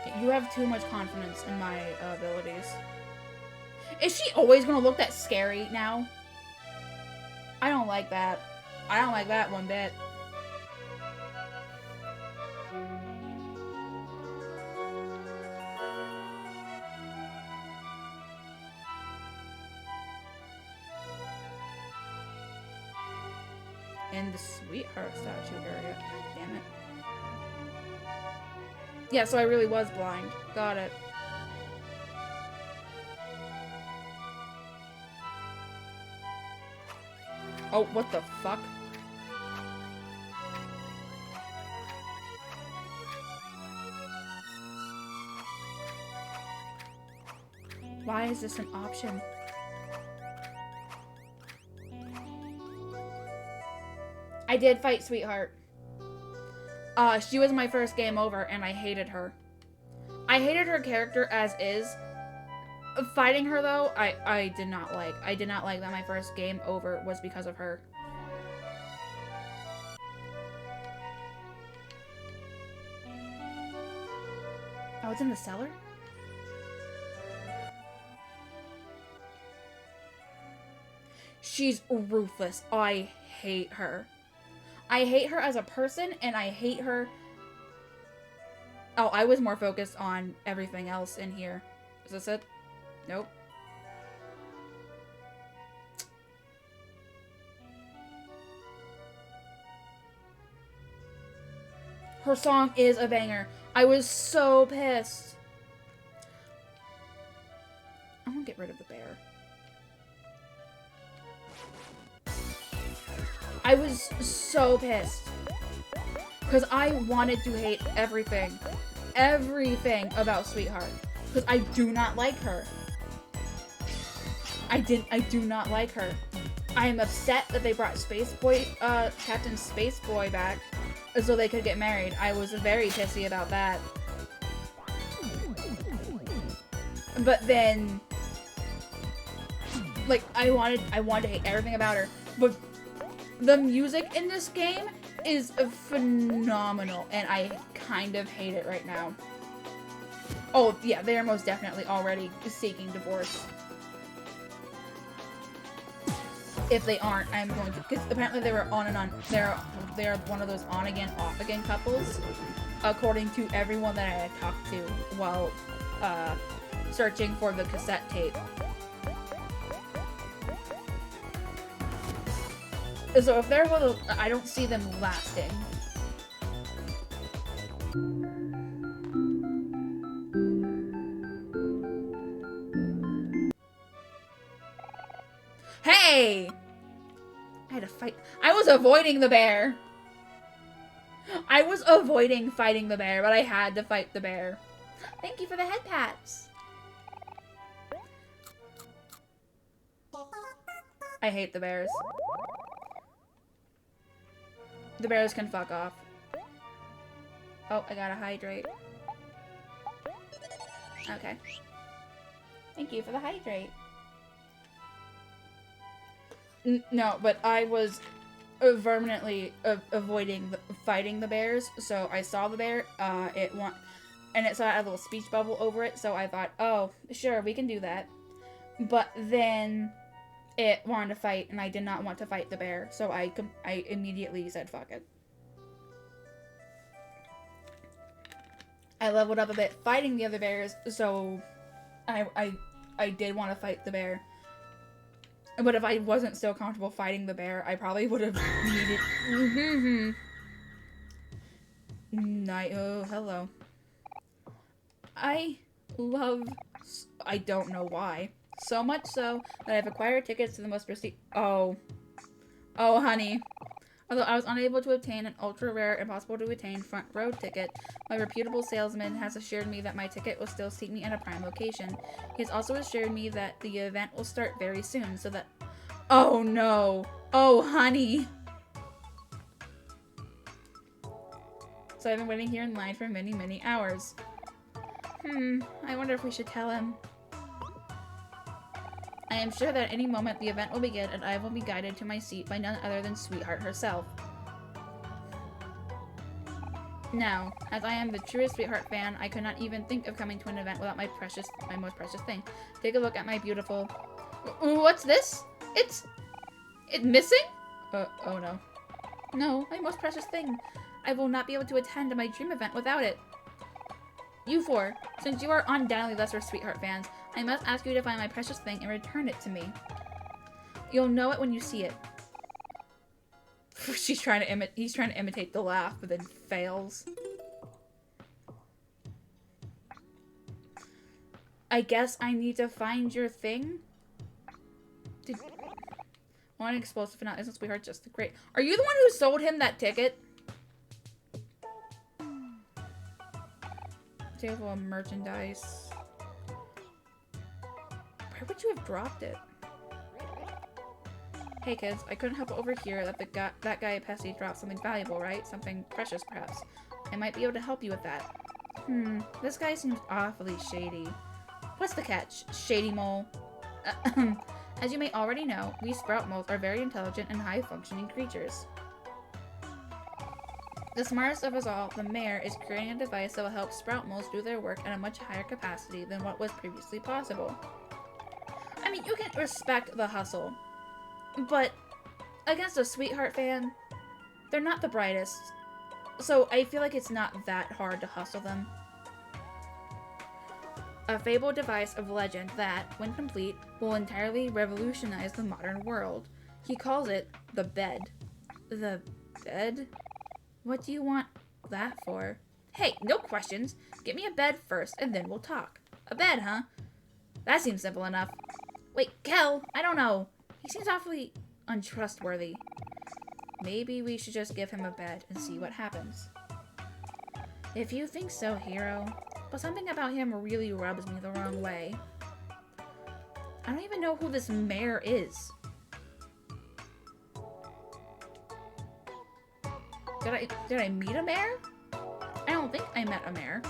Okay, you have too much confidence in my abilities. Is she always gonna look that scary now? I don't like that. I don't like that one bit. In the sweetheart statue area. Damn it. Yeah, so I really was blind. Got it. Oh, what the fuck? Why is this an option? I did fight Sweetheart. She was my first game over, and I hated her. I hated her character as is. Fighting her, though, I did not like. I did not like that my first game over was because of her. Oh, it's in the cellar? She's ruthless. I hate her. I hate her as a person, and I hate her... Oh, I was more focused on everything else in here. Is this it? Nope. Her song is a banger. I was so pissed. I'm gonna get rid of the bear. I was so pissed. Because I wanted to hate everything. Everything about Sweetheart. Because I do not like her. I do not like her. I am upset that they brought Captain Space Boy back so they could get married. I was very pissy about that. But then, like, I wanted to hate everything about her. But the music in this game is phenomenal, and I kind of hate it right now. Oh, yeah, they are most definitely already seeking divorce. If they aren't, I'm going to... Because apparently they were on and on... They're one of those on-again, off-again couples. According to everyone that I had talked to while searching for the cassette tape. So if they're one of those... I don't see them lasting. Hey! I had to fight. I was avoiding the bear. I was avoiding fighting the bear, but I had to fight the bear. Thank you for the head pats. I hate the bears. The bears can fuck off. Oh, I gotta hydrate. Okay. Thank you for the hydrate. No, but I was permanently avoiding fighting the bears. So I saw the bear. And it saw a little speech bubble over it. So I thought, oh, sure, we can do that. But then it wanted to fight, and I did not want to fight the bear. So I immediately said, fuck it. I leveled up a bit fighting the other bears, so I did want to fight the bear. But if I wasn't still comfortable fighting the bear, I probably would have needed... Oh, hello. I love... I don't know why. So much so that I've acquired tickets to the most prestigious... Oh, honey. Although I was unable to obtain an ultra-rare, impossible-to-attain front row ticket, my reputable salesman has assured me that my ticket will still seat me at a prime location. He has also assured me that the event will start very soon, so that... Oh, no. Oh, honey. So I've been waiting here in line for many, many hours. I wonder if we should tell him. I am sure that at any moment the event will begin and I will be guided to my seat by none other than Sweetheart herself. Now, as I am the truest Sweetheart fan, I could not even think of coming to an event without my most precious thing. Take a look at my beautiful... What's this? It's missing? Oh no. No, my most precious thing. I will not be able to attend my dream event without it. You four, since you are undoubtedly lesser Sweetheart fans, I must ask you to find my precious thing and return it to me. You'll know it when you see it. He's trying to imitate the laugh, but then fails. I guess I need to find your thing? One explosive finale, isn't Sweetheart just great? Are you the one who sold him that ticket? Table of merchandise. Where would you have dropped it? Hey kids, I couldn't help but overhear that that guy at Pesci dropped something valuable, right? Something precious, perhaps. I might be able to help you with that. This guy seems awfully shady. What's the catch, shady mole? As you may already know, we sprout moles are very intelligent and high-functioning creatures. The smartest of us all, the mayor, is creating a device that will help sprout moles do their work at a much higher capacity than what was previously possible. I mean, you can respect the hustle, but against a Sweetheart fan, they're not the brightest, so I feel like it's not that hard to hustle them. A fabled device of legend that, when complete, will entirely revolutionize the modern world. He calls it the bed. The bed? What do you want that for? Hey, no questions. Get me a bed first, and then we'll talk. A bed, huh? That seems simple enough. Wait, Kel, I don't know. He seems awfully untrustworthy. Maybe we should just give him a bed and see what happens. If you think so, hero. But something about him really rubs me the wrong way. I don't even know who this mayor is. Did I meet a mayor? I don't think I met a mayor.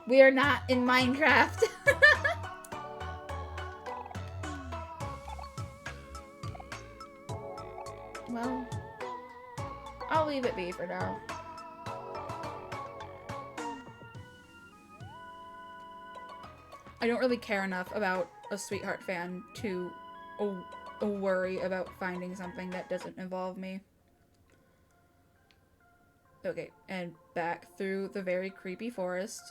We are not in Minecraft. Well, I'll leave it be for now. I don't really care enough about a Sweetheart fan to worry about finding something that doesn't involve me. Okay, and back through the very creepy forest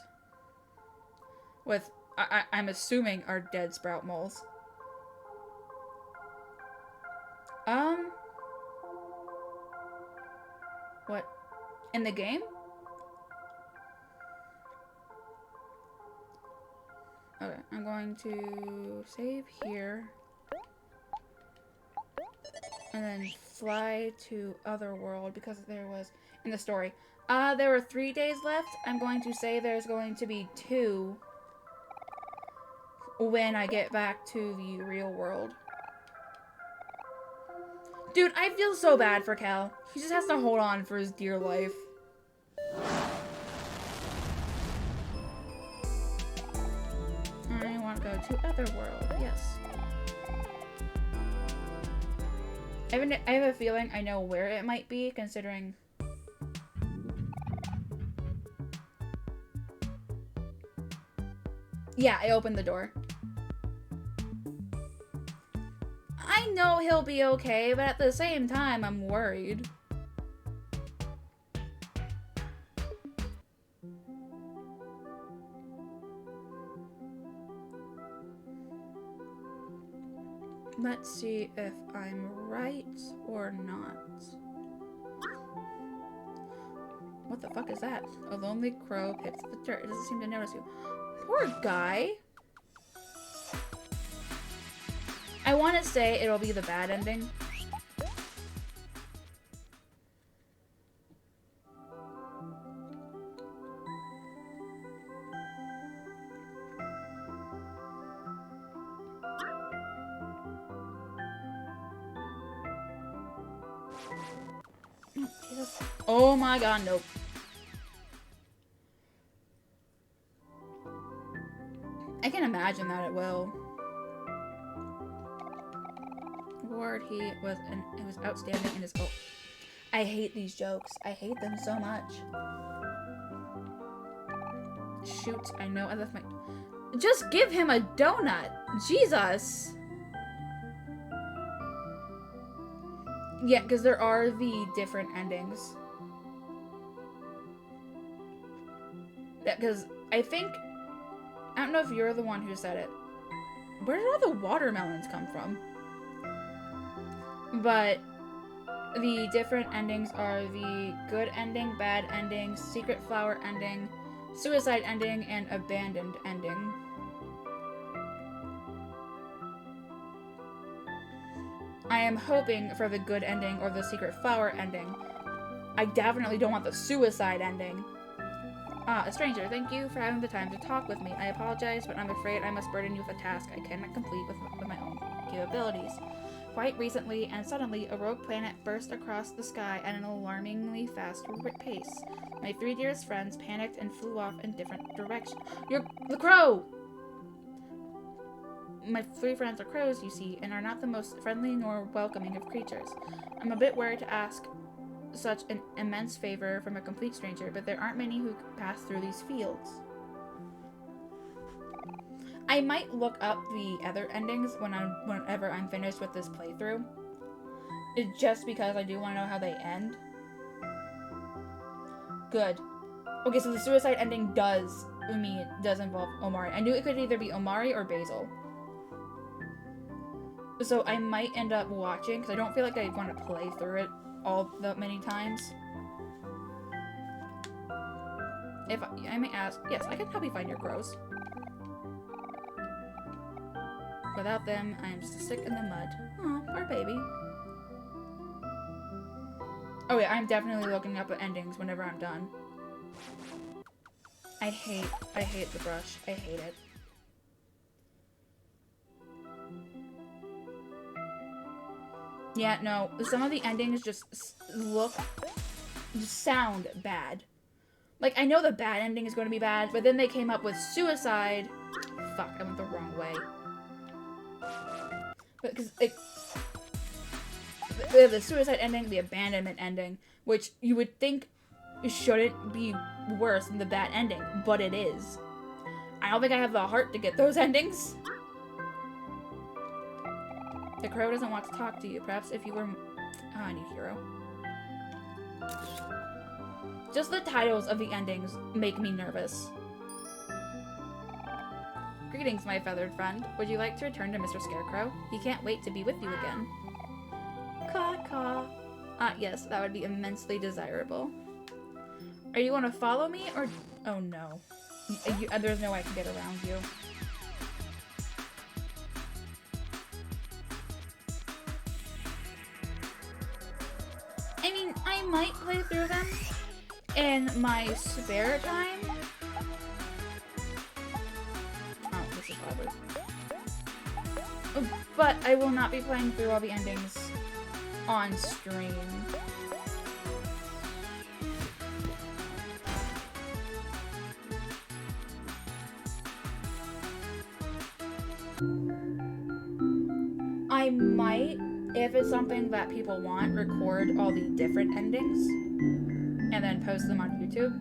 with, I'm assuming, our dead sprout moles. What? In the game? Okay, I'm going to save here. And then fly to Otherworld because there was, in the story, there were 3 days left. I'm going to say there's going to be 2 when I get back to the real world. Dude, I feel so bad for Cal. He just has to hold on for his dear life. I want to go to Otherworld, yes. I have a feeling I know where it might be, considering... Yeah, I opened the door. I know he'll be okay, but at the same time, I'm worried. Let's see if I'm right or not. What the fuck is that? A lonely crow picks the dirt. It doesn't seem to notice you. Poor guy. I want to say it'll be the bad ending. Oh, Jesus. Oh my god, nope. I can imagine that it will. Ward, he was outstanding in his goal. I hate these jokes. I hate them so much. Shoot, I know I left my... Just give him a donut! Jesus! Yeah, because there are the different endings. Yeah, because I think... I don't know if you're the one who said it. Where did all the watermelons come from? But the different endings are the good ending, bad ending, secret flower ending, suicide ending, and abandoned ending. I am hoping for the good ending or the secret flower ending. I definitely don't want the suicide ending. A stranger, thank you for having the time to talk with me. I apologize, but I'm afraid I must burden you with a task I cannot complete with my own capabilities. Quite recently and suddenly, a rogue planet burst across the sky at an alarmingly fast pace. My 3 dearest friends panicked and flew off in different directions. You're the crow! My 3 friends are crows, you see, and are not the most friendly nor welcoming of creatures. I'm a bit worried to ask such an immense favor from a complete stranger, but there aren't many who pass through these fields. I might look up the other endings whenever I'm finished with this playthrough. It's just because I do want to know how they end. Good. Okay, so the suicide ending does involve Omari. I knew it could either be Omari or Basil. So I might end up watching, because I don't feel like I want to play through it all that many times. If I may ask, yes, I can help you find your crows. Without them, I am just a stick in the mud. Aw, poor baby. Oh yeah, I'm definitely looking up at endings whenever I'm done. I hate the brush. I hate it. Yeah, no, some of the endings just sound bad. Like, I know the bad ending is going to be bad, but then they came up with suicide. Fuck, I went the wrong way. Because the suicide ending, the abandonment ending, which you would think shouldn't be worse than the bad ending, but it is. I don't think I have the heart to get those endings. The crow doesn't want to talk to you. Perhaps if you were... Oh, I need hero. Just the titles of the endings make me nervous. Greetings, my feathered friend. Would you like to return to Mr. Scarecrow? He can't wait to be with you again. Caw-caw. Yes, that would be immensely desirable. Are you want to follow me, or... Oh, no. There's no way I can get around you. I mean, I might play through them in my spare time. Oh, this is Robert. But I will not be playing through all the endings on stream. I might, if it's something that people want, record all the different endings and then post them on YouTube.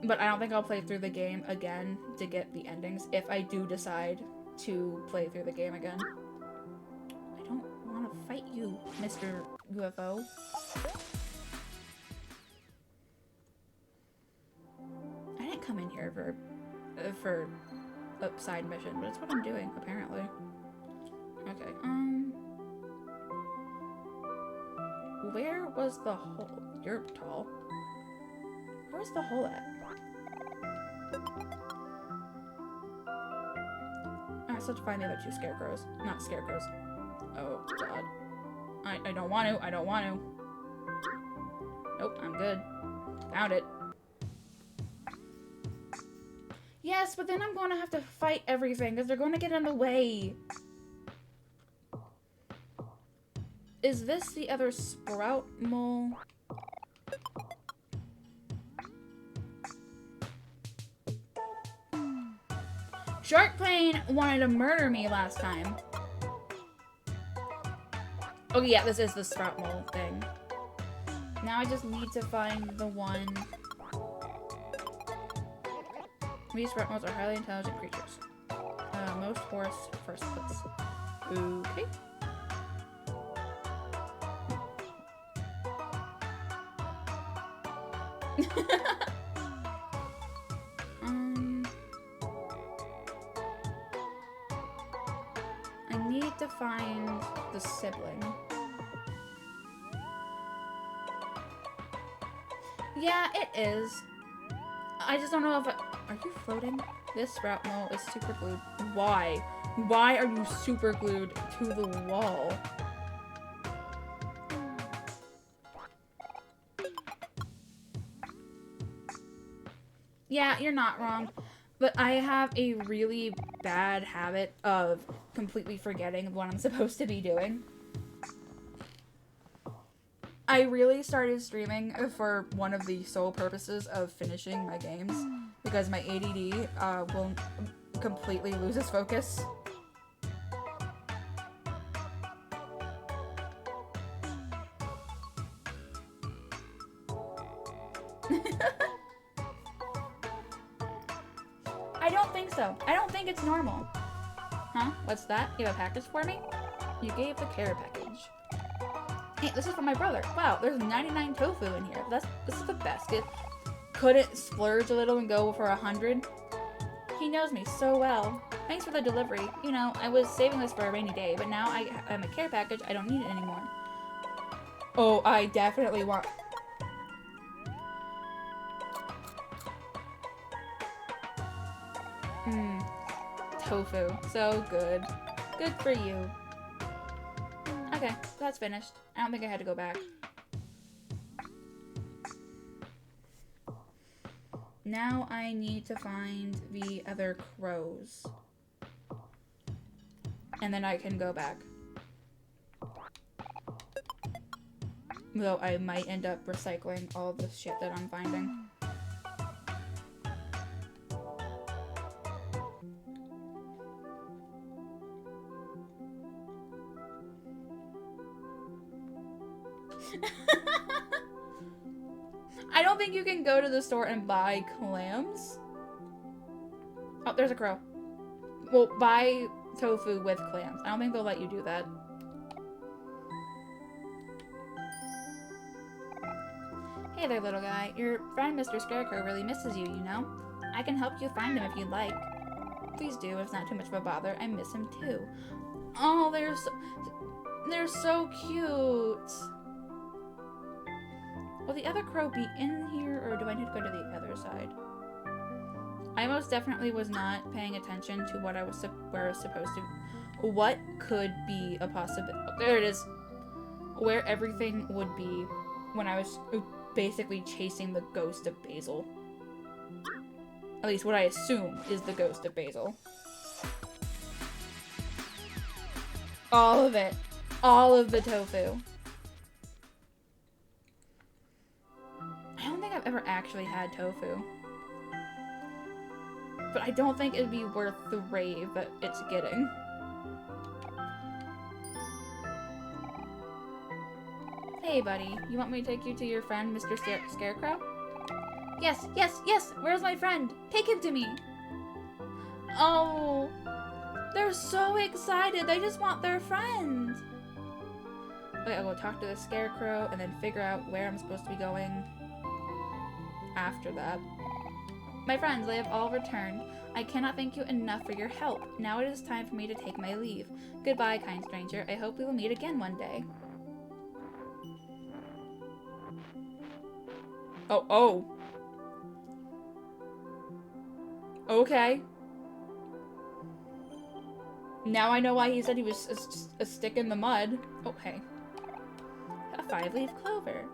But I don't think I'll play through the game again to get the endings if I do decide to play through the game again. I don't want to fight you, Mr. UFO. come in here for a side mission, but it's what I'm doing, apparently. Okay, where was the hole? You're tall. Where's the hole at? I still have to find the other two scarecrows. Not scarecrows. Oh, God. I don't want to. I don't want to. Nope, I'm good. Found it. Yes, but then I'm going to have to fight everything because they're going to get in the way. Is this the other sprout mole? Shark Plane wanted to murder me last time. Oh yeah, this is the sprout mole thing. Now I just need to find the one. These sprout moles are highly intelligent creatures. Most horse first place. Okay. I need to find the sibling. Yeah, it is. I just don't know if are you floating? This sprout mole is super glued. Why? Why are you super glued to the wall? Yeah, you're not wrong. But I have a really bad habit of completely forgetting what I'm supposed to be doing. I really started streaming for one of the sole purposes of finishing my games, because my ADD will completely lose its focus. I don't think so. I don't think it's normal. Huh? What's that? You have a package for me? You gave the care package. Hey, this is for my brother. Wow, there's 99 tofu in here. This is the best gift. Couldn't splurge a little and go for 100? He knows me so well. Thanks for the delivery. You know, I was saving this for a rainy day, but now I'm a care package. I don't need it anymore. Oh, I definitely want... Tofu. So good. Good for you. Okay, that's finished. I don't think I had to go back. Now I need to find the other crows. And then I can go back. Though I might end up recycling all the shit that I'm finding. I don't think you can go to the store and buy clams. Oh, there's a crow. Well, buy tofu with clams. I don't think they'll let you do that. Hey there, little guy. Your friend Mr. Scarecrow really misses you, you know? I can help you find him if you'd like. Please do, it's not too much of a bother. I miss him too. Oh, they're so cute. Will the other crow be in here, or do I need to go to the other side? I most definitely was not paying attention to what I was where I was supposed to. What could be a possibility? Oh, there it is. Where everything would be when I was basically chasing the ghost of Basil. At least what I assume is the ghost of Basil. All of it. All of the tofu. I don't think I've ever actually had tofu. But I don't think it'd be worth the rave that it's getting. Hey, buddy. You want me to take you to your friend, Mr. Scarecrow? Yes, yes, yes! Where's my friend? Take him to me! Oh! They're so excited! They just want their friend! Okay, I'll go talk to the Scarecrow and then figure out where I'm supposed to be going after that. My friends, they have all returned. I cannot thank you enough for your help. Now it is time for me to take my leave. Goodbye, kind stranger. I hope we will meet again one day. Oh. Okay. Now I know why he said he was a stick in the mud. Oh, hey. A 5-leaf clover.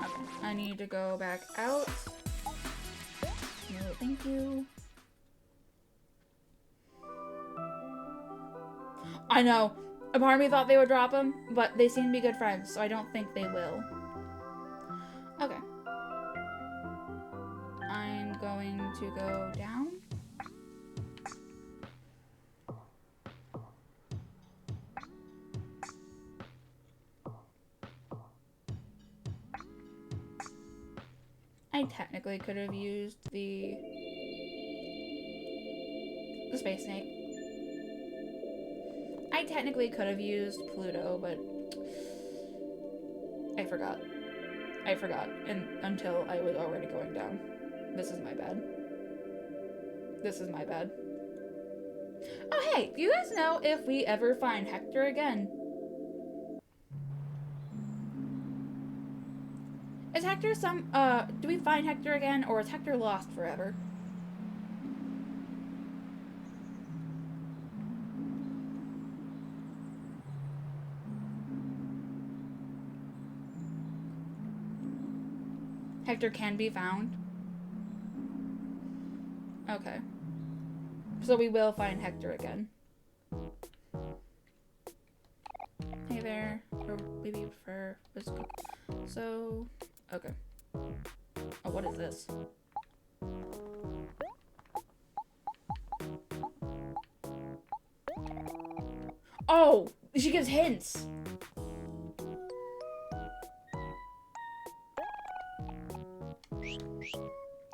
Okay, I need to go back out. No, thank you. I know. A part of me thought they would drop him, but they seem to be good friends, so I don't think they will. Okay. I'm going to go down. I technically could have used the space snake. I technically could have used Pluto, but I forgot. And until I was already going down. This is my bad. Oh, hey, do you guys know if we ever find Hector again? Is Hector do we find Hector again, or is Hector lost forever? Hector can be found? Okay. So we will find Hector again. Hey there. Or maybe you prefer physical. So, okay. Oh, what is this? Oh! She gives hints!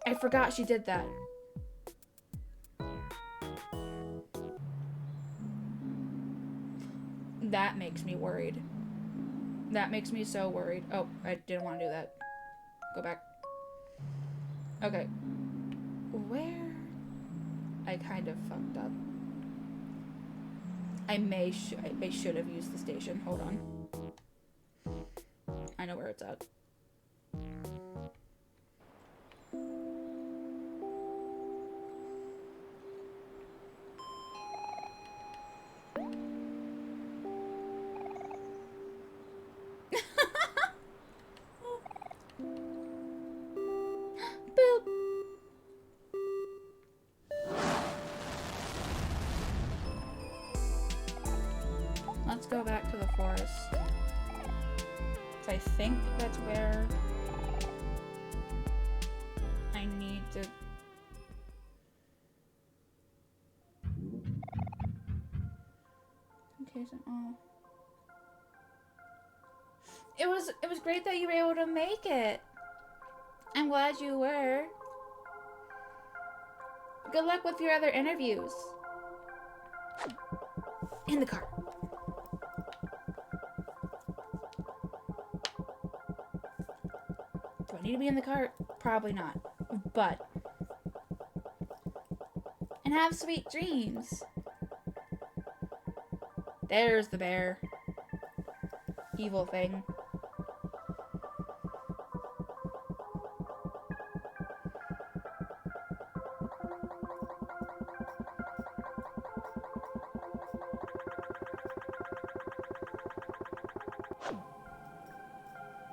I forgot she did that. That makes me worried. That makes me so worried. Oh, I didn't want to do that. Go back. Okay. Where? I kind of fucked up. I should have used the station. Hold on. I know where it's at. Let's go back to the forest. I think that's where I need to... Okay, so, oh. It was great that you were able to make it. I'm glad you were. Good luck with your other interviews. In the car. Do I need to be in the car? Probably not. But. And have sweet dreams. There's the bear. Evil thing.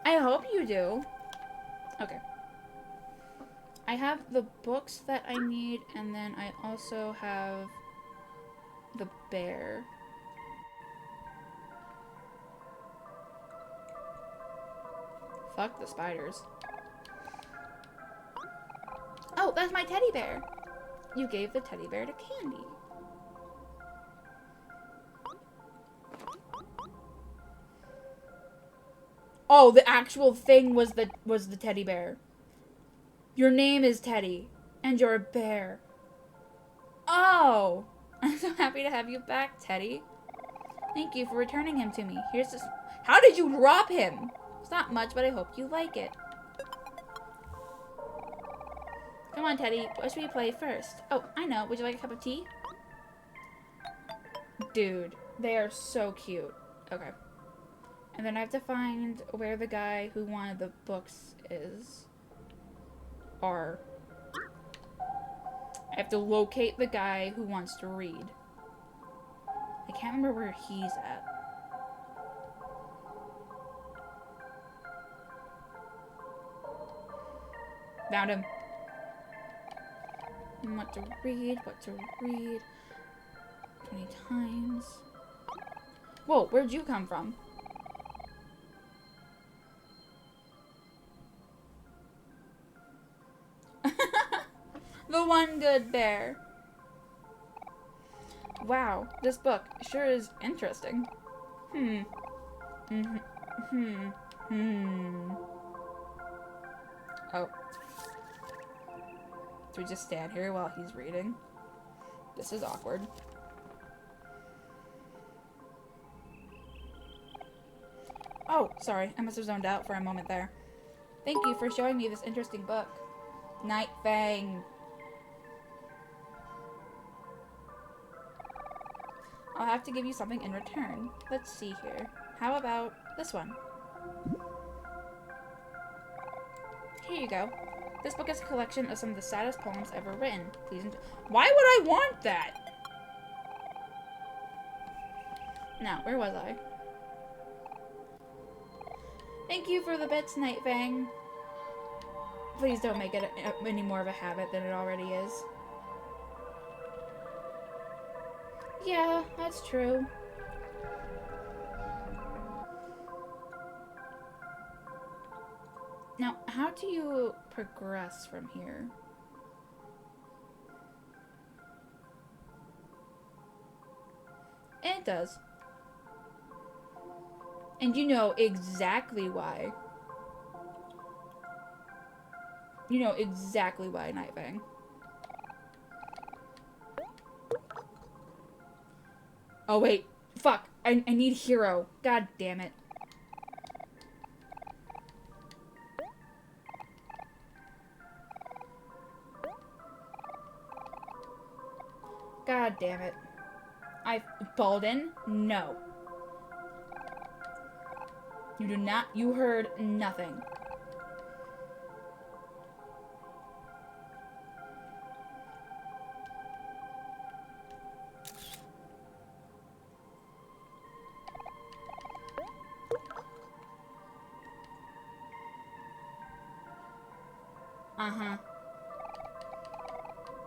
I hope you do. Okay. I have the books that I need, and then I also have the bear. Fuck the spiders. Oh, that's my teddy bear. You gave the teddy bear to Candy. Oh, the actual thing was the teddy bear. Your name is Teddy, and you're a bear. Oh! I'm so happy to have you back, Teddy. Thank you for returning him to me. Here's this. How did you drop him? It's not much, but I hope you like it. Come on, Teddy. What should we play first? Oh, I know. Would you like a cup of tea? Dude, they are so cute. Okay. And then I have to find where the guy who wanted the books is. I have to locate the guy who wants to read. I can't remember where he's at. Found him. What to read, what to read. 20 times. Whoa, where'd you come from? The one good bear. Wow, this book sure is interesting. Oh. Do we just stand here while he's reading? This is awkward. Oh, sorry. I must have zoned out for a moment there. Thank you for showing me this interesting book. Night Fang. I'll have to give you something in return. Let's see here. How about this one? Here you go. This book is a collection of some of the saddest poems ever written. Please enjoy. Why would I want that? Now, where was I? Thank you for the bits, Night Fang. Please don't make it any more of a habit than it already is. Yeah, that's true. Now, how do you progress from here? It does. And you know exactly why. You know exactly why, Night Fang. Oh, wait. Fuck. I need hero. God damn it. God damn it. Balden? No. You do not. You heard nothing. Uh-huh.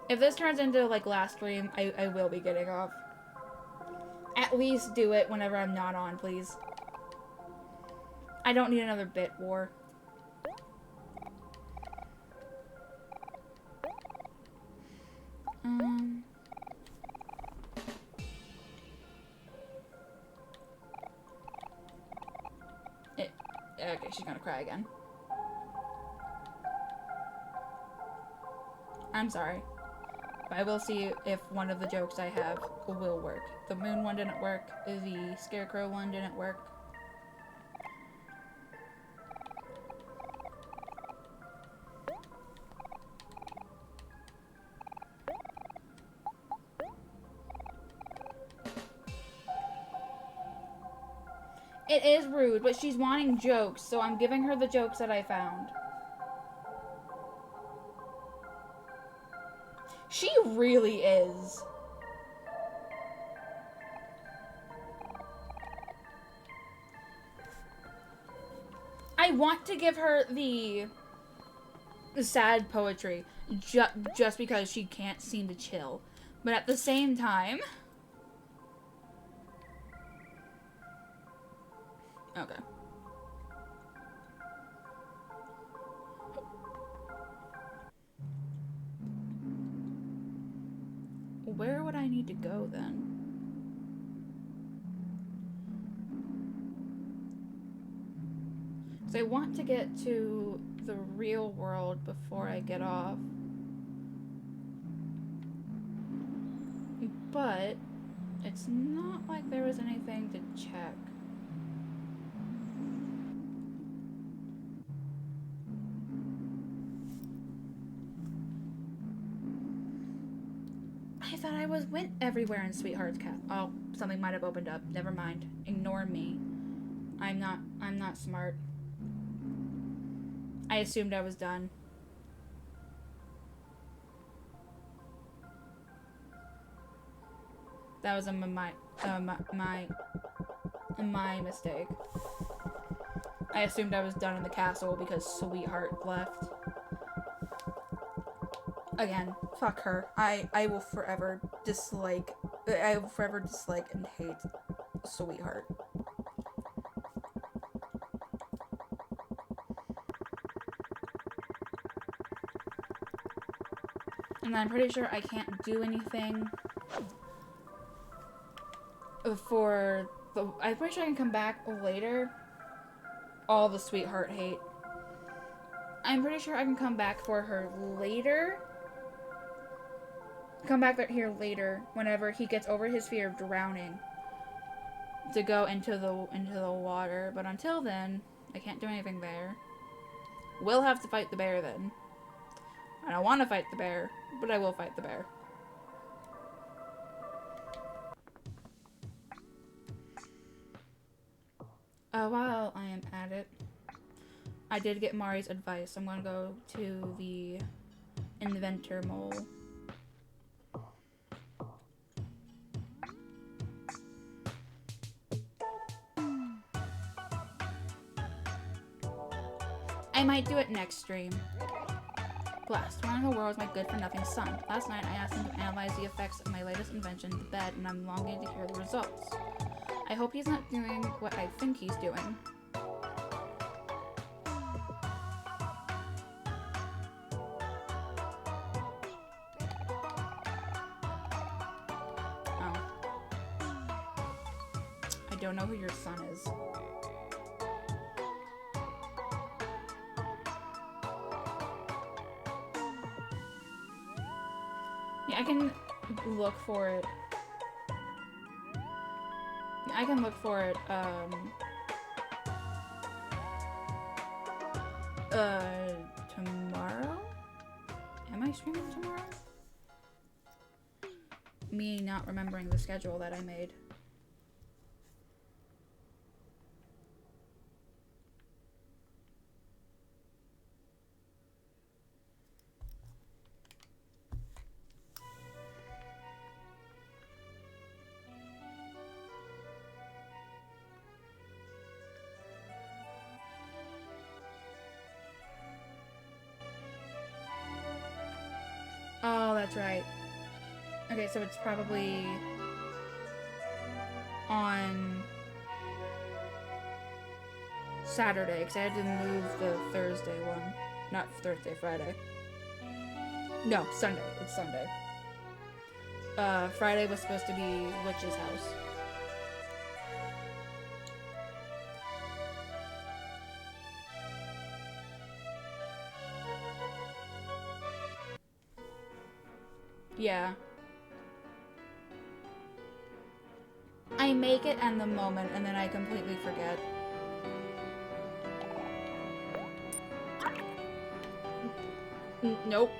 If this turns into, like, last stream, I will be getting off. At least do it whenever I'm not on, please. I don't need another bit war. Okay, she's gonna cry again. I'm sorry. But I will see if one of the jokes I have will work. The moon one didn't work. The scarecrow one didn't work. It is rude, but she's wanting jokes, so I'm giving her the jokes that I found. She really is. I want to give her the sad poetry just because she can't seem to chill. But at the same time... Okay. Where would I need to go then? Because I want to get to the real world before I get off. But it's not like there was anything to check. thought I went everywhere in Sweetheart's Castle. Oh, something might have opened up. Never mind. Ignore me. I'm not smart. I assumed I was done. That was my mistake. I assumed I was done in the castle because Sweetheart left. Again, fuck her. I will forever dislike and hate Sweetheart. And I'm pretty sure I can't do anything for the... I'm pretty sure I can come back later. All the Sweetheart hate. I'm pretty sure I can come back for her later. Come back here later whenever he gets over his fear of drowning. To go into the water. But until then, I can't do anything there. We'll have to fight the bear then. I don't want to fight the bear, but I will fight the bear. While I am at it, I did get Mari's advice. I'm gonna go to the inventor mole. I might do it next stream. Blast. One in the world is my good-for-nothing son. Last night I asked him to analyze the effects of my latest invention, the bed, and I'm longing to hear the results. I hope he's not doing what I think he's doing. Oh. I don't know who your son is. I can look for it. I can look for it, tomorrow? Am I streaming tomorrow? Me not remembering the schedule that I made. Oh, that's right. Okay, so it's probably on Saturday, because I had to move the Thursday one. Not Thursday, Friday. No, Sunday. It's Sunday. Friday was supposed to be Witch's house. Yeah. I make it in the moment and then I completely forget. Nope.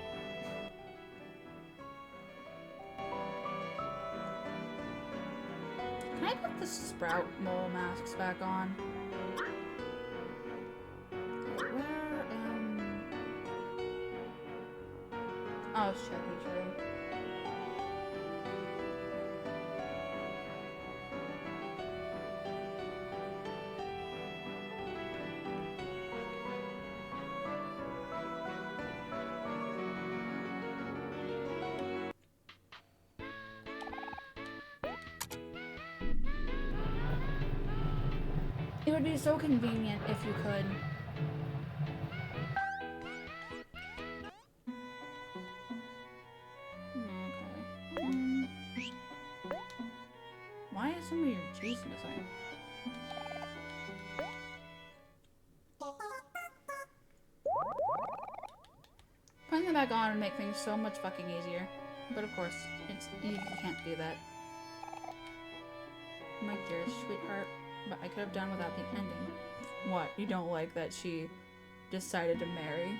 Can I put the sprout mole masks back on? Where am... Oh, Chucky Tree. It would be so convenient if you could. Okay. Why is some of your juice missing? Putting them back on would make things so much fucking easier. But of course, you can't do that. My dearest sweetheart. But I could have done without the ending. What? You don't like that she decided to marry?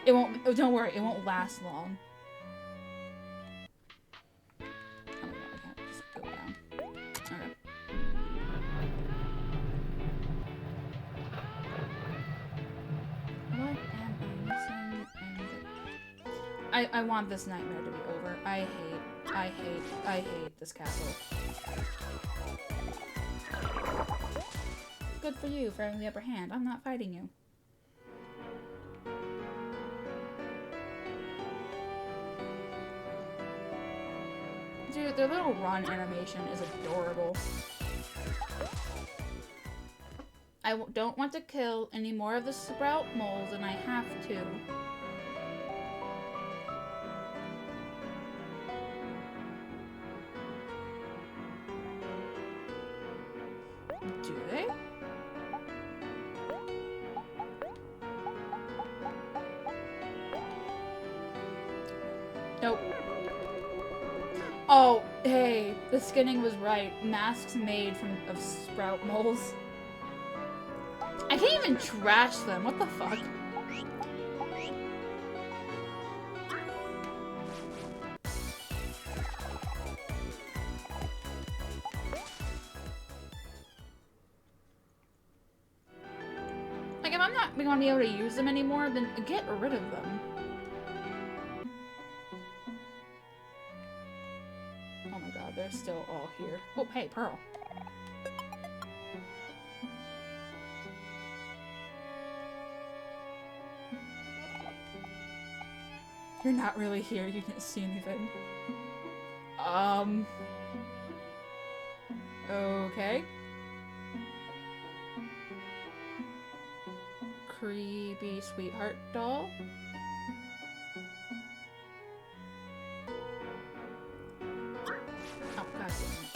It won't, don't worry, it won't last long. I want this nightmare to be over. I hate this castle. Good for you for having the upper hand. I'm not fighting you. Dude, their little run animation is adorable. I don't want to kill any more of the sprout moles than I have to. Do they? Nope. Oh, hey, the skinning was right. Masks made of sprout moles. I can't even trash them. What the fuck? Like, if I'm not going to be able to use them anymore, then get rid of them. Oh my god, they're still all here. Oh, hey, Pearl. You're not really here, you didn't see anything. Okay. Creepy sweetheart doll. Oh, god damn it.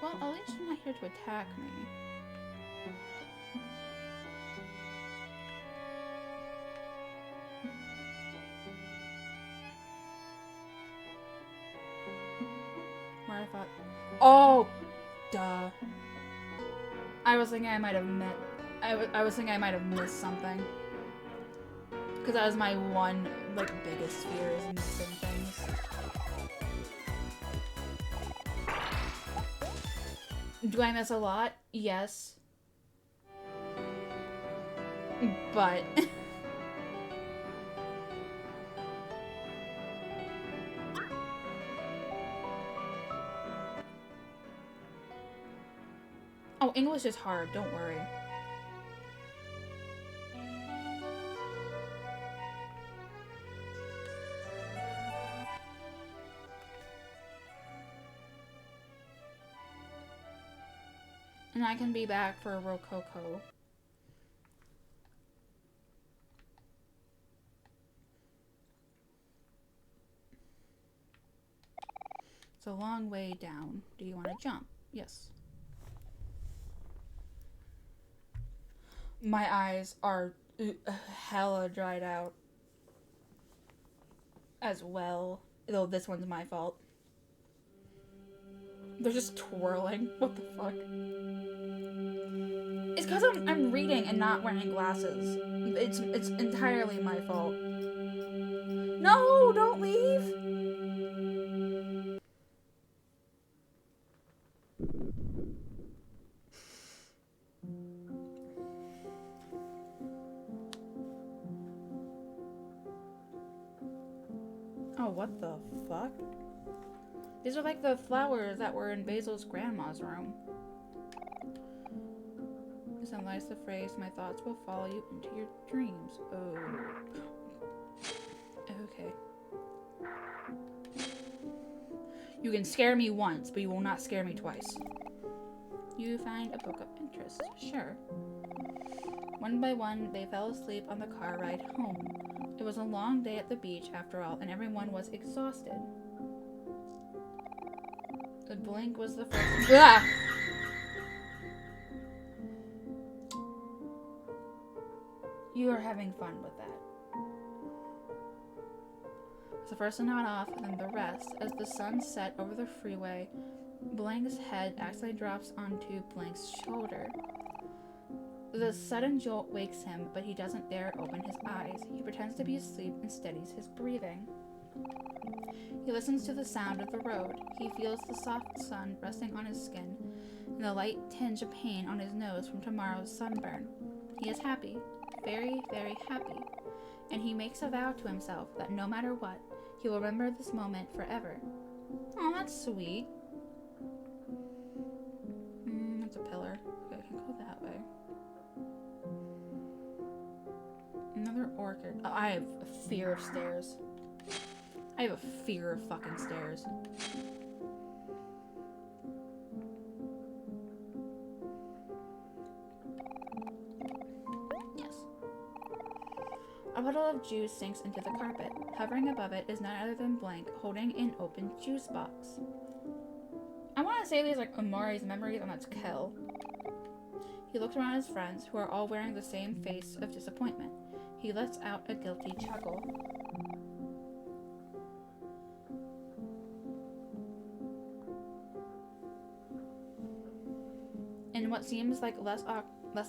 Well, at least you're not here to attack me. Where I thought... Oh! Duh. I was thinking I might have met... I was thinking I might have missed something. Because that was my one, like, biggest fear is missing things. Do I miss a lot? Yes. But... Oh, English is hard, don't worry. And I can be back for a Rococo. It's a long way down. Do you want to jump? Yes. My eyes are hella dried out. As well. Though this one's my fault. They're just twirling. What the fuck? It's because I'm reading and not wearing glasses. It's entirely my fault. No, don't leave! Oh, what the fuck? These are like the flowers that were in Basil's grandma's room. Symbolize the phrase, my thoughts will follow you into your dreams. Oh. Okay. You can scare me once, but you will not scare me twice. You find a book of interest. Sure. One by one, they fell asleep on the car ride home. It was a long day at the beach, after all, and everyone was exhausted. The blink was the first... Ah! You are having fun with that. The first to nod off, and then the rest. As the sun set over the freeway, Blank's head accidentally drops onto Blank's shoulder. The sudden jolt wakes him, but he doesn't dare open his eyes. He pretends to be asleep and steadies his breathing. He listens to the sound of the road. He feels the soft sun resting on his skin and the light tinge of pain on his nose from tomorrow's sunburn. He is happy, very, very happy, and he makes a vow to himself that no matter what, he will remember this moment forever. Oh, that's sweet. That's a pillar. Okay, I can go that way. Another orchid. Oh, I have a fear of stairs. I have a fear of fucking stairs. Yes. A puddle of juice sinks into the carpet. Hovering above it is none other than Blank, holding an open juice box. I want to say these like Amari's memories, and that's Kel. He looks around his friends, who are all wearing the same face of disappointment. He lets out a guilty chuckle. In what seems like less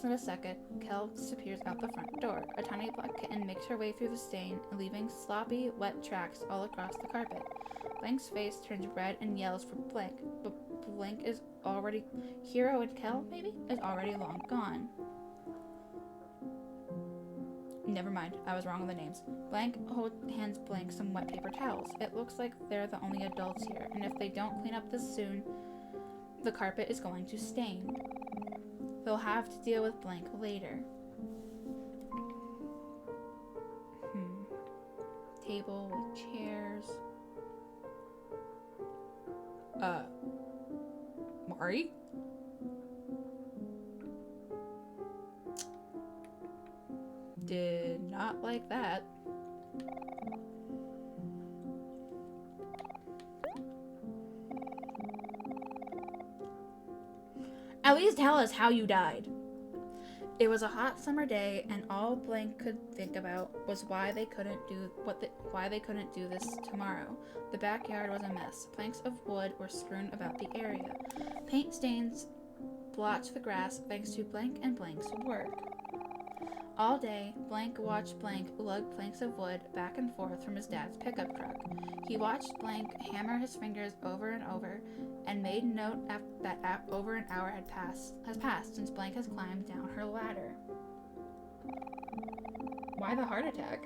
than a second, Kel disappears out the front door. A tiny black kitten makes her way through the stain, leaving sloppy, wet tracks all across the carpet. Blank's face turns red and yells for Blank, but Blank is already... Hero and Kel, maybe? Is already long gone. Never mind, I was wrong on the names. Blank hands Blank some wet paper towels. It looks like they're the only adults here, and if they don't clean up this soon, the carpet is going to stain. They'll have to deal with Blank later. Table with chairs. Mari? Did not like that. At least tell us how you died. It was a hot summer day, and all Blank could think about was why they couldn't do this tomorrow. The backyard was a mess. Planks of wood were strewn about the area. Paint stains blotched the grass thanks to Blank and Blank's work. All day, Blank watched Blank lug planks of wood back and forth from his dad's pickup truck. He watched Blank hammer his fingers over and over, and made note that over an hour has passed since Blank has climbed down her ladder. Why the heart attack?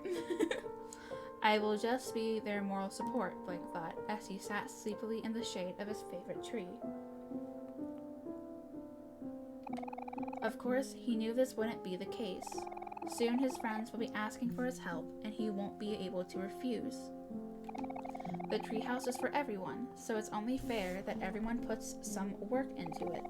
I will just be their moral support, Blank thought, as he sat sleepily in the shade of his favorite tree. Of course, he knew this wouldn't be the case. Soon his friends will be asking for his help, and he won't be able to refuse. The treehouse is for everyone, so it's only fair that everyone puts some work into it.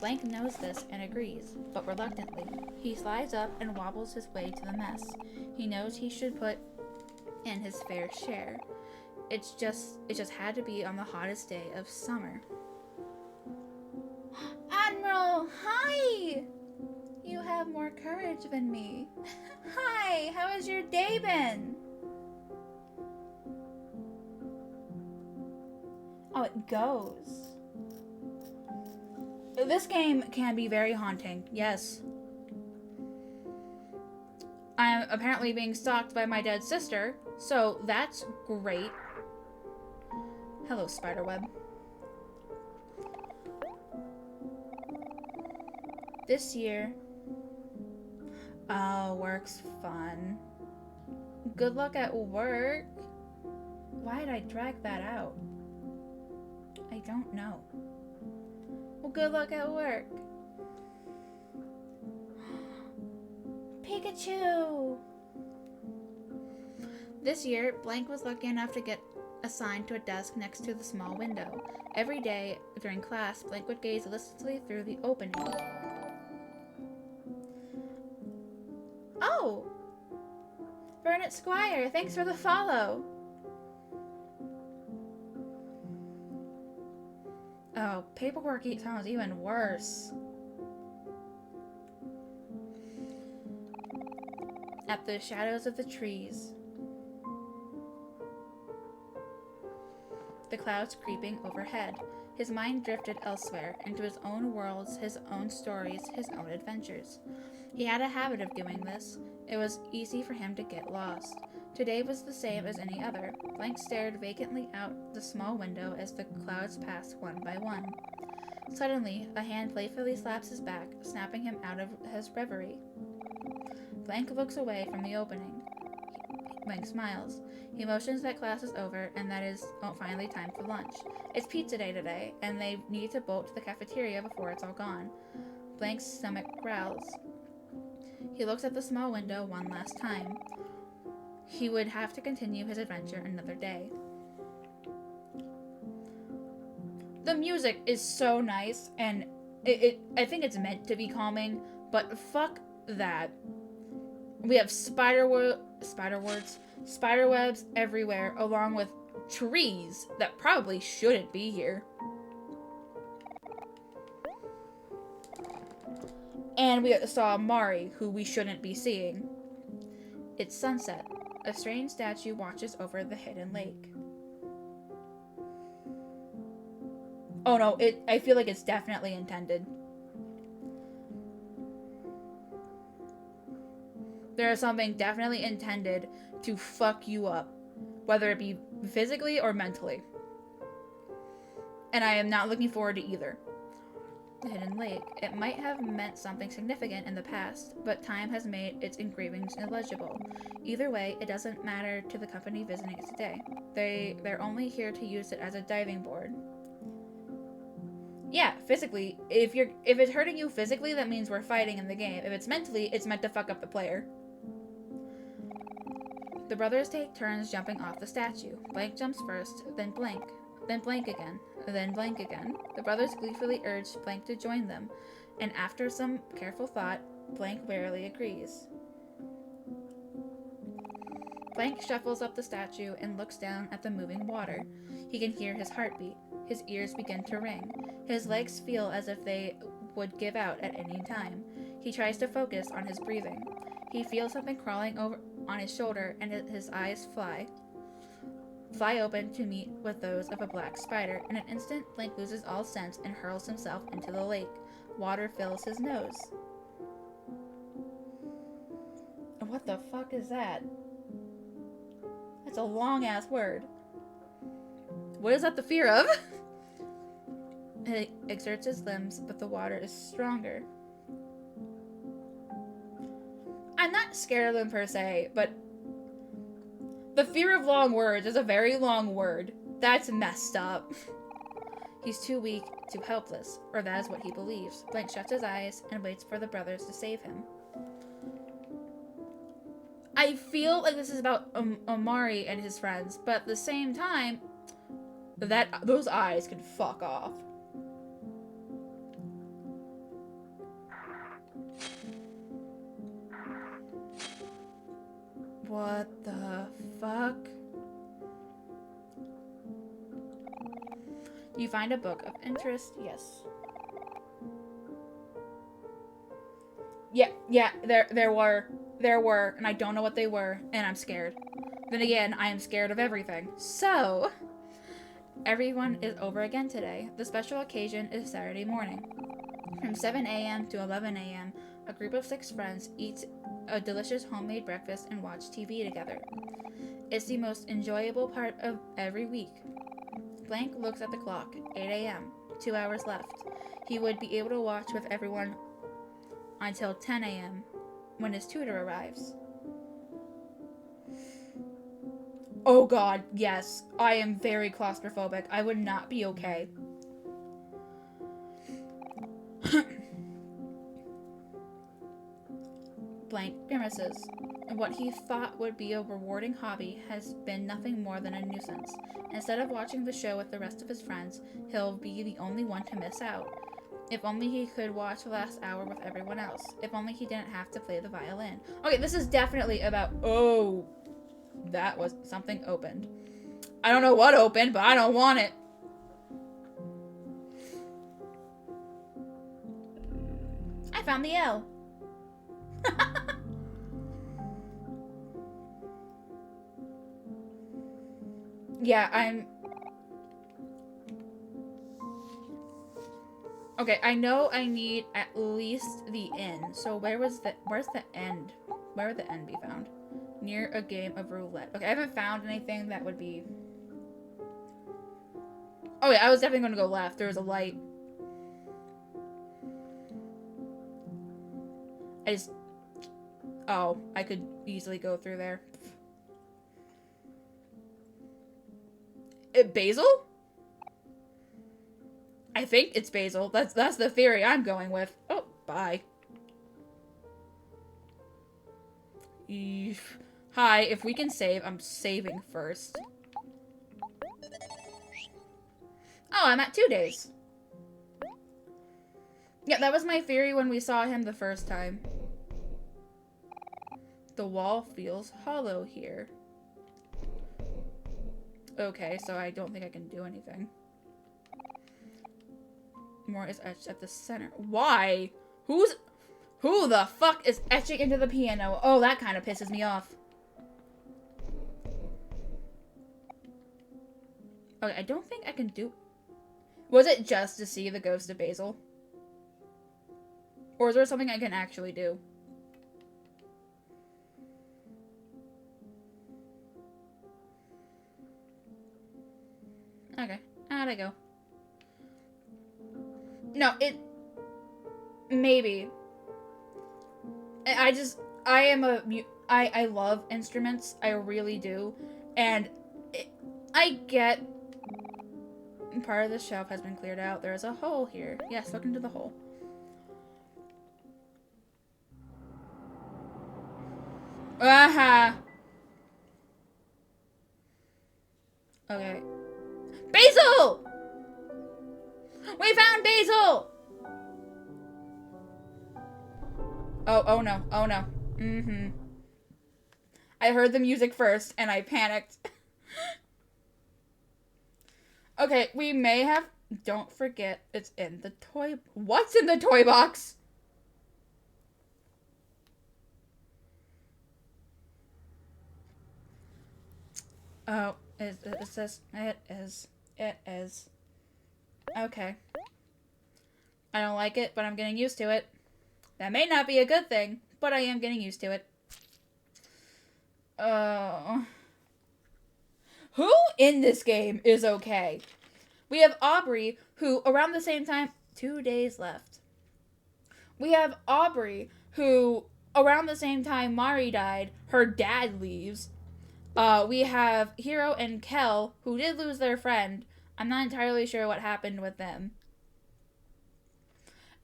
Blank knows this and agrees, but reluctantly. He slides up and wobbles his way to the mess. He knows he should put in his fair share. It just had to be on the hottest day of summer. Admiral, hi! You have more courage than me. Hi, how has your day been? Oh, it goes. This game can be very haunting, yes. I am apparently being stalked by my dead sister, so that's great. Hello, spiderweb. This year... Oh, work's fun. Good luck at work. Why did I drag that out? I don't know. Well, good luck at work. Pikachu! This year, Blank was lucky enough to get assigned to a desk next to the small window. Every day during class, Blank would gaze listlessly through the opening. Oh! Burnett Squire, thanks for the follow! Oh, paperwork sounds even worse. At the shadows of the trees. The clouds creeping overhead. His mind drifted elsewhere, into his own worlds, his own stories, his own adventures. He had a habit of doing this. It was easy for him to get lost. Today was the same as any other. Blank stared vacantly out the small window as the clouds passed one by one. Suddenly, a hand playfully slaps his back, snapping him out of his reverie. Blank looks away from the opening. Blank smiles. He motions that class is over and that is finally time for lunch. It's pizza day today, and they need to bolt to the cafeteria before it's all gone. Blank's stomach growls. He looks at the small window one last time. He would have to continue his adventure another day. The music is so nice, and I think it's meant to be calming, but fuck that. We have spiderwebs everywhere, along with trees that probably shouldn't be here. And we saw Mari, who we shouldn't be seeing. It's sunset. A strange statue watches over the hidden lake. Oh no, I feel like it's definitely intended. There is something definitely intended to fuck you up, whether it be physically or mentally. And I am not looking forward to either. The hidden lake. It might have meant something significant in the past, but time has made its engravings illegible. Either way, it doesn't matter to the company visiting it today. They're only here to use it as a diving board. Yeah, physically. If it's hurting you physically, that means we're fighting in the game. If it's mentally, it's meant to fuck up the player. The brothers take turns jumping off the statue. Blank jumps first, then Blank again, then Blank again. The brothers gleefully urge Blank to join them, and after some careful thought, Blank warily agrees. Blank shuffles up the statue and looks down at the moving water. He can hear his heartbeat. His ears begin to ring. His legs feel as if they would give out at any time. He tries to focus on his breathing. He feels something crawling over on his shoulder, and his eyes fly open to meet with those of a black spider. In an instant, Blank loses all sense and hurls himself into the lake. Water fills his nose. What the fuck is that? That's a long-ass word. What is that the fear of? He exerts his limbs, but the water is stronger. I'm not scared of them per se, but the fear of long words is a very long word. That's messed up. He's too weak, too helpless, or that is what he believes. Blank shuts his eyes and waits for the brothers to save him. I feel like this is about Omari and his friends, but at the same time, those eyes can fuck off. What the fuck? You find a book of interest? Yes. Yeah, there were, and I don't know what they were, and I'm scared. Then again, I am scared of everything. So, everyone is over again today. The special occasion is Saturday morning. From 7 a.m. to 11 a.m., a group of 6 friends eats a delicious homemade breakfast and watch TV together. It's the most enjoyable part of every week. Blank looks at the clock. 8 a.m. 2 hours left. He would be able to watch with everyone until 10 a.m. when his tutor arrives. Oh god, yes. I am very claustrophobic. I would not be okay. Blank grimaces. What he thought would be a rewarding hobby has been nothing more than a nuisance. Instead of watching the show with the rest of his friends, he'll be the only one to miss out. If only he could watch the last hour with everyone else. If only he didn't have to play the violin. Okay, this is definitely about... Oh, that was something opened. I don't know what opened, but I don't want it. I found the L. Yeah, I'm... Okay, I know I need at least the N. So where's the end? Where would the N be found? Near a game of roulette. Okay, I haven't found anything that would be... Oh yeah, I was definitely going to go left. There was a light. Oh, I could easily go through there. Basil? I think it's Basil. That's the theory I'm going with. Oh, bye. Hi, if we can save, I'm saving first. Oh, I'm at 2 days. Yeah, that was my theory when we saw him the first time. The wall feels hollow here. Okay, so I don't think I can do anything. More is etched at the center. Why? Who the fuck is etching into the piano? Oh, that kind of pisses me off. Okay, I don't think I can do... Was it just to see the ghost of Basil? Or is there something I can actually do? Okay, how'd I go? No, maybe. I love instruments. I really do. And I get part of the shelf has been cleared out. There's a hole here. Yes, look into the hole. Aha! Okay. Basil! We found Basil! Oh no. Oh no. Mm-hmm. I heard the music first and I panicked. Okay, we may have... Don't forget, it's in the toy... What's in the toy box? Oh, it says... It is. It is. Okay. I don't like it, but I'm getting used to it. That may not be a good thing, but I am getting used to it. Who in this game is okay? We have Aubrey, who around the same time... 2 days left. We have Aubrey, who around the same time Mari died, her dad leaves. We have Hero and Kel, who did lose their friend. I'm not entirely sure what happened with them.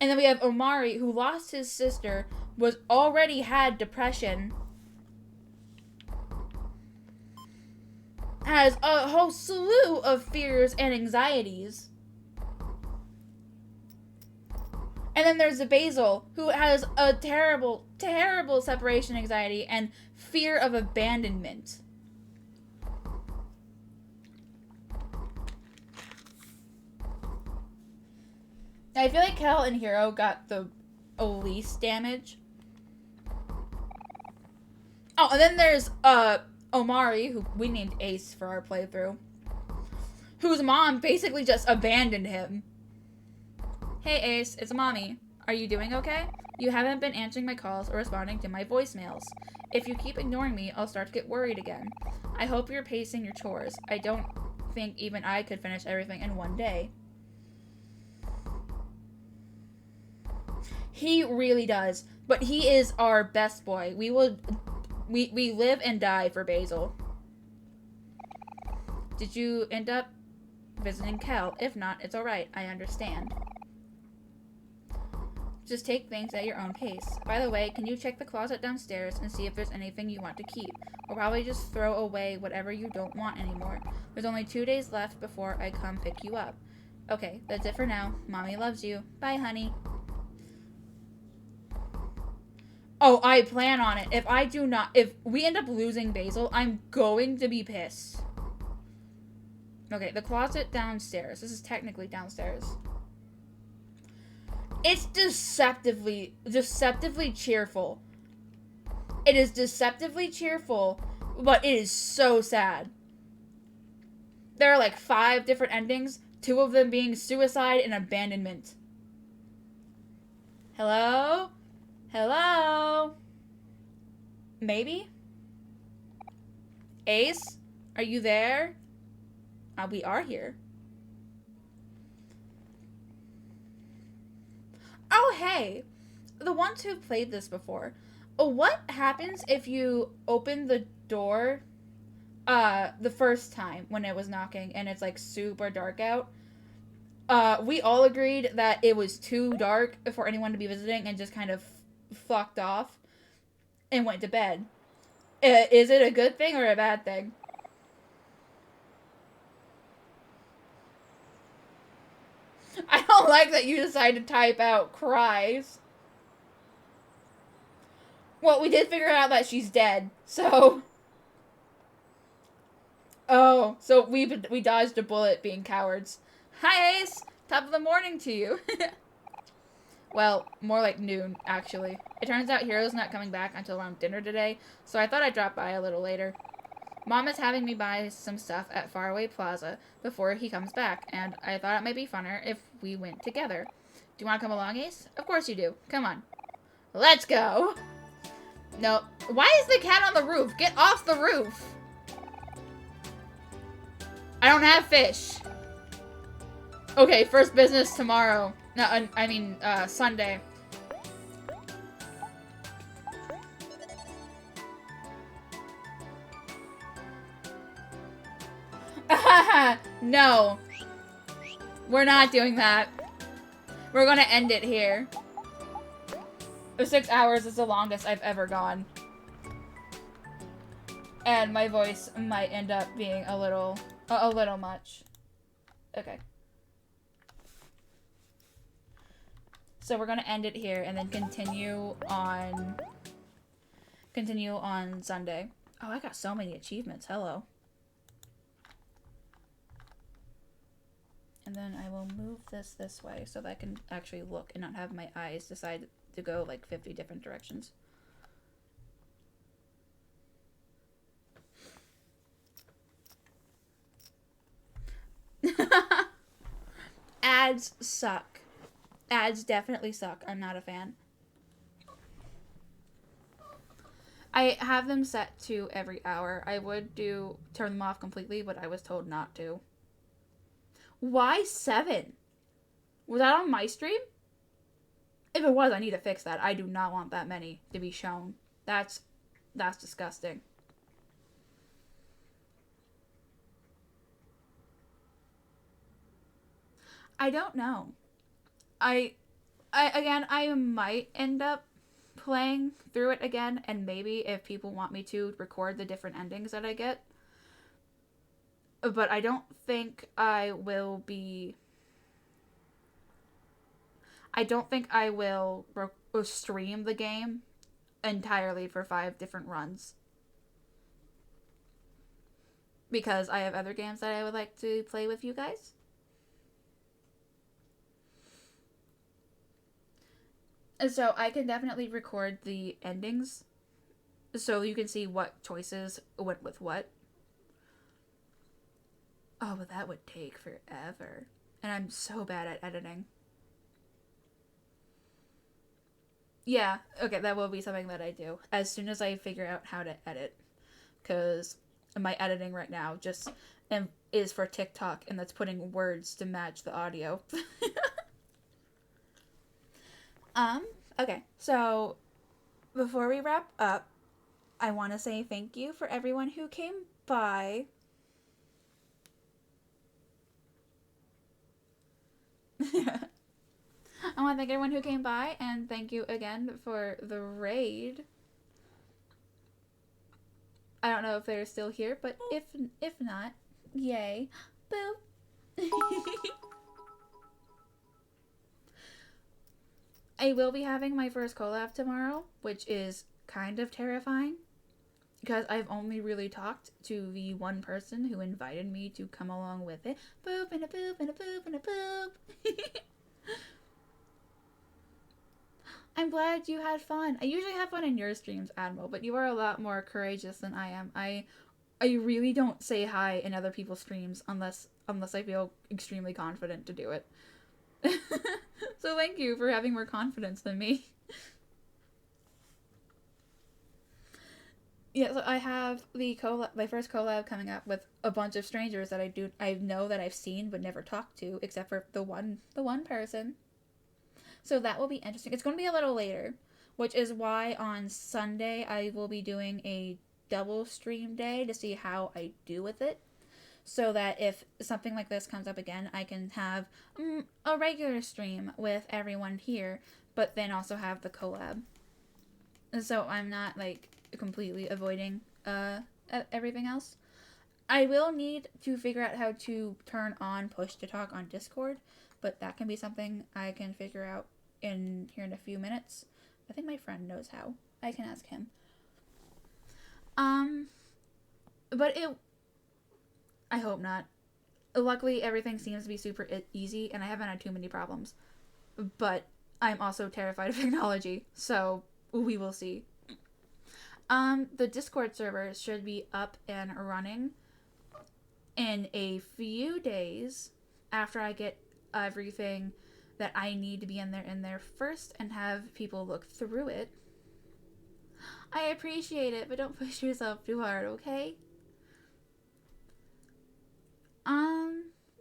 And then we have Omari, who lost his sister, was already had depression, has a whole slew of fears and anxieties. And then there's the Basil, who has a terrible, terrible separation anxiety and fear of abandonment. I feel like Kel and Hero got the least damage. Oh, and then there's Omari, who we named Ace for our playthrough, whose mom basically just abandoned him. Hey Ace, it's Mommy. Are you doing okay? You haven't been answering my calls or responding to my voicemails. If you keep ignoring me, I'll start to get worried again. I hope you're pacing your chores. I don't think even I could finish everything in one day. He really does, but he is our best boy. We live and die for Basil. Did you end up visiting Kel? If not, it's alright. I understand. Just take things at your own pace. By the way, can you check the closet downstairs and see if there's anything you want to keep? Or probably just throw away whatever you don't want anymore. There's only 2 days left before I come pick you up. Okay, that's it for now. Mommy loves you. Bye, honey. Oh, I plan on it. If we end up losing Basil, I'm going to be pissed. Okay, the closet downstairs. This is technically downstairs. It's deceptively cheerful. It is deceptively cheerful, but it is so sad. There are like 5 different endings, 2 of them being suicide and abandonment. Hello? Hello? Maybe? Ace, are you there? We are here. Oh, hey. The ones who've played this before. What happens if you open the door the first time when it was knocking and it's like super dark out? We all agreed that it was too dark for anyone to be visiting and just kind of fucked off and went to bed. Is it a good thing or a bad thing? I don't like that you decided to type out cries. Well, we did figure out that she's dead, so... Oh, so we dodged a bullet being cowards. Hi, Ace! Top of the morning to you. Well, more like noon, actually. It turns out Hero's not coming back until around dinner today, so I thought I'd drop by a little later. Mom is having me buy some stuff at Faraway Plaza before he comes back, and I thought it might be funner if we went together. Do you want to come along, Ace? Of course you do. Come on. Let's go! No. Why is the cat on the roof? Get off the roof! I don't have fish. Okay, first business tomorrow. No, I mean, Sunday. No. We're not doing that. We're gonna end it here. 6 hours is the longest I've ever gone. And my voice might end up being a little much. Okay. So we're gonna end it here and then continue on Sunday. Oh, I got so many achievements. Hello. And then I will move this way so that I can actually look and not have my eyes decide to go like 50 different directions. Ads suck. Ads definitely suck. I'm not a fan. I have them set to every hour. I would turn them off completely, but I was told not to. Why 7? Was that on my stream? If it was, I need to fix that. I do not want that many to be shown. That's disgusting. I don't know. I might end up playing through it again, and maybe if people want me to record the different endings that I get. But I don't think I will stream the game entirely for 5 different runs. Because I have other games that I would like to play with you guys. And so I can definitely record the endings so you can see what choices went with what. Oh, but that would take forever. And I'm so bad at editing. Yeah, okay, that will be something that I do as soon as I figure out how to edit. Because my editing right now just is for TikTok, and that's putting words to match the audio. Okay, so before we wrap up, I want to say thank you for everyone who came by. I want to thank everyone who came by, and thank you again for the raid. I don't know if they're still here, but if not, yay. Boo. I will be having my first collab tomorrow, which is kind of terrifying. Because I've only really talked to the one person who invited me to come along with it. Boop and a boop and a boop and a boop. I'm glad you had fun. I usually have fun in your streams, Admiral, but you are a lot more courageous than I am. I really don't say hi in other people's streams unless I feel extremely confident to do it. So thank you for having more confidence than me. Yeah, so I have my first collab coming up with a bunch of strangers that I know that I've seen but never talked to, except for the one person. So that will be interesting. It's going to be a little later, which is why on Sunday I will be doing a double stream day to see how I do with it. So that if something like this comes up again, I can have a regular stream with everyone here, but then also have the collab. So I'm not like completely avoiding everything else. I will need to figure out how to turn on push to talk on Discord, but that can be something I can figure out in a few minutes. I think my friend knows how. I can ask him. But I hope not. Luckily, everything seems to be super easy, and I haven't had too many problems. But I'm also terrified of technology, so we will see. The Discord server should be up and running in a few days after I get everything that I need to be in there first and have people look through it. I appreciate it, but don't push yourself too hard, okay?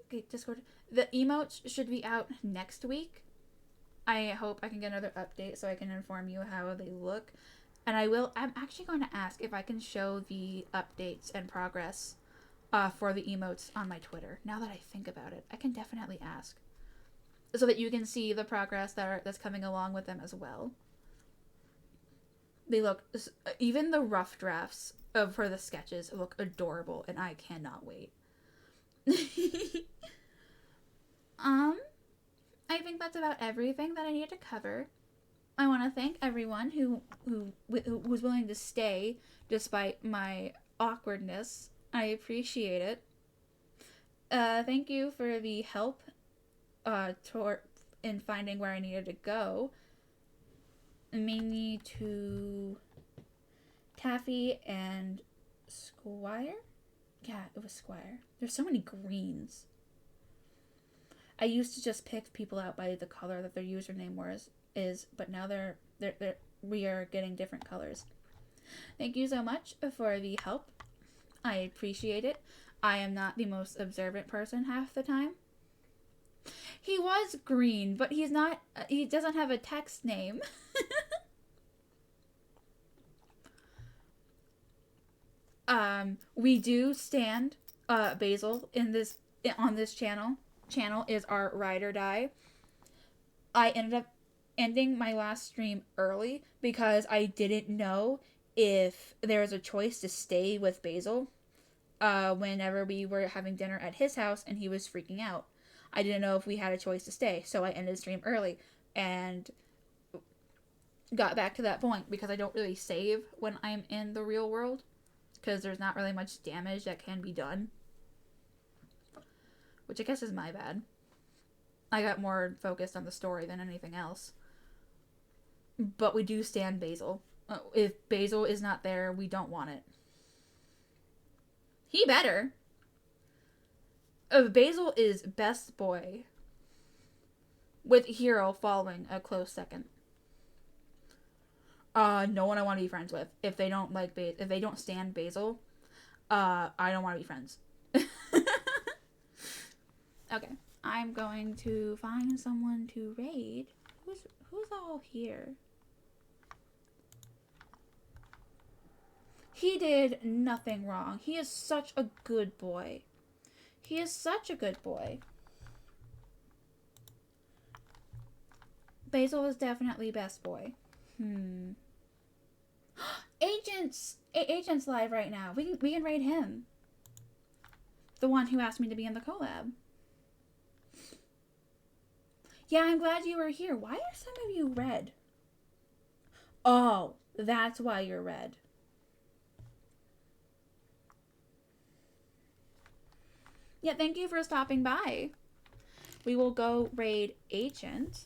Okay, Discord. The emotes should be out next week. I hope I can get another update so I can inform you how they look. And I'm actually going to ask if I can show the updates and progress for the emotes on my Twitter. Now that I think about it, I can definitely ask. So that you can see the progress that's coming along with them as well. They look, even the rough drafts for the sketches look adorable, and I cannot wait. I think that's about everything that I need to cover. I want to thank everyone who was willing to stay despite my awkwardness. I appreciate it. Thank you for the help in finding where I needed to go. Mainly to Taffy and Squire? Yeah, it was Squire. There's so many greens. I used to just pick people out by the color that their username is, but now we are getting different colors. Thank you so much for the help. I appreciate it. I am not the most observant person half the time. He was green, but he's not. He doesn't have a text name. We do stand Basil on this channel. Channel is our ride or die. I ended up ending my last stream early because I didn't know if there was a choice to stay with Basil whenever we were having dinner at his house and he was freaking out. I didn't know if we had a choice to stay, so I ended the stream early and got back to that point because I don't really save when I'm in the real world because there's not really much damage that can be done. Which I guess is my bad. I got more focused on the story than anything else. But we do stand Basil. If Basil is not there, we don't want it. He better. Basil is best boy. With Hero following a close second. No one I want to be friends with. If they don't if they don't stand Basil, I don't want to be friends. Okay, I'm going to find someone to raid. Who's all here? He did nothing wrong. He is such a good boy. He is such a good boy. Basil is definitely best boy. Agent's live right now. We can raid him. The one who asked me to be in the collab. Yeah, I'm glad you were here. Why are some of you red? Oh, that's why you're red. Yeah, thank you for stopping by. We will go raid Agent.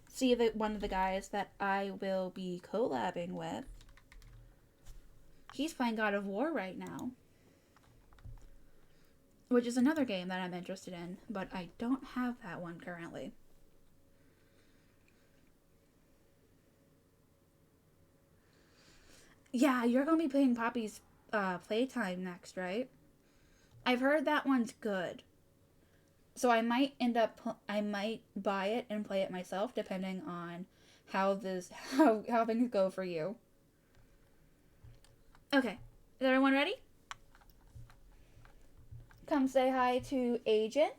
See one of the guys that I will be collabing with. He's playing God of War right now. Which is another game that I'm interested in, but I don't have that one currently. Yeah, you're gonna be playing Poppy's Playtime next, right? I've heard that one's good. So I might I might buy it and play it myself, depending on how how things go for you. Okay, is everyone ready? Come say hi to Agent,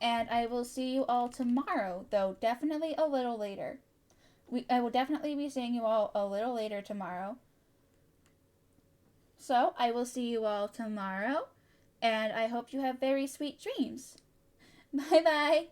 and I will see you all tomorrow, though definitely a little later. I will definitely be seeing you all a little later tomorrow. So I will see you all tomorrow, and I hope you have very sweet dreams. Bye bye.